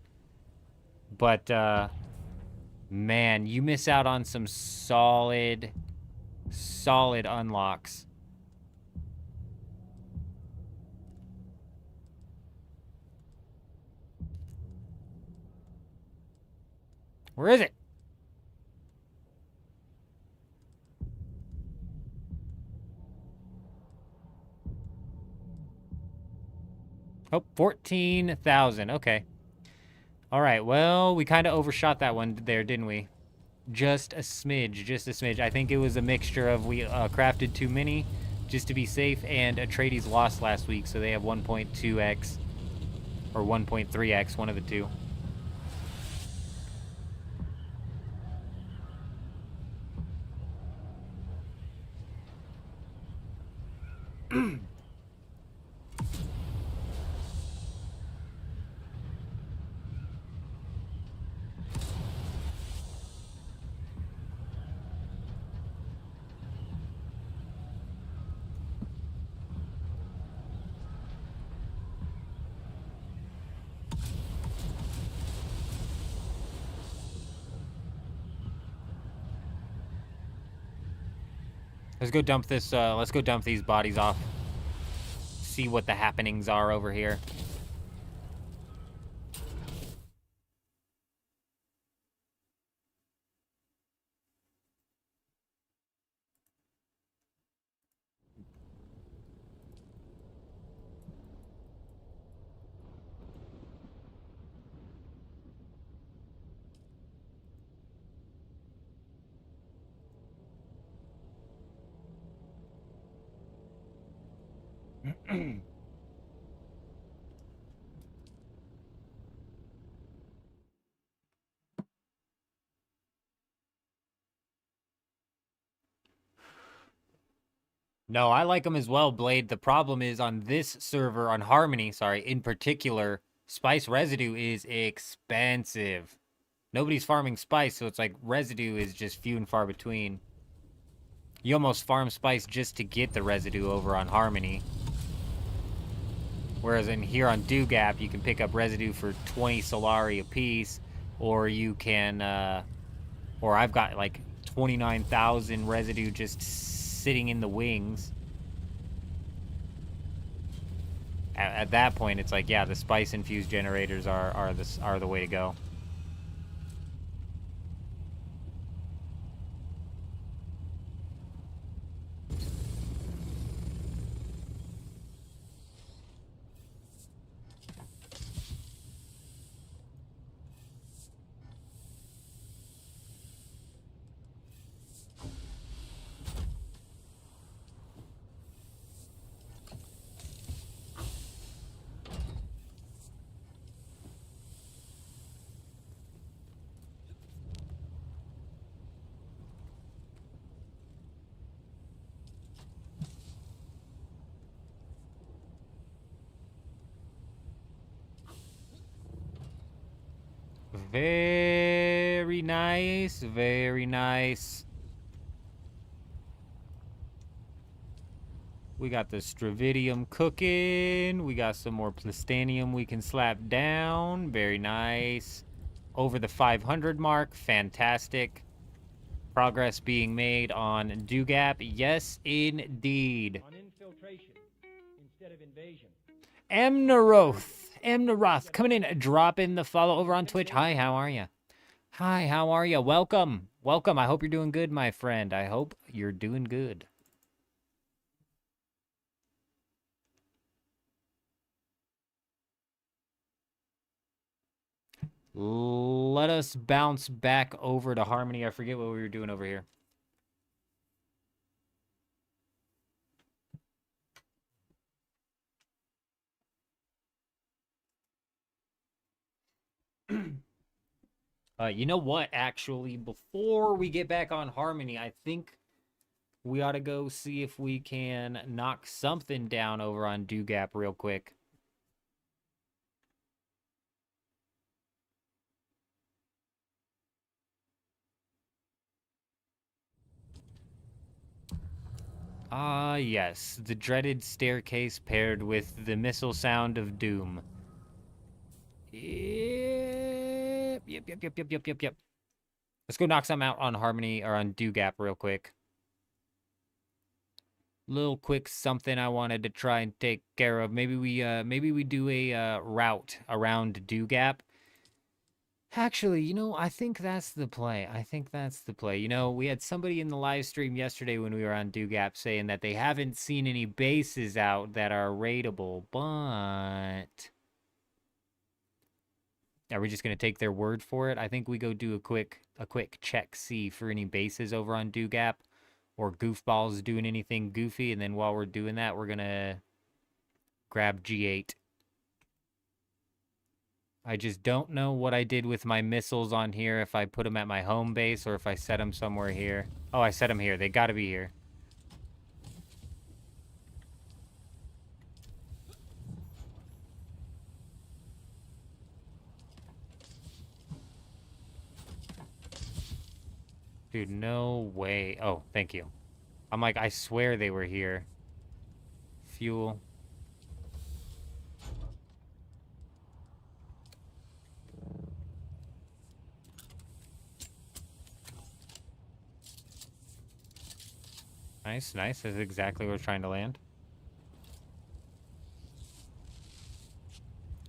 But, man, you miss out on some solid unlocks. Where is it? Oh, 14,000. Okay. All right. Well, we kind of overshot that one there, didn't we? Just a smidge, just a smidge. I think it was a mixture of we crafted too many just to be safe, and Atreides lost last week, so they have 1.2x or 1.3x, one of the two. Let's go dump this, let's go dump these bodies off. See what the happenings are over here. No, I like them as well, Blade. The problem is on this server, on Harmony, sorry, in particular, spice residue is expensive. Nobody's farming spice, so it's like residue is just few and far between. You almost farm spice just to get the residue over on Harmony. Whereas in here on Dugap, you can pick up residue for 20 Solari apiece, or you can, or I've got like 29,000 residue just sitting in the wings. At that point, it's like, yeah, the spice infused generators are the way to go. Very nice, very nice. We got the Stravidium cooking. We got some more Plastanium we can slap down. Very nice. Over the 500 mark. Fantastic. Progress being made on Dugap. Yes, indeed. On infiltration instead of invasion. Emnaroth coming in, dropping the follow over on Twitch. Hi, how are you? Hi, how are you? Welcome. Welcome. I hope you're doing good, my friend. I hope you're doing good. Let us bounce back over to Harmony. I forget what we were doing over here. You know what, actually, before we get back on Harmony, I think we ought to go see if we can knock something down over on Dugap real quick. Ah, yes, the dreaded staircase paired with the missile sound of doom. Yep. Let's go knock some out on Harmony or on Dugap real quick. Little quick something I wanted to try and take care of. Maybe we do a route around Dugap. Actually, you know, I think that's the play. You know, we had somebody in the live stream yesterday when we were on Dugap saying that they haven't seen any bases out that are raidable, but are we just going to take their word for it? I think we go do a quick check, see for any bases over on Dugap or goofballs doing anything goofy, and then while we're doing that, we're going to grab G8. I just don't know what I did with my missiles on here, if I put them at my home base or if I set them somewhere here. Oh, I set them here. They got to be here. Dude, no way. Oh, thank you. I'm like, I swear they were here. Fuel. Nice. That's exactly where we're trying to land.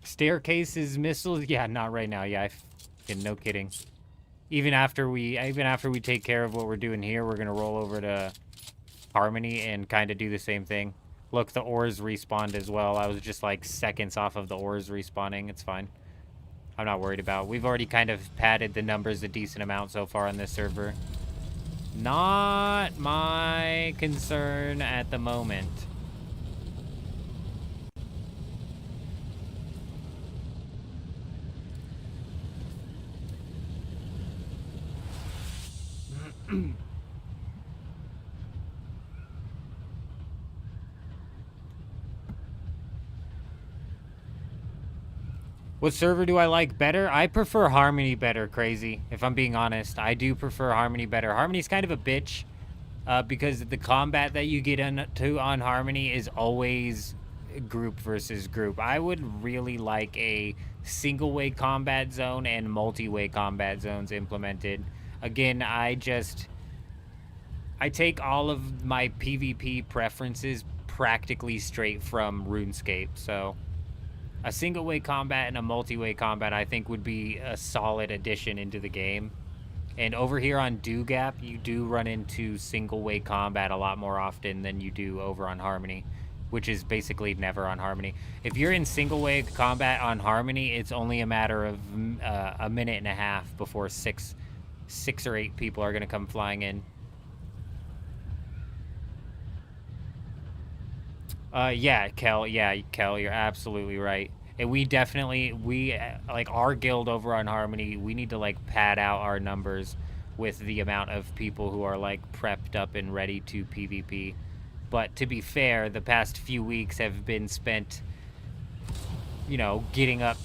Staircases, missiles? Yeah, not right now. Yeah, no kidding. Even after we take care of what we're doing here, we're gonna roll over to Harmony and kind of do the same thing. Look, the ores respawned as well. I was just like seconds off of the ores respawning. It's fine. I'm not worried about it. We've already kind of padded the numbers a decent amount so far on this server. Not my concern at the moment. What server do I like better? I prefer Harmony better, Crazy. If I'm being honest, I do prefer Harmony better. Harmony's kind of a bitch. because the combat that you get into on Harmony is always group versus group. I would really like a single-way combat zone and multi-way combat zones implemented. Again, I take all of my PvP preferences practically straight from RuneScape, so a single-way combat and a multi-way combat I think would be a solid addition into the game. And over here on Dugap, you do run into single-way combat a lot more often than you do over on Harmony, which is basically never on Harmony. If you're in single-way combat on Harmony, it's only a matter of a minute and a half before six or eight people are going to come flying in. Yeah, Kel, you're absolutely right. And we like our guild over on Harmony, we need to like pad out our numbers with the amount of people who are like prepped up and ready to PvP. But to be fair, the past few weeks have been spent, you know, getting up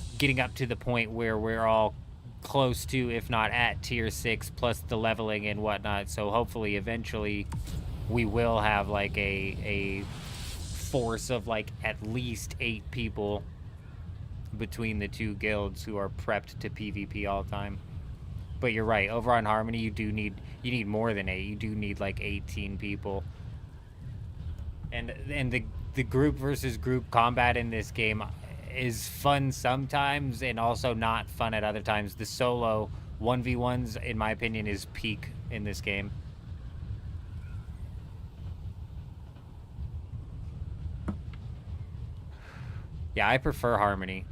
to the point where we're all close to, if not at tier 6, plus the leveling and whatnot. So hopefully eventually we will have like a force of like at least 8 people between the two guilds who are prepped to PvP all the time. But you're right, over on Harmony you need more than 8. You do need like 18 people. And the group versus group combat in this game is fun sometimes and also not fun at other times. The solo 1v1s, in my opinion, is peak in this game. Yeah, I prefer Harmony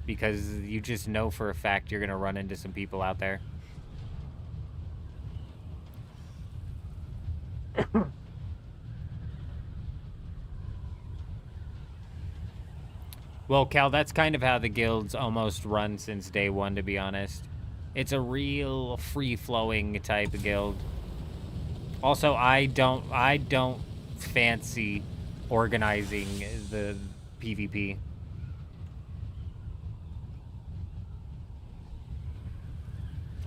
because you just know for a fact you're going to run into some people out there. Well, Cal, that's kind of how the guild's almost run since day one, to be honest. It's a real free-flowing type of guild. Also, I don't fancy organizing the PvP.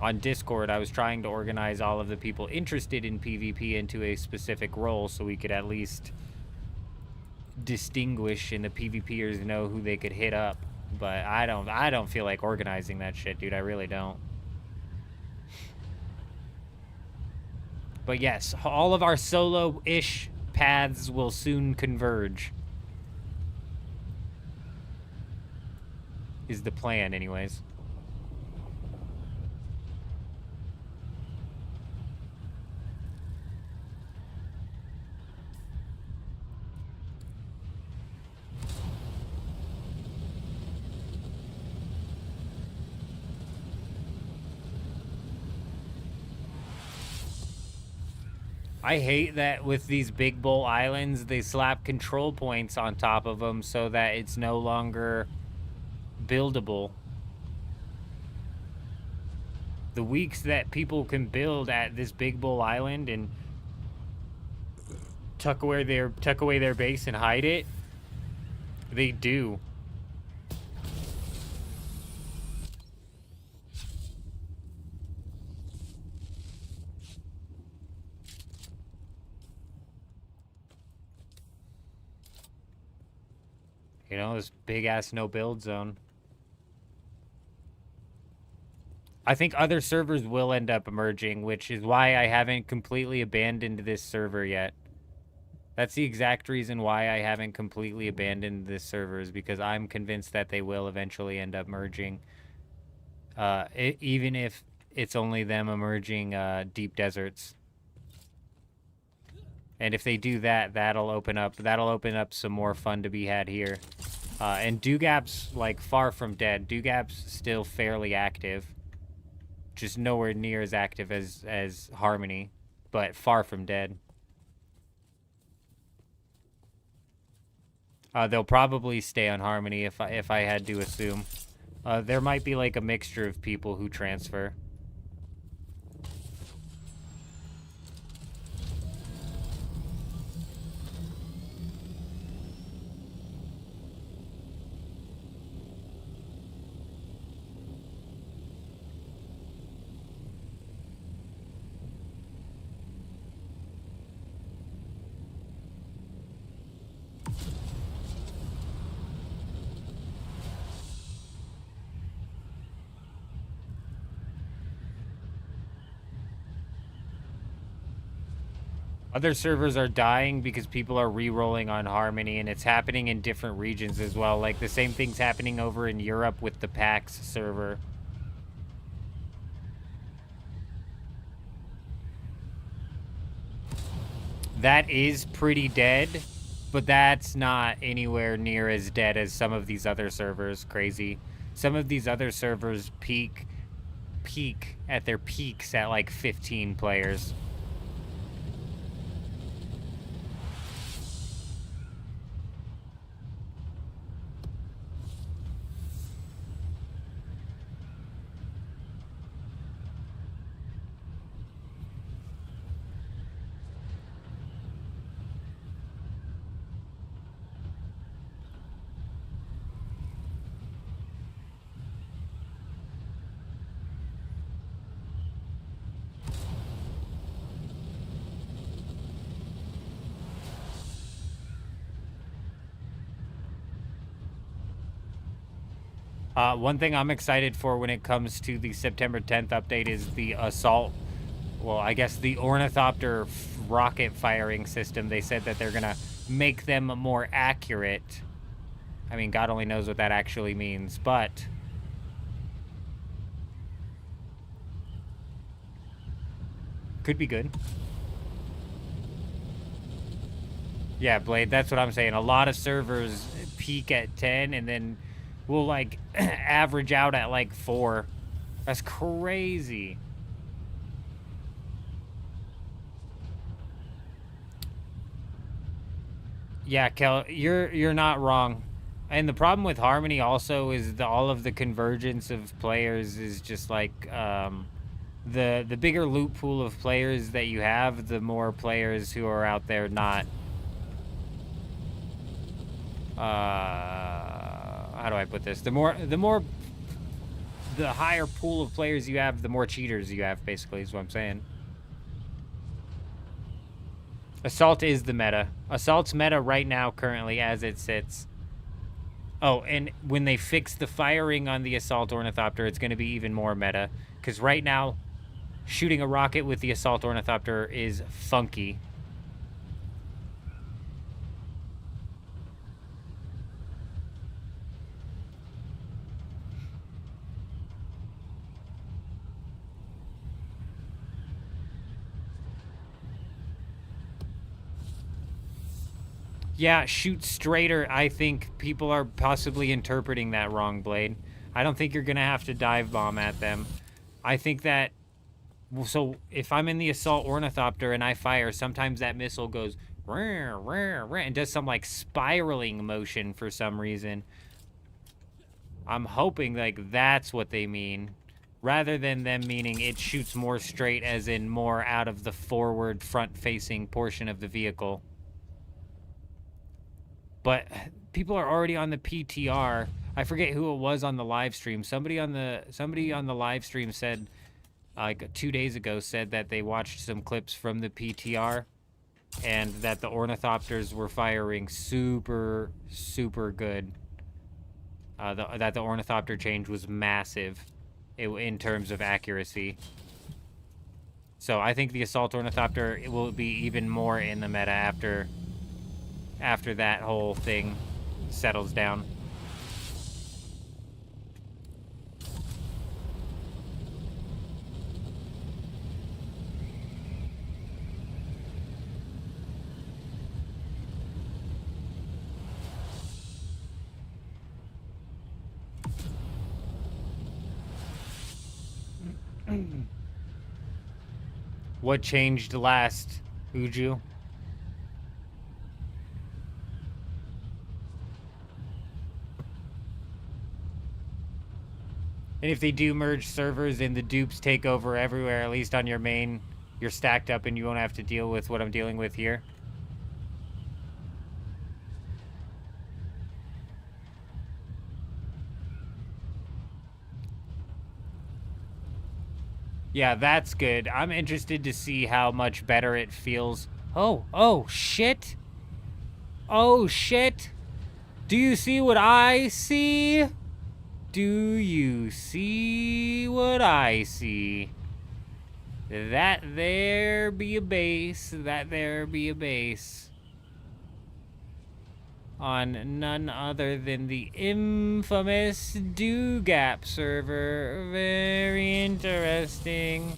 On Discord, I was trying to organize all of the people interested in PvP into a specific role so we could at least distinguish and the PvPers know who they could hit up. But I don't feel like organizing that shit, dude. I really don't. But yes, all of our solo-ish paths will soon converge. Is the plan, anyways. I hate that with these big bowl islands, they slap control points on top of them so that it's no longer buildable. The weeks that people can build at this big bowl island and tuck away their base and hide it, they do. You know, this big-ass no-build zone. I think other servers will end up emerging, which is why I haven't completely abandoned this server yet. That's the exact reason why I haven't completely abandoned this server, is because I'm convinced that they will eventually end up merging. Even if it's only them emerging deep deserts. And if they do that, that'll open up some more fun to be had here. And Dugap's like far from dead. Dugap's still fairly active. Just nowhere near as active as Harmony, but far from dead. They'll probably stay on Harmony if I had to assume. There might be like a mixture of people who transfer. Other servers are dying because people are re-rolling on Harmony, and it's happening in different regions as well. Like, the same thing's happening over in Europe with the PAX server. That is pretty dead, but that's not anywhere near as dead as some of these other servers. Crazy. Some of these other servers peak at their peaks at like 15 players. One thing I'm excited for when it comes to the September 10th update is the assault. Well, I guess the Ornithopter rocket firing system. They said that they're going to make them more accurate. I mean, God only knows what that actually means, but could be good. Yeah, Blade, that's what I'm saying. A lot of servers peak at 10 and then will like average out at like 4. That's crazy. Yeah, Kel, you're not wrong. And the problem with Harmony also is all of the convergence of players is just like the bigger loot pool of players that you have, the more players who are out there not how do I put this? The higher pool of players you have, the more cheaters you have, basically, is what I'm saying. Assault is the meta. Assault's meta right now, currently, as it sits. Oh, and when they fix the firing on the Assault Ornithopter, it's going to be even more meta. Because right now, shooting a rocket with the Assault Ornithopter is funky. Yeah, shoot straighter. I think people are possibly interpreting that wrong, Blade. I don't think you're going to have to dive bomb at them. I think that... So, if I'm in the Assault Ornithopter and I fire, sometimes that missile goes... and does some, like, spiraling motion for some reason. I'm hoping, like, that's what they mean. Rather than them meaning it shoots more straight, as in more out of the forward, front-facing portion of the vehicle. But people are already on the PTR. I forget who it was on the live stream. Somebody on the live stream said, like 2 days ago, said that they watched some clips from the PTR, and that the Ornithopters were firing super, super good. That the Ornithopter change was massive in terms of accuracy. So I think the Assault Ornithopter will be even more in the meta after that whole thing settles down. What changed last, Uju? And if they do merge servers and the dupes take over everywhere, at least on your main, you're stacked up and you won't have to deal with what I'm dealing with here. Yeah, that's good. I'm interested to see how much better it feels. Oh, shit. Oh, shit. Do you see what I see? Do you see what I see? That there be a base. That there be a base. On none other than the infamous Do-Gap server. Very interesting.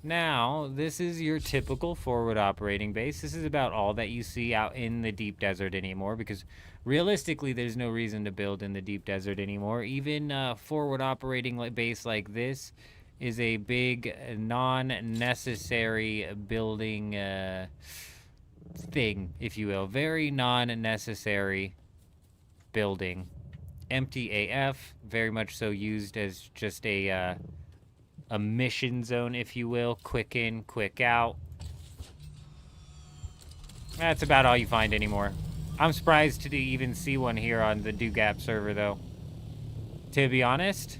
Now, this is your typical forward operating base. This is about all that you see out in the deep desert anymore, because realistically, there's no reason to build in the deep desert anymore. Even forward operating base like this is a big non-necessary building thing, if you will. Very non-necessary building. Empty AF, very much so used as just a mission zone, if you will. Quick in, quick out. That's about all you find anymore. I'm surprised to even see one here on the Do-Gap server, though. To be honest.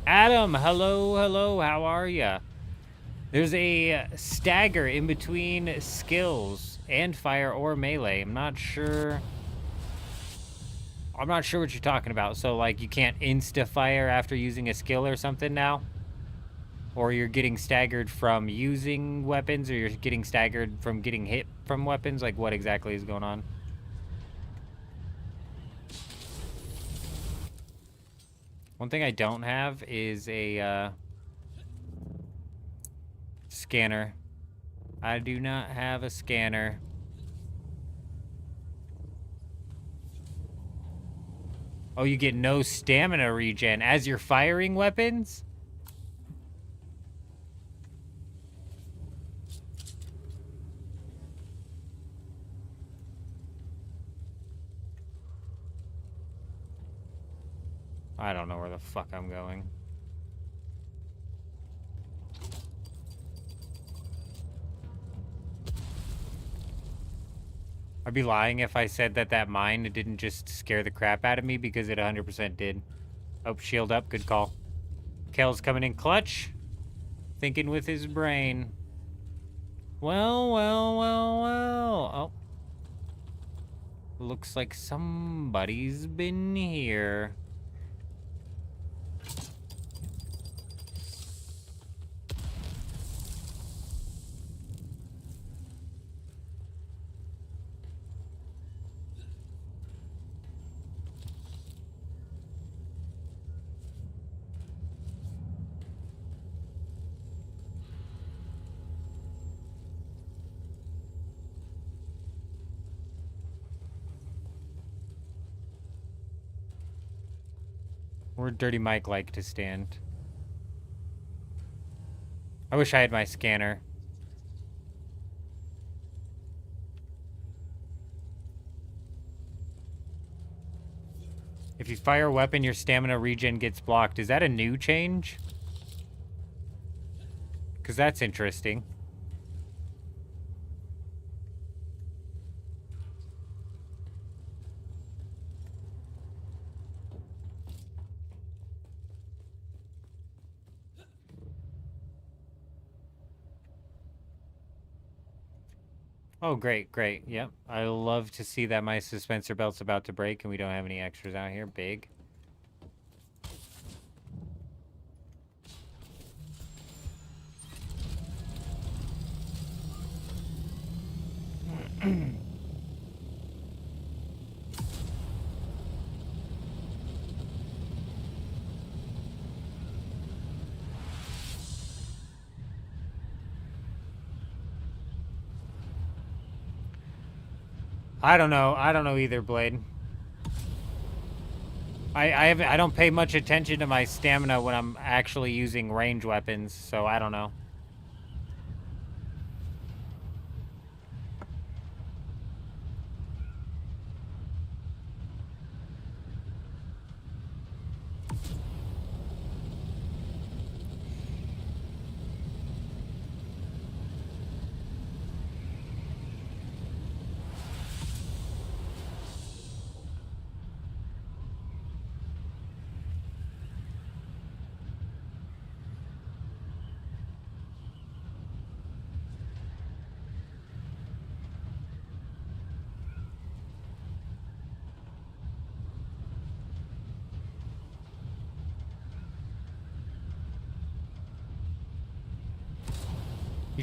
Adam, hello, how are ya? There's a stagger in between skills and fire or melee. I'm not sure what you're talking about. So, like, you can't insta-fire after using a skill or something now? Or you're getting staggered from using weapons, or you're getting staggered from getting hit from weapons? Like, what exactly is going on? One thing I don't have is a scanner. I do not have a scanner. Oh, you get no stamina regen as you're firing weapons? I don't know where the fuck I'm going. I'd be lying if I said that mine didn't just scare the crap out of me, because it 100% did. Oh, shield up. Good call. Kel's coming in clutch. Thinking with his brain. Well. Oh. Looks like somebody's been here. Where Dirty Mike like to stand. I wish I had my scanner. If you fire a weapon, your stamina regen gets blocked. Is that a new change? Because that's interesting. Oh, great. Yep. I love to see that my suspensor belt's about to break and we don't have any extras out here. Big. I don't know either, Blade. I don't pay much attention to my stamina when I'm actually using range weapons, so I don't know.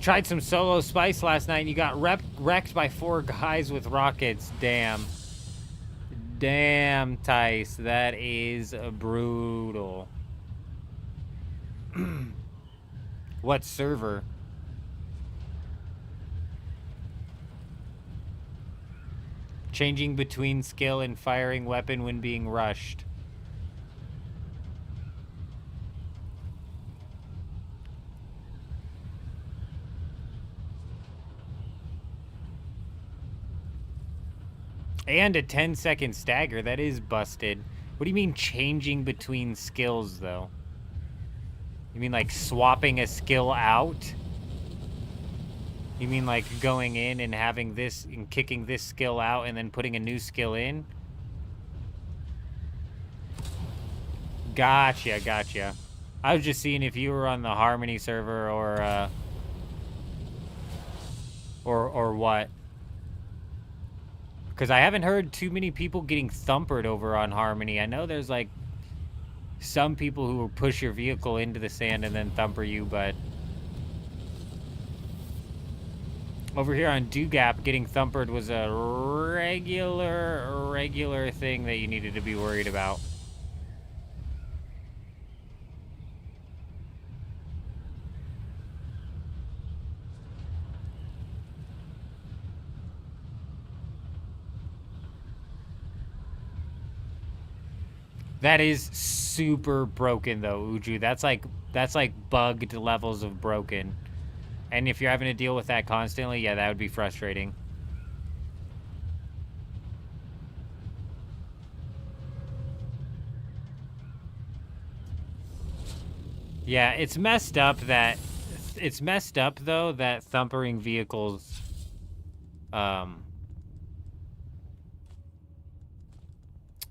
You tried some solo spice last night and you got wrecked by 4 guys with rockets. Damn. Damn, Tice. That is brutal. What server? Changing between skill and firing weapon when being rushed. And a 10-second stagger. That is busted. What do you mean changing between skills, though? You mean like swapping a skill out? You mean like going in and having this and kicking this skill out and then putting a new skill in? Gotcha, gotcha. I was just seeing if you were on the Harmony server or what. Because I haven't heard too many people getting thumpered over on Harmony. I know there's like some people who will push your vehicle into the sand and then thumper you, but over here on Dugap, getting thumpered was a regular thing that you needed to be worried about. That is super broken though, Uju. That's like bugged levels of broken. And if you're having to deal with that constantly, yeah, that would be frustrating. Yeah, it's messed up though that thumpering vehicles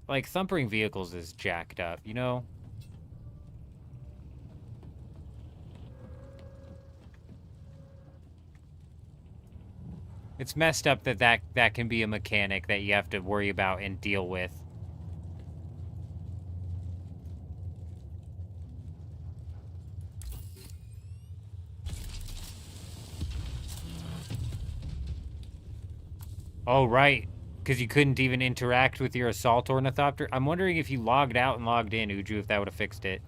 like, thumpering vehicles is jacked up, you know? It's messed up that can be a mechanic that you have to worry about and deal with. Oh, right. Because you couldn't even interact with your assault ornithopter. I'm wondering if you logged out and logged in, Uju, if that would have fixed it.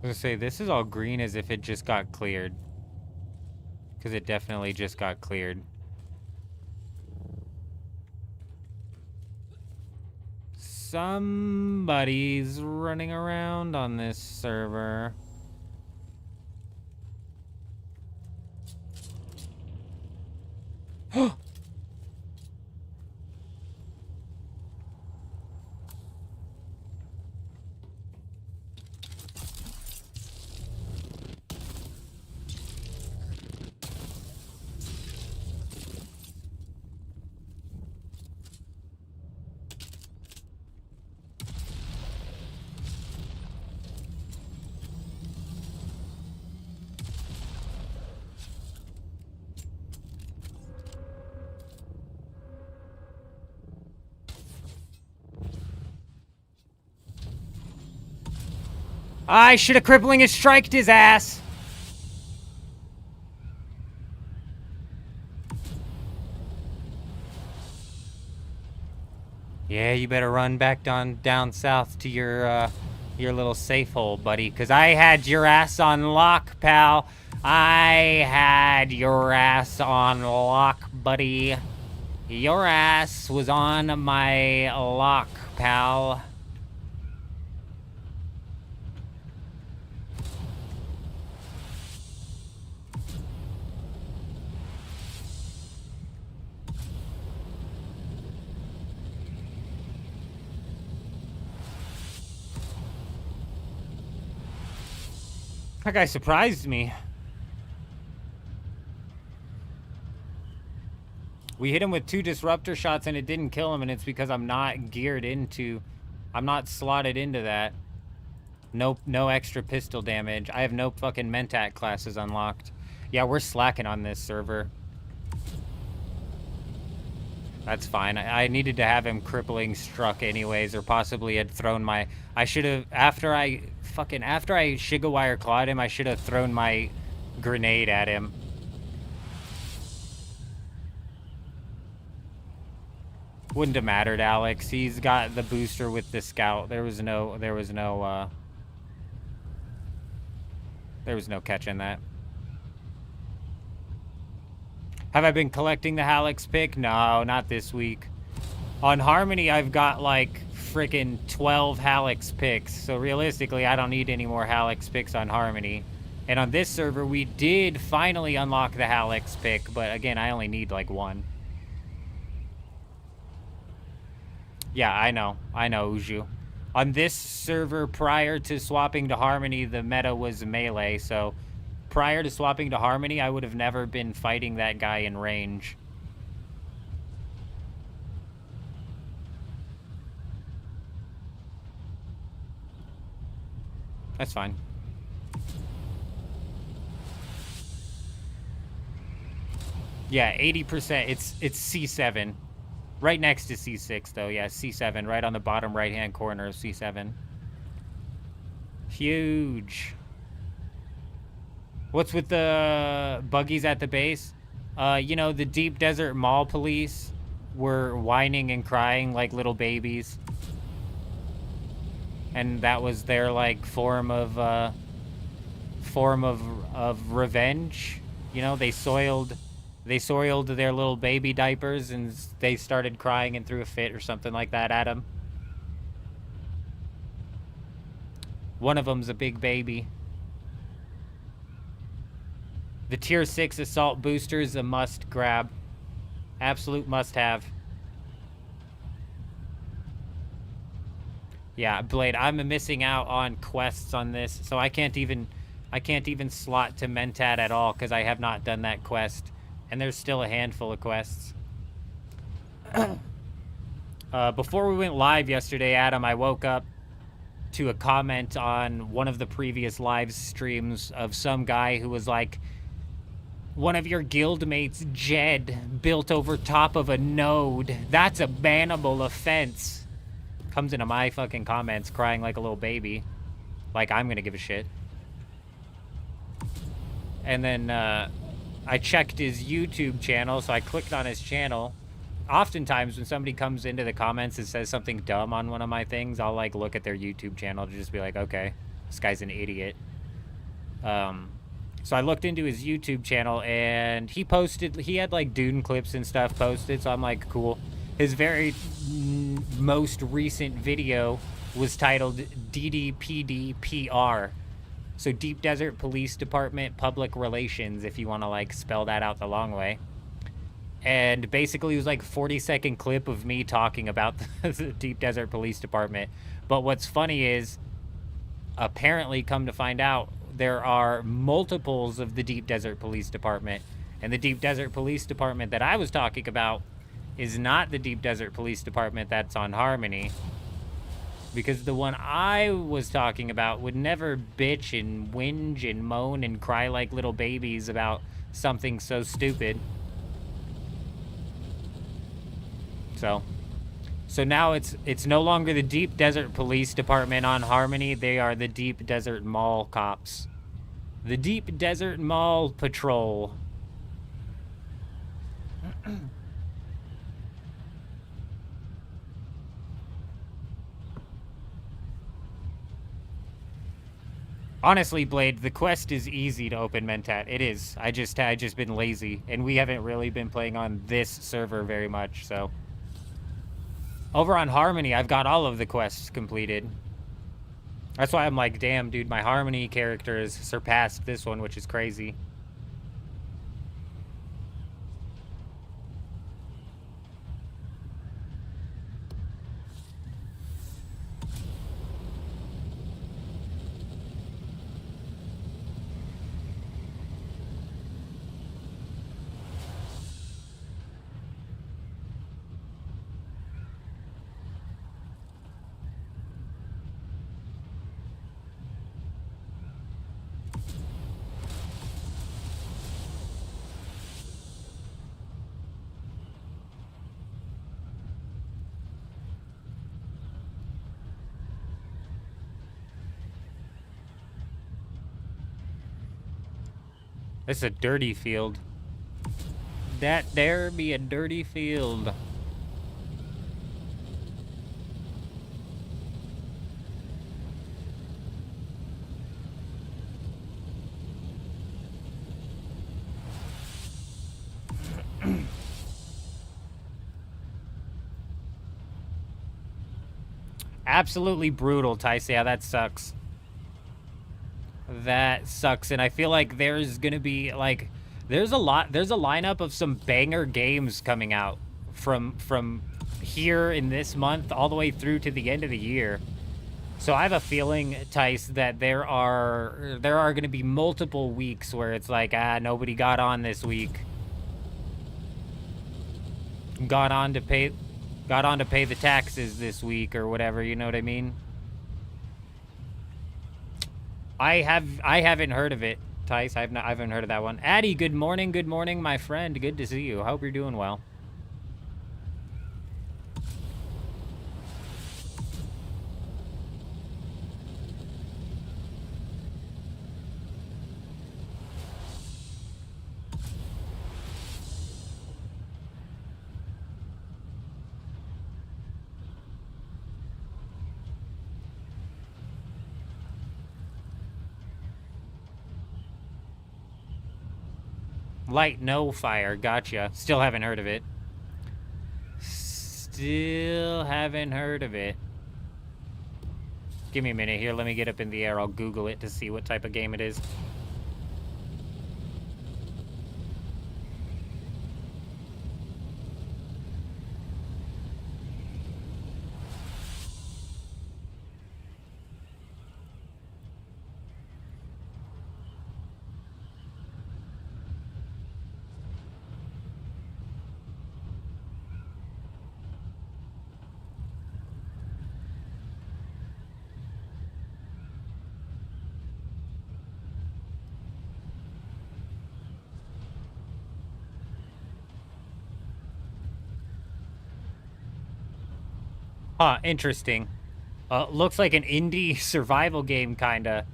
I was gonna say, this is all green as if it just got cleared. Because it definitely just got cleared. Somebody's running around on this server. I should have crippling and striked his ass. Yeah, you better run back down south to your little safe hole, buddy, because I had your ass on lock, pal. I had your ass on lock, buddy. Your ass was on my lock, pal. That guy surprised me. We hit him with 2 disruptor shots and it didn't kill him, and it's because I'm not slotted into that. No extra pistol damage. I have no fucking Mentat classes unlocked. Yeah, we're slacking on this server. That's fine. I needed to have him crippling struck anyways, or possibly had thrown my... I should have... After I Shigawire clawed him, I should have thrown my grenade at him. Wouldn't have mattered, Alex. He's got the booster with the scout. There was no catching that. Have I been collecting the Hallex pick? No, not this week. On Harmony, I've got like freaking 12 Hallex picks. So realistically, I don't need any more Hallex picks on Harmony. And on this server, we did finally unlock the Hallex pick. But again, I only need like one. Yeah, I know, Uju. On this server, prior to swapping to Harmony, the meta was melee, so prior to swapping to Harmony, I would have never been fighting that guy in range. That's fine. Yeah, 80%, it's C7. Right next to C6, though. Yeah, C7. Right on the bottom right-hand corner of C7. Huge. What's with the buggies at the base? You know, the Deep Desert Mall police were whining and crying like little babies. And that was their, like, form of revenge. You know, they soiled their little baby diapers and they started crying and threw a fit or something like that at him. One of them's a big baby. The tier 6 assault booster is a must grab. Absolute must have. Yeah, Blade, I'm missing out on quests on this, so I can't even slot to Mentat at all because I have not done that quest. And there's still a handful of quests. Before we went live yesterday, Adam, I woke up to a comment on one of the previous live streams of some guy who was like, one of your guildmates, Jed, built over top of a node. That's a bannable offense. Comes into my fucking comments crying like a little baby. Like I'm gonna give a shit. And then, I checked his YouTube channel, so I clicked on his channel. Oftentimes, when somebody comes into the comments and says something dumb on one of my things, I'll, like, look at their YouTube channel to just be like, okay, this guy's an idiot. So I looked into his YouTube channel, and he had, like, Dune clips and stuff posted, so I'm like, cool. His very most recent video was titled DDPDPR. So Deep Desert Police Department Public Relations, if you want to, like, spell that out the long way. And basically it was like a 40-second clip of me talking about the Deep Desert Police Department. But what's funny is, apparently, come to find out, there are multiples of the Deep Desert Police Department. And the Deep Desert Police Department that I was talking about is not the Deep Desert Police Department that's on Harmony. Because the one I was talking about would never bitch and whinge and moan and cry like little babies about something so stupid. So now it's no longer the Deep Desert Police Department on Harmony. They are the Deep Desert Mall Cops. The Deep Desert Mall Patrol. Honestly, Blade, the quest is easy to open Mentat. It is. I just been lazy, and we haven't really been playing on this server very much, so. Over on Harmony, I've got all of the quests completed. That's why I'm like, damn, dude, my Harmony character has surpassed this one, which is crazy. This is a dirty field. That there be a dirty field. Absolutely brutal, Tice. Yeah, that sucks. That sucks, and I feel like there's gonna be like there's a lineup of some banger games coming out from here in this month all the way through to the end of the year. So I have a feeling, Tice, that there are gonna be multiple weeks where it's like, nobody got on this week. Got on to pay the taxes this week or whatever, you know what I mean? I haven't heard of it, Tice. I haven't heard of that one. Addy, good morning, my friend. Good to see you. Hope you're doing well. Light no fire, gotcha. Still haven't heard of it. Still haven't heard of it. Give me a minute here, let me get up in the air. I'll Google it to see what type of game it is. Huh, interesting. Looks like an indie survival game, kinda.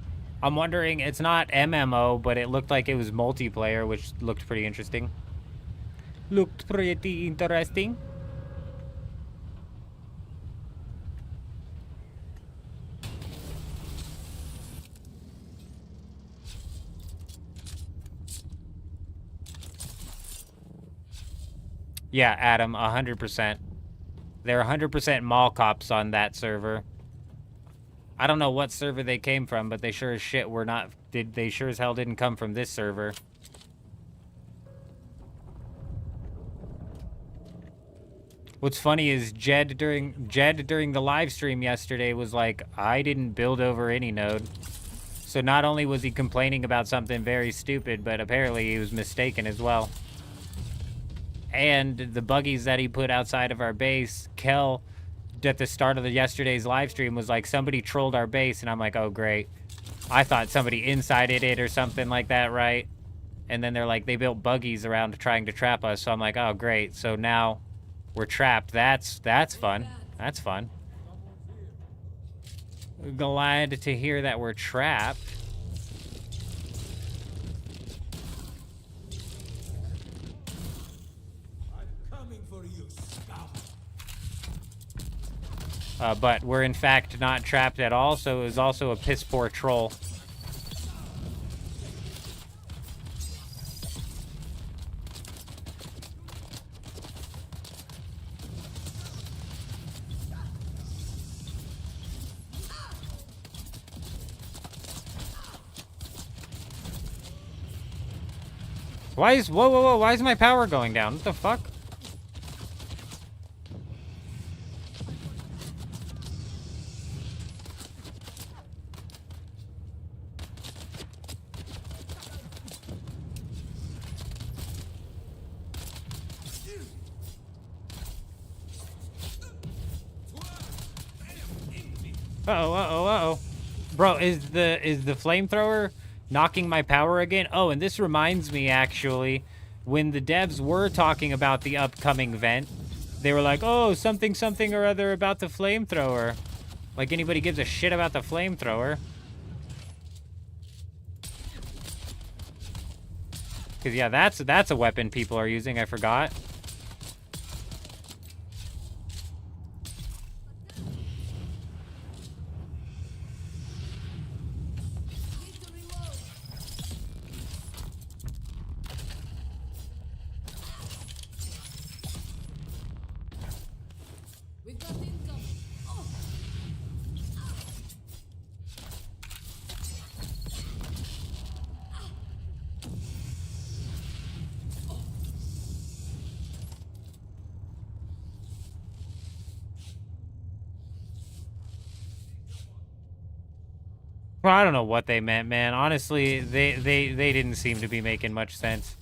I'm wondering, it's not MMO, but it looked like it was multiplayer, which looked pretty interesting. Looked pretty interesting. Yeah, Adam, 100%. They're 100% mall cops on that server. I don't know what server they came from, but they sure as shit were not... They sure as hell didn't come from this server. What's funny is Jed during the live stream yesterday was like, I didn't build over any node. So not only was he complaining about something very stupid, but apparently he was mistaken as well. And the buggies that he put outside of our base, Kel, at the start of yesterday's live stream, was like, somebody trolled our base, and I'm like, oh, great. I thought somebody insided it or something like that, right? And then they're like, they built buggies around trying to trap us, so I'm like, oh, great. So now we're trapped. That's fun. That's fun. Glad to hear that we're trapped. But we're in fact not trapped at all, so it was also a piss poor troll. Why is whoa, why is my power going down? What the fuck? Uh-oh. Bro, is the flamethrower knocking my power again? Oh, and this reminds me, actually, when the devs were talking about the upcoming event, they were like, oh, something or other about the flamethrower. Like anybody gives a shit about the flamethrower. Because, yeah, that's a weapon people are using. I forgot. Need to reload. We've got income. Oh. Well, I don't know what they meant, man. Honestly, they didn't seem to be making much sense.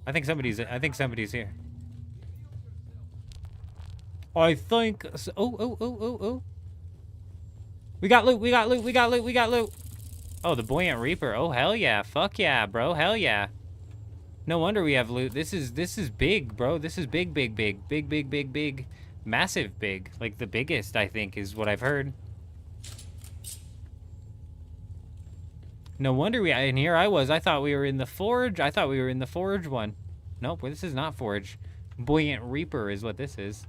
I think somebody's here. I think. Oh. We got loot. We got loot. We got loot. We got loot. Oh, the Buoyant Reaper. Oh, hell yeah. Fuck yeah, bro. Hell yeah. No wonder we have loot. This is big, bro. This is big. Big. Massive big. Like the biggest, I think, is what I've heard. No wonder and here I was. I thought we were in the Forge. I thought we were in the Forge one. Nope, this is not Forge. Buoyant Reaper is what this is.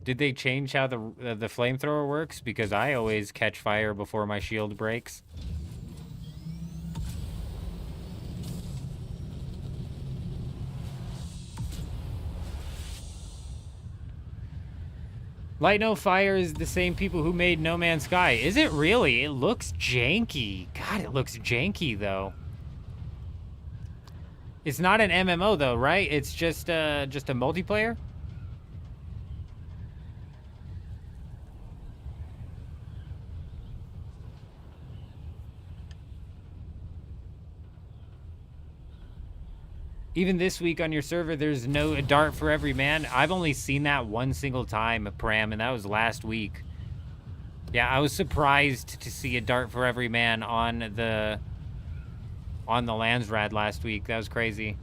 Did they change how the flamethrower works? Because I always catch fire before my shield breaks. Light No Fire is the same people who made No Man's Sky. Is it really? It looks janky. God, it looks janky, though. It's not an MMO, though, right? It's just a multiplayer? Even this week on your server, there's no dart for every man. I've only seen that one single time, Pram, and that was last week. Yeah, I was surprised to see a dart for every man on the Landsrad last week. That was crazy.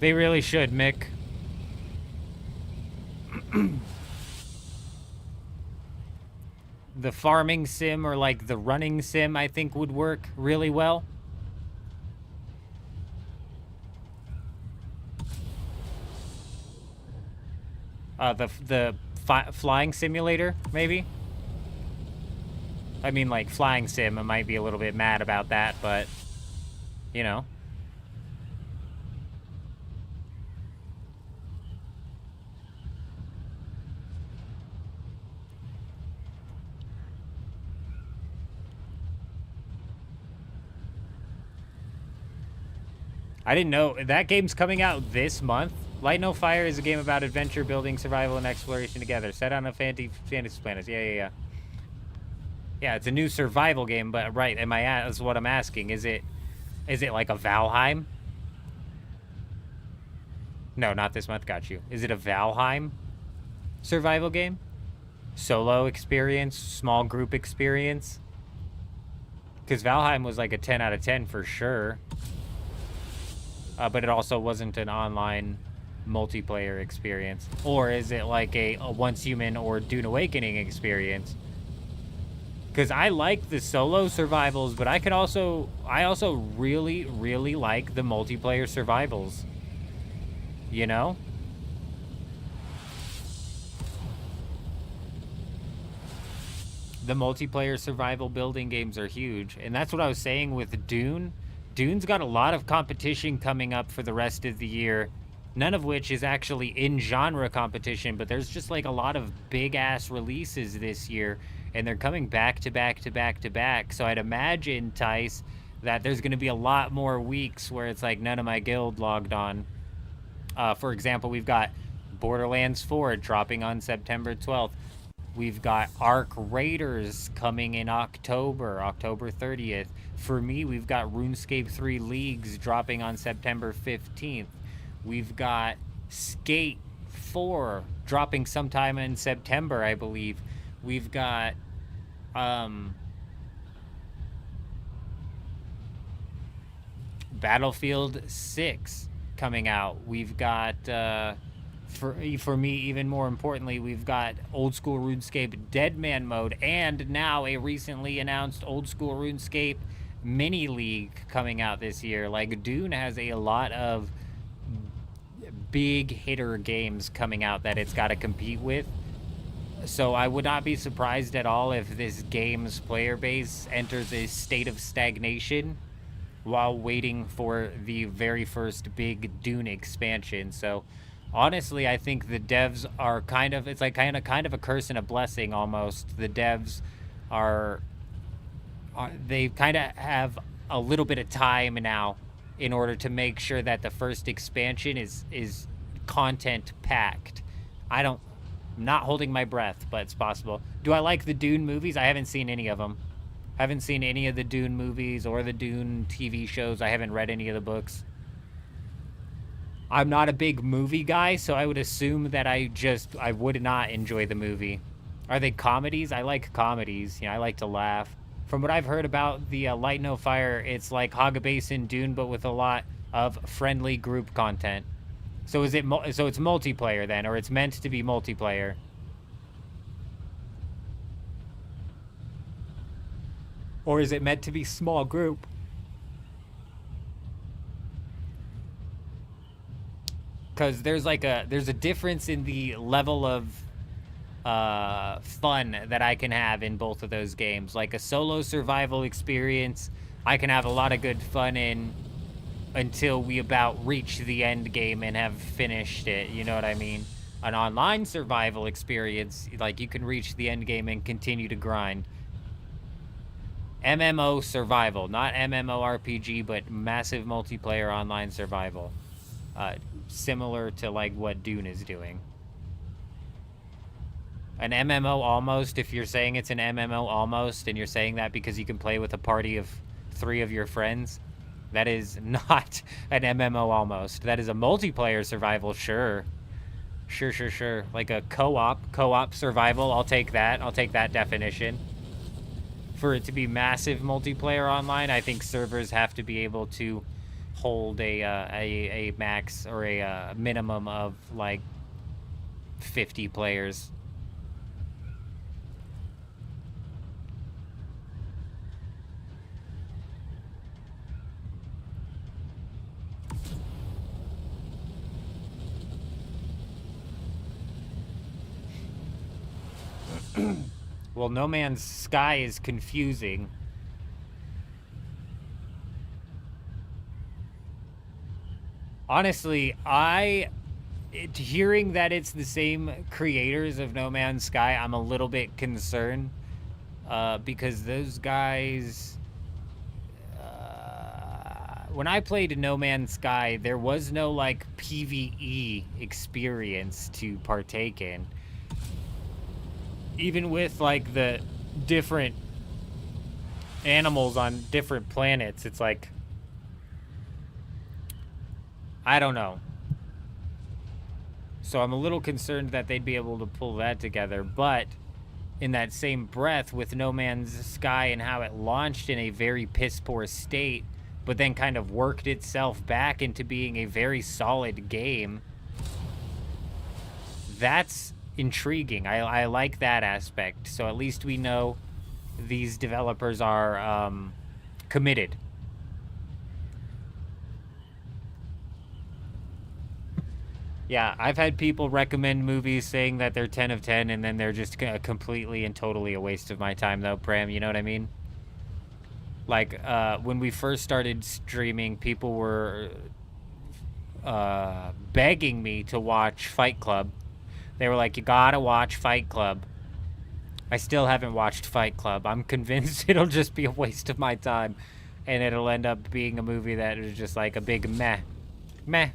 They really should, Mick. The farming sim or like the running sim, I think would work really well. The flying simulator, maybe? I mean, like, flying sim, I might be a little bit mad about that, but, you know. I didn't know. That game's coming out this month. Light No Fire is a game about adventure, building, survival, and exploration together. Set on a fantasy planet. Yeah. Yeah, it's a new survival game, but right, that's what I'm asking. Is it like a Valheim? No, not this month, got you. Is it a Valheim survival game? Solo experience, small group experience? Because Valheim was like a 10 out of 10 for sure. But it also wasn't an online multiplayer experience. Or is it like a Once Human or Dune Awakening experience? Because I like the solo survivals, but I also really, really like the multiplayer survivals. You know? The multiplayer survival building games are huge. And that's what I was saying with Dune. Dune's got a lot of competition coming up for the rest of the year, none of which is actually in genre competition, but there's just like a lot of big ass releases this year, and they're coming back to back. So I'd imagine, Tice, that there's going to be a lot more weeks where it's like none of my guild logged on. For example, we've got Borderlands 4 dropping on September 12th. We've got Ark Raiders coming in October 30th. For me, we've got RuneScape 3 Leagues dropping on September 15th. We've got Skate 4 dropping sometime in September, I believe. We've got Battlefield 6 coming out. We've got for me, even more importantly, we've got old school RuneScape Deadman mode, and now a recently announced old school RuneScape mini league coming out this year. Like, Dune has a lot of big hitter games coming out that it's got to compete with. So I would not be surprised at all if this game's player base enters a state of stagnation while waiting for the very first big Dune expansion. So honestly, I think the devs are kind of a curse and a blessing almost. The devs are they kind of have a little bit of time now in order to make sure that the first expansion is content packed. I'm not holding my breath, but it's possible. Do I like the Dune movies? I haven't seen any of them. Haven't seen any of the Dune movies or the Dune TV shows. I haven't read any of the books. I'm not a big movie guy, so I would assume that I would not enjoy the movie. Are they comedies? I like comedies. You know, I like to laugh. From what I've heard about the Light No Fire, it's like Hogabase and Dune, but with a lot of friendly group content. So it's multiplayer then, or it's meant to be multiplayer? Or is it meant to be small group? Because there's a difference in the level of fun that I can have in both of those games. Like a solo survival experience, I can have a lot of good fun in until we about reach the end game and have finished it. You know what I mean? An online survival experience, like, you can reach the end game and continue to grind. MMO survival, not MMORPG, but massive multiplayer online survival. Similar to like what Dune is doing. An MMO almost, if you're saying it's an MMO almost, and you're saying that because you can play with a party of 3 of your friends, that is not an MMO almost. That is a multiplayer survival, sure. Sure. Like a co-op survival, I'll take that. I'll take that definition. For it to be massive multiplayer online, I think servers have to be able to hold a max or a minimum of like 50 players. Well, No Man's Sky is confusing. Honestly, hearing that it's the same creators of No Man's Sky, I'm a little bit concerned. Because those guys... when I played No Man's Sky, there was no, like, PvE experience to partake in. Even with, like, the different animals on different planets, it's like... I don't know. So I'm a little concerned that they'd be able to pull that together, but in that same breath, with No Man's Sky and how it launched in a very piss-poor state, but then kind of worked itself back into being a very solid game, that's intriguing. I like that aspect. So at least we know these developers are committed. Yeah, I've had people recommend movies saying that they're 10 of 10, and then they're just completely and totally a waste of my time, though, Pram, you know what I mean? Like, when we first started streaming, people were begging me to watch Fight Club. They were like, you gotta watch Fight Club. I still haven't watched Fight Club. I'm convinced it'll just be a waste of my time, and it'll end up being a movie that is just like a big meh. Meh.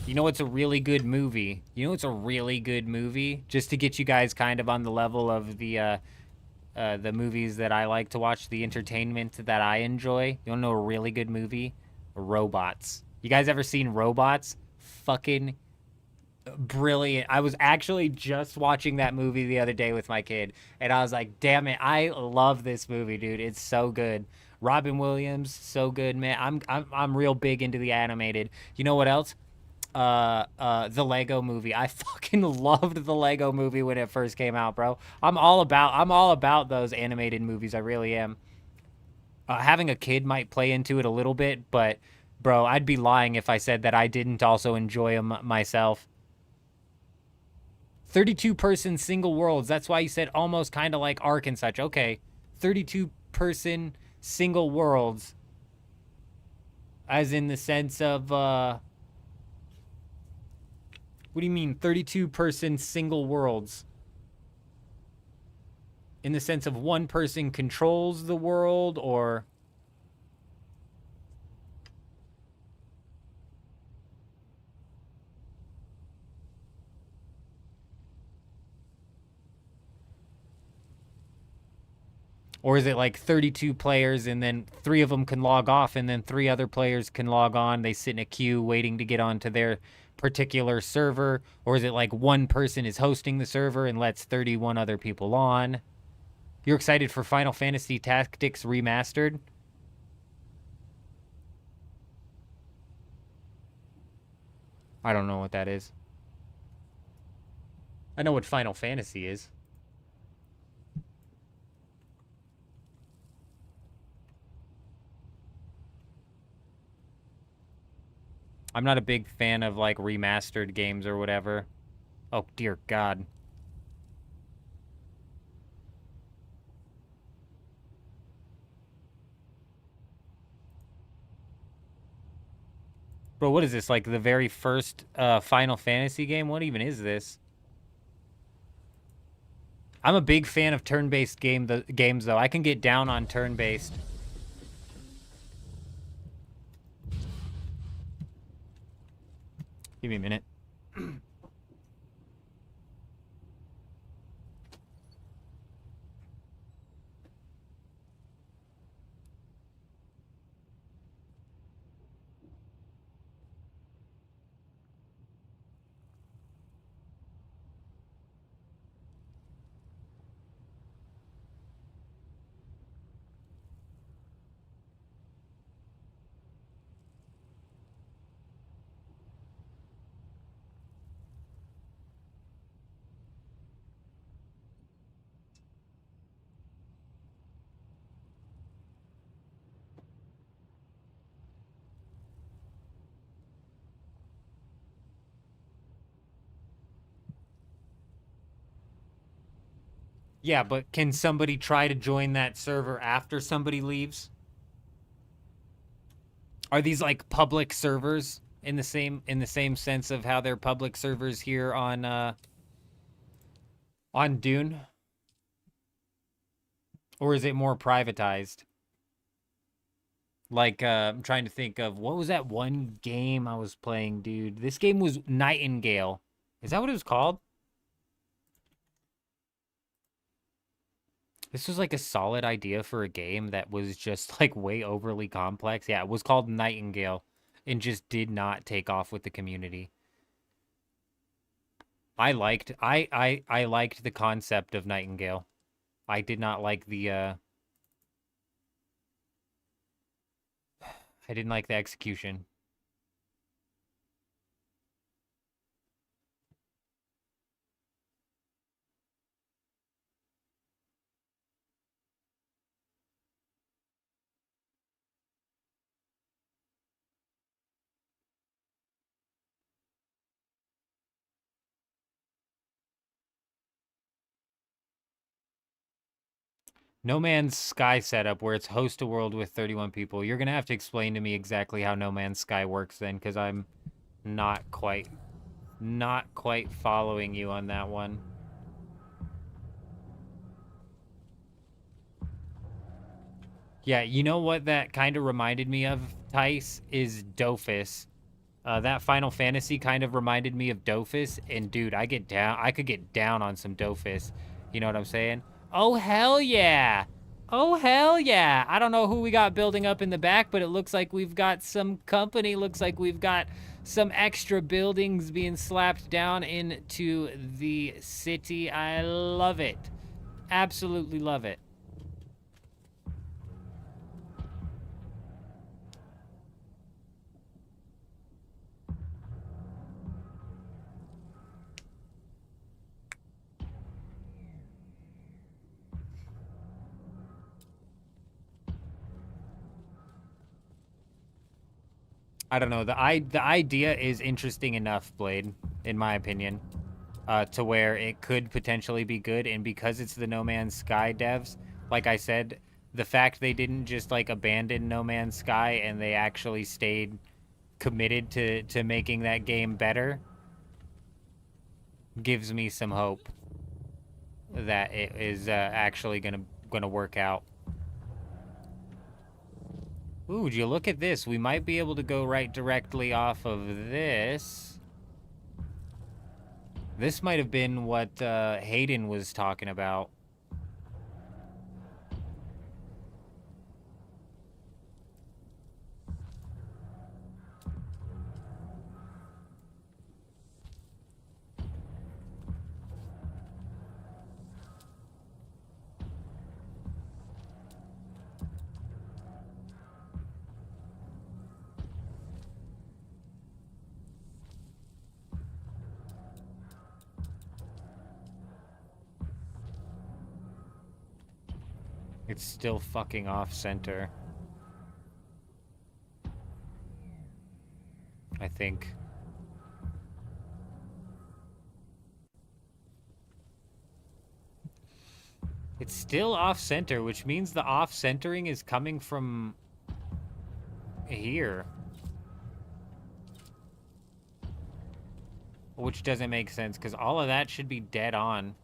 You know what's a really good movie? You know what's a really good movie? Just to get you guys kind of on the level of the movies that I like to watch, the entertainment that I enjoy. You wanna know a really good movie? Robots. You guys ever seen Robots? Fucking brilliant. I was actually just watching that movie the other day with my kid, and I was like, damn it, I love this movie, dude. It's so good. Robin Williams, so good, man. I'm real big into the animated. You know what else? The Lego movie. I fucking loved the Lego movie when it first came out, bro. I'm all about those animated movies. I really am. Having a kid might play into it a little bit, but bro, I'd be lying if I said that I didn't also enjoy them myself. 32-person single worlds. That's why you said almost kind of like Ark and such. Okay. 32-person single worlds. As in the sense of, what do you mean 32-person single worlds? In the sense of one person controls the world, or... Or is it like 32 players and then 3 of them can log off and then 3 other players can log on? They sit in a queue waiting to get onto their particular server? Or is it like one person is hosting the server and lets 31 other people on? You're excited for Final Fantasy Tactics Remastered? I don't know what that is. I know what Final Fantasy is. I'm not a big fan of, like, remastered games or whatever. Oh, dear God. Bro, what is this? Like, the very first Final Fantasy game? What even is this? I'm a big fan of turn-based games, though. I can get down on turn-based. Give me a minute. Yeah, but can somebody try to join that server after somebody leaves? Are these like public servers in the same sense of how they're public servers here on Dune? Or is it more privatized? Like, I'm trying to think of, what was that one game I was playing, dude? This game was Nightingale. Is that what it was called? This was like a solid idea for a game that was just like way overly complex. Yeah, it was called Nightingale and just did not take off with the community. I liked the concept of Nightingale. I did not like the I didn't like the execution. No Man's Sky setup where it's host a world with 31 people. You're gonna have to explain to me exactly how No Man's Sky works then, because I'm not quite following you on that one. Yeah, you know what that kind of reminded me of, Tice, is Dofus. That Final Fantasy kind of reminded me of Dofus, and dude, I could get down on some Dofus. You know what I'm saying? Oh, hell yeah! Oh, hell yeah! I don't know who we got building up in the back, but it looks like we've got some company. Looks like we've got some extra buildings being slapped down into the city. I love it. Absolutely love it. I don't know. The idea is interesting enough, Blade, in my opinion, to where it could potentially be good. And because it's the No Man's Sky devs, like I said, the fact they didn't just like abandon No Man's Sky and they actually stayed committed to making that game better gives me some hope that it is actually gonna work out. Ooh, would you look at this? We might be able to go right directly off of this. This might have been what Hayden was talking about. It's still fucking off center. I think. It's still off center, which means the off centering is coming from here. Which doesn't make sense because all of that should be dead on.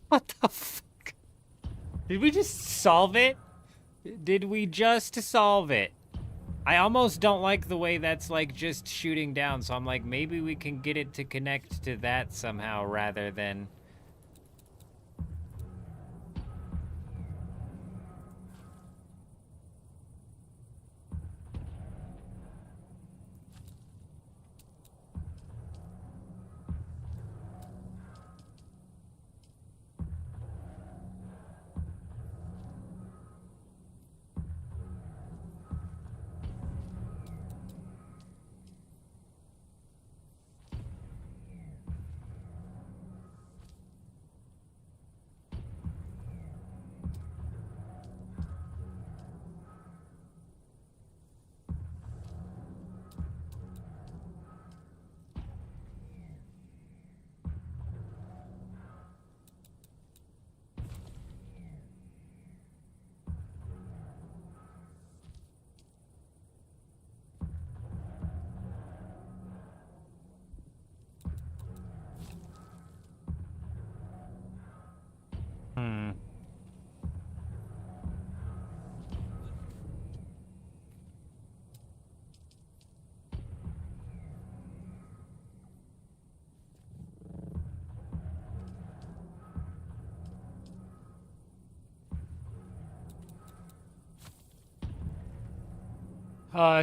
What the fuck? Did we just solve it? Did we just solve it? I almost don't like the way that's like just shooting down, so I'm like, maybe we can get it to connect to that somehow rather than...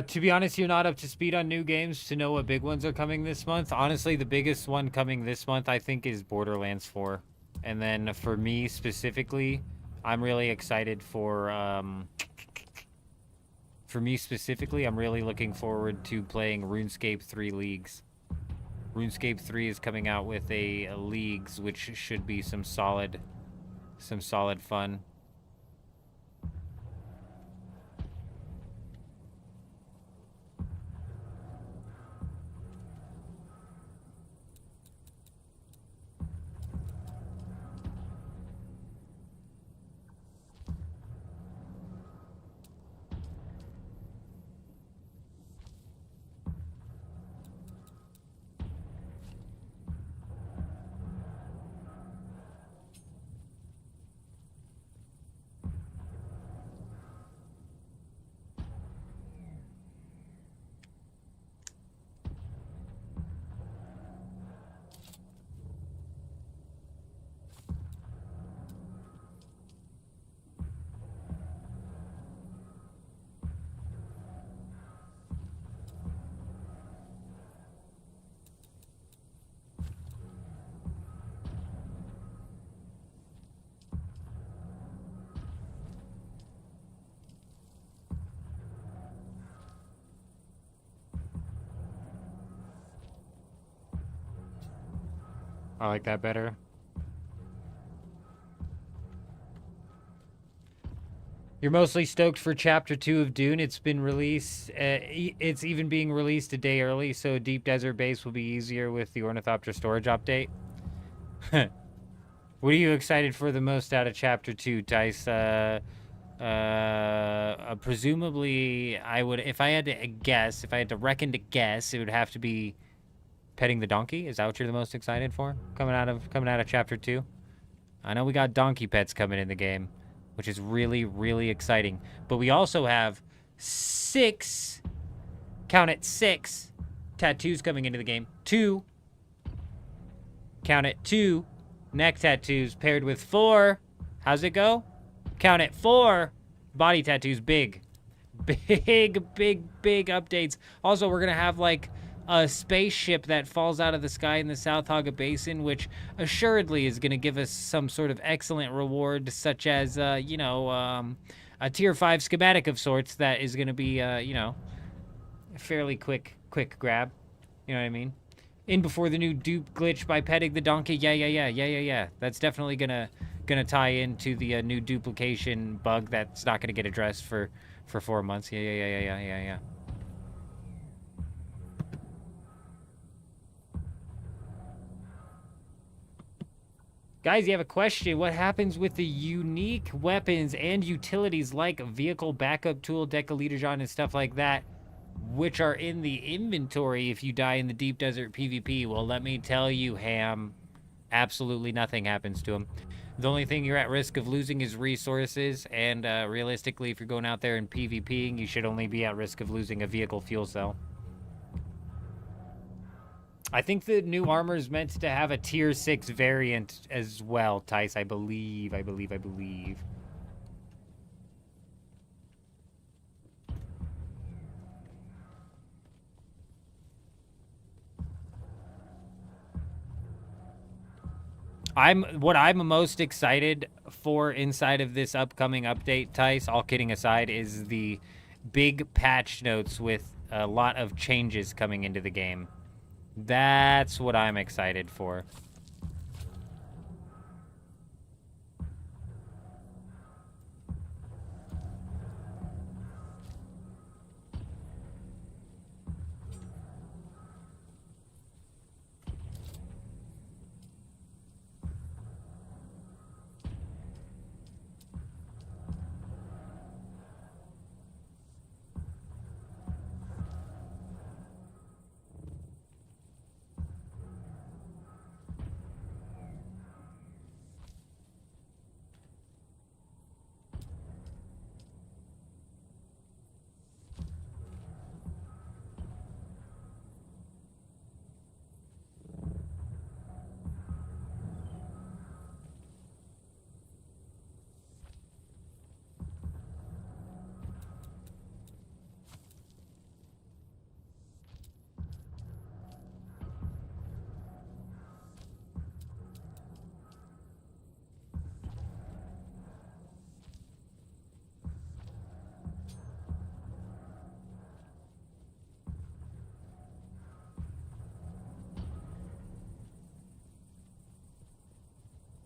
To be honest, you're not up to speed on new games to know what big ones are coming this month. Honestly, the biggest one coming this month, I think, is Borderlands 4. And then for me specifically, I'm really excited for... For me specifically, I'm really looking forward to playing RuneScape 3 Leagues. RuneScape 3 is coming out with a leagues, which should be some solid fun. I like that better. You're mostly stoked for Chapter 2 of Dune. It's been released. It's even being released a day early, so Deep Desert Base will be easier with the Ornithopter storage update. What are you excited for the most out of Chapter 2, Tice? Presumably, I would, if I had to guess, if I had to reckon to guess, it would have to be petting the donkey. Is that what you're the most excited for coming out of Chapter 2? I know we got donkey pets coming in the game, which is really, really exciting. But we also have 6, count it, 6 tattoos coming into the game. 2, count it, 2 neck tattoos paired with 4, how's it go? Count it, 4 body tattoos. Big updates. Also, we're gonna have like a spaceship that falls out of the sky in the South Haga Basin, which assuredly is going to give us some sort of excellent reward, such as, a tier 5 schematic of sorts that is going to be, a fairly quick grab. You know what I mean? In before the new dupe glitch by petting the donkey. Yeah. That's definitely gonna tie into the new duplication bug that's not gonna get addressed for 4 months. Yeah. Guys, you have a question. What happens with the unique weapons and utilities like vehicle backup tool, decaleaderjon, and stuff like that, which are in the inventory if you die in the deep desert PvP? Well, let me tell you, Ham, absolutely nothing happens to them. The only thing you're at risk of losing is resources, and realistically, if you're going out there and PvPing, you should only be at risk of losing a vehicle fuel cell. I think the new armor is meant to have a tier 6 variant as well, Tice. I believe. What I'm most excited for inside of this upcoming update, Tice, all kidding aside, is the big patch notes with a lot of changes coming into the game. That's what I'm excited for.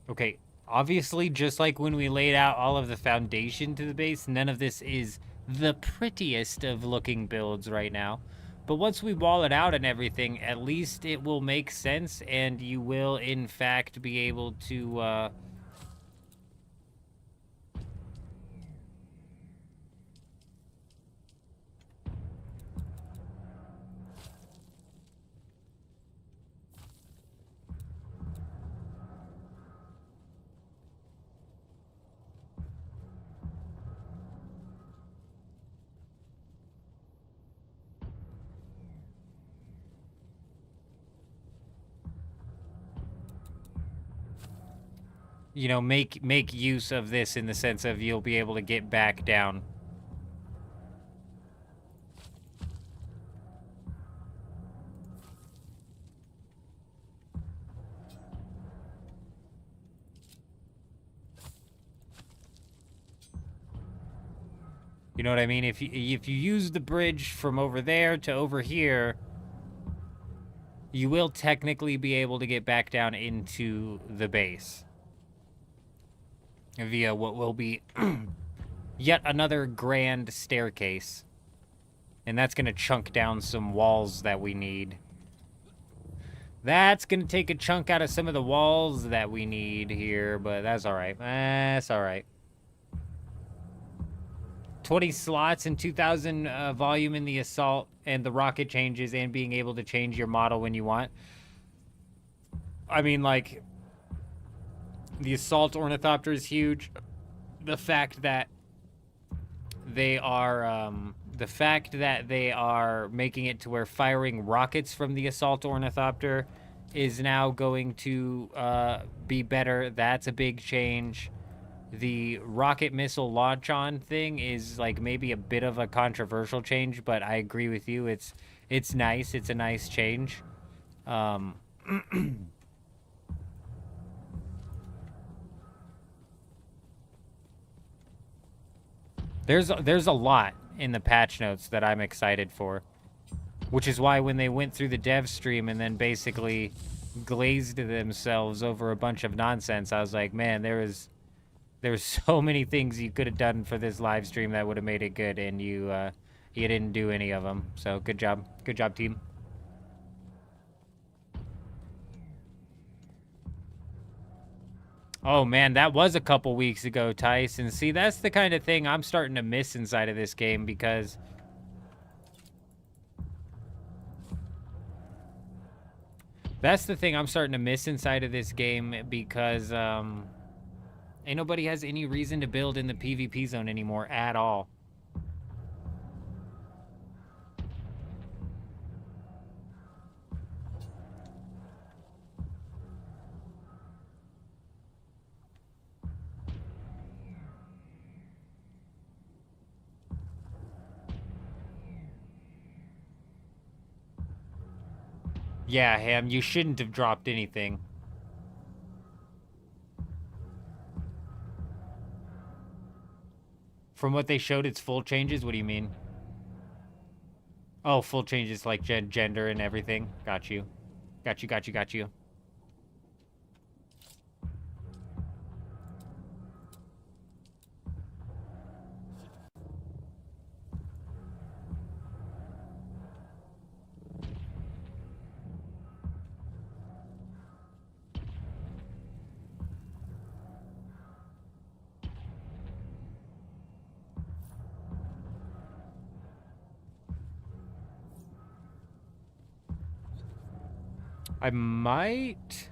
Okay, obviously, just like when we laid out all of the foundation to the base, none of this is the prettiest of looking builds right now. But once we wall it out and everything, at least it will make sense, and you will, in fact, be able to, you know, make use of this in the sense of you'll be able to get back down. You know what I mean? If you use the bridge from over there to over here, you will technically be able to get back down into the base via what will be yet another grand staircase. And that's going to chunk down some walls that we need. That's going to take a chunk out of some of the walls that we need here, but that's all right. That's all right. 20 slots and 2,000 volume in the assault and the rocket changes and being able to change your model when you want. I mean, like, the assault ornithopter is huge. The fact that they are making it to where firing rockets from the assault ornithopter is now going to be better. That's a big change. The rocket missile launch on thing is like maybe a bit of a controversial change, but I agree with you. It's nice. It's a nice change. There's a lot in the patch notes that I'm excited for, which is why when they went through the dev stream and then basically glazed themselves over a bunch of nonsense, I was like, man, there's so many things you could have done for this live stream that would have made it good, and you didn't do any of them. So good job, team. Oh man, that was a couple weeks ago, Tyson. See, that's the kind of thing I'm starting to miss inside of this game, because that's the thing I'm starting to miss inside of this game, because ain't nobody has any reason to build in the PvP zone anymore at all. Yeah, Ham, you shouldn't have dropped anything. From what they showed, it's full changes? What do you mean? Oh, full changes like gender and everything. Got you. Got you. I might...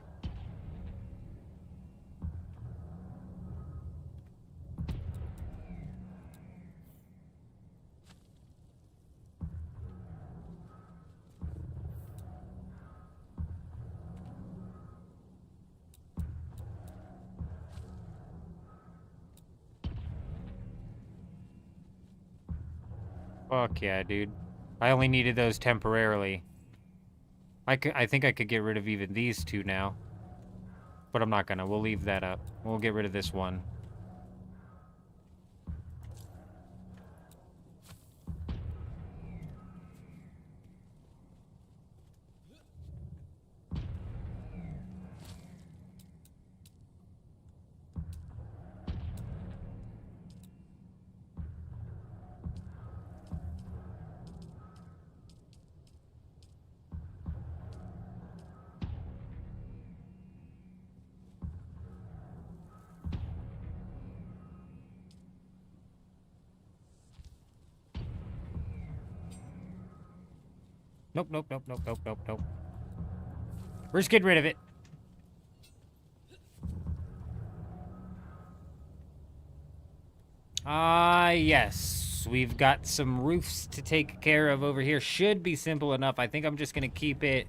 Fuck yeah, dude. I only needed those temporarily. I think I could get rid of even these two now. But I'm not gonna. We'll leave that up. We'll get rid of this one. Nope, nope, nope, nope, nope, nope, nope. We're just getting rid of it. Ah, yes. We've got some roofs to take care of over here. Should be simple enough. I think I'm just going to keep it...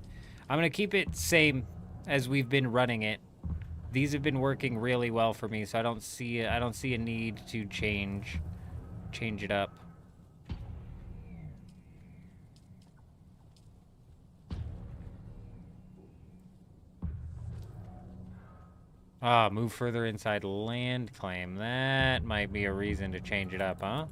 I'm going to keep it same as we've been running it. These have been working really well for me, so I don't see a need to change it up. Ah, move further inside land claim. That might be a reason to change it up, huh?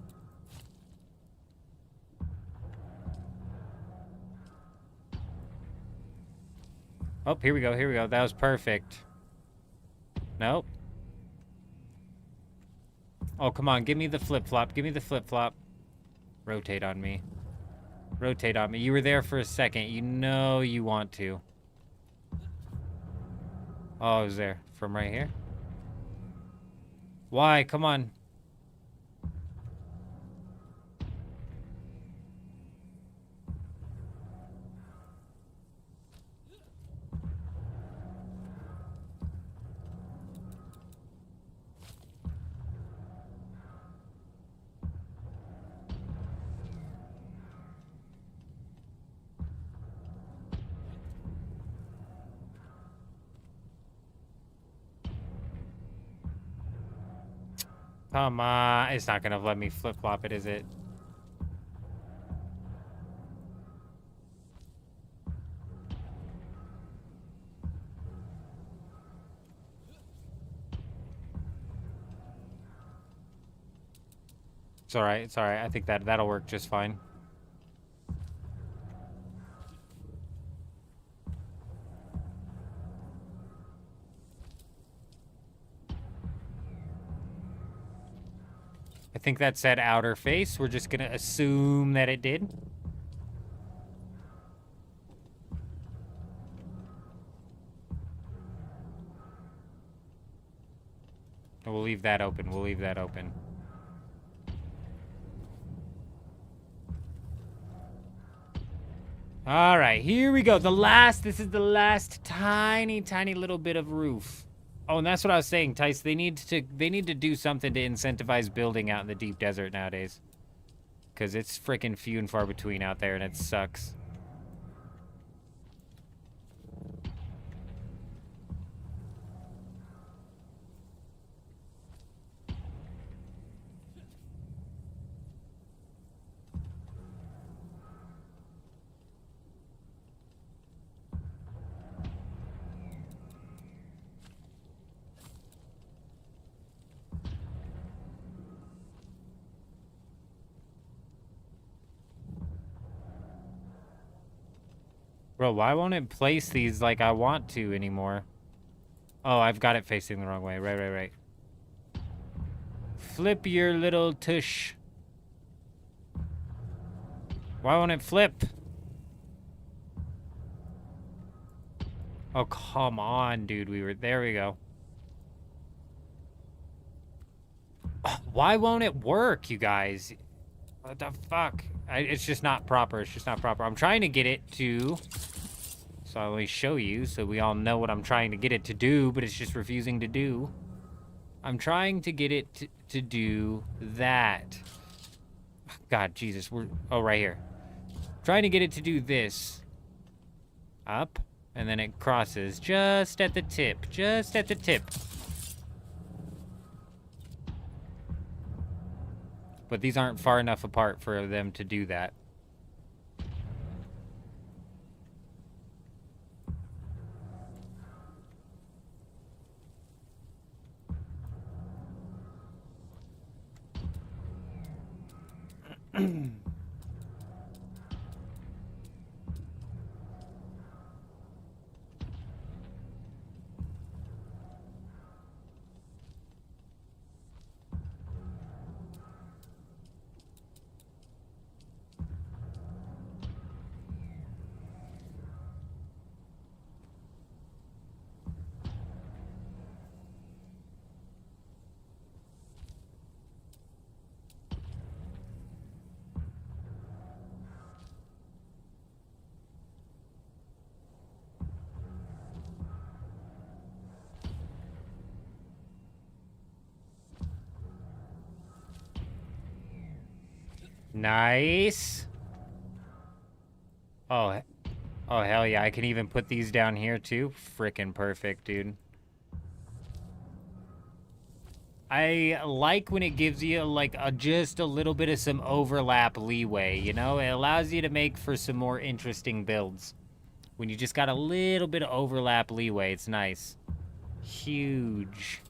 Oh, here we go, here we go. That was perfect. Nope. Oh, come on. Give me the flip-flop. Give me the flip-flop. Rotate on me. Rotate on me. You were there for a second. You know you want to. Oh, it was there. From right here? Why? Come on. Come on. It's not gonna let me flip-flop it, is it? It's alright, it's alright. I think that'll work just fine. I think that said outer face. We're just gonna assume that it did. We'll leave that open. We'll leave that open. All right, here we go. This is the last tiny little bit of roof. Oh, and that's what I was saying, Tice. They need to do something to incentivize building out in the deep desert nowadays. Because it's freaking few and far between out there, and it sucks. Bro, why won't it place these like I want to anymore? Oh, I've got it facing the wrong way. Right. Flip your little tush. Why won't it flip? Oh, come on, dude. There we go. Oh, why won't it work, you guys? What the fuck? It's just not proper. It's just not proper. I'm trying to get it to... So I'll only show you so we all know what I'm trying to get it to do, but it's just refusing to do. I'm trying to get it to do that. God, Jesus. Oh, right here. Trying to get it to do this. Up. And then it crosses just at the tip. Just at the tip. But these aren't far enough apart for them to do that. Nice. Oh, oh hell yeah! I can even put these down here too. Frickin' perfect, dude. I like when it gives you like just a little bit of some overlap leeway, you know? It allows you to make for some more interesting builds. When you just got a little bit of overlap leeway, it's nice. Huge.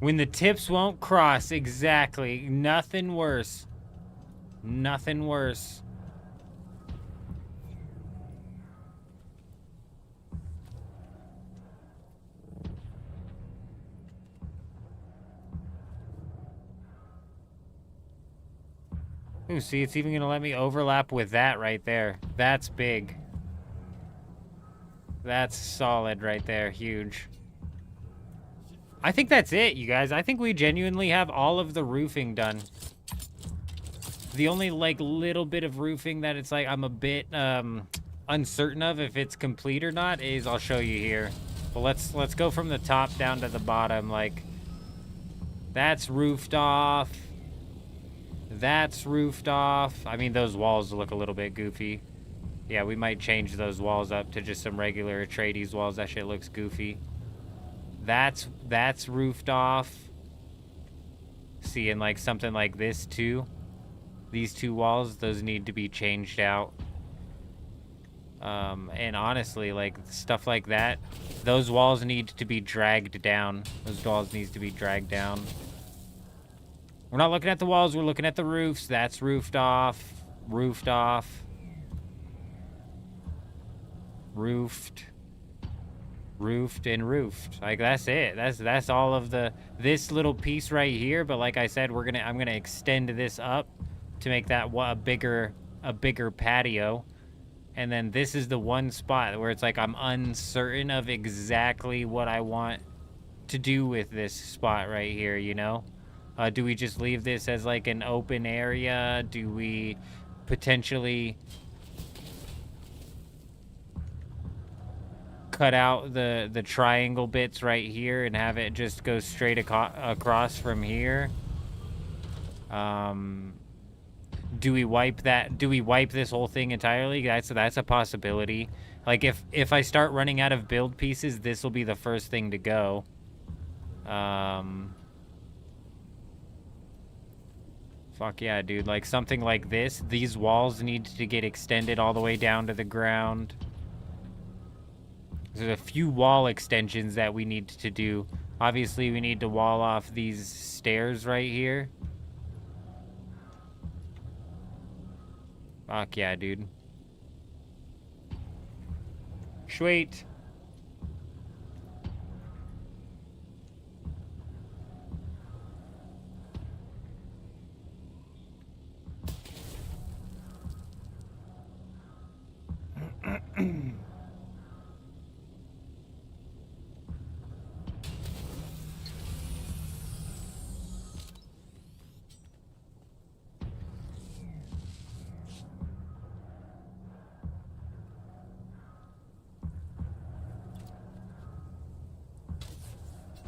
When the tips won't cross, exactly. Nothing worse. Nothing worse. Ooh, see, it's even gonna let me overlap with that right there. That's big. That's solid right there. Huge. I think that's it, you guys. I think we genuinely have all of the roofing done. The only, like, little bit of roofing that it's like I'm a bit uncertain of if it's complete or not is I'll show you here. But let's go from the top down to the bottom. Like, that's roofed off. That's roofed off. I mean, those walls look a little bit goofy. Yeah, we might change those walls up to just some regular Atreides walls. That shit looks goofy. That's roofed off. See, and like something like this too. These two walls, those need to be changed out. And honestly, like stuff like that, those walls need to be dragged down. Those walls need to be dragged down. We're not looking at the walls, we're looking at the roofs. That's roofed off. Roofed off. Roofed. Roofed and roofed. Like that's it. That's all of this little piece right here. But like I said, I'm gonna extend this up to make that a bigger patio. And then this is the one spot where it's like I'm uncertain of exactly what I want to do with this spot right here, you know? Do we just leave this as like an open area? Do we potentially cut out the triangle bits right here and have it just go straight across from here? Do we wipe this whole thing entirely? That's a possibility. Like if I start running out of build pieces, this will be the first thing to go. Fuck yeah, dude. Like something like this. These walls need to get extended all the way down to the ground. There's a few wall extensions that we need to do. Obviously, we need to wall off these stairs right here. Fuck yeah, dude. Sweet.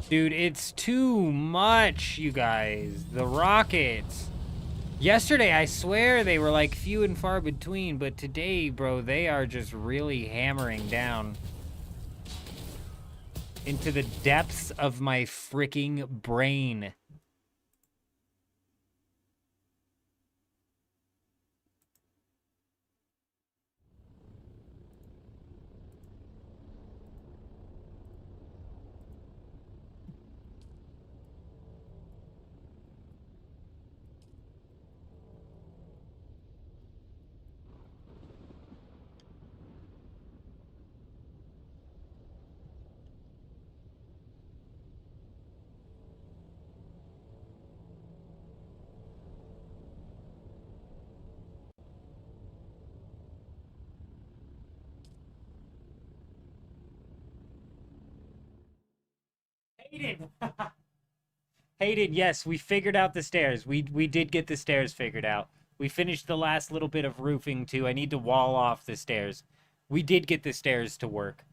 Dude, it's too much, you guys. The rockets. Yesterday, I swear they were like few and far between, but today, bro, they are just really hammering down into the depths of my freaking brain. Hayden. Hayden, yes, we figured out the stairs. We did get the stairs figured out. We finished the last little bit of roofing, too. I need to wall off the stairs. We did get the stairs to work.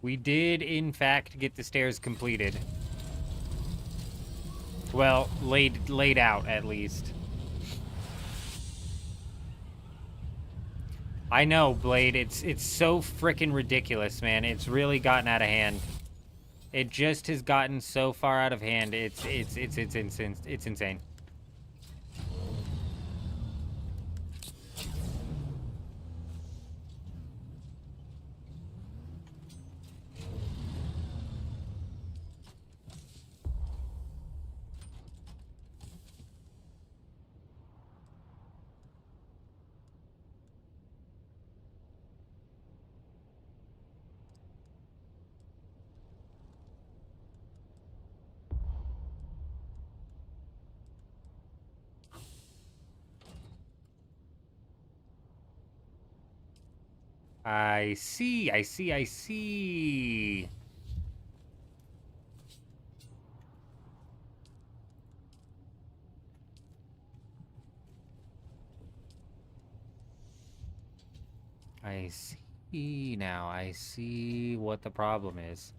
We did, in fact, get the stairs completed. Well, laid out, at least. I know, Blade. It's so frickin' ridiculous, man. It's really gotten out of hand. It just has gotten so far out of hand. It's insane. I see. I see now. I see what the problem is.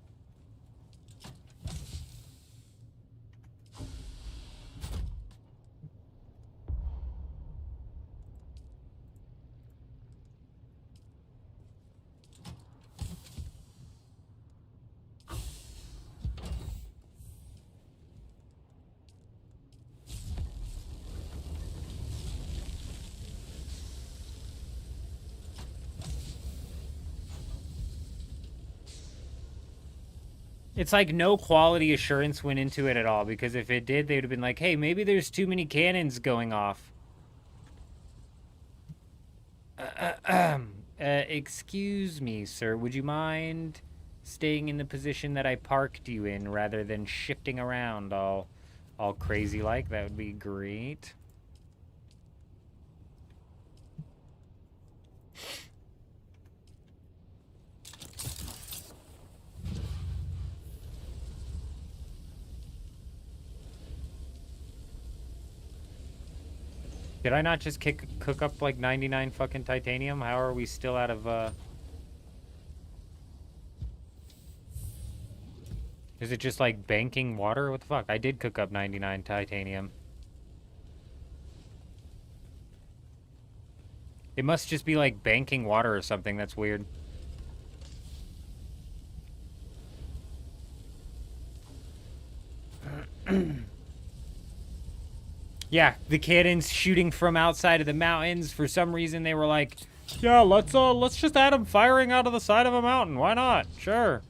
It's like no quality assurance went into it at all, because if it did, they would have been like, hey, maybe there's too many cannons going off. Excuse me, sir. Would you mind staying in the position that I parked you in rather than shifting around all crazy like? That would be great. Did I not just cook up like 99 fucking titanium? How are we still out of, Is it just like banking water? What the fuck? I did cook up 99 titanium. It must just be like banking water or something. That's weird. Yeah, the cannons shooting from outside of the mountains. For some reason, they were like, yeah, let's just add them firing out of the side of a mountain. Why not? Sure.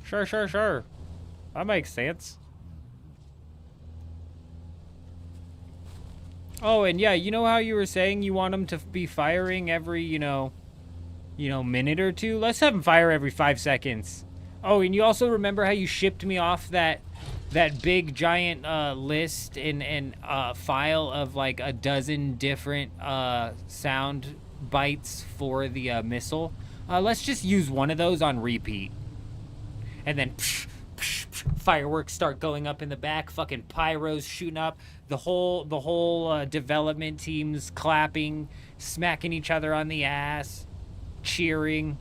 Sure. That makes sense. Oh, and yeah, you know how you were saying you want them to be firing every, you know, minute or two? Let's have them fire every 5 seconds. Oh, and you also remember how you shipped me off that big giant list and file of like a dozen different sound bites for the missile? Let's just use one of those on repeat. And then fireworks start going up in the back, fucking pyros shooting up, the whole development teams clapping, smacking each other on the ass, cheering.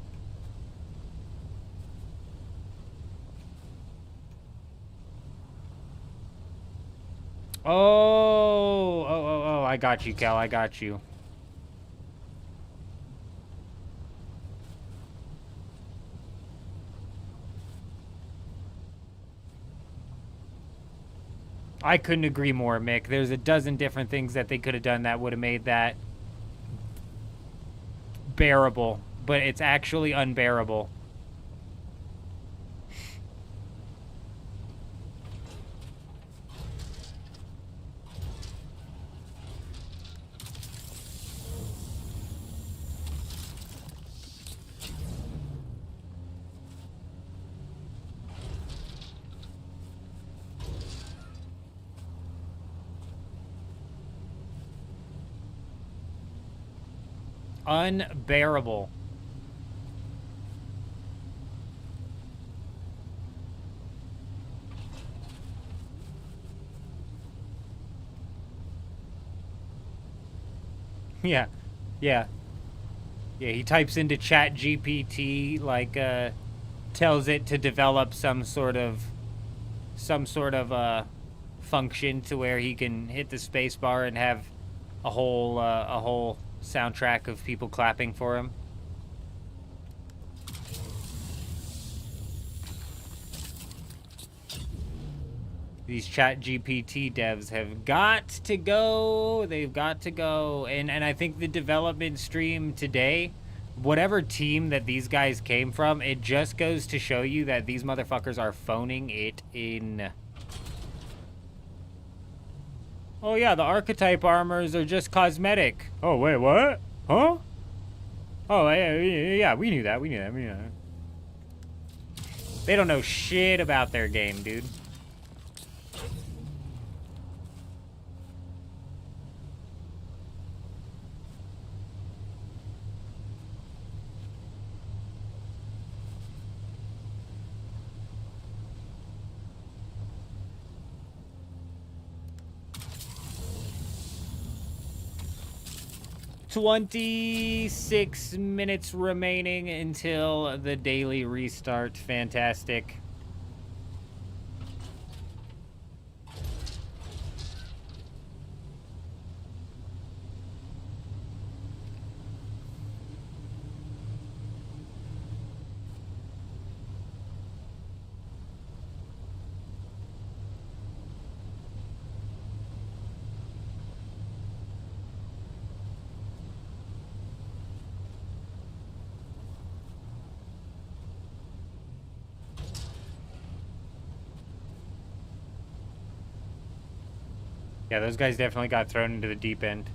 Oh, I got you, Cal, I got you. I couldn't agree more, Mick. There's a dozen different things that they could have done that would have made that bearable, but it's actually unbearable. Unbearable. Yeah. Yeah. Yeah, he types into Chat GPT, like, tells it to develop some sort of function to where he can hit the space bar and have a whole soundtrack of people clapping for him. These Chat GPT devs have got to go. They've got to go. And I think the development stream today, whatever team that these guys came from, it just goes to show you that these motherfuckers are phoning it in. Oh yeah, the archetype armors are just cosmetic. Oh wait, what? Huh? Oh yeah, we knew that. We knew that. We knew that. They don't know shit about their game, dude. $26 minutes remaining until the daily restart. Fantastic. Yeah, those guys definitely got thrown into the deep end.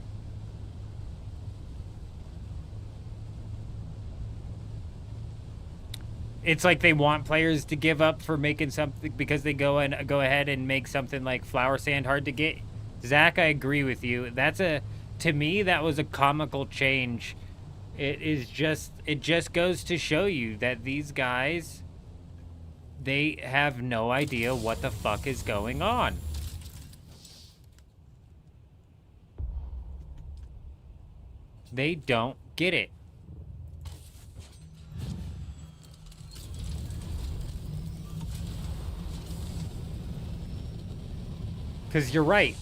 It's like they want players to give up for making something because they go ahead and make something like flower sand hard to get. Zach, I agree with you. To me, that was a comical change. It just goes to show you that these guys, they have no idea what the fuck is going on. They don't get it. Because you're right.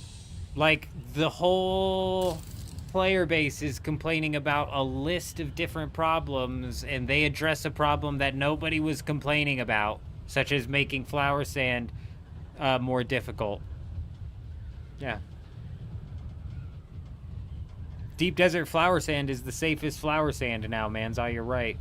Like, the whole player base is complaining about a list of different problems, and they address a problem that nobody was complaining about, such as making flower sand more difficult. Yeah. Deep desert flower sand is the safest flower sand now, Manzai, you're right.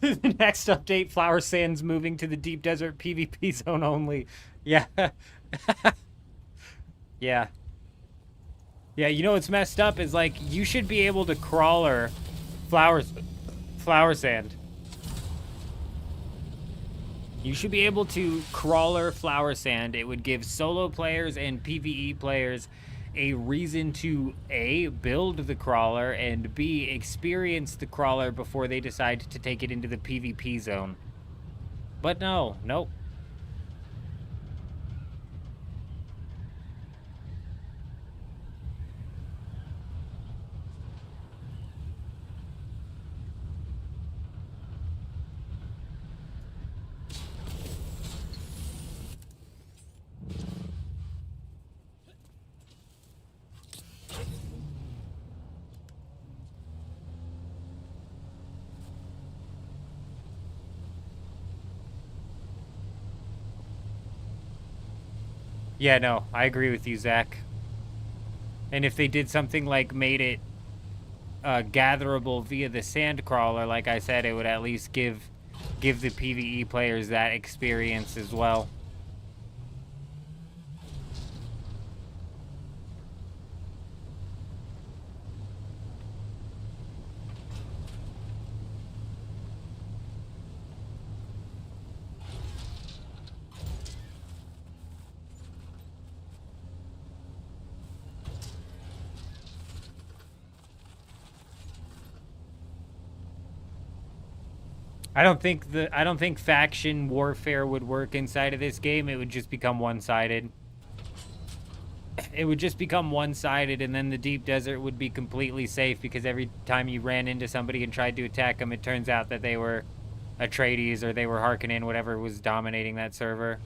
The next update, flower sand's moving to the deep desert PvP zone only. Yeah. Yeah. Yeah, you know what's messed up is, like, you should be able to crawler flower sand. You should be able to crawler flower sand. It would give solo players and PvE players a reason to A, build the crawler, and B, experience the crawler before they decide to take it into the PvP zone. But no, nope. Yeah, no, I agree with you, Zach. And if they did something like made it gatherable via the sandcrawler, like I said, it would at least give the PvE players that experience as well. I don't think faction warfare would work inside of this game. It would just become one-sided. It would just become one-sided, and then the deep desert would be completely safe because every time you ran into somebody and tried to attack them, it turns out that they were Atreides or they were Harkonnen, whatever was dominating that server.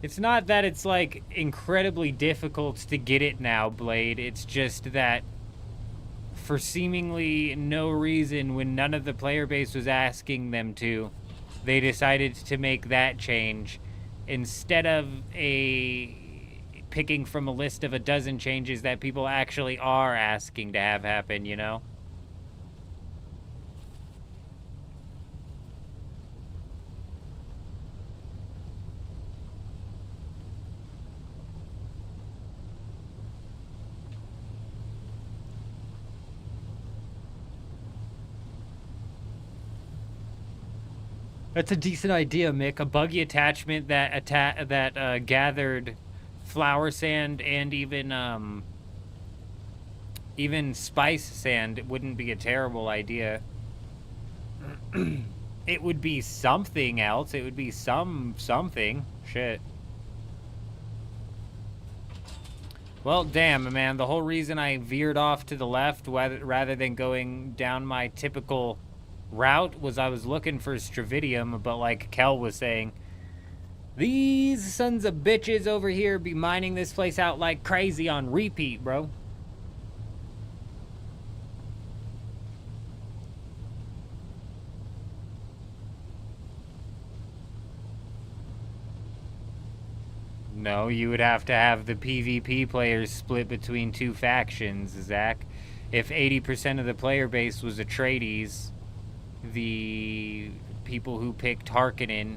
It's not that it's, like, incredibly difficult to get it now, Blade. It's just that for seemingly no reason, when none of the player base was asking them to, they decided to make that change instead of picking from a list of a dozen changes that people actually are asking to have happen, you know? That's a decent idea, Mick. A buggy attachment that gathered flower sand and even spice sand wouldn't be a terrible idea. It would be something else. It would be something. Shit. Well, damn, man. The whole reason I veered off to the left rather than going down my typical route was I was looking for Stravidium, but like Kel was saying, these sons of bitches over here be mining this place out like crazy on repeat, bro. No, you would have to have the PvP players split between two factions, Zach. If 80% of the player base was Atreides, the people who picked Harkonnen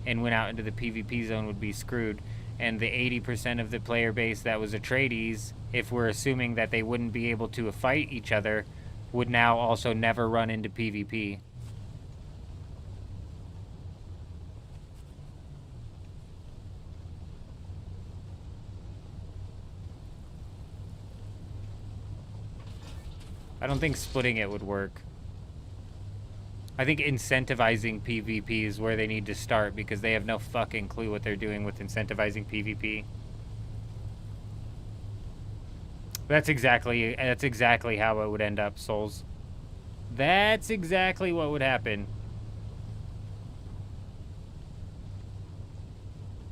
and went out into the PvP zone would be screwed. And the 80% of the player base that was Atreides, if we're assuming that they wouldn't be able to fight each other, would now also never run into PvP. I don't think splitting it would work. I think incentivizing PvP is where they need to start because they have no fucking clue what they're doing with incentivizing PvP. That's exactly how it would end up, Souls. That's exactly what would happen.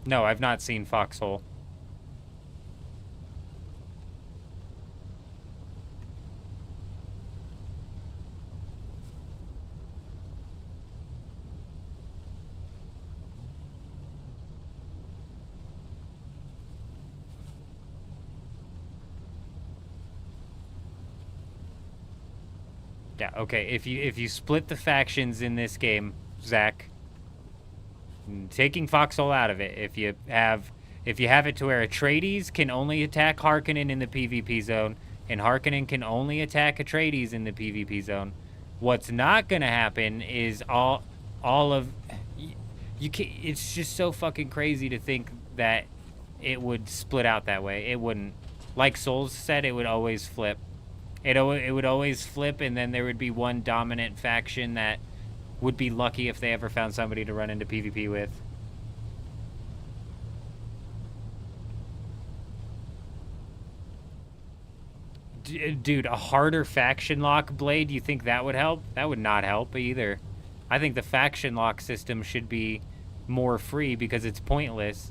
No, I've not seen Foxhole. Yeah, okay, if you split the factions in this game, Zach, taking Foxhole out of it, if you have it to where Atreides can only attack Harkonnen in the PvP zone, and Harkonnen can only attack Atreides in the PvP zone, what's not gonna happen is all of you can, it's just so fucking crazy to think that it would split out that way. It wouldn't. Like Souls said, it would always flip. It would always flip, and then there would be one dominant faction that would be lucky if they ever found somebody to run into PvP with. Dude, a harder faction lock, Blade, you think that would help? That would not help either. I think the faction lock system should be more free because it's pointless.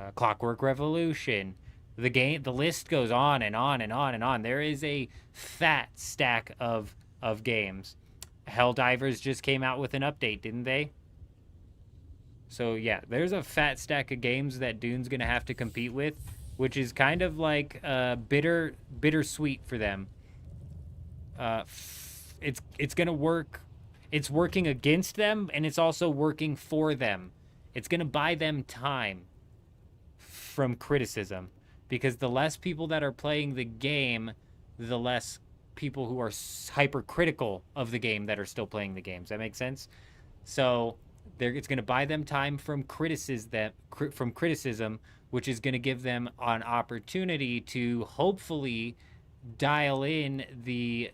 Clockwork Revolution. The list goes on and on and on and on. There is a fat stack of games. Helldivers just came out with an update, didn't they? So yeah, there's a fat stack of games that Dune's gonna have to compete with, which is kind of like bittersweet for them. It's gonna work. It's working against them, and it's also working for them. It's gonna buy them time from criticism, because the less people that are playing the game, the less people who are hypercritical of the game that are still playing the games. That makes sense? So it's going to buy them time from criticism, which is going to give them an opportunity to hopefully dial in the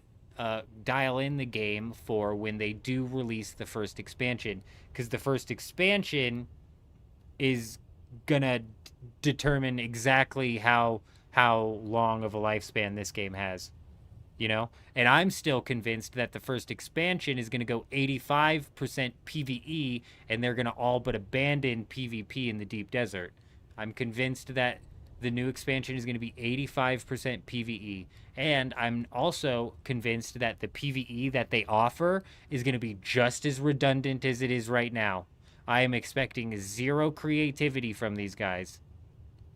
game for when they do release the first expansion, because the first expansion is gonna determine exactly how long of a lifespan this game has, you know? And I'm still convinced that the first expansion is going to go 85% PvE, and they're going to all but abandon PvP in the deep desert. I'm convinced that the new expansion is going to be 85% PvE. And I'm also convinced that the PvE that they offer is going to be just as redundant as it is right now. I am expecting zero creativity from these guys.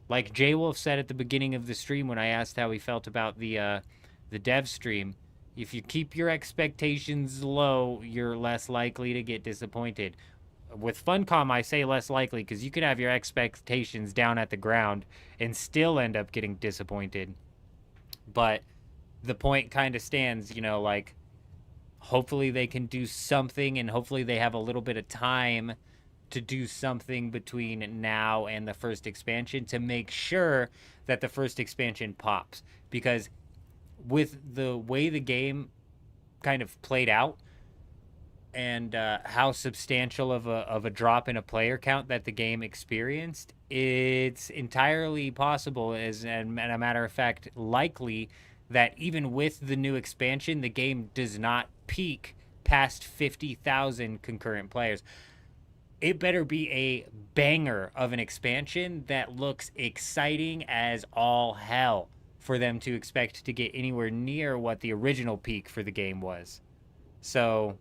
Like Jay Wolf said at the beginning of the stream when I asked how he felt about the dev stream, if you keep your expectations low, you're less likely to get disappointed. With Funcom, I say less likely because you could have your expectations down at the ground and still end up getting disappointed. But the point kind of stands, you know, like, hopefully they can do something, and hopefully they have a little bit of time to do something between now and the first expansion to make sure that the first expansion pops. Because with the way the game kind of played out, and how substantial of a drop in a player count that the game experienced, it's entirely possible, as a matter of fact, likely, that even with the new expansion, the game does not peak past 50,000 concurrent players. It better be a banger of an expansion that looks exciting as all hell for them to expect to get anywhere near what the original peak for the game was. So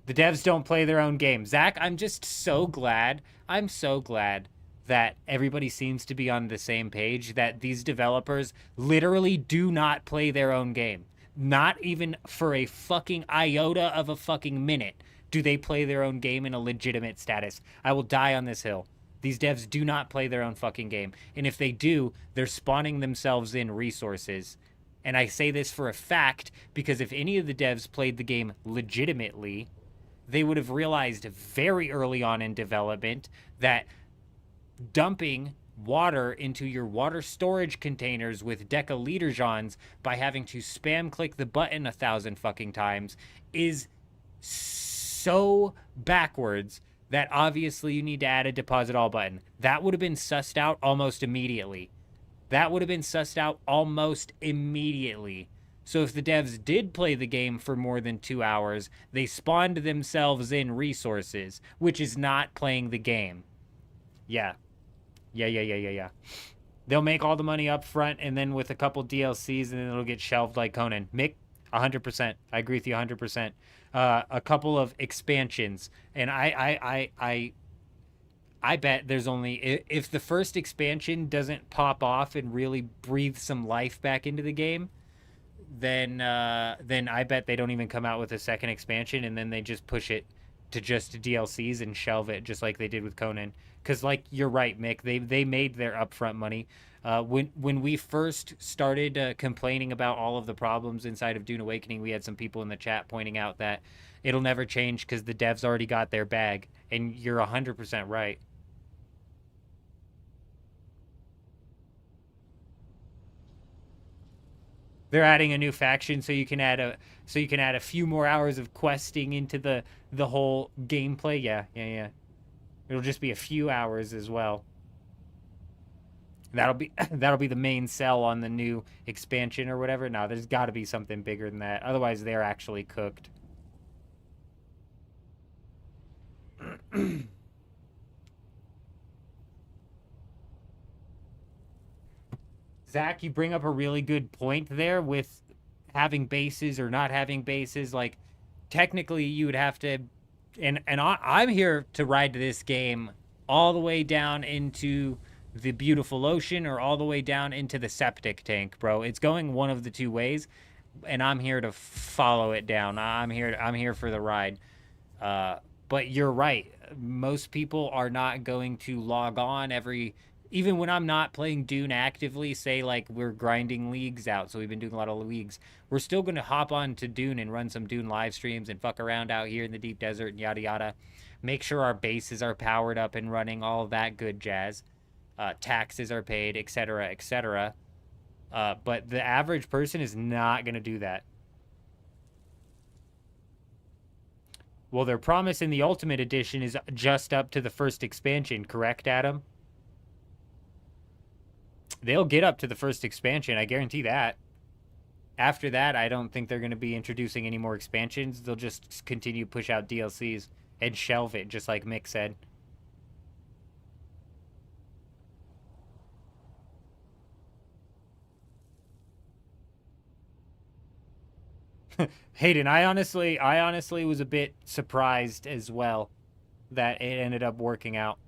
the devs don't play their own game. Zach, I'm just so glad. I'm so glad that everybody seems to be on the same page, that these developers literally do not play their own game. Not even for a fucking iota of a fucking minute do they play their own game in a legitimate status. I will die on this hill. These devs do not play their own fucking game. And if they do, they're spawning themselves in resources. And I say this for a fact because if any of the devs played the game legitimately, they would have realized very early on in development that dumping water into your water storage containers with decalitergens by having to spam click the button 1,000 fucking times is so backwards that obviously you need to add a deposit all button. That would have been sussed out almost immediately. So if the devs did play the game for more than 2 hours, they spawned themselves in resources, which is not playing the game. Yeah. They'll make all the money up front, and then with a couple DLCs, and then it'll get shelved like Conan. Mick, 100%. I agree with you 100%. A couple of expansions, and I bet there's only, if the first expansion doesn't pop off and really breathe some life back into the game, then I bet they don't even come out with a second expansion, and then they just push it to just DLCs and shelve it just like they did with Conan. Because, like, you're right, Mick, they made their upfront money. When we first started complaining about all of the problems inside of Dune Awakening, we had some people in the chat pointing out that it'll never change because the devs already got their bag. And you're 100% right. They're adding a new faction so you can add a few more hours of questing into the whole gameplay. Yeah. It'll just be a few hours as well. That'll be the main sell on the new expansion or whatever. No, there's got to be something bigger than that. Otherwise, they're actually cooked. Zach, you bring up a really good point there with having bases or not having bases. Like, technically, you would have to, I'm here to ride this game all the way down into the beautiful ocean or all the way down into the septic tank, bro. It's going one of the two ways, and I'm here to follow it down. I'm here for the ride. But you're right. Most people are not going to log on even when I'm not playing Dune actively, say like we're grinding leagues out, so we've been doing a lot of leagues, we're still going to hop on to Dune and run some Dune live streams and fuck around out here in the deep desert and yada yada. Make sure our bases are powered up and running, all of that good jazz. Taxes are paid, etc., etc. But the average person is not going to do that. Well, their promise in the Ultimate Edition is just up to the first expansion, correct, Adam? They'll get up to the first expansion, I guarantee that. After that, I don't think they're going to be introducing any more expansions. They'll just continue to push out DLCs and shelve it, just like Mick said. Hayden, I honestly was a bit surprised as well that it ended up working out.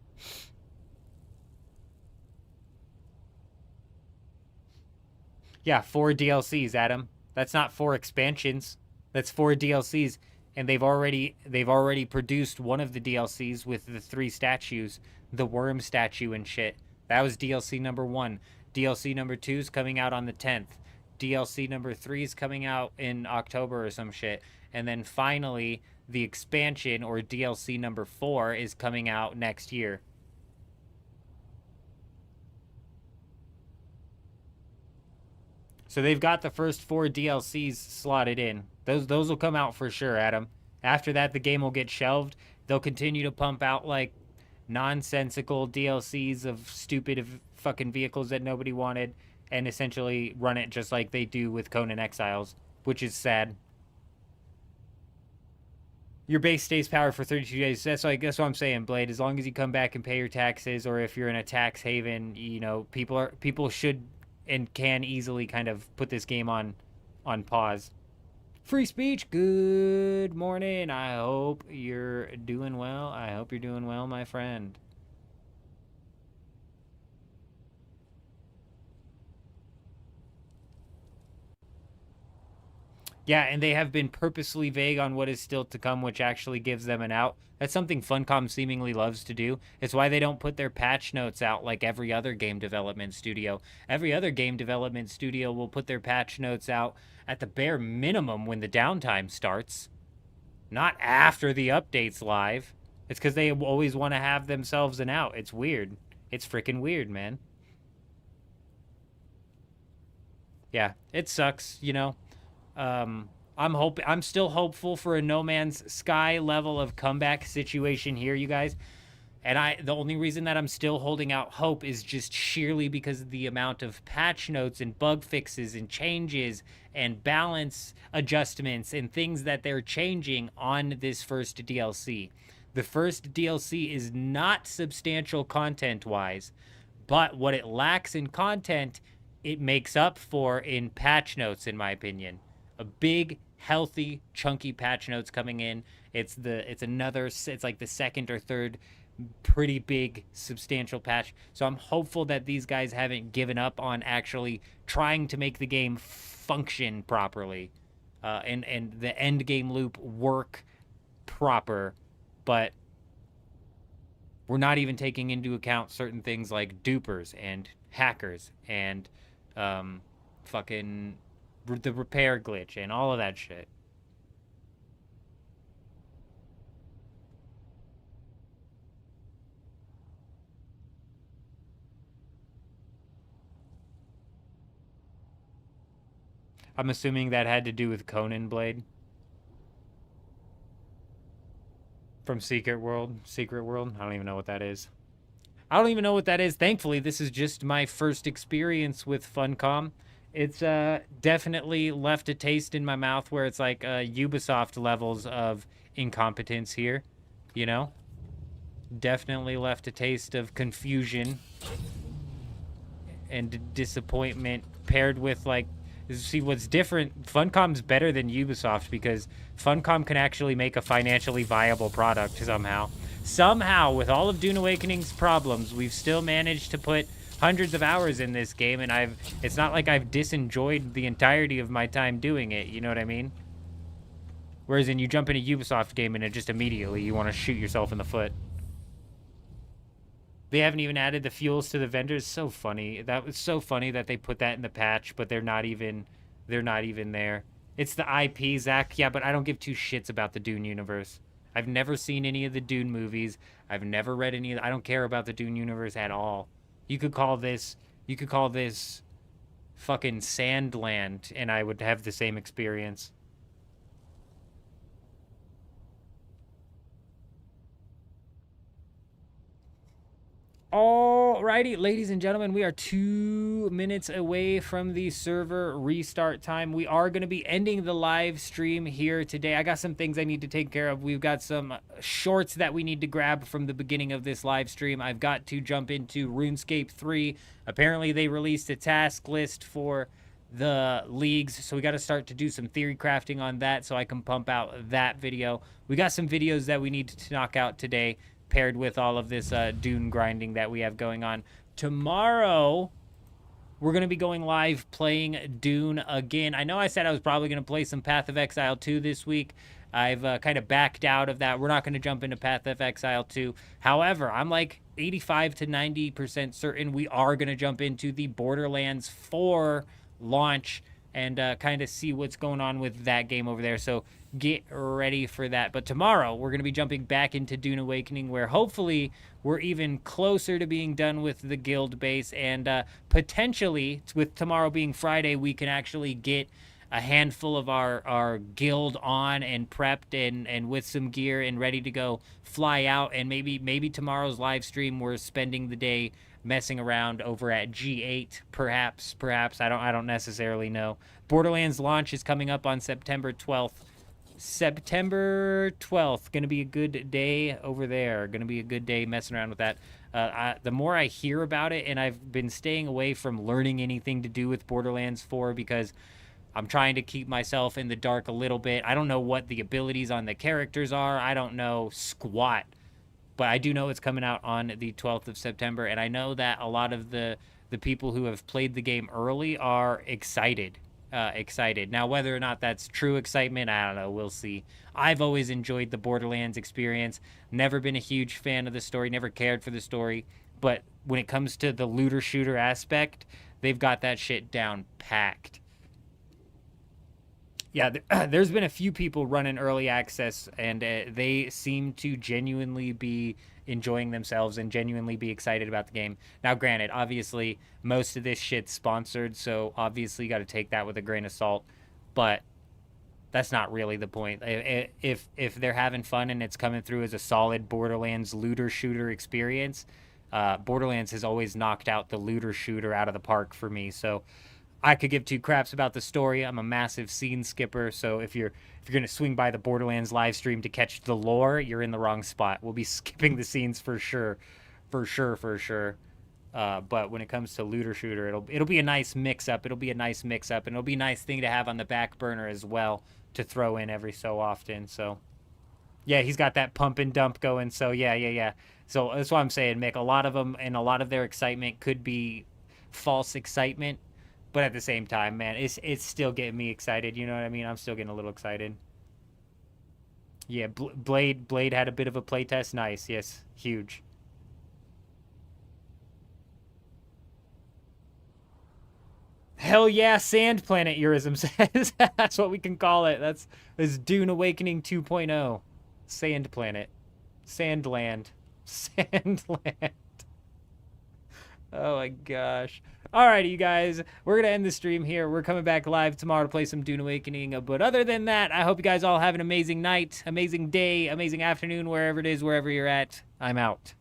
Yeah, 4 DLCs, Adam. That's not 4 expansions. That's 4 DLCs, and they've already produced one of the DLCs with the 3 statues, the worm statue and shit. That was DLC number 1. DLC number 2 is coming out on the 10th. DLC number 3 is coming out in October or some shit. And then finally, the expansion or DLC number 4 is coming out next year. So they've got the first 4 DLCs slotted in. Those will come out for sure, Adam. After that, the game will get shelved. They'll continue to pump out like nonsensical DLCs of stupid fucking vehicles that nobody wanted, and essentially run it just like they do with Conan Exiles, which is sad. Your base stays powered for 32 days. That's what I'm saying, Blade. As long as you come back and pay your taxes, or if you're in a tax haven, you know, people should and can easily kind of put this game on pause. Free speech. Good morning. I hope you're doing well. I hope you're doing well, my friend. Yeah, and they have been purposely vague on what is still to come, which actually gives them an out. That's something Funcom seemingly loves to do. It's why they don't put their patch notes out like every other game development studio. Every other game development studio will put their patch notes out at the bare minimum when the downtime starts, not after the update's live. It's because they always want to have themselves an out. It's weird. It's freaking weird, man. Yeah, it sucks, you know. I'm still hopeful for a No Man's Sky level of comeback situation here, you guys. And the only reason that I'm still holding out hope is just sheerly because of the amount of patch notes and bug fixes and changes and balance adjustments and things that they're changing on this first DLC. The first DLC is not substantial content-wise, but what it lacks in content, it makes up for in patch notes, in my opinion. A big, healthy, chunky patch notes coming in. It's like the second or third pretty big, substantial patch. So I'm hopeful that these guys haven't given up on actually trying to make the game function properly, and the end game loop work proper. But we're not even taking into account certain things like dupers and hackers and fucking the repair glitch and all of that shit. I'm assuming that had to do with Conan Blade from Secret World. I don't even know what that is. Thankfully, this is just my first experience with Funcom. It's definitely left a taste in my mouth where it's like Ubisoft levels of incompetence here, you know? Definitely left a taste of confusion and disappointment paired with like, see what's different. Funcom's better than Ubisoft because Funcom can actually make a financially viable product somehow with all of Dune Awakening's problems, we've still managed to put hundreds of hours in this game, and it's not like I've disenjoyed the entirety of my time doing it, you know what I mean? Whereas you jump in a Ubisoft game and it just immediately you want to shoot yourself in the foot. They haven't even added the fuels to the vendors. So funny. That was so funny that they put that in the patch, but they're not even there. It's the IP, Zach. Yeah, but I don't give two shits about the Dune universe. I've never seen any of the Dune movies. I've never read any of I don't care about the Dune universe at all. You could call this fucking Sandland and I would have the same experience. Alrighty, ladies and gentlemen, we are 2 minutes away from the server restart time. We are going to be ending the live stream here today. I got some things I need to take care of. We've got some shorts that we need to grab from the beginning of this live stream. I've got to jump into RuneScape 3. Apparently, they released a task list for the leagues, so we got to start to do some theory crafting on that so I can pump out that video. We got some videos that we need to knock out today, paired with all of this Dune grinding that we have going on. Tomorrow, we're going to be going live playing Dune again. I know I said I was probably going to play some Path of Exile 2 this week. I've kind of backed out of that. We're not going to jump into Path of Exile 2. However, I'm like 85 to 90% certain we are going to jump into the Borderlands 4 launch and kind of see what's going on with that game over there. So get ready for that. But tomorrow, we're going to be jumping back into Dune Awakening, where hopefully we're even closer to being done with the guild base. And potentially, with tomorrow being Friday, we can actually get a handful of our guild on and prepped and with some gear and ready to go fly out. And maybe tomorrow's live stream, we're spending the day messing around over at G8, perhaps. I don't necessarily know. Borderlands launch is coming up on September 12th. Gonna be a good day over there. Gonna be a good day messing around with that. The more I hear about it, and I've been staying away from learning anything to do with Borderlands 4 because I'm trying to keep myself in the dark a little bit. I don't know what the abilities on the characters are. I don't know squat. But I do know it's coming out on the 12th of September, and I know that a lot of the people who have played the game early are excited. Now, whether or not that's true excitement, I don't know. We'll see. I've always enjoyed the Borderlands experience. Never been a huge fan of the story. Never cared for the story. But when it comes to the looter-shooter aspect, they've got that shit down packed. Yeah, there's been a few people running early access, and they seem to genuinely be enjoying themselves and genuinely be excited about the game. Now, granted, obviously, most of this shit's sponsored, so obviously you got to take that with a grain of salt, but that's not really the point. If they're having fun and it's coming through as a solid Borderlands looter-shooter experience, Borderlands has always knocked out the looter-shooter out of the park for me, so I could give two craps about the story. I'm a massive scene skipper, so if you're going to swing by the Borderlands live stream to catch the lore, you're in the wrong spot. We'll be skipping the scenes for sure. But when it comes to looter shooter, it'll be a nice mix up. And it'll be a nice thing to have on the back burner as well to throw in every so often. So yeah, he's got that pump and dump going. So yeah. So that's what I'm saying, Mick. A lot of them and a lot of their excitement could be false excitement. But at the same time, man, it's still getting me excited. You know what I mean? I'm still getting a little excited. Yeah, Blade had a bit of a playtest. Nice. Yes, huge. Hell yeah, Sand Planet, Eurism says. That's what we can call it. That's Dune Awakening 2.0. Sand Planet. Sandland. Sandland. Oh my gosh. Alrighty, you guys. We're going to end the stream here. We're coming back live tomorrow to play some Dune Awakening. But other than that, I hope you guys all have an amazing night, amazing day, amazing afternoon, wherever it is, wherever you're at. I'm out.